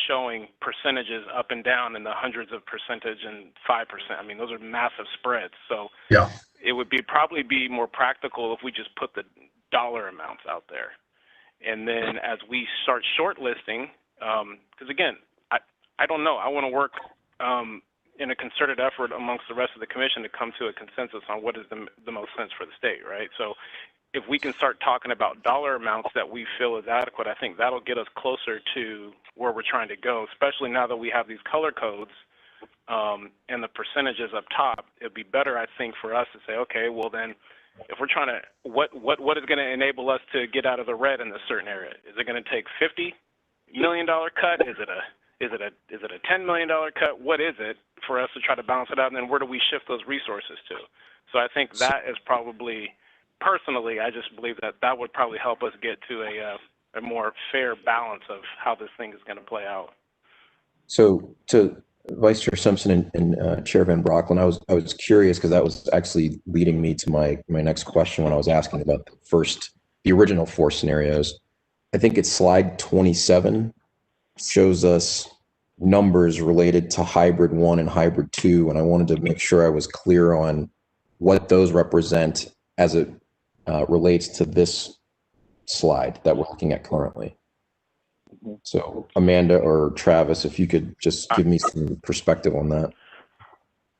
showing percentages up and down in the hundreds of percentage and 5%. I mean, those are massive spreads. So yeah, it would probably be more practical if we just put the dollar amounts out there. And then as we start shortlisting, because again, I don't know, I want to work in a concerted effort amongst the rest of the commission to come to a consensus on what is the most sense for the state, right? So if we can start talking about dollar amounts that we feel is adequate, I think that'll get us closer to where we're trying to go, especially now that we have these color codes and the percentages up top. It'd be better, I think, for us to say, okay, well then, if we're trying to, what is going to enable us to get out of the red in a certain area? Is it going to take $50 million cut? Is it a $10 million cut? What is it for us to try to balance it out? And then where do we shift those resources to? So I think that is probably personally, I just believe that that would probably help us get to a more fair balance of how this thing is going to play out. So to Vice Chair Simpson and Chair Van Broekelen, I was curious because that was actually leading me to my next question when I was asking about the original 4 scenarios. I think it's slide 27 shows us numbers related to hybrid 1 and hybrid 2, and I wanted to make sure I was clear on what those represent as it relates to this slide that we're looking at currently. So Amanda or Travis, if you could just give me some perspective on that.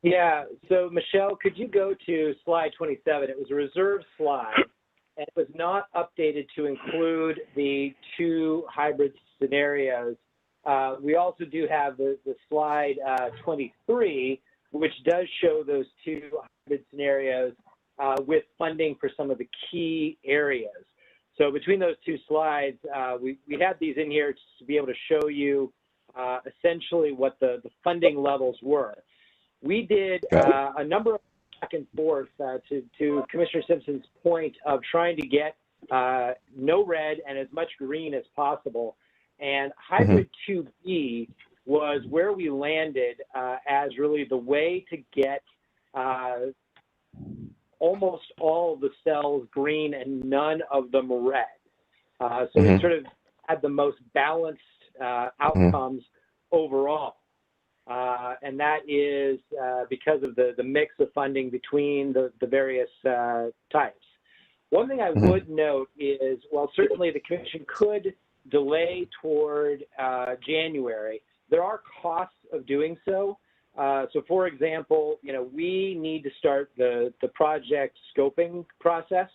Yeah, so Michelle, could you go to slide 27? It was a reserved slide, and it was not updated to include the 2 hybrid scenarios. We also do have the slide 23, which does show those 2 hybrid scenarios with funding for some of the key areas. So between those 2 slides, we had these in here to be able to show you essentially what the funding levels were. We did a number of back and forth to Commissioner Simpson's point of trying to get no red and as much green as possible. And hybrid 2B was where we landed as really the way to get almost all of the cells green and none of them red. So it sort of had the most balanced outcomes overall. And that is because of the mix of funding between the various types. One thing I would note is, while certainly the Commission could delay toward January, there are costs of doing so. So for example, we need to start the project scoping process.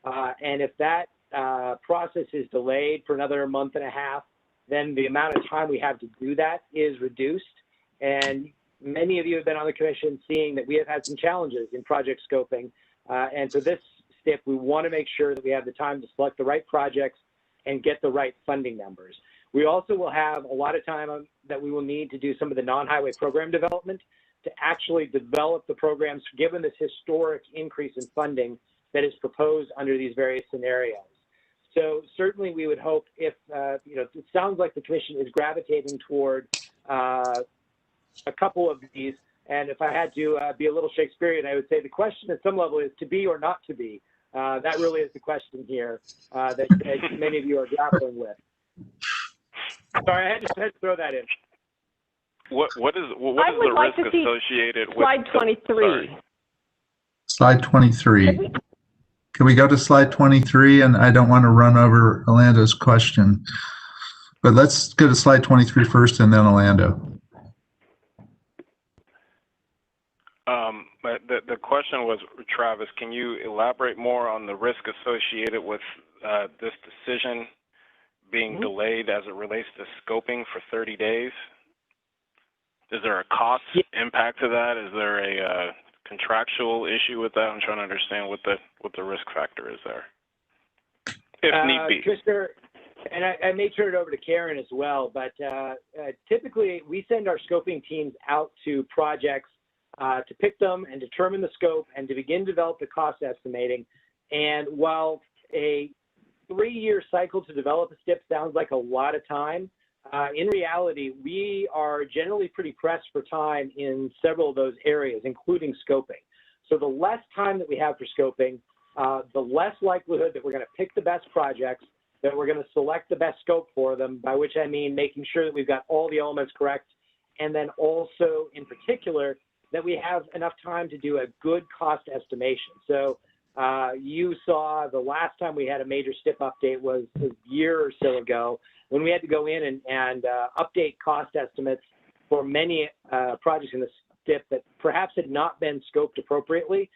And if that process is delayed for another month and a half, then the amount of time we have to do that is reduced. And many of you have been on the Commission seeing that we have had some challenges in project scoping. And for this STIP, we want to make sure that we have the time to select the right projects and get the right funding numbers. We also will have a lot of time that we will need to do some of the non-highway program development to actually develop the programs given this historic increase in funding that is proposed under these various scenarios. So certainly we would hope if, it sounds like the Commission is gravitating toward a couple of these, and if I had to be a little Shakespearean, I would say the question at some level is to be or not to be. That really is the question here that many of you are grappling with. Sorry, I had to throw that in. What is the risk associated with slide 23? Slide 23. Can we go to slide 23? And I don't want to run over Orlando's question, but let's go to slide 23 first and then Orlando. But the question was, Travis, can you elaborate more on the risk associated with this decision being delayed as it relates to scoping for 30 days? Is there a cost impact to that? Is there a contractual issue with that? I'm trying to understand what the risk factor is there, if need be. Commissioner, and I may turn it over to Karen as well, but typically we send our scoping teams out to projects to pick them and determine the scope and to begin to develop the cost estimating. And while a 3-year cycle to develop a STIP sounds like a lot of time, in reality, we are generally pretty pressed for time in several of those areas, including scoping. So the less time that we have for scoping, the less likelihood that we're going to pick the best projects, that we're going to select the best scope for them, by which I mean making sure that we've got all the elements correct, and then also, in particular, that we have enough time to do a good cost estimation. So you saw the last time we had a major STIP update was a year or so ago, when we had to go in and update cost estimates for many projects in the STIP that perhaps had not been scoped appropriately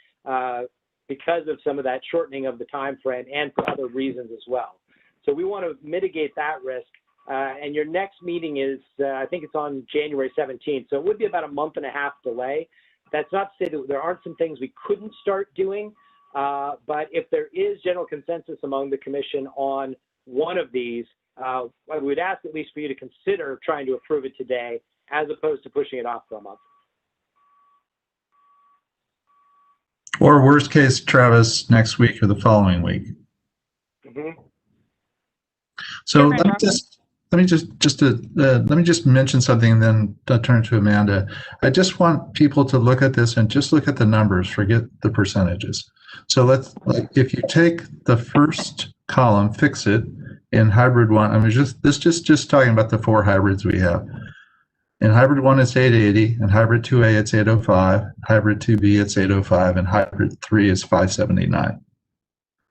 because of some of that shortening of the time frame and for other reasons as well. So we want to mitigate that risk. And your next meeting is, I think it's on January 17th. So it would be about a month and a half delay. That's not to say that there aren't some things we couldn't start doing, but if there is general consensus among the Commission on one of these, I would ask at least for you to consider trying to approve it today as opposed to pushing it off for a month. Or worst case, Travis, next week or the following week. So let me just mention something and then I'll turn to Amanda. I just want people to look at this and just look at the numbers, forget the percentages. So if you take the first column, fix it in hybrid one, I mean, just talking about the 4 hybrids we have. In hybrid 1, it's 880, and hybrid 2A, it's 805, hybrid 2B, it's 805, and hybrid 3 is 579.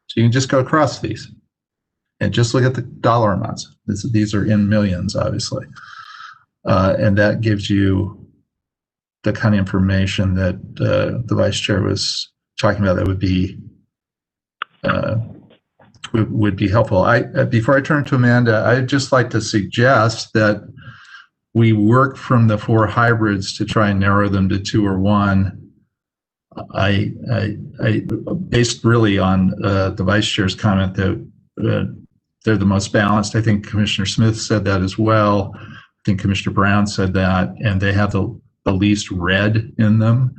So you can just go across these and just look at the dollar amounts. These are in millions, obviously. And that gives you the kind of information that the Vice Chair was talking about that would be helpful. Before I turn to Amanda, I'd just like to suggest that we work from the 4 hybrids to try and narrow them to 2 or 1. I based really on the Vice Chair's comment that they're the most balanced. I think Commissioner Smith said that as well. I think Commissioner Brown said that, and they have the least red in them.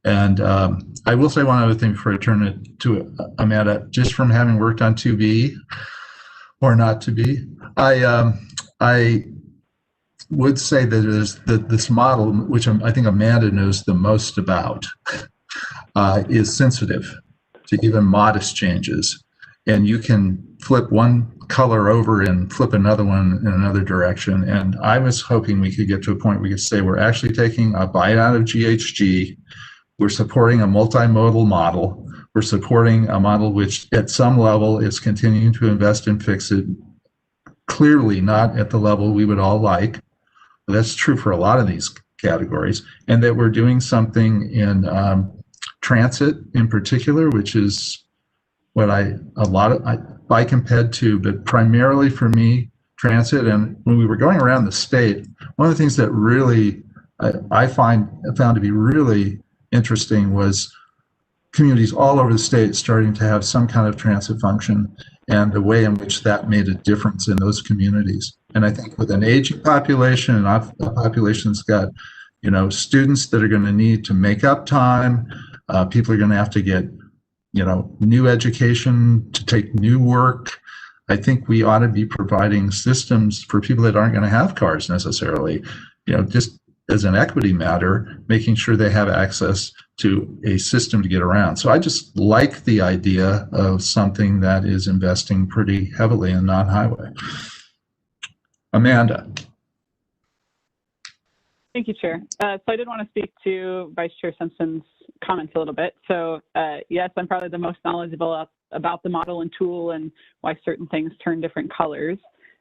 And I will say one other thing before I turn it to Amanda. Just from having worked on 2B or not to be, I would say that this model, which I think Amanda knows the most about, is sensitive to even modest changes. And you can flip one color over and flip another one in another direction. And I was hoping we could get to a point where we could say we're actually taking a bite out of GHG. We're supporting a multimodal model. We're supporting a model which at some level is continuing to invest in fix-it, clearly not at the level we would all like. That's true for a lot of these categories. And that we're doing something in transit in particular, which is what bike and ped too, but primarily for me, transit. And when we were going around the state, one of the things that really I found to be really interesting was communities all over the state starting to have some kind of transit function and the way in which that made a difference in those communities. And I think with an aging population and a population that's got, students that are going to need to make up time, people are going to have to get, new education to take new work. I think we ought to be providing systems for people that aren't going to have cars necessarily, just as an equity matter, making sure they have access to a system to get around. So I just like the idea of something that is investing pretty heavily in non-highway. Amanda. Thank you, Chair. So I did want to speak to Vice Chair Simpson's comments a little bit. So yes, I'm probably the most knowledgeable about the model and tool and why certain things turn different colors.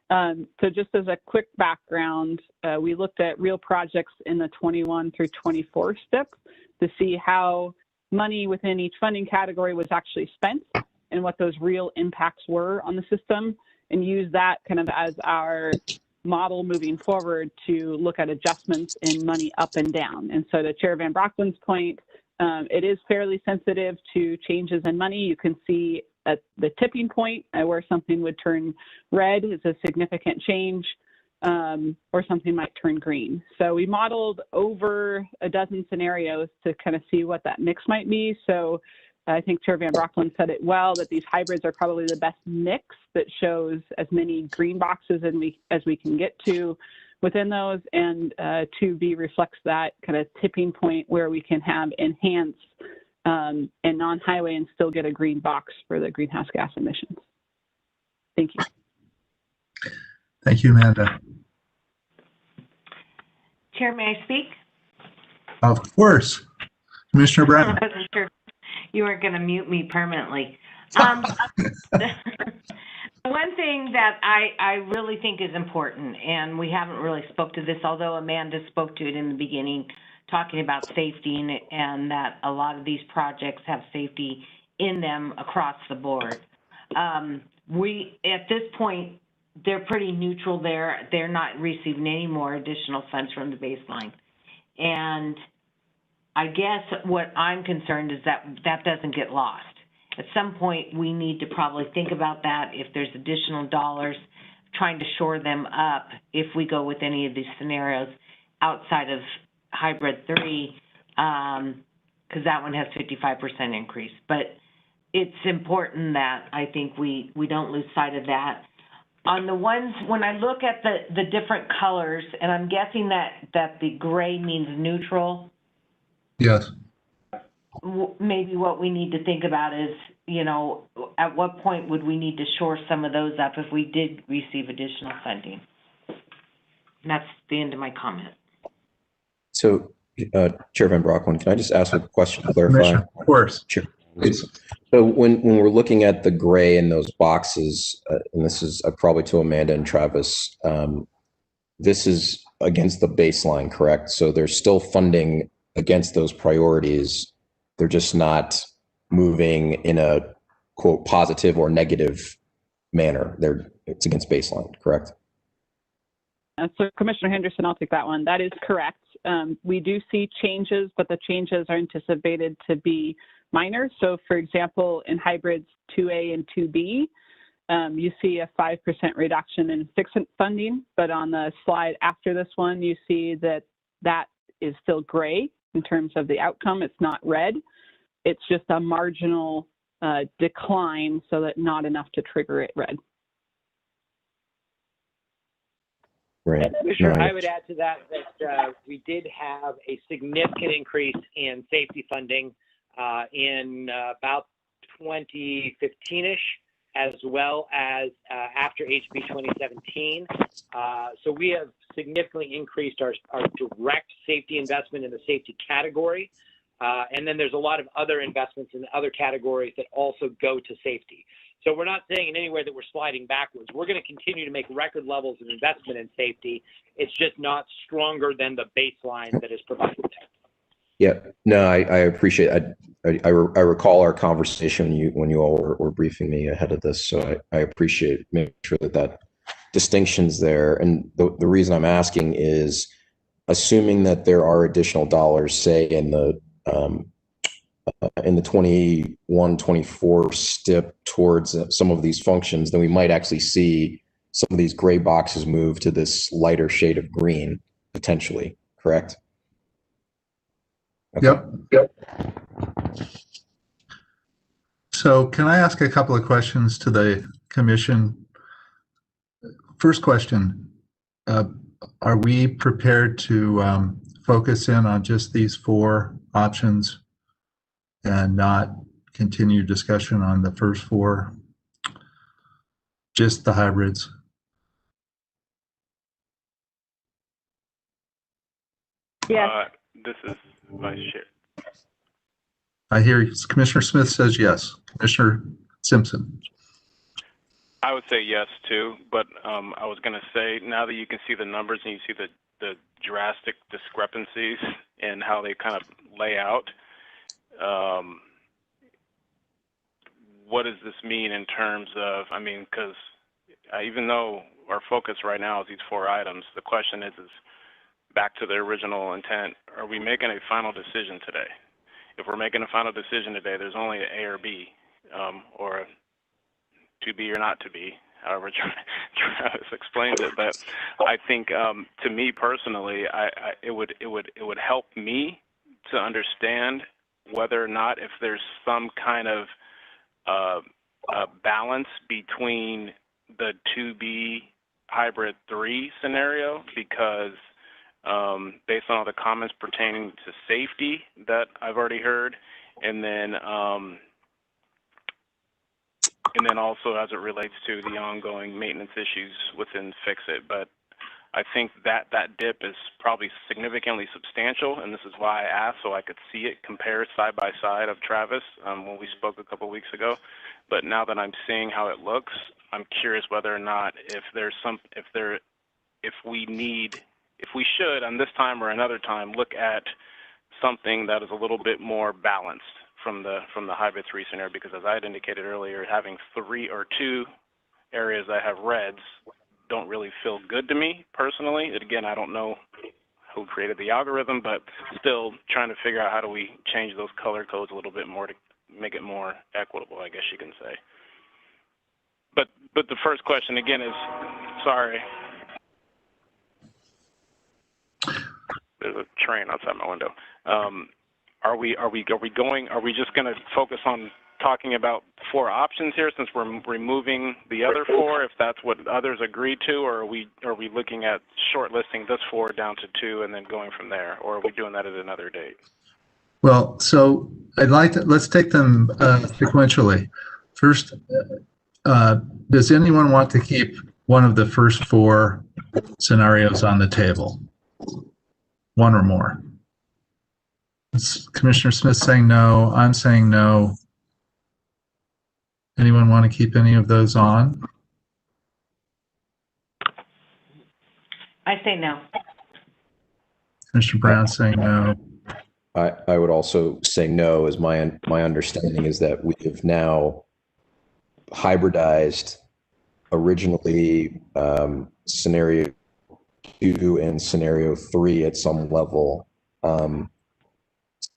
So just as a quick background, we looked at real projects in the 21 through 24 steps to see how money within each funding category was actually spent and what those real impacts were on the system, and use that kind of as our model moving forward to look at adjustments in money up and down. And so to Chair Van Brocklin's point, it is fairly sensitive to changes in money. You can see at the tipping point where something would turn red is a significant change, or something might turn green. So we modeled over a dozen scenarios to kind of see what that mix might be. So I think Chair Van Brocklin said it well, that these hybrids are probably the best mix that shows as many green boxes as we can get to within those, and 2B reflects that kind of tipping point where we can have enhanced and non-highway and still get a green box for the greenhouse gas emissions. Thank you. Thank you, Amanda. Chair, may I speak? Of course. Commissioner Brown. I wasn't sure you weren't going to mute me permanently. The one thing that I really think is important, and we haven't really spoke to this, although Amanda spoke to it in the beginning, talking about safety and that a lot of these projects have safety in them across the board. At this point, they're pretty neutral there. They're not receiving any more additional funds from the baseline. And I guess what I'm concerned is that that doesn't get lost. At some point, we need to probably think about that if there's additional dollars, trying to shore them up if we go with any of these scenarios outside of Hybrid 3, because that one has 55% increase. But it's important that I think we don't lose sight of that. On the ones, when I look at the different colors, and I'm guessing that the gray means neutral, Yes. maybe what we need to think about is, you know, at what point would we need to shore some of those up if we did receive additional funding? And that's the end of my comment. So, Chair Van Broecklyn, can I just ask a question to clarify? Of course. Sure. So when we're looking at the gray in those boxes, and this is probably to Amanda and Travis, this is against the baseline, correct? So there's still funding against those priorities. They're just not moving in a quote positive or negative manner. It's against baseline, correct? So Commissioner Henderson, I'll take that one. That is correct. We do see changes, but the changes are anticipated to be minor. So for example, in hybrids 2A and 2B, you see a 5% reduction in fixed funding, but on the slide after this one, you see that that is still gray in terms of the outcome. It's not red. It's just a marginal decline, so that not enough to trigger it red. Right. Commissioner, I would add to that we did have a significant increase in safety funding in about 2015-ish, as well as after HB 2017. So we have significantly increased our direct safety investment in the safety category. And then there's a lot of other investments in other categories that also go to safety. So we're not saying in any way that we're sliding backwards. We're going to continue to make record levels of investment in safety. It's just not stronger than the baseline that is provided there. Yeah, no, I appreciate it. I recall our conversation when you all were briefing me ahead of this, so I appreciate making sure that distinction's there. And the reason I'm asking is, assuming that there are additional dollars, say in the 21-24 step towards some of these functions, then we might actually see some of these gray boxes move to this lighter shade of green, potentially, correct? Okay. Yep. So can I ask a couple of questions to the commission? First question, are we prepared to focus in on just these 4 options and not continue discussion on the first 4, just the hybrids? Yes. This is Vice Chair. I hear Commissioner Smith says yes. Commissioner Simpson. I would say yes too, but I was going to say, now that you can see the numbers and you see the drastic discrepancies in how they kind of lay out, what does this mean in terms of, I mean, because even though our focus right now is these 4 items, the question is back to the original intent, are we making a final decision today? If we're making a final decision today, there's only an A or B, or a to be or not to be, however Travis explained it. But I think, to me personally, it would help me to understand whether or not if there's some kind of balance between the 2B hybrid 3 scenario, because based on all the comments pertaining to safety that I've already heard, and then also as it relates to the ongoing maintenance issues within Fix-It. But I think that dip is probably significantly substantial, and this is why I asked, so I could see it compared side by side of Travis when we spoke a couple weeks ago. But now that I'm seeing how it looks, I'm curious whether or not if we should, on this time or another time, look at something that is a little bit more balanced from the hybrid 3 scenario, because as I had indicated earlier, having 3 or 2 areas that have reds don't really feel good to me personally. And again, I don't know who created the algorithm, but still trying to figure out how do we change those color codes a little bit more to make it more equitable, I guess you can say. But the first question again is, sorry, there's a train outside my window. are we just going to focus on talking about 4 options here since we're removing the other 4, if that's what others agree to, or are we looking at shortlisting this 4 down to 2 and then going from there, or are we doing that at another date? Well, so let's take them sequentially. First, does anyone want to keep one of the first 4 scenarios on the table? One or more? Commissioner Smith saying no. I'm saying no. Anyone want to keep any of those on? I say no. Commissioner Brown saying no. I would also say no, as my understanding is that we have now hybridized originally scenario 2 and scenario 3 at some level.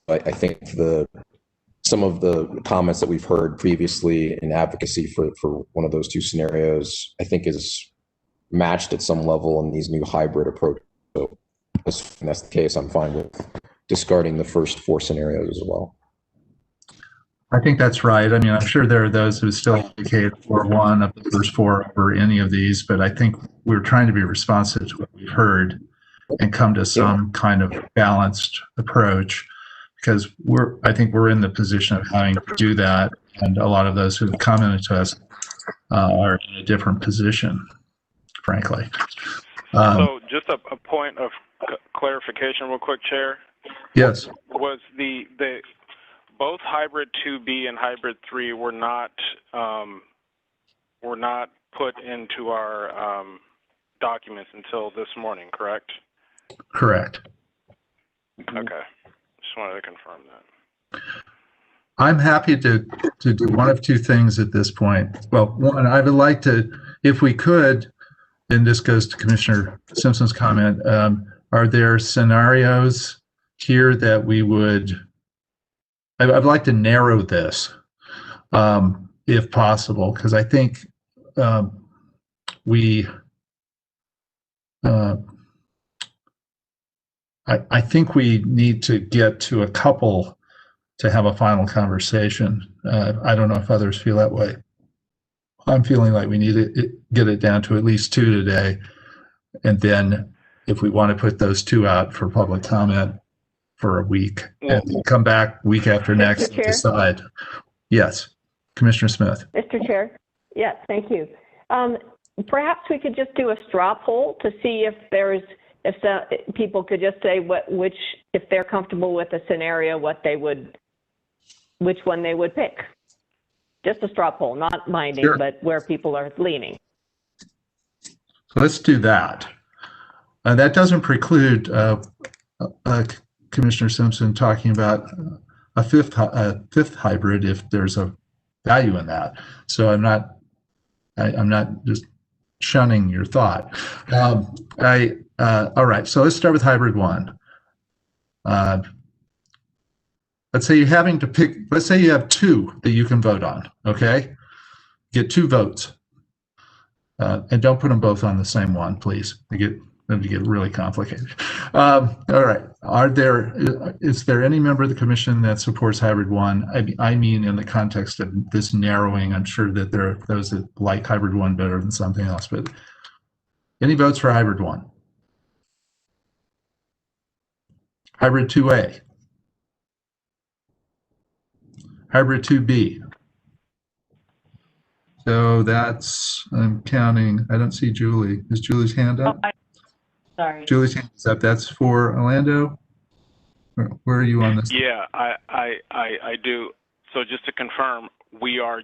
I think some of the comments that we've heard previously in advocacy for one of those 2 scenarios, I think is matched at some level in these new hybrid approaches. So if that's the case, I'm fine with discarding the first 4 scenarios as well. I think that's right. I mean, I'm sure there are those who still advocate for one of the first 4 over any of these, but I think we're trying to be responsive to what we've heard and come to some kind of balanced approach, because I think we're in the position of having to do that, and a lot of those who have commented to us are in a different position, frankly. So just a point of clarification real quick, Chair. Yes. Was the both hybrid 2B and hybrid 3 were not put into our documents until this morning, correct? Correct. Okay. Just wanted to confirm that. I'm happy to do one of 2 things at this point. Well, one, I would like to, if we could, and this goes to Commissioner Simpson's comment, are there scenarios here that we would, I'd like to narrow this if possible, because I think I think we need to get to a couple to have a final conversation. I don't know if others feel that way. I'm feeling like we need to get it down to at least 2 today. And then if we want to put those 2 out for public comment for a week and come back week after next and decide. Yes, Commissioner Smith. Mr. Chair. Yes, thank you. Perhaps we could just do a straw poll to see if people could just say if they're comfortable with a scenario, which one they would pick. Just a straw poll, not binding, sure, but where people are leaning. Let's do that. That doesn't preclude Commissioner Simpson talking about a fifth hybrid if there's a value in that. So I'm not just shunning your thought. All right, so let's start with hybrid 1. Let's say you're having to pick, let's say you have 2 that you can vote on, okay? Get 2 votes. And don't put them both on the same one, please. They get really complicated. All right, is there any member of the commission that supports hybrid 1? I mean, in the context of this narrowing, I'm sure that there are those that like hybrid 1 better than something else, but any votes for hybrid 1? Hybrid 2A? Hybrid 2B? So that's, I'm counting, I don't see Julie. Is Julie's hand up? Oh, sorry. Julie's hand is up. That's for Orlando? Where are you on this? Yeah, I do. So just to confirm, we are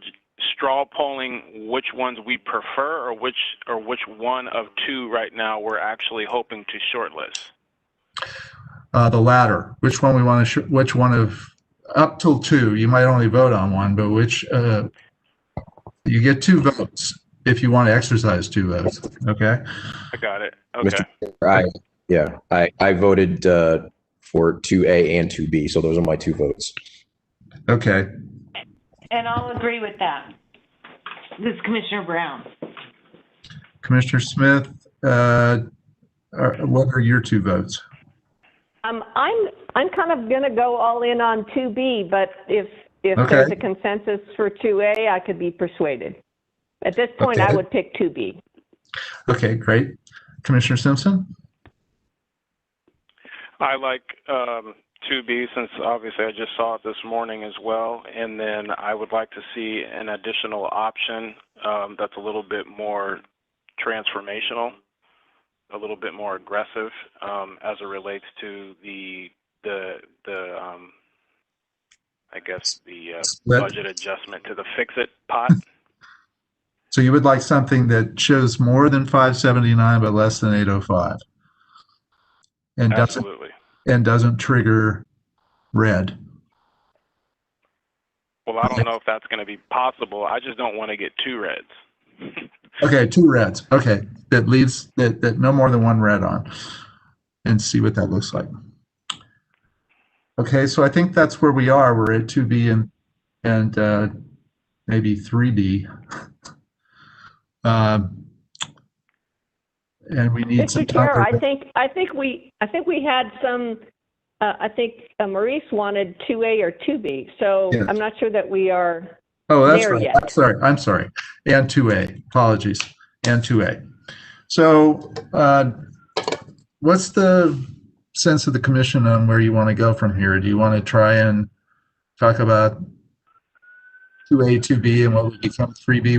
straw polling which ones we prefer, or which one of 2 right now we're actually hoping to shortlist? The latter. Which one we want to, which one of, up till 2, you might only vote on one, but which, you get 2 votes if you want to exercise 2 votes, okay? I got it, okay. I voted for 2A and 2B, so those are my 2 votes. Okay. And I'll agree with that. This is Commissioner Brown. Commissioner Smith, what are your 2 votes? I'm kind of gonna go all in on 2B, but if Okay. there's a consensus for 2A, I could be persuaded. At this point, I Okay. would pick 2B. Okay, great. Commissioner Simpson? I like 2B since obviously I just saw it this morning as well. And then I would like to see an additional option that's a little bit more transformational, a little bit more aggressive as it relates to the I guess the budget adjustment to the fix-it pot. So you would like something that shows more than 579 but less than 805, and Absolutely. doesn't trigger red. Well, I don't know if that's going to be possible. I just don't want to get two reds. Okay, two reds. Okay, that leaves that no more than one red on, and see what that looks like. Okay, so I think that's where we are. We're at 2B and maybe 3B. And we need some Mr. Chair, time. I think we had some. I think Maurice wanted 2A or 2B, so Yes. I'm not sure that we are Oh, that's there right. yet. I'm sorry. And 2A. Apologies. And 2A. So, what's the sense of the commission on where you want to go from here? Do you want to try and talk about 2A, 2B, and what would become 3B?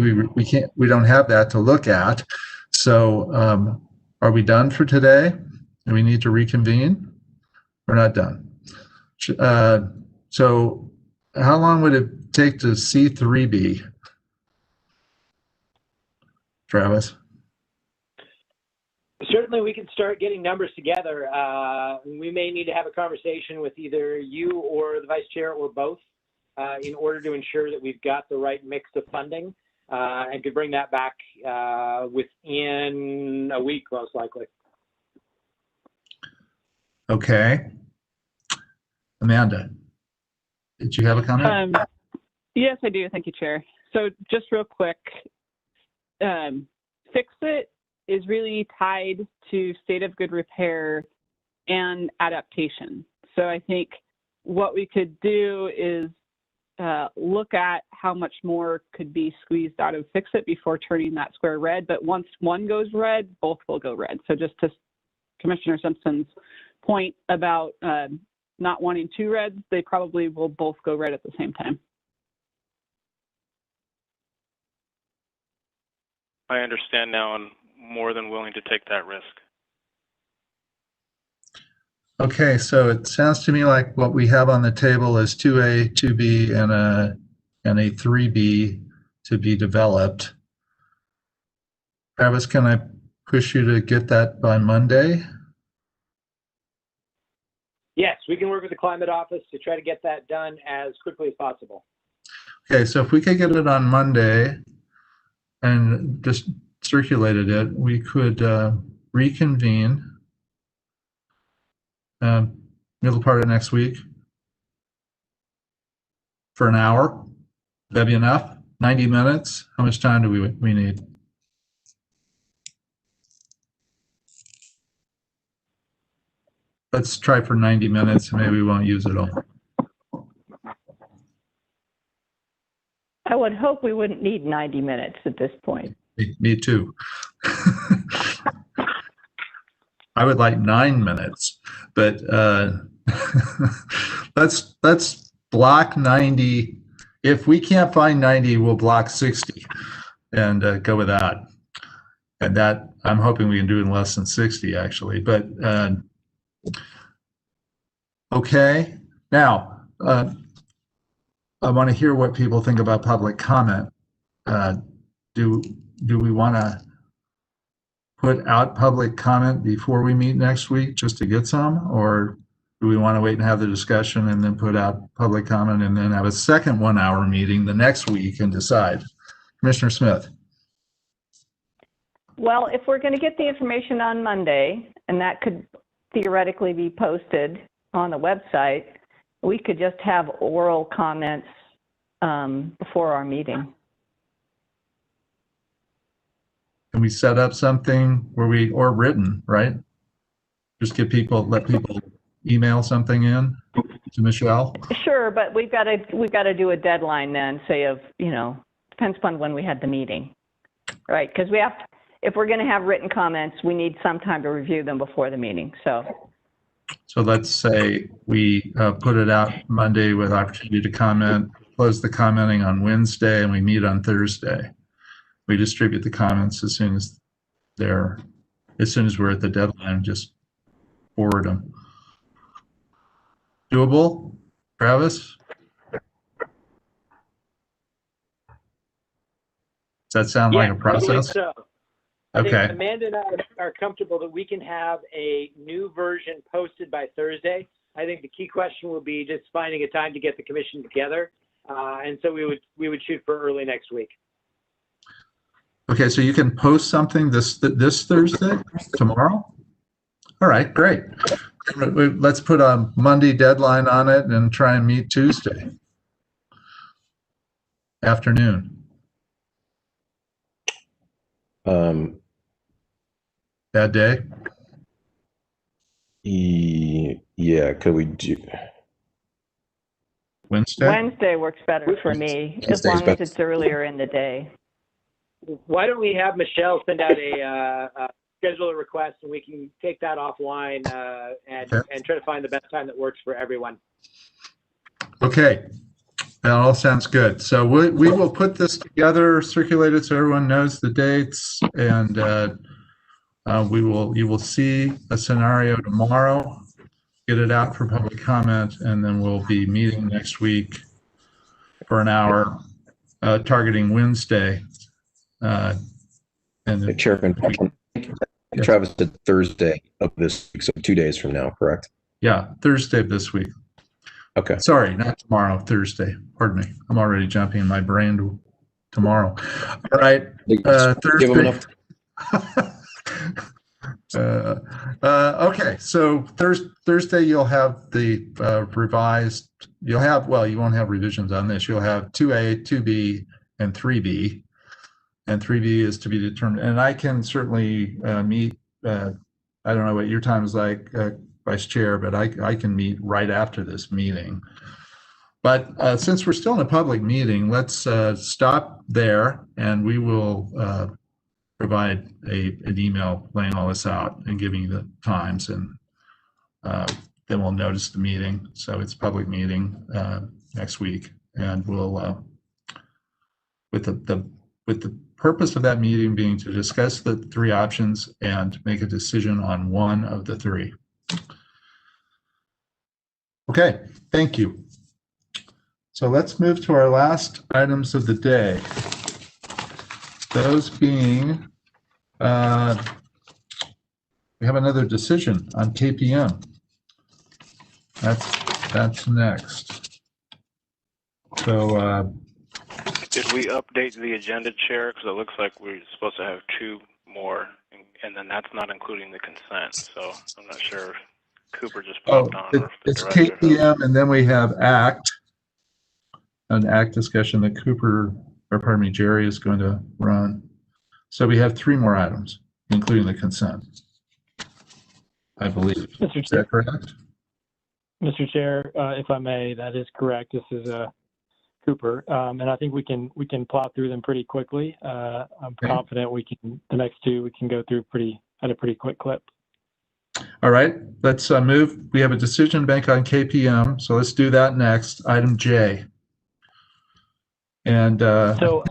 We don't have that to look at. So, are we done for today? Do we need to reconvene? We're not done. So, how long would it take to see 3B? Travis? Certainly, we can start getting numbers together. We may need to have a conversation with either you or the vice chair or both in order to ensure that we've got the right mix of funding and could bring that back within a week, most likely. Okay. Amanda, did you have a comment? Yes, I do. Thank you, Chair. So just real quick, Fix-It is really tied to state of good repair and adaptation. So I think what we could do is look at how much more could be squeezed out of Fix-It before turning that square red. But once one goes red, both will go red. So just to Commissioner Simpson's point about not wanting two reds, they probably will both go red at the same time. I understand now and more than willing to take that risk. Okay, so it sounds to me like what we have on the table is 2A, 2B, and a 3B to be developed. Travis, can I push you to get that by Monday? Yes, we can work with the climate office to try to get that done as quickly as possible. Okay, so if we could get it on Monday and just circulated it, we could reconvene middle part of next week for an hour. That'd be enough? 90 minutes? How much time do we need? Let's try for 90 minutes. Maybe we won't use it all. I would hope we wouldn't need 90 minutes at this point. Me too. I would like 9 minutes, but let's block 90. If we can't find 90, we'll block 60 and go with that. And that I'm hoping we can do in less than 60 actually, but okay. Now, I want to hear what people think about public comment. Do we want to put out public comment before we meet next week just to get some, or do we want to wait and have the discussion and then put out public comment and then have a second 1 hour meeting the next week and decide? Commissioner Smith. Well, if we're going to get the information on Monday, and that could theoretically be posted on the website, we could just have oral comments before our meeting. Can we set up something where or written, right? Just let people email something in to Michelle? Sure, but we've got to do a deadline then, say of, depends upon when we had the meeting, right? Because if we're going to have written comments, we need some time to review them before the meeting, so. So let's say we put it out Monday with opportunity to comment, close the commenting on Wednesday, and we meet on Thursday. We distribute the comments as soon as we're at the deadline, just forward them. Doable, Travis? Does that sound like a process? So. I think Okay. Amanda and I are comfortable that we can have a new version posted by Thursday. I think the key question will be just finding a time to get the commission together. And so we would shoot for early next week. Okay, so you can post something this Thursday, tomorrow? All right, great. Let's put a Monday deadline on it and try and meet Tuesday afternoon. Bad day? Yeah, could we do Wednesday? Wednesday works better for me, as long as it's earlier in the day. Why don't we have Michelle send out a scheduler request, and we can take that offline and try to find the best time that works for everyone. Okay, that all sounds good. So we will put this together, circulate it so everyone knows the dates, and you will see a scenario tomorrow, get it out for public comment, and then we'll be meeting next week for an hour, targeting Wednesday. And the Chairman, Travis said Thursday of this week, so 2 days from now, correct? Yeah, Thursday of this week. Okay. Sorry, not tomorrow, Thursday. Pardon me. I'm already jumping in my brain to tomorrow. All right, Thursday. Give them enough. Okay, so Thursday you'll have the revised, you won't have revisions on this. You'll have 2A, 2B, and 3B. And 3B is to be determined. And I can certainly meet, I don't know what your time is like, Vice Chair, but I can meet right after this meeting. But since we're still in a public meeting, let's stop there, and we will provide an email laying all this out and giving you the times, and then we'll notice the meeting. So it's a public meeting next week, and we'll with the purpose of that meeting being to discuss the three options and make a decision on one of the three. Okay, thank you. So let's move to our last items of the day. Those being, we have another decision on KPM. That's next. So, did we update the agenda, Chair? Because it looks like we're supposed to have two more, and then that's not including the consent. So I'm not sure if Cooper just popped on. It's KPM, and then we have ACT, an ACT discussion that Jerry is going to run. So we have three more items, including the consent, I believe. Is that correct? Mr. Chair, if I may, that is correct. This is Cooper, and I think we can plow through them pretty quickly. I'm confident the next two we can go through at a pretty quick clip. All right, let's move. We have a decision bank on KPM, so let's do that next. Item J. And so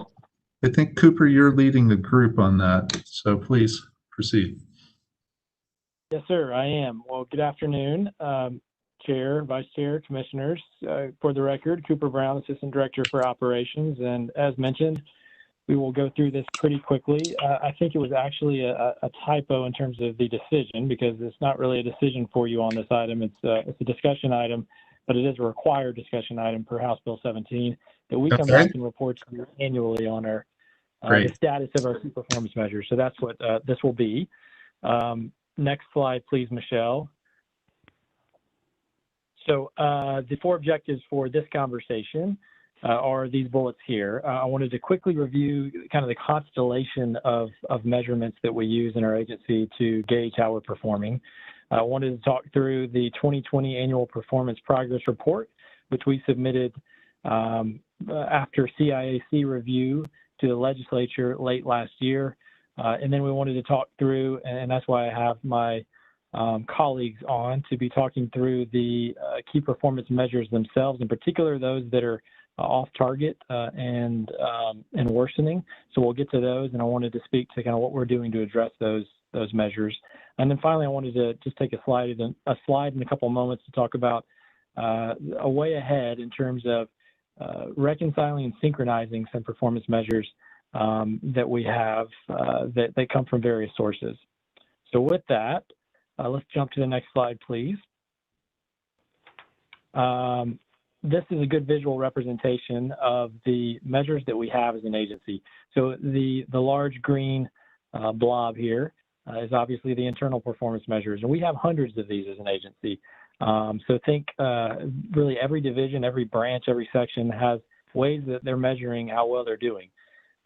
I think, Cooper, you're leading the group on that, so please proceed. Yes, sir, I am. Well, good afternoon, Chair, Vice Chair, Commissioners. For the record, Cooper Brown, Assistant Director for Operations, and as mentioned, we will go through this pretty quickly. I think it was actually a typo in terms of the decision, because it's not really a decision for you on this item. It's a discussion item, but it is a required discussion item per House Bill 17 that we come back and report to you annually on our the status of our key performance measures. So that's what this will be. Next slide, please, Michelle. So the four objectives for this conversation are these bullets here. I wanted to quickly review kind of the constellation of measurements that we use in our agency to gauge how we're performing. I wanted to talk through the 2020 Annual Performance Progress Report, which we submitted after CIAC review to the legislature late last year. And then we wanted to talk through, and that's why I have my colleagues on to be talking through the key performance measures themselves, in particular those that are off target and worsening. So we'll get to those, and I wanted to speak to kind of what we're doing to address those measures. And then finally, I wanted to just take a slide in a couple of moments to talk about a way ahead in terms of reconciling and synchronizing some performance measures that we have that come from various sources. So with that, let's jump to the next slide, please. This is a good visual representation of the measures that we have as an agency. So the large green blob here is obviously the internal performance measures, and we have hundreds of these as an agency. So think really every division, every branch, every section has ways that they're measuring how well they're doing.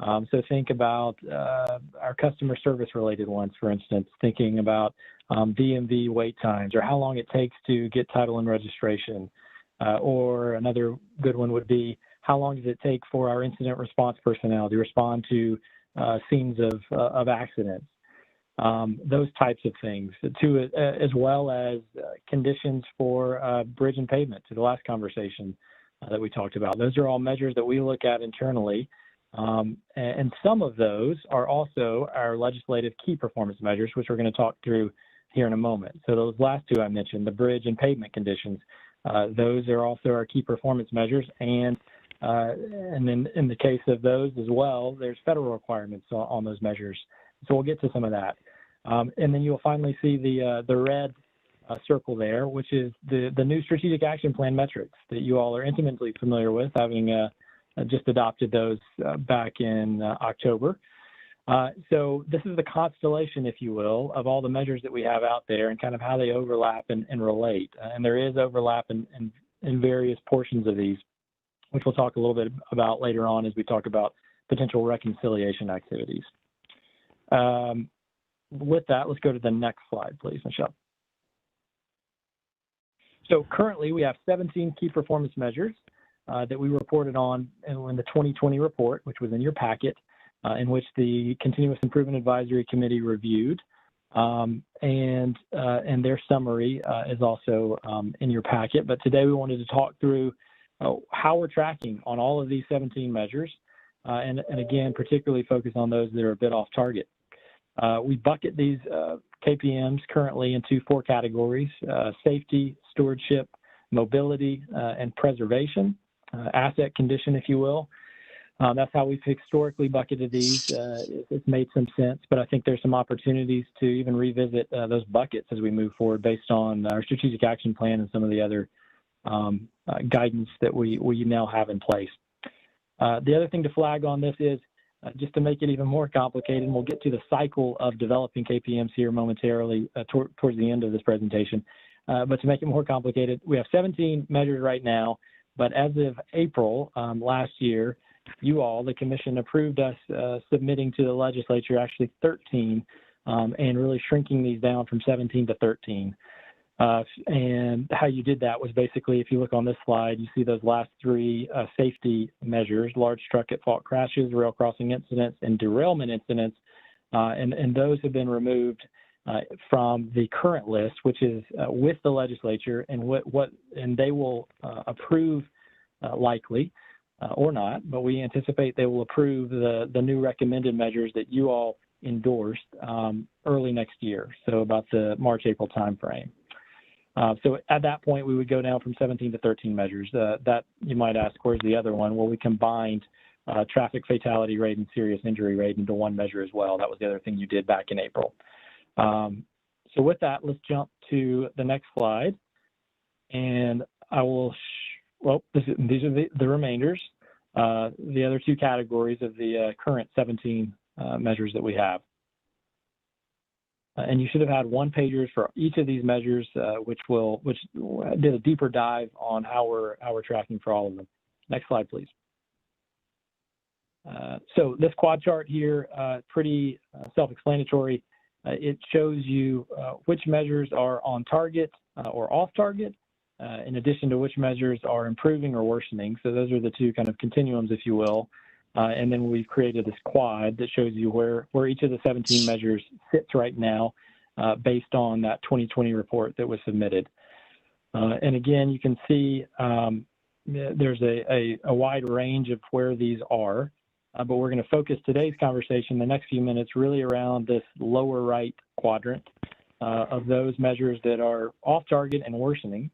So think about our customer service related ones, for instance, thinking about DMV wait times or how long it takes to get title and registration. Or another good one would be how long does it take for our incident response personnel to respond to scenes of accidents. Those types of things, as well as conditions for bridge and pavement, to the last conversation that we talked about. Those are all measures that we look at internally. And some of those are also our legislative key performance measures, which we're going to talk through here in a moment. So those last two I mentioned, the bridge and pavement conditions, those are also our key performance measures. And then in the case of those as well, there's federal requirements on those measures. So we'll get to some of that. And then you'll finally see the red circle there, which is the new strategic action plan metrics that you all are intimately familiar with, having just adopted those back in October. So this is the constellation, if you will, of all the measures that we have out there and kind of how they overlap and relate. And there is overlap in various portions of these, which we'll talk a little bit about later on as we talk about potential reconciliation activities. With that, let's go to the next slide, please, Michelle. So currently we have 17 key performance measures that we reported on in the 2020 report, which was in your packet, in which the Continuous Improvement Advisory Committee reviewed, and their summary is also in your packet. But today we wanted to talk through how we're tracking on all of these 17 measures, and again, particularly focus on those that are a bit off target. We bucket these KPMs currently into 4 categories: safety, stewardship, mobility, and preservation, asset condition, if you will. That's how we've historically bucketed these. It's made some sense, but I think there's some opportunities to even revisit those buckets as we move forward based on our strategic action plan and some of the other guidance that we now have in place. The other thing to flag on this is, just to make it even more complicated, and we'll get to the cycle of developing KPMs here momentarily towards the end of this presentation, but to make it more complicated, we have 17 measures right now, but as of April last year, you all, the commission, approved us submitting to the legislature actually 13 and really shrinking these down from 17 to 13. And how you did that was basically, if you look on this slide, you see those last 3 safety measures: large truck at fault crashes, rail crossing incidents, and derailment incidents. And those have been removed from the current list, which is with the legislature, and and they will approve likely or not, but we anticipate they will approve the new recommended measures that you all endorsed early next year, so about the March-April timeframe. So at that point, we would go down from 17 to 13 measures. That, you might ask, where's the other one? Well, we combined traffic fatality rate and serious injury rate into one measure as well. That was the other thing you did back in April. So with that, let's jump to the next slide. And I will, these are the remainders, the other 2 categories of the current 17 measures that we have. And you should have had 1-pagers for each of these measures, which did a deeper dive on how we're tracking for all of them. Next slide, please. So this quad chart here, pretty self-explanatory. It shows you which measures are on target or off target, in addition to which measures are improving or worsening. So those are the two kind of continuums, if you will. And then we've created this quad that shows you where each of the 17 measures sits right now based on that 2020 report that was submitted. And again, you can see there's a wide range of where these are, but we're going to focus today's conversation, the next few minutes, really around this lower right quadrant of those measures that are off target and worsening.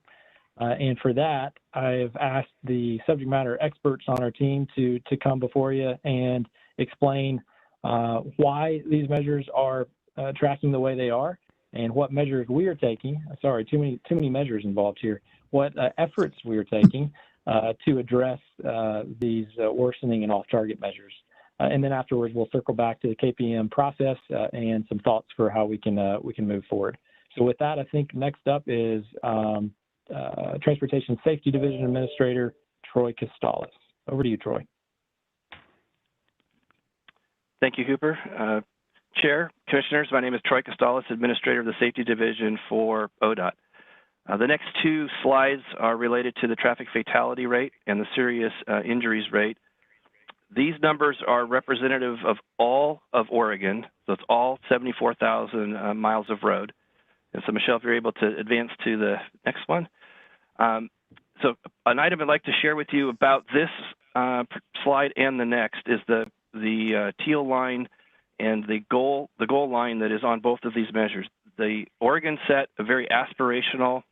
And for that, I've asked the subject matter experts on our team to come before you and explain why these measures are tracking the way they are and what measures we are taking. Sorry, too many measures involved here. What efforts we are taking to address these worsening and off-target measures. And then afterwards, we'll circle back to the KPM process and some thoughts for how we can move forward. So with that, I think next up is Transportation Safety Division Administrator Troy Costales. Over to you, Troy. Thank you, Cooper. Chair, Commissioners, my name is Troy Costales, Administrator of the Safety Division for ODOT. The next two slides are related to the traffic fatality rate and the serious injuries rate. These numbers are representative of all of Oregon, so it's all 74,000 miles of road. And so, Michelle, if you're able to advance to the next one. So an item I'd like to share with you about this slide and the next is the teal line and the goal line that is on both of these measures. The Oregon set a very aspirational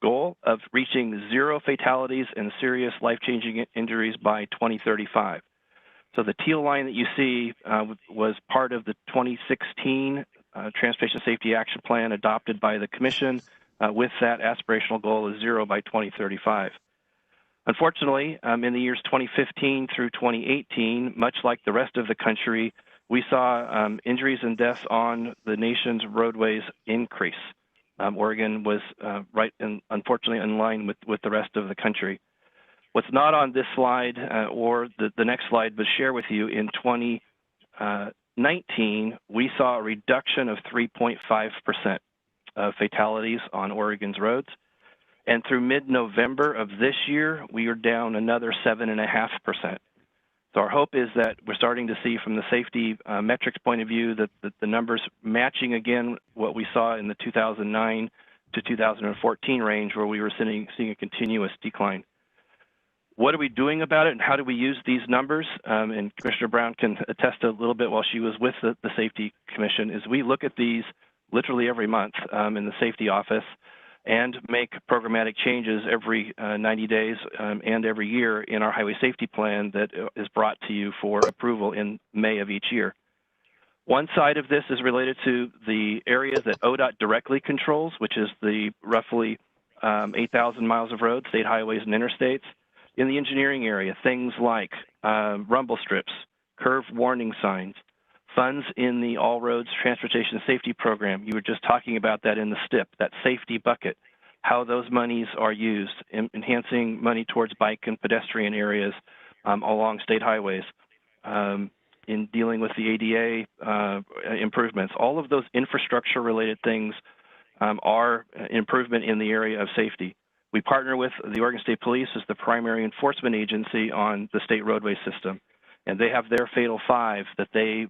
goal of reaching 0 fatalities and serious life-changing injuries by 2035. So the teal line that you see was part of the 2016 Transportation Safety Action Plan adopted by the Commission with that aspirational goal of 0 by 2035. Unfortunately, in the years 2015 through 2018, much like the rest of the country, we saw injuries and deaths on the nation's roadways increase. Oregon was unfortunately in line with the rest of the country. What's not on this slide or the next slide, but share with you, in 2019, we saw a reduction of 3.5% of fatalities on Oregon's roads. And through mid-November of this year, we are down another 7.5%. So our hope is that we're starting to see from the safety metrics point of view that the numbers matching again what we saw in the 2009 to 2014 range, where we were seeing a continuous decline. What are we doing about it, and how do we use these numbers? And Commissioner Brown can attest a little bit while she was with the Safety Commission, is we look at these literally every month in the safety office and make programmatic changes every 90 days and every year in our highway safety plan that is brought to you for approval in May of each year. One side of this is related to the areas that ODOT directly controls, which is the roughly 8,000 miles of road, state highways and interstates. In the engineering area, things like rumble strips, curve warning signs, funds in the All Roads Transportation Safety Program. You were just talking about that in the STIP, that safety bucket, how those monies are used, enhancing money towards bike and pedestrian areas along state highways, in dealing with the ADA improvements. All of those infrastructure-related things are improvement in the area of safety. We partner with the Oregon State Police as the primary enforcement agency on the state roadway system. And they have their Fatal 5 that they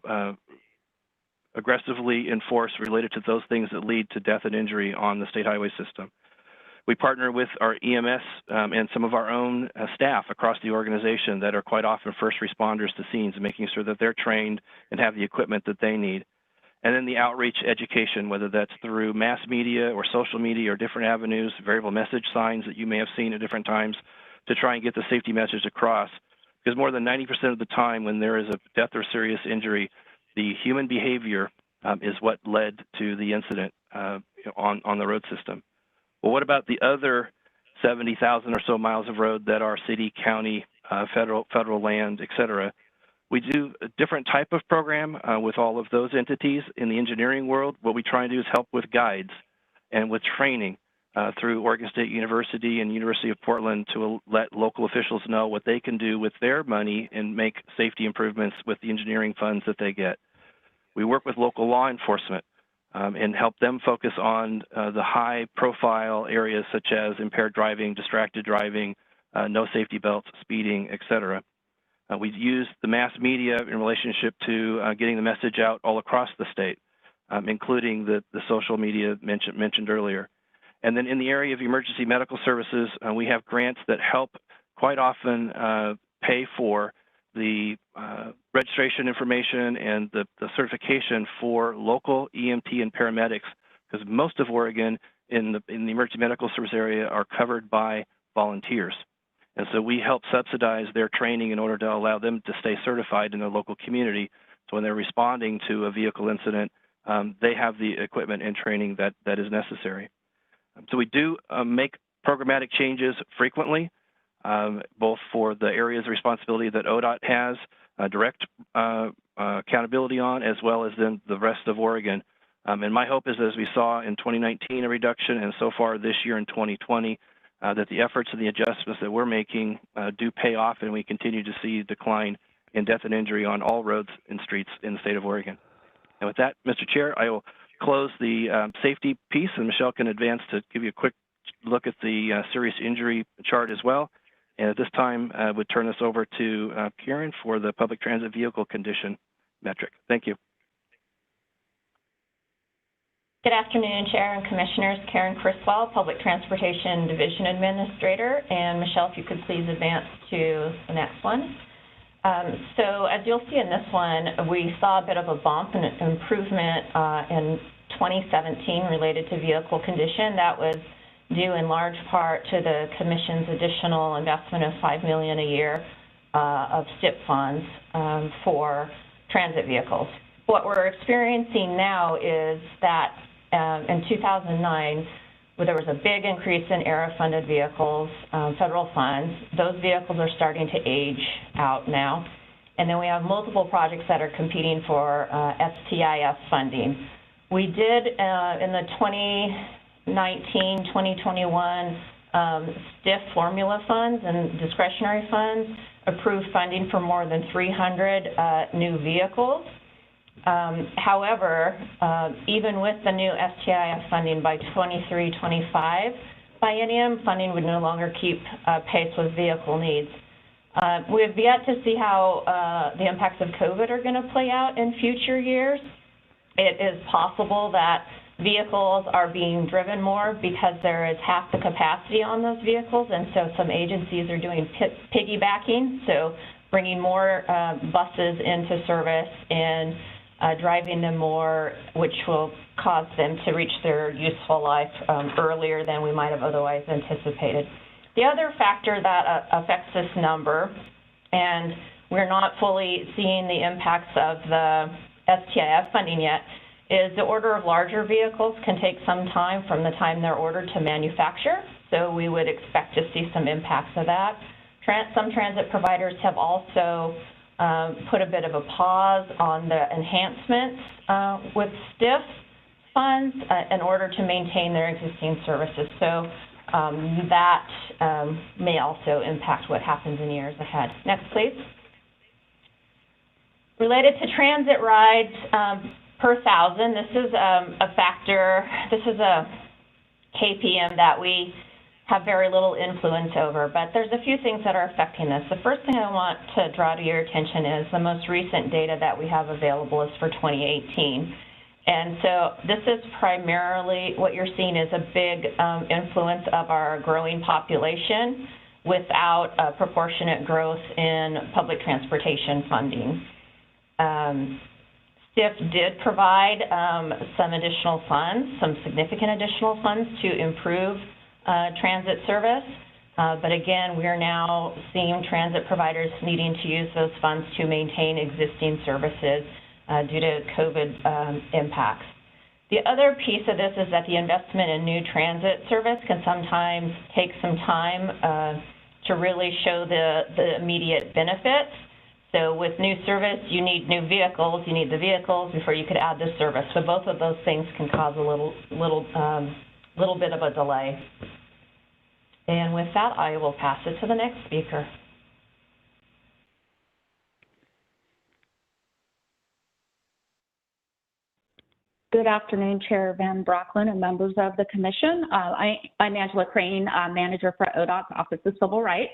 aggressively enforce related to those things that lead to death and injury on the state highway system. We partner with our EMS and some of our own staff across the organization that are quite often first responders to scenes, and making sure that they're trained and have the equipment that they need. And then the outreach education, whether that's through mass media or social media or different avenues, variable message signs that you may have seen at different times, to try and get the safety message across. Because more than 90% of the time when there is a death or serious injury, the human behavior is what led to the incident on the road system. Well, what about the other 70,000 or so miles of road that are city, county, federal land, et cetera? We do a different type of program with all of those entities. In the engineering world, what we try and do is help with guides and with training through Oregon State University and University of Portland to let local officials know what they can do with their money and make safety improvements with the engineering funds that they get. We work with local law enforcement and help them focus on the high-profile areas such as impaired driving, distracted driving, no safety belts, speeding, et cetera. We've used the mass media in relationship to getting the message out all across the state, including the social media mentioned earlier. And then in the area of emergency medical services, we have grants that help quite often pay for the registration information and the certification for local EMT and paramedics, because most of Oregon in the emergency medical service area are covered by volunteers. And so we help subsidize their training in order to allow them to stay certified in their local community. So when they're responding to a vehicle incident, they have the equipment and training that is necessary. So we do make programmatic changes frequently, both for the areas of responsibility that ODOT has direct accountability on, as well as then the rest of Oregon. And my hope is, as we saw in 2019, a reduction, and so far this year in 2020, that the efforts and the adjustments that we're making do pay off, and we continue to see a decline in death and injury on all roads and streets in the state of Oregon. And with that, Mr. Chair, I will close the safety piece, and Michelle can advance to give you a quick look at the serious injury chart as well. And at this time, I would turn this over to Karen for the public transit vehicle condition metric. Thank you. Good afternoon, Chair and Commissioners. Karen Criswell, Public Transportation Division Administrator. And Michelle, if you could please advance to the next one. So as you'll see in this one, we saw a bit of a bump and improvement in 2017 related to vehicle condition. That was due in large part to the Commission's additional investment of $5 million a year of STIP funds for transit vehicles. What we're experiencing now is that in 2009, there was a big increase in ERA-funded vehicles, federal funds. Those vehicles are starting to age out now. And then we have multiple projects that are competing for STIF funding. We did, in the 2019-2021 STIF formula funds and discretionary funds, approved funding for more than 300 new vehicles. However, even with the new STIF funding by 23-25 biennium, funding would no longer keep pace with vehicle needs. We have yet to see how the impacts of COVID are going to play out in future years. It is possible that vehicles are being driven more because there is half the capacity on those vehicles, and so some agencies are doing piggybacking, so bringing more buses into service and driving them more, which will cause them to reach their useful life earlier than we might have otherwise anticipated. The other factor that affects this number, and we're not fully seeing the impacts of the STIF funding yet, is the order of larger vehicles can take some time from the time they're ordered to manufacture, so we would expect to see some impacts of that. Some transit providers have also put a bit of a pause on the enhancements with STIF funds in order to maintain their existing services. So that may also impact what happens in years ahead. Next, please. Related to transit rides per thousand, this is a factor, this is a KPM that we have very little influence over, but there's a few things that are affecting this. The first thing I want to draw to your attention is the most recent data that we have available is for 2018. And so this is primarily, what you're seeing is a big influence of our growing population without a proportionate growth in public transportation funding. STIF did provide some additional funds, some significant additional funds to improve transit service, but again, we are now seeing transit providers needing to use those funds to maintain existing services due to COVID impacts. The other piece of this is that the investment in new transit service can sometimes take some time to really show the immediate benefits. So with new service, you need new vehicles, you need the vehicles before you could add the service. So both of those things can cause a little bit of a delay. And with that, I will pass it to the next speaker. Good afternoon, Chair Van Brocklin and members of the Commission. I'm Angela Crane, Manager for ODOT's Office of Civil Rights.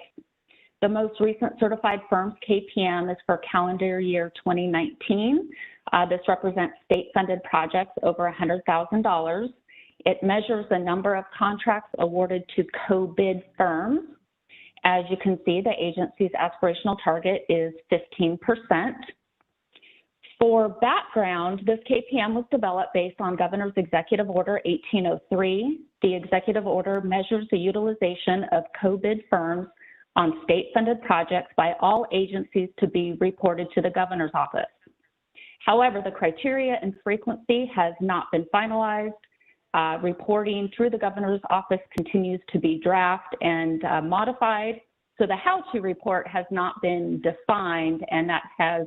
The most recent certified firm's KPM is for calendar year 2019. This represents state-funded projects over $100,000. It measures the number of contracts awarded to co-bid firms. As you can see, the agency's aspirational target is 15%. For background, this KPM was developed based on Governor's Executive Order 1803. The executive order measures the utilization of co-bid firms on state-funded projects by all agencies to be reported to the Governor's office. However, the criteria and frequency has not been finalized. Reporting through the Governor's office continues to be drafted and modified. So the how-to report has not been defined, and that has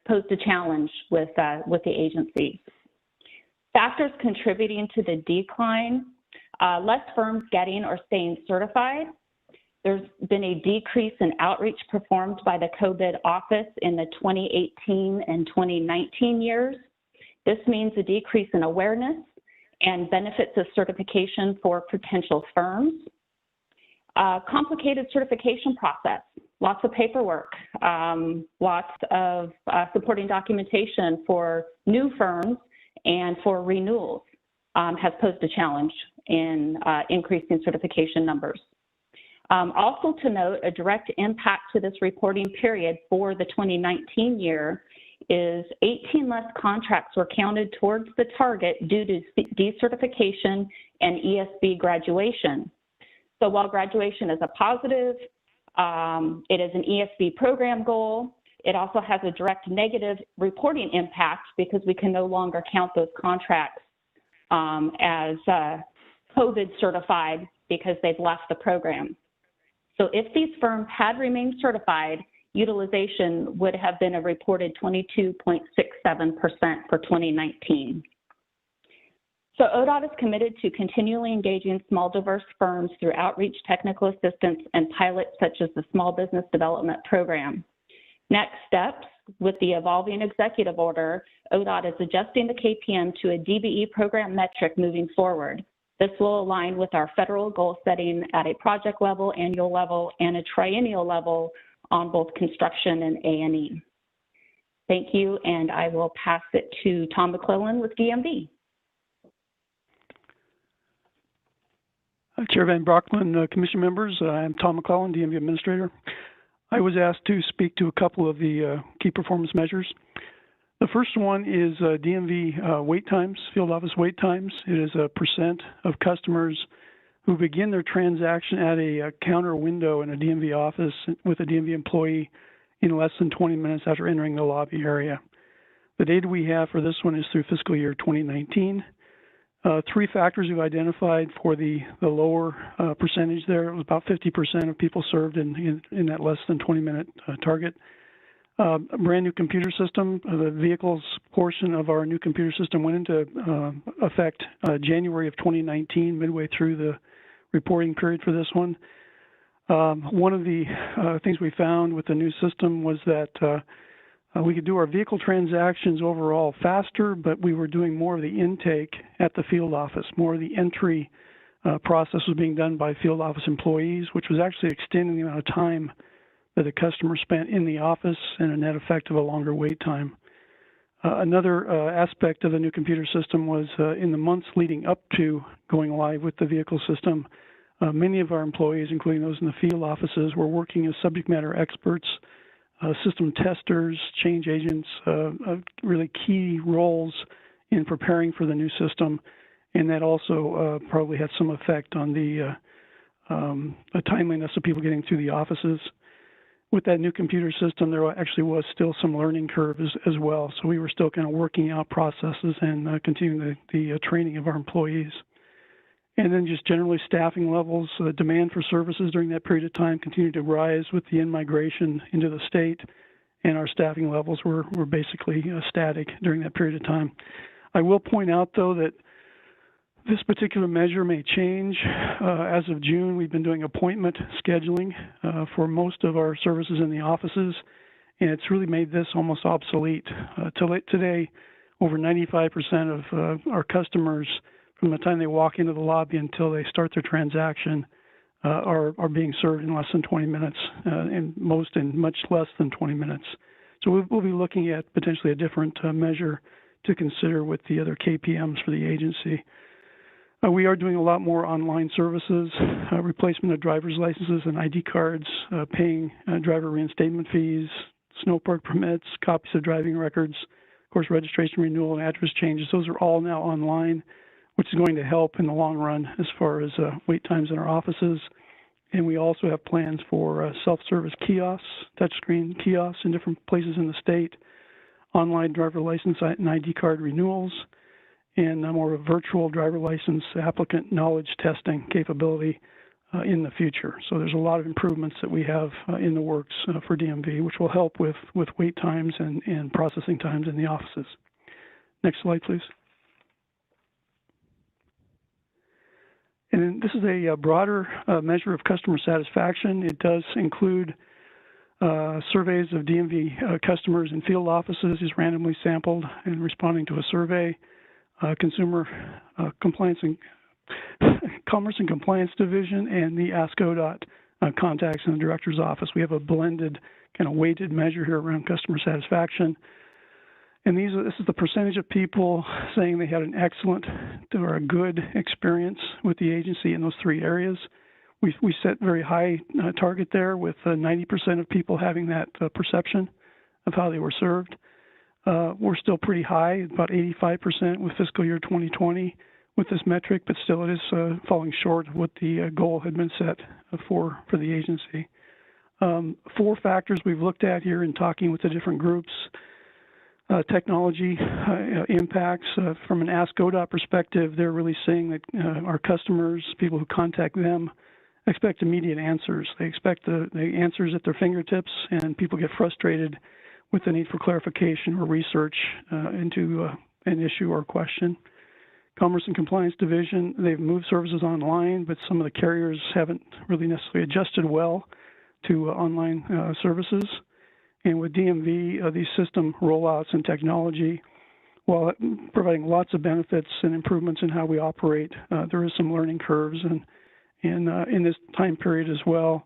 posed a challenge with the agency. Factors contributing to the decline, less firms getting or staying certified. There's been a decrease in outreach performed by the co-bid office in the 2018 and 2019 years. This means a decrease in awareness and benefits of certification for potential firms. Complicated certification process, lots of paperwork, lots of supporting documentation for new firms and for renewals has posed a challenge in increasing certification numbers. Also to note, a direct impact to this reporting period for the 2019 year is 18 less contracts were counted towards the target due to decertification and ESB graduation. So while graduation is a positive, it is an ESB program goal. It also has a direct negative reporting impact because we can no longer count those contracts as COVID certified because they've left the program. So if these firms had remained certified, utilization would have been a reported 22.67% for 2019. So ODOT is committed to continually engaging small, diverse firms through outreach, technical assistance, and pilots such as the Small Business Development Program. Next steps, with the evolving executive order, ODOT is adjusting the KPM to a DBE program metric moving forward. This will align with our federal goal setting at a project level, annual level, and a triennial level on both construction and A&E. Thank you, and I will pass it to Tom McClellan with DMV. Chair Van Brocklin, Commission members, I'm Tom McClellan, DMV Administrator. I was asked to speak to a couple of the key performance measures. The first one is DMV wait times, field office wait times. It is a % of customers who begin their transaction at a counter window in a DMV office with a DMV employee in less than 20 minutes after entering the lobby area. The data we have for this one is through fiscal year 2019. Three factors we've identified for the lower percentage there. It was about 50% of people served in that less than 20-minute target. A brand new computer system, the vehicles portion of our new computer system went into effect January of 2019, midway through the reporting period for this one. One of the things we found with the new system was that we could do our vehicle transactions overall faster, but we were doing more of the intake at the field office. More of the entry process was being done by field office employees, which was actually extending the amount of time that the customer spent in the office and a net effect of a longer wait time. Another aspect of the new computer system was in the months leading up to going live with the vehicle system, many of our employees, including those in the field offices, were working as subject matter experts, system testers, change agents, really key roles in preparing for the new system. And that also probably had some effect on the timeliness of people getting through the offices. With that new computer system, there actually was still some learning curve as well. So we were still kind of working out processes and continuing the training of our employees. And then just generally staffing levels, demand for services during that period of time continued to rise with the in-migration into the state, and our staffing levels were basically static during that period of time. I will point out, though, that this particular measure may change. As of June, we've been doing appointment scheduling for most of our services in the offices, and it's really made this almost obsolete. Today, over 95% of our customers, from the time they walk into the lobby until they start their transaction, are being served in less than 20 minutes, and most in much less than 20 minutes. So we'll be looking at potentially a different measure to consider with the other KPMs for the agency. We are doing a lot more online services, replacement of driver's licenses and ID cards, paying driver reinstatement fees, snow park permits, copies of driving records, of course, registration renewal and address changes. Those are all now online, which is going to help in the long run as far as wait times in our offices. And we also have plans for self-service kiosks, touchscreen kiosks in different places in the state, online driver license and ID card renewals, and more of a virtual driver license applicant knowledge testing capability in the future. So there's a lot of improvements that we have in the works for DMV, which will help with wait times and processing times in the offices. Next slide, please. And this is a broader measure of customer satisfaction. It does include surveys of DMV customers in field offices, is randomly sampled and responding to a survey. Consumer Compliance and Commerce and Compliance Division and the Ask ODOT contacts in the director's office. We have a blended kind of weighted measure here around customer satisfaction. And this is the percentage of people saying they had an excellent or a good experience with the agency in those three areas. We set very high target there with 90% of people having that perception of how they were served. We're still pretty high, about 85% with fiscal year 2020 with this metric, but still it is falling short of what the goal had been set for the agency. 4 factors we've looked at here in talking with the different groups. Technology impacts. From an Ask ODOT perspective, they're really saying that our customers, people who contact them, expect immediate answers. They expect the answers at their fingertips, and people get frustrated with the need for clarification or research into an issue or question. Commerce and Compliance Division, they've moved services online, but some of the carriers haven't really necessarily adjusted well to online services. And with DMV, these system rollouts and technology, while providing lots of benefits and improvements in how we operate, there is some learning curves. And in this time period as well,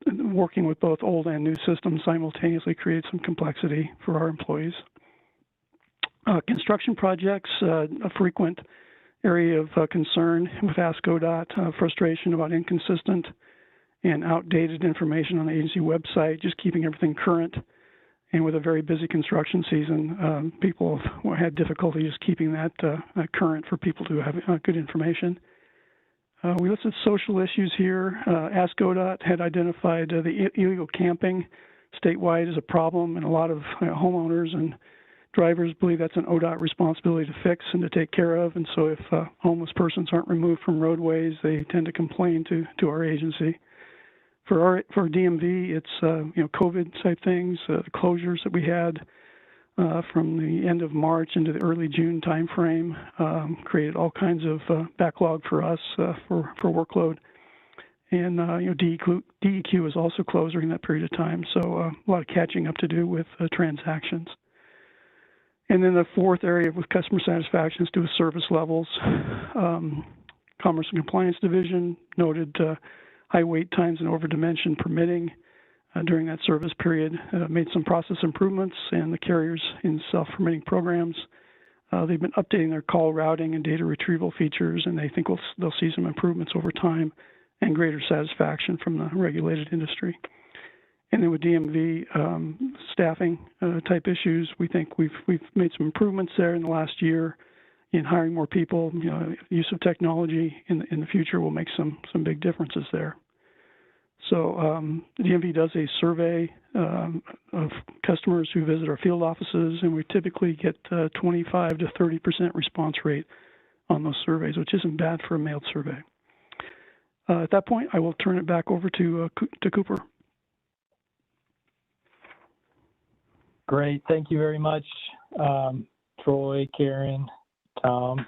working with both old and new systems simultaneously creates some complexity for our employees. Construction projects, a frequent area of concern with Ask ODOT, frustration about inconsistent and outdated information on the agency website, just keeping everything current. And with a very busy construction season, people have had difficulty just keeping that current for people to have good information. We listed social issues here. Ask ODOT had identified the illegal camping statewide as a problem, and a lot of homeowners and drivers believe that's an ODOT responsibility to fix and to take care of. And so if homeless persons aren't removed from roadways, they tend to complain to our agency. For DMV, it's COVID type things, the closures that we had from the end of March into the early June timeframe created all kinds of backlog for us for workload. And DEQ is also closed during that period of time, so a lot of catching up to do with transactions. And then the fourth area with customer satisfaction is to do with service levels. Commerce and Compliance Division noted high wait times and over-dimension permitting during that service period, made some process improvements, and the carriers in self-permitting programs, they've been updating their call routing and data retrieval features, and they think they'll see some improvements over time and greater satisfaction from the regulated industry. And then with DMV staffing type issues, we think we've made some improvements there in the last year in hiring more people. Use of technology in the future will make some big differences there. So DMV does a survey of customers who visit our field offices, and we typically get 25 to 30% response rate on those surveys, which isn't bad for a mailed survey. At that point, I will turn it back over to Cooper. Great. Thank you very much, Troy, Karen, Tom,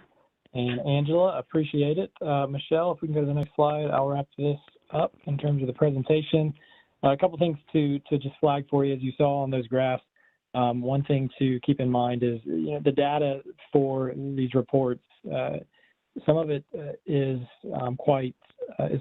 and Angela. Appreciate it. Michelle, if we can go to the next slide, I'll wrap this up in terms of the presentation. A couple things to just flag for you. As you saw on those graphs, one thing to keep in mind is, the data for these reports, some of it is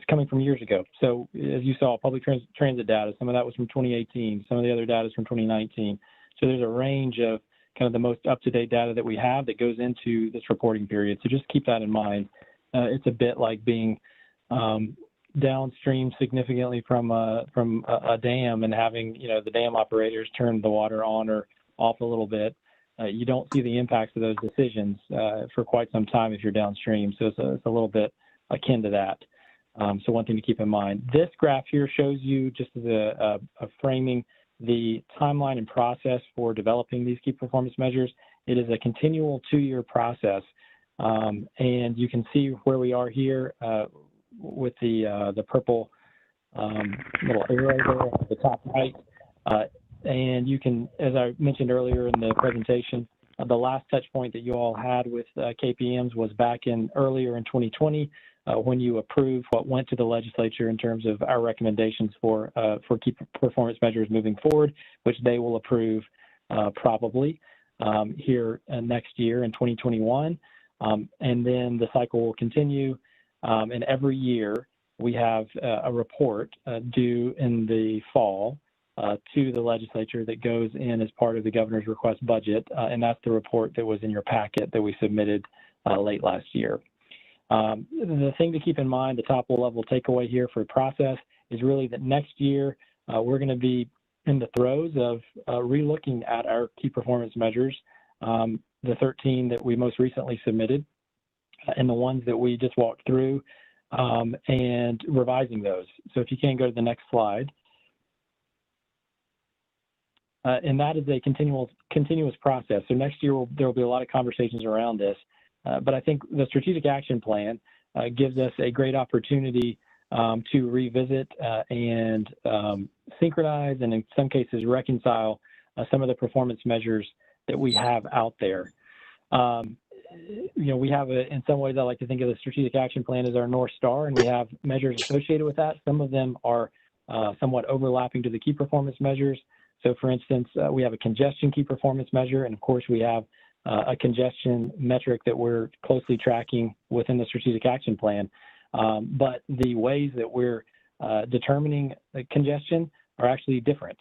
coming from years ago. So as you saw, public transit data, some of that was from 2018, some of the other data is from 2019. So there's a range of kind of the most up-to-date data that we have that goes into this reporting period. So just keep that in mind. It's a bit like being downstream significantly from a dam and having, the dam operators turn the water on or off a little bit. You don't see the impacts of those decisions for quite some time if you're downstream. So it's a little bit akin to that. So one thing to keep in mind. This graph here shows you, just as a framing, the timeline and process for developing these key performance measures. It is a continual 2-year process. And you can see where we are here with the purple little arrow there at the top right. And you can, as I mentioned earlier in the presentation, the last touch point that you all had with KPMs was back earlier in 2020 when you approved what went to the legislature in terms of our recommendations for key performance measures moving forward, which they will approve probably here next year in 2021. And then the cycle will continue. And every year we have a report due in the fall to the legislature that goes in as part of the governor's request budget. And that's the report that was in your packet that we submitted late last year. The thing to keep in mind, the top level takeaway here for the process is really that next year we're going to be in the throes of relooking at our key performance measures, the 13 that we most recently submitted and the ones that we just walked through, and revising those. So if you can go to the next slide. And that is a continuous process. So next year there will be a lot of conversations around this. But I think the strategic action plan gives us a great opportunity to revisit and synchronize and in some cases reconcile some of the performance measures that we have out there. We have, in some ways, I like to think of the strategic action plan as our North Star, and we have measures associated with that. Some of them are somewhat overlapping to the key performance measures. So for instance, we have a congestion key performance measure, and of course we have a congestion metric that we're closely tracking within the strategic action plan. But the ways that we're determining congestion are actually different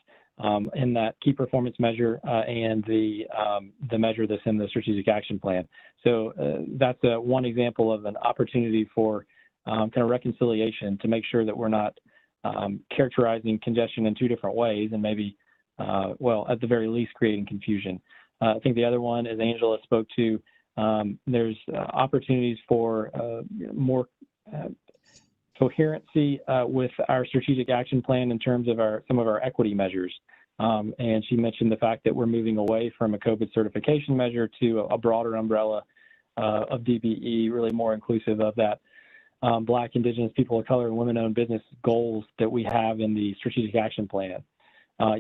in that key performance measure and the measure that's in the strategic action plan. So that's one example of an opportunity for kind of reconciliation to make sure that we're not characterizing congestion in two different ways and maybe, well, at the very least, creating confusion. I think the other one, as Angela spoke to, there's opportunities for more coherency with our strategic action plan in terms of some of our equity measures. And she mentioned the fact that we're moving away from a COVID certification measure to a broader umbrella of DBE, really more inclusive of that Black, Indigenous, people of color, and women-owned business goals that we have in the strategic action plan.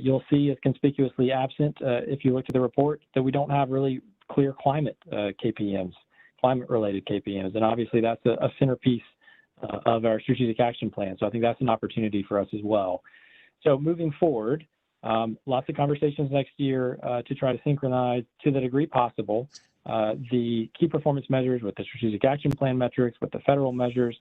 You'll see as conspicuously absent, if you look at the report, that we don't have really clear climate KPMs, climate-related KPMs. And obviously that's a centerpiece of our strategic action plan. So I think that's an opportunity for us as well. So moving forward, lots of conversations next year to try to synchronize, to the degree possible, the key performance measures with the strategic action plan metrics, with the federal measures,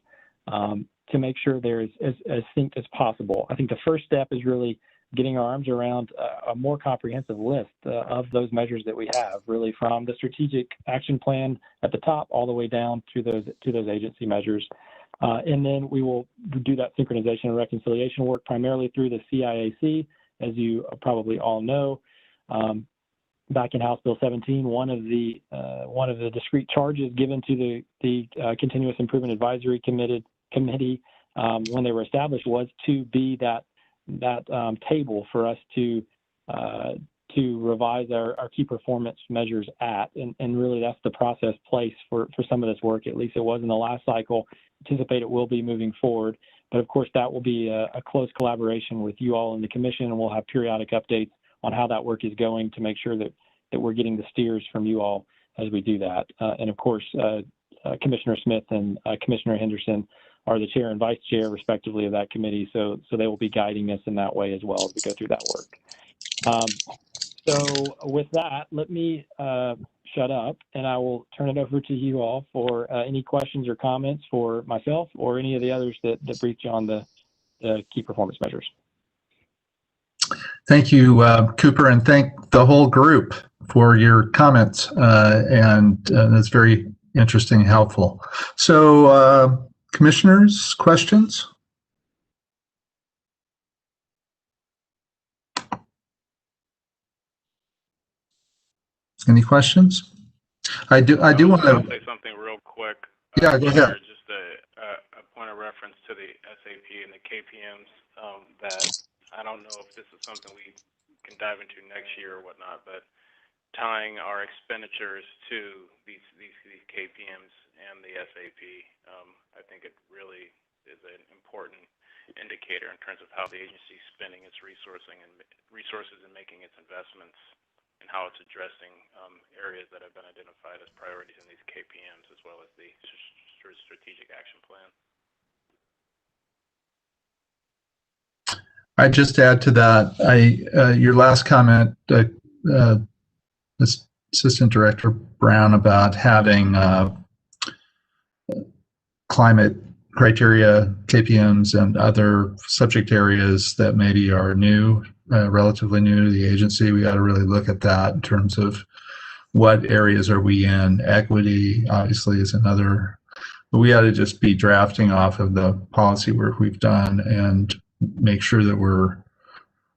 to make sure they're as synced as possible. I think the first step is really getting our arms around a more comprehensive list of those measures that we have, really from the strategic action plan at the top all the way down to those agency measures. And then we will do that synchronization and reconciliation work primarily through the CIAC, as you probably all know. Back in House Bill 17, one of the discrete charges given to the Continuous Improvement Advisory Committee when they were established was to be that table for us to revise our key performance measures at, and really that's the process place for some of this work. At least it was in the last cycle. Anticipate it will be moving forward, but of course that will be a close collaboration with you all in the commission, and we'll have periodic updates on how that work is going to make sure that we're getting the steers from you all as we do that. And of course, Commissioner Smith and Commissioner Henderson are the chair and vice chair, respectively, of that committee. So they will be guiding us in that way as well as we go through that work. So with that, let me shut up, and I will turn it over to you all for any questions or comments for myself or any of the others that breach on the key performance measures. Thank you, Cooper, and thank the whole group for your comments, and that's very interesting and helpful. So, commissioners, questions? Any questions? I do want to say something real quick. Yeah, go ahead. Just a point of reference to the SAP and the KPMs that I don't know if this is something we can dive into next year or whatnot, but tying our expenditures to these KPMs and the SAP, I think it really is an important indicator in terms of how the agency is spending its resources and making its investments, and how it's addressing areas that have been identified as priorities in these KPMs, as well as the strategic action plan. I just add to that. Your last comment, Assistant Director Brown, about having climate criteria, KPMs, and other subject areas that maybe are new, relatively new to the agency. We got to really look at that in terms of what areas are we in. Equity, obviously, is another. But we ought to just be drafting off of the policy work we've done and make sure that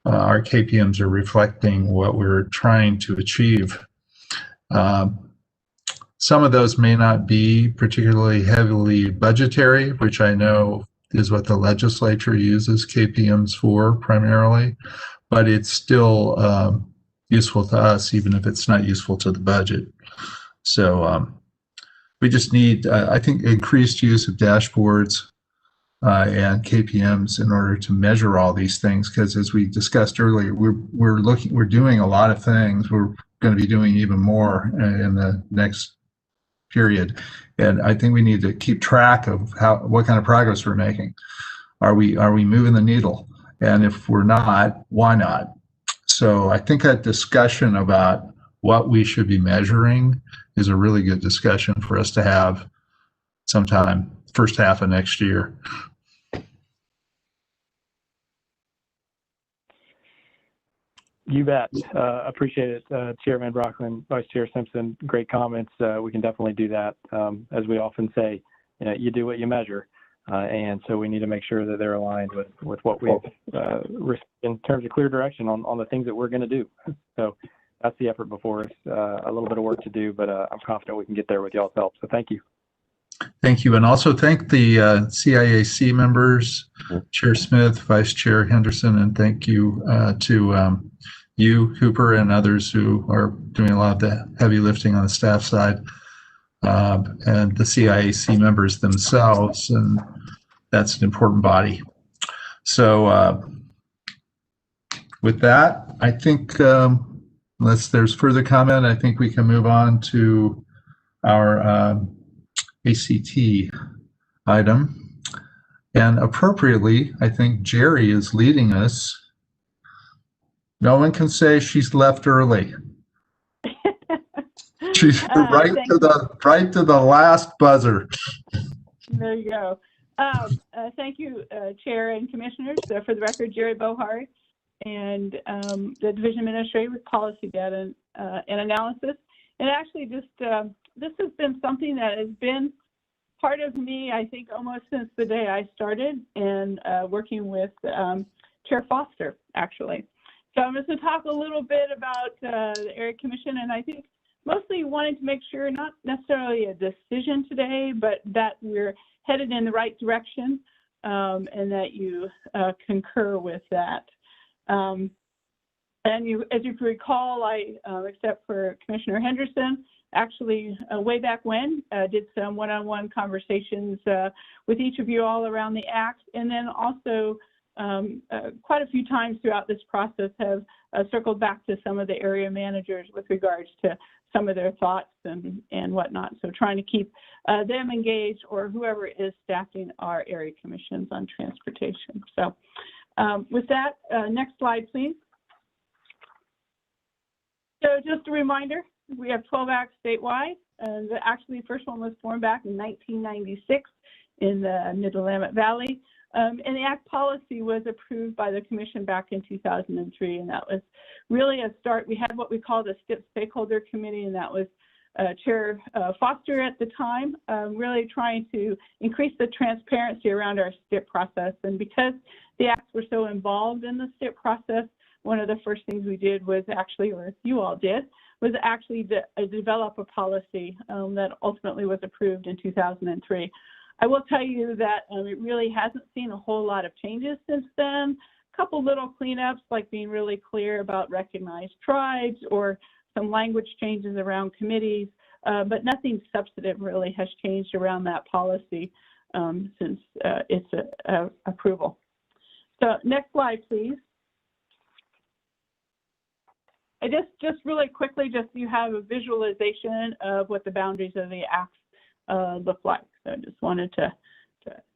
our KPMs are reflecting what we're trying to achieve. Some of those may not be particularly heavily budgetary, which I know is what the legislature uses KPMs for primarily, but it's still useful to us, even if it's not useful to the budget. So we just need, I think, increased use of dashboards and KPMs in order to measure all these things, because as we discussed earlier, we're doing a lot of things. We're going to be doing even more in the next period, and I think we need to keep track of what kind of progress we're making. Are we moving the needle? And if we're not, why not? So I think that discussion about what we should be measuring is a really good discussion for us to have sometime first half of next year. You bet. Appreciate it, Chairman Brockman, Vice Chair Simpson. Great comments. We can definitely do that. As we often say, you do what you measure, and so we need to make sure that they're aligned with what we've in terms of clear direction on the things that we're going to do. So that's the effort before us. A little bit of work to do, but I'm confident we can get there with y'all's help. So thank you. Thank you, and also thank the CIAC members, Chair Smith, Vice Chair Henderson, and thank you to you, Cooper, and others who are doing a lot of the heavy lifting on the staff side, and the CIAC members themselves, and that's an important body. So with that, I think unless there's further comment, I think we can move on to our ACT item. And appropriately, I think Jerry is leading us. No one can say she's left early. She's right to the last buzzer. There you go. Thank you, Chair and Commissioners. For the record, Jerry Bohart, and the Division Administrator with Policy Data and Analysis. And actually, just this has been something that has been part of me, I think, almost since the day I started, and working with Chair Foster, actually. So I'm just going to talk a little bit about the Area Commission, and I think mostly wanting to make sure, not necessarily a decision today, but that we're headed in the right direction, and that you concur with that. And as you can recall, I, except for Commissioner Henderson, actually way back when, did some one-on-one conversations with each of you all around the Act, and then also quite a few times throughout this process have circled back to some of the area managers with regards to some of their thoughts and whatnot. So trying to keep them engaged, or whoever is staffing our area commissions on transportation. So with that, next slide, please. just a reminder, we have 12 acts statewide. Actually, the first one was formed back in 1996 in the Mid-Willamette Valley. And the act policy was approved by the commission back in 2003. And that was really a start. We had what we called a STIP stakeholder committee, and that was Chair Foster at the time, really trying to increase the transparency around our STIP process. And because the acts were so involved in the STIP process, one of the first things we did was actually, or you all did, was actually develop a policy that ultimately was approved in 2003. I will tell you that it really hasn't seen a whole lot of changes since then. A couple little cleanups, like being really clear about recognized tribes or some language changes around committees, but nothing substantive really has changed around that policy since its approval. So next slide, please. I just really quickly, just so you have a visualization of what the boundaries of the acts look like. So I just wanted to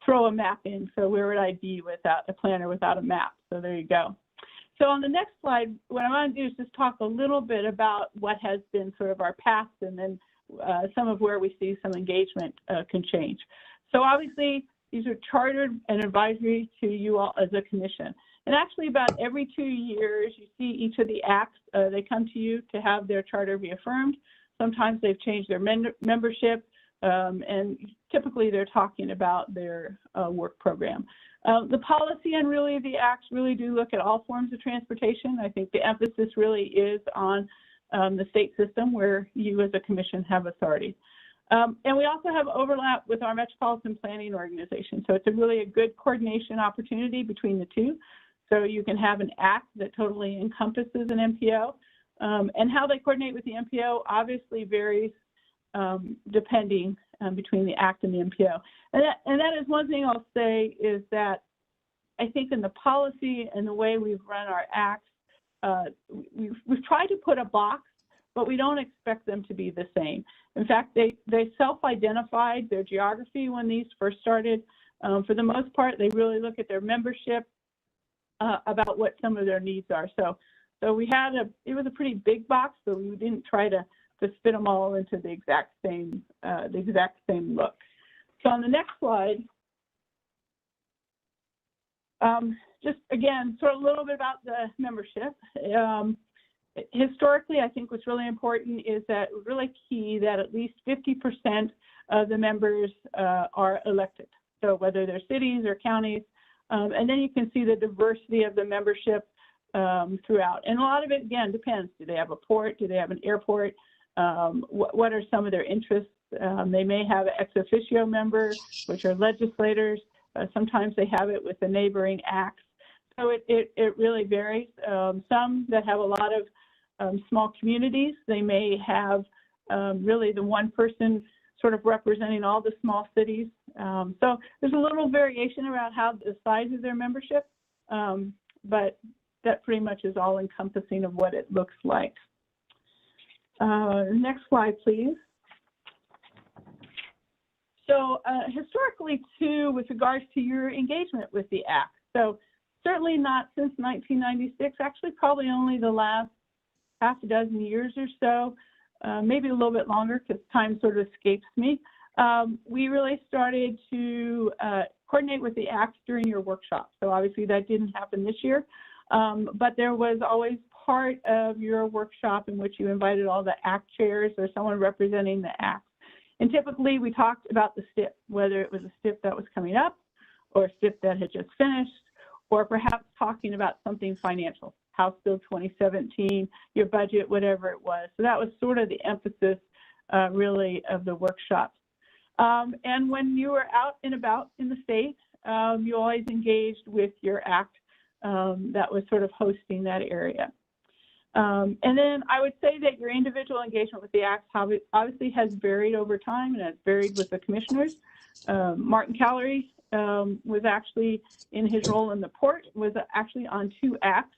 throw a map in. So where would I be without a plan or without a map? So there you go. So on the next slide, what I want to do is just talk a little bit about what has been sort of our past, and then some of where we see some engagement can change. So obviously, these are chartered and advisory to you all as a commission. And actually, about every 2 years, you see each of the acts, they come to you to have their charter reaffirmed. Sometimes they've changed their membership, and typically they're talking about their work program. The policy and really the acts really do look at all forms of transportation. I think the emphasis really is on the state system where you as a commission have authority. And we also have overlap with our Metropolitan Planning Organization. So it's really a good coordination opportunity between the two. So you can have an act that totally encompasses an MPO. And how they coordinate with the MPO obviously varies depending between the act and the MPO. And that is one thing I'll say is that I think in the policy and the way we've run our acts, we've tried to put a box, but we don't expect them to be the same. In fact, they self-identified their geography when these first started. For the most part, they really look at their membership about what some of their needs are. So we had it was a pretty big box, so we didn't try to fit them all into the exact same look. So on the next slide, just again, sort of a little bit about the membership. Historically, I think what's really important is that it's really key that at least 50% of the members are elected. So whether they're cities or counties, and then you can see the diversity of the membership throughout. And a lot of it, again, depends. Do they have a port? Do they have an airport? What are some of their interests? They may have an ex officio member, which are legislators. Sometimes they have it with the neighboring acts. So it really varies. Some that have a lot of small communities, they may have really the one person sort of representing all the small cities. So there's a little variation around how the size of their membership, but that pretty much is all encompassing of what it looks like. Next slide, please. So historically, too, with regards to your engagement with the Act, so certainly not since 1996, actually probably only the last half a dozen years or so, maybe a little bit longer because time sort of escapes me. We really started to coordinate with the Act during your workshop. So obviously that didn't happen this year, but there was always part of your workshop in which you invited all the ACT chairs or someone representing the ACT. And typically we talked about the STIP, whether it was a STIP that was coming up or a STIP that had just finished, or perhaps talking about something financial, House Bill 2017, your budget, whatever it was. So that was sort of the emphasis really of the workshops. And when you were out and about in the state, you always engaged with your ACT that was sort of hosting that area. And then I would say that your individual engagement with the ACT obviously has varied over time and has varied with the commissioners. Martin Callery was actually, in his role in the port, was actually on 2 ACTs.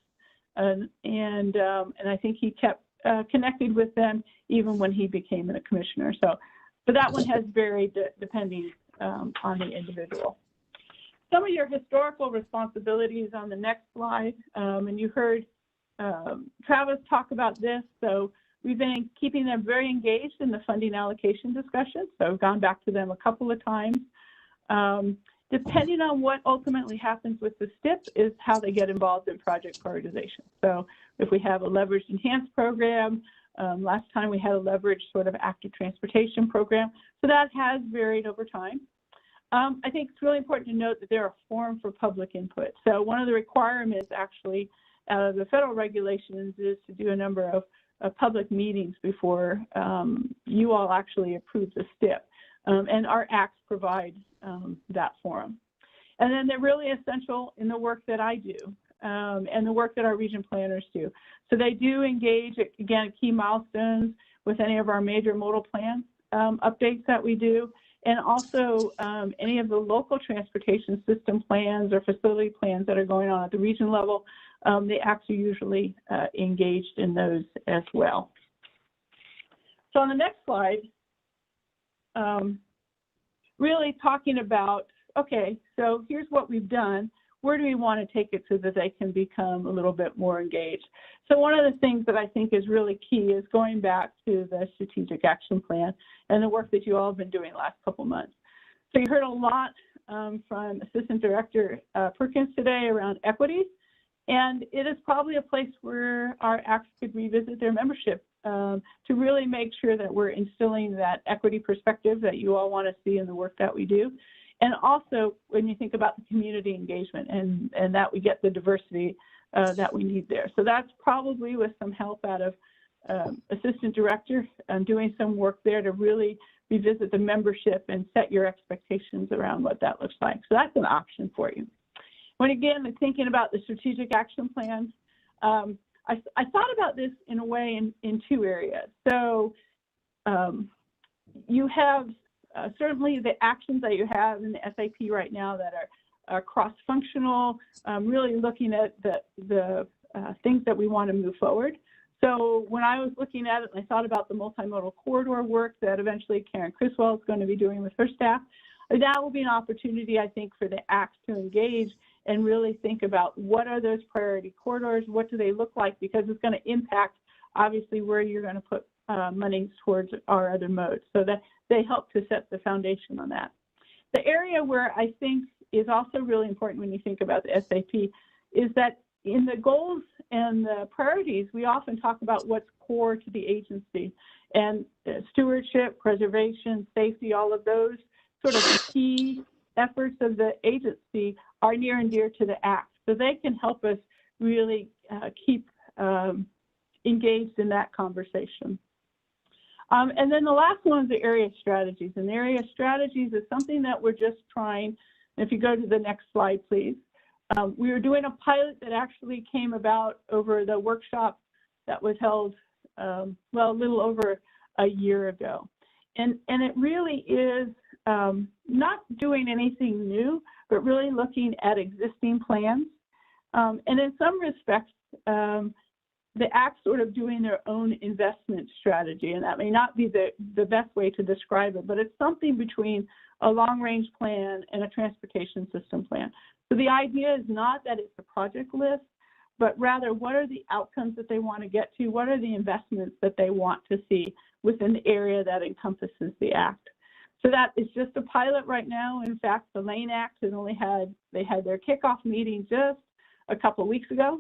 And I think he kept connected with them even when he became a commissioner. So that one has varied depending on the individual. Some of your historical responsibilities on the next slide, and you heard Travis talk about this. So we've been keeping them very engaged in the funding allocation discussion. So I've gone back to them a couple of times. Depending on what ultimately happens with the STIP is how they get involved in project prioritization. So if we have a leveraged enhanced program, last time we had a leveraged sort of active transportation program. So that has varied over time. I think it's really important to note that there are forums for public input. So one of the requirements actually out of the federal regulations is to do a number of public meetings before you all actually approve the STIP. And our acts provide that forum. And then they're really essential in the work that I do and the work that our region planners do. So they do engage, again, at key milestones with any of our major modal plan updates that we do, and also any of the local transportation system plans or facility plans that are going on at the region level. The acts are usually engaged in those as well. So on the next slide, really talking about, okay, so here's what we've done. Where do we want to take it so that they can become a little bit more engaged? So one of the things that I think is really key is going back to the strategic action plan and the work that you all have been doing the last couple months. So you heard a lot from Assistant Director Perkins today around equity, and it is probably a place where our acts could revisit their membership to really make sure that we're instilling that equity perspective that you all want to see in the work that we do. And also when you think about the community engagement and that we get the diversity that we need there. So that's probably with some help out of Assistant Director doing some work there to really revisit the membership and set your expectations around what that looks like. So that's an option for you. When again, thinking about the strategic action plan, I thought about this in a way in two areas. So you have certainly the actions that you have in the SAP right now that are cross-functional, really looking at the things that we want to move forward. So when I was looking at it, and I thought about the multimodal corridor work that eventually Karen Criswell is going to be doing with her staff, that will be an opportunity, I think, for the acts to engage and really think about what are those priority corridors, what do they look like, because it's going to impact, obviously, where you're going to put money towards our other modes. So that they help to set the foundation on that. The area where I think is also really important when you think about the SAP is that in the goals and the priorities, we often talk about what's core to the agency, and stewardship, preservation, safety, all of those sort of key efforts of the agency are near and dear to the act. So they can help us really keep engaged in that conversation. And then the last one is the area strategies. And the area strategies is something that we're just trying. If you go to the next slide, please. We were doing a pilot that actually came about over the workshop that was held, well, a little over a year ago. And it really is not doing anything new, but really looking at existing plans. And in some respects, the acts sort of doing their own investment strategy, and that may not be the best way to describe it, but it's something between a long-range plan and a transportation system plan. So the idea is not that it's a project list, but rather what are the outcomes that they want to get to, what are the investments that they want to see within the area that encompasses the act. So that is just a pilot right now. In fact, the Lane Act has they had their kickoff meeting just a couple of weeks ago.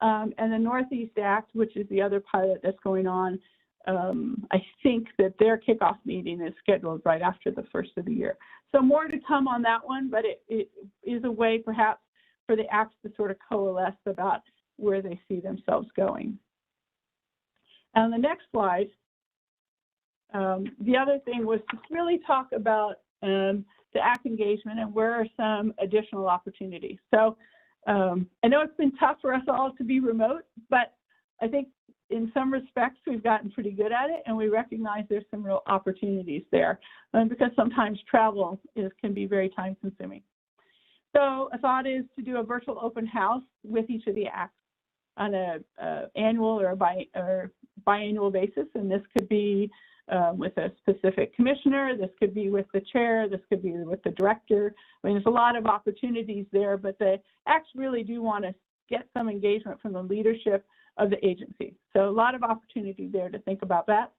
And the Northeast Act, which is the other pilot that's going on, I think that their kickoff meeting is scheduled right after the first of the year. So more to come on that one, but it is a way perhaps for the acts to sort of coalesce about where they see themselves going. And on the next slide, the other thing was to really talk about the act engagement and where are some additional opportunities. So I know it's been tough for us all to be remote, but I think in some respects we've gotten pretty good at it, and we recognize there's some real opportunities there because sometimes travel can be very time consuming. So a thought is to do a virtual open house with each of the acts on an annual or biannual basis, and this could be with a specific commissioner, this could be with the chair, this could be with the director. I mean, there's a lot of opportunities there, but the acts really do want to get some engagement from the leadership of the agency. So a lot of opportunity there to think about that.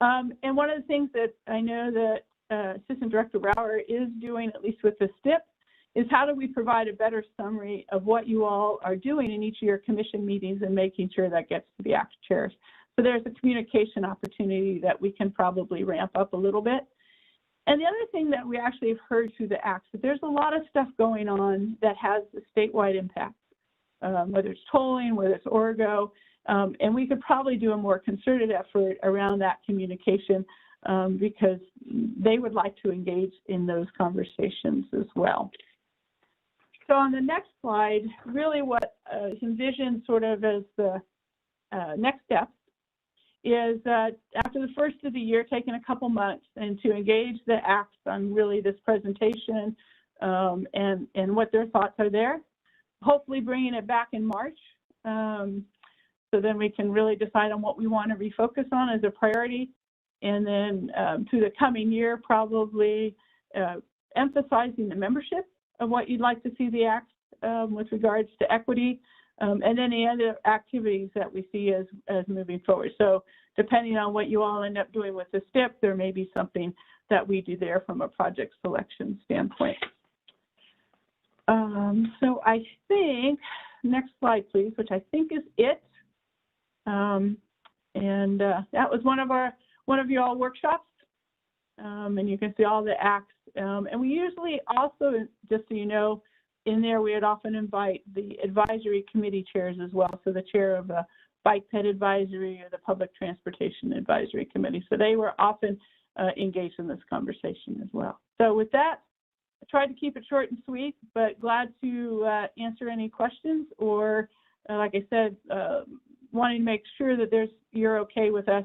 And one of the things that I know that Assistant Director Brower is doing, at least with the STIP, is how do we provide a better summary of what you all are doing in each of your commission meetings and making sure that gets to the ACT chairs. So there's a communication opportunity that we can probably ramp up a little bit. And the other thing that we actually have heard through the ACTs, that there's a lot of stuff going on that has the statewide impact, whether it's tolling, whether it's Orgo, and we could probably do a more concerted effort around that communication because they would like to engage in those conversations as well. So on the next slide, really what is envisioned sort of as the next step is that after the first of the year, taking a couple months and to engage the ACTs on really this presentation and what their thoughts are there, hopefully bringing it back in March. So then we can really decide on what we want to refocus on as a priority. And then through the coming year, probably emphasizing the membership of what you'd like to see the ACTs with regards to equity, and any other activities that we see as moving forward. So depending on what you all end up doing with the STIP, there may be something that we do there from a project selection standpoint. So I think, next slide please, which I think is it. That was one of your all workshops. And you can see all the ACTs. And we usually also, just so you know, in there we would often invite the advisory committee chairs as well. So the chair of the Bike Ped Advisory or the Public Transportation Advisory Committee. So they were often engaged in this conversation as well. So with that, I tried to keep it short and sweet, but glad to answer any questions or, like I said, wanting to make sure that you're okay with us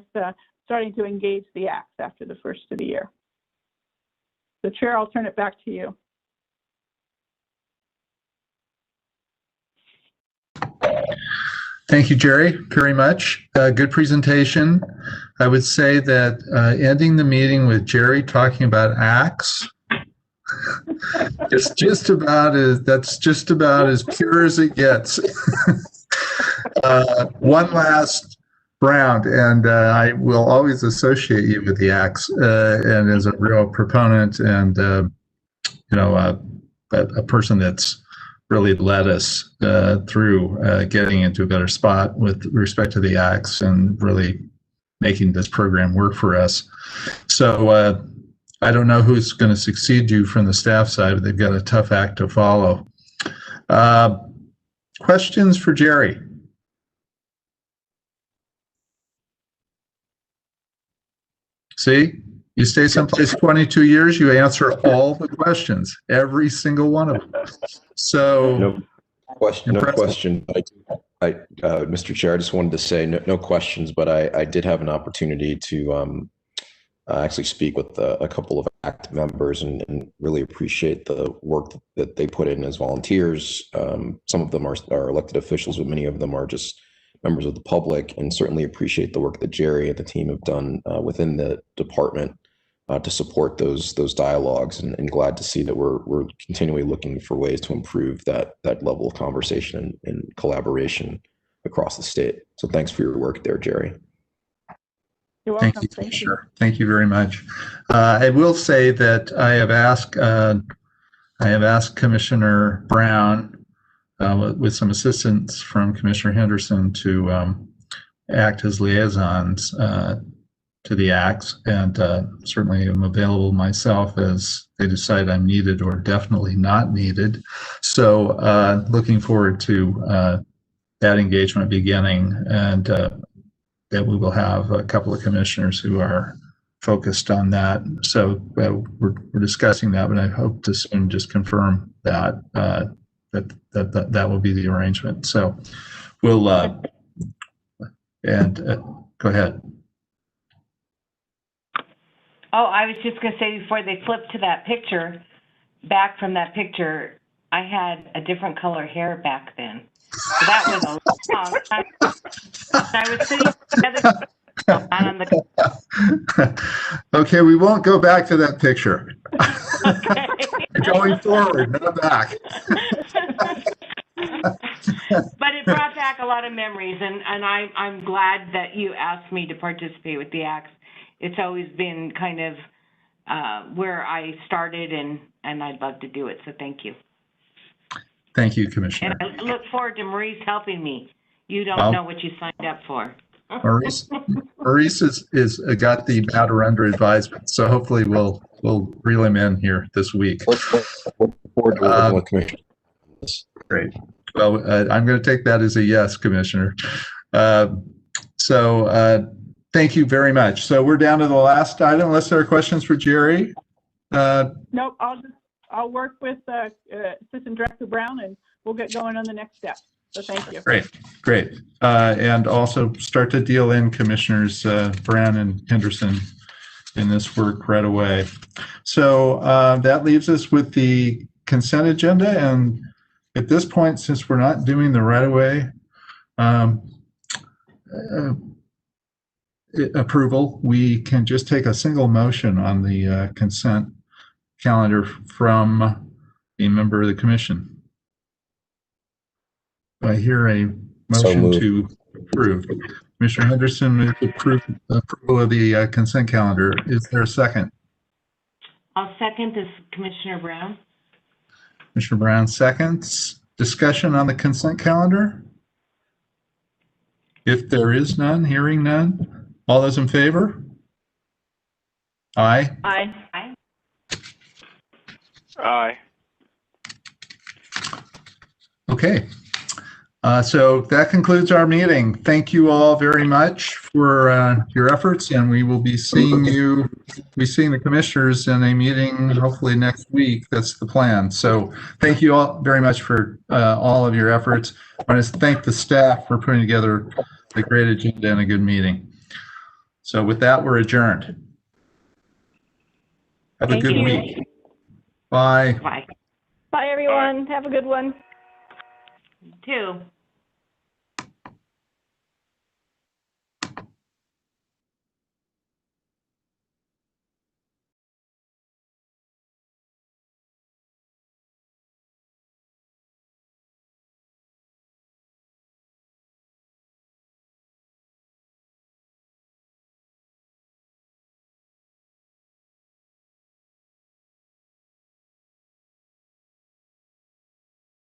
starting to engage the ACTs after the first of the year. So Chair, I'll turn it back to you. Thank you, Jerry, very much. Good presentation. I would say that ending the meeting with Jerry talking about ACTs, that's just about as pure as it gets. One last round, and I will always associate you with the ACTs and as a real proponent and a person that's really led us through getting into a better spot with respect to the ACTs and really making this program work for us. So I don't know who's going to succeed you from the staff side, but they've got a tough act to follow. Questions for Jerry? See, you stay someplace 22 years, you answer all the questions, every single one of them. So no question. Mr. Chair, I just wanted to say no questions, but I did have an opportunity to actually speak with a couple of ACT members and really appreciate the work that they put in as volunteers. Some of them are elected officials, but many of them are just members of the public, and certainly appreciate the work that Jerry and the team have done within the department to support those dialogues, and glad to see that we're continually looking for ways to improve that level of conversation and collaboration across the state. So thanks for your work there, Jerry. You're welcome. Thank you, Commissioner. Thank you very much. I will say that I have asked Commissioner Brown with some assistance from Commissioner Henderson to act as liaisons to the ACTs, and certainly am available myself as they decide I'm needed or definitely not needed. So looking forward to that engagement beginning, and that we will have a couple of commissioners who are focused on that. So we're discussing that, but I hope to soon just confirm that that will be the arrangement. So we'll go ahead. Oh, I was just going to say, before they flip to that picture, back from that picture, I had a different color hair back then. So that was a long time. I was sitting together on the. Okay, we won't go back to that picture. Okay. Going forward, not back. But it brought back a lot of memories, and I'm glad that you asked me to participate with the ACTS. It's always been kind of where I started, and I'd love to do it, so thank you. Thank you, Commissioner. And I look forward to Maurice helping me. You don't Well, know what you signed up for. Maurice is got the matter under advisement, so hopefully we'll reel him in here this week. Look forward to working with Commissioner. Great. Well, I'm going to take that as a yes, Commissioner. Thank you very much. So we're down to the last item, unless there are questions for Jerry. Nope, I'll work with Assistant Director Brown, and we'll get going on the next step. So thank you. Great. And also start to deal in Commissioners Brown and Henderson in this work right away. So that leaves us with the consent agenda. And at this point, since we're not doing the right away approval, we can just take a single motion on the consent calendar from a member of the commission. I hear a motion to approve. Commissioner Henderson moves approval of the consent calendar. Is there a second? I'll second this, Commissioner Brown. Commissioner Brown seconds. Discussion on the consent calendar? If there is none, hearing none, all those in favor? Aye. Aye. Aye. Aye. Okay. So that concludes our meeting. Thank you all very much for your efforts, and we will be seeing the commissioners in a meeting hopefully next week. That's the plan. So thank you all very much for all of your efforts. I want to thank the staff for putting together a great agenda and a good meeting. So with that, we're adjourned. Have a good week. Bye. Bye. Bye, everyone. Have a good one. You too.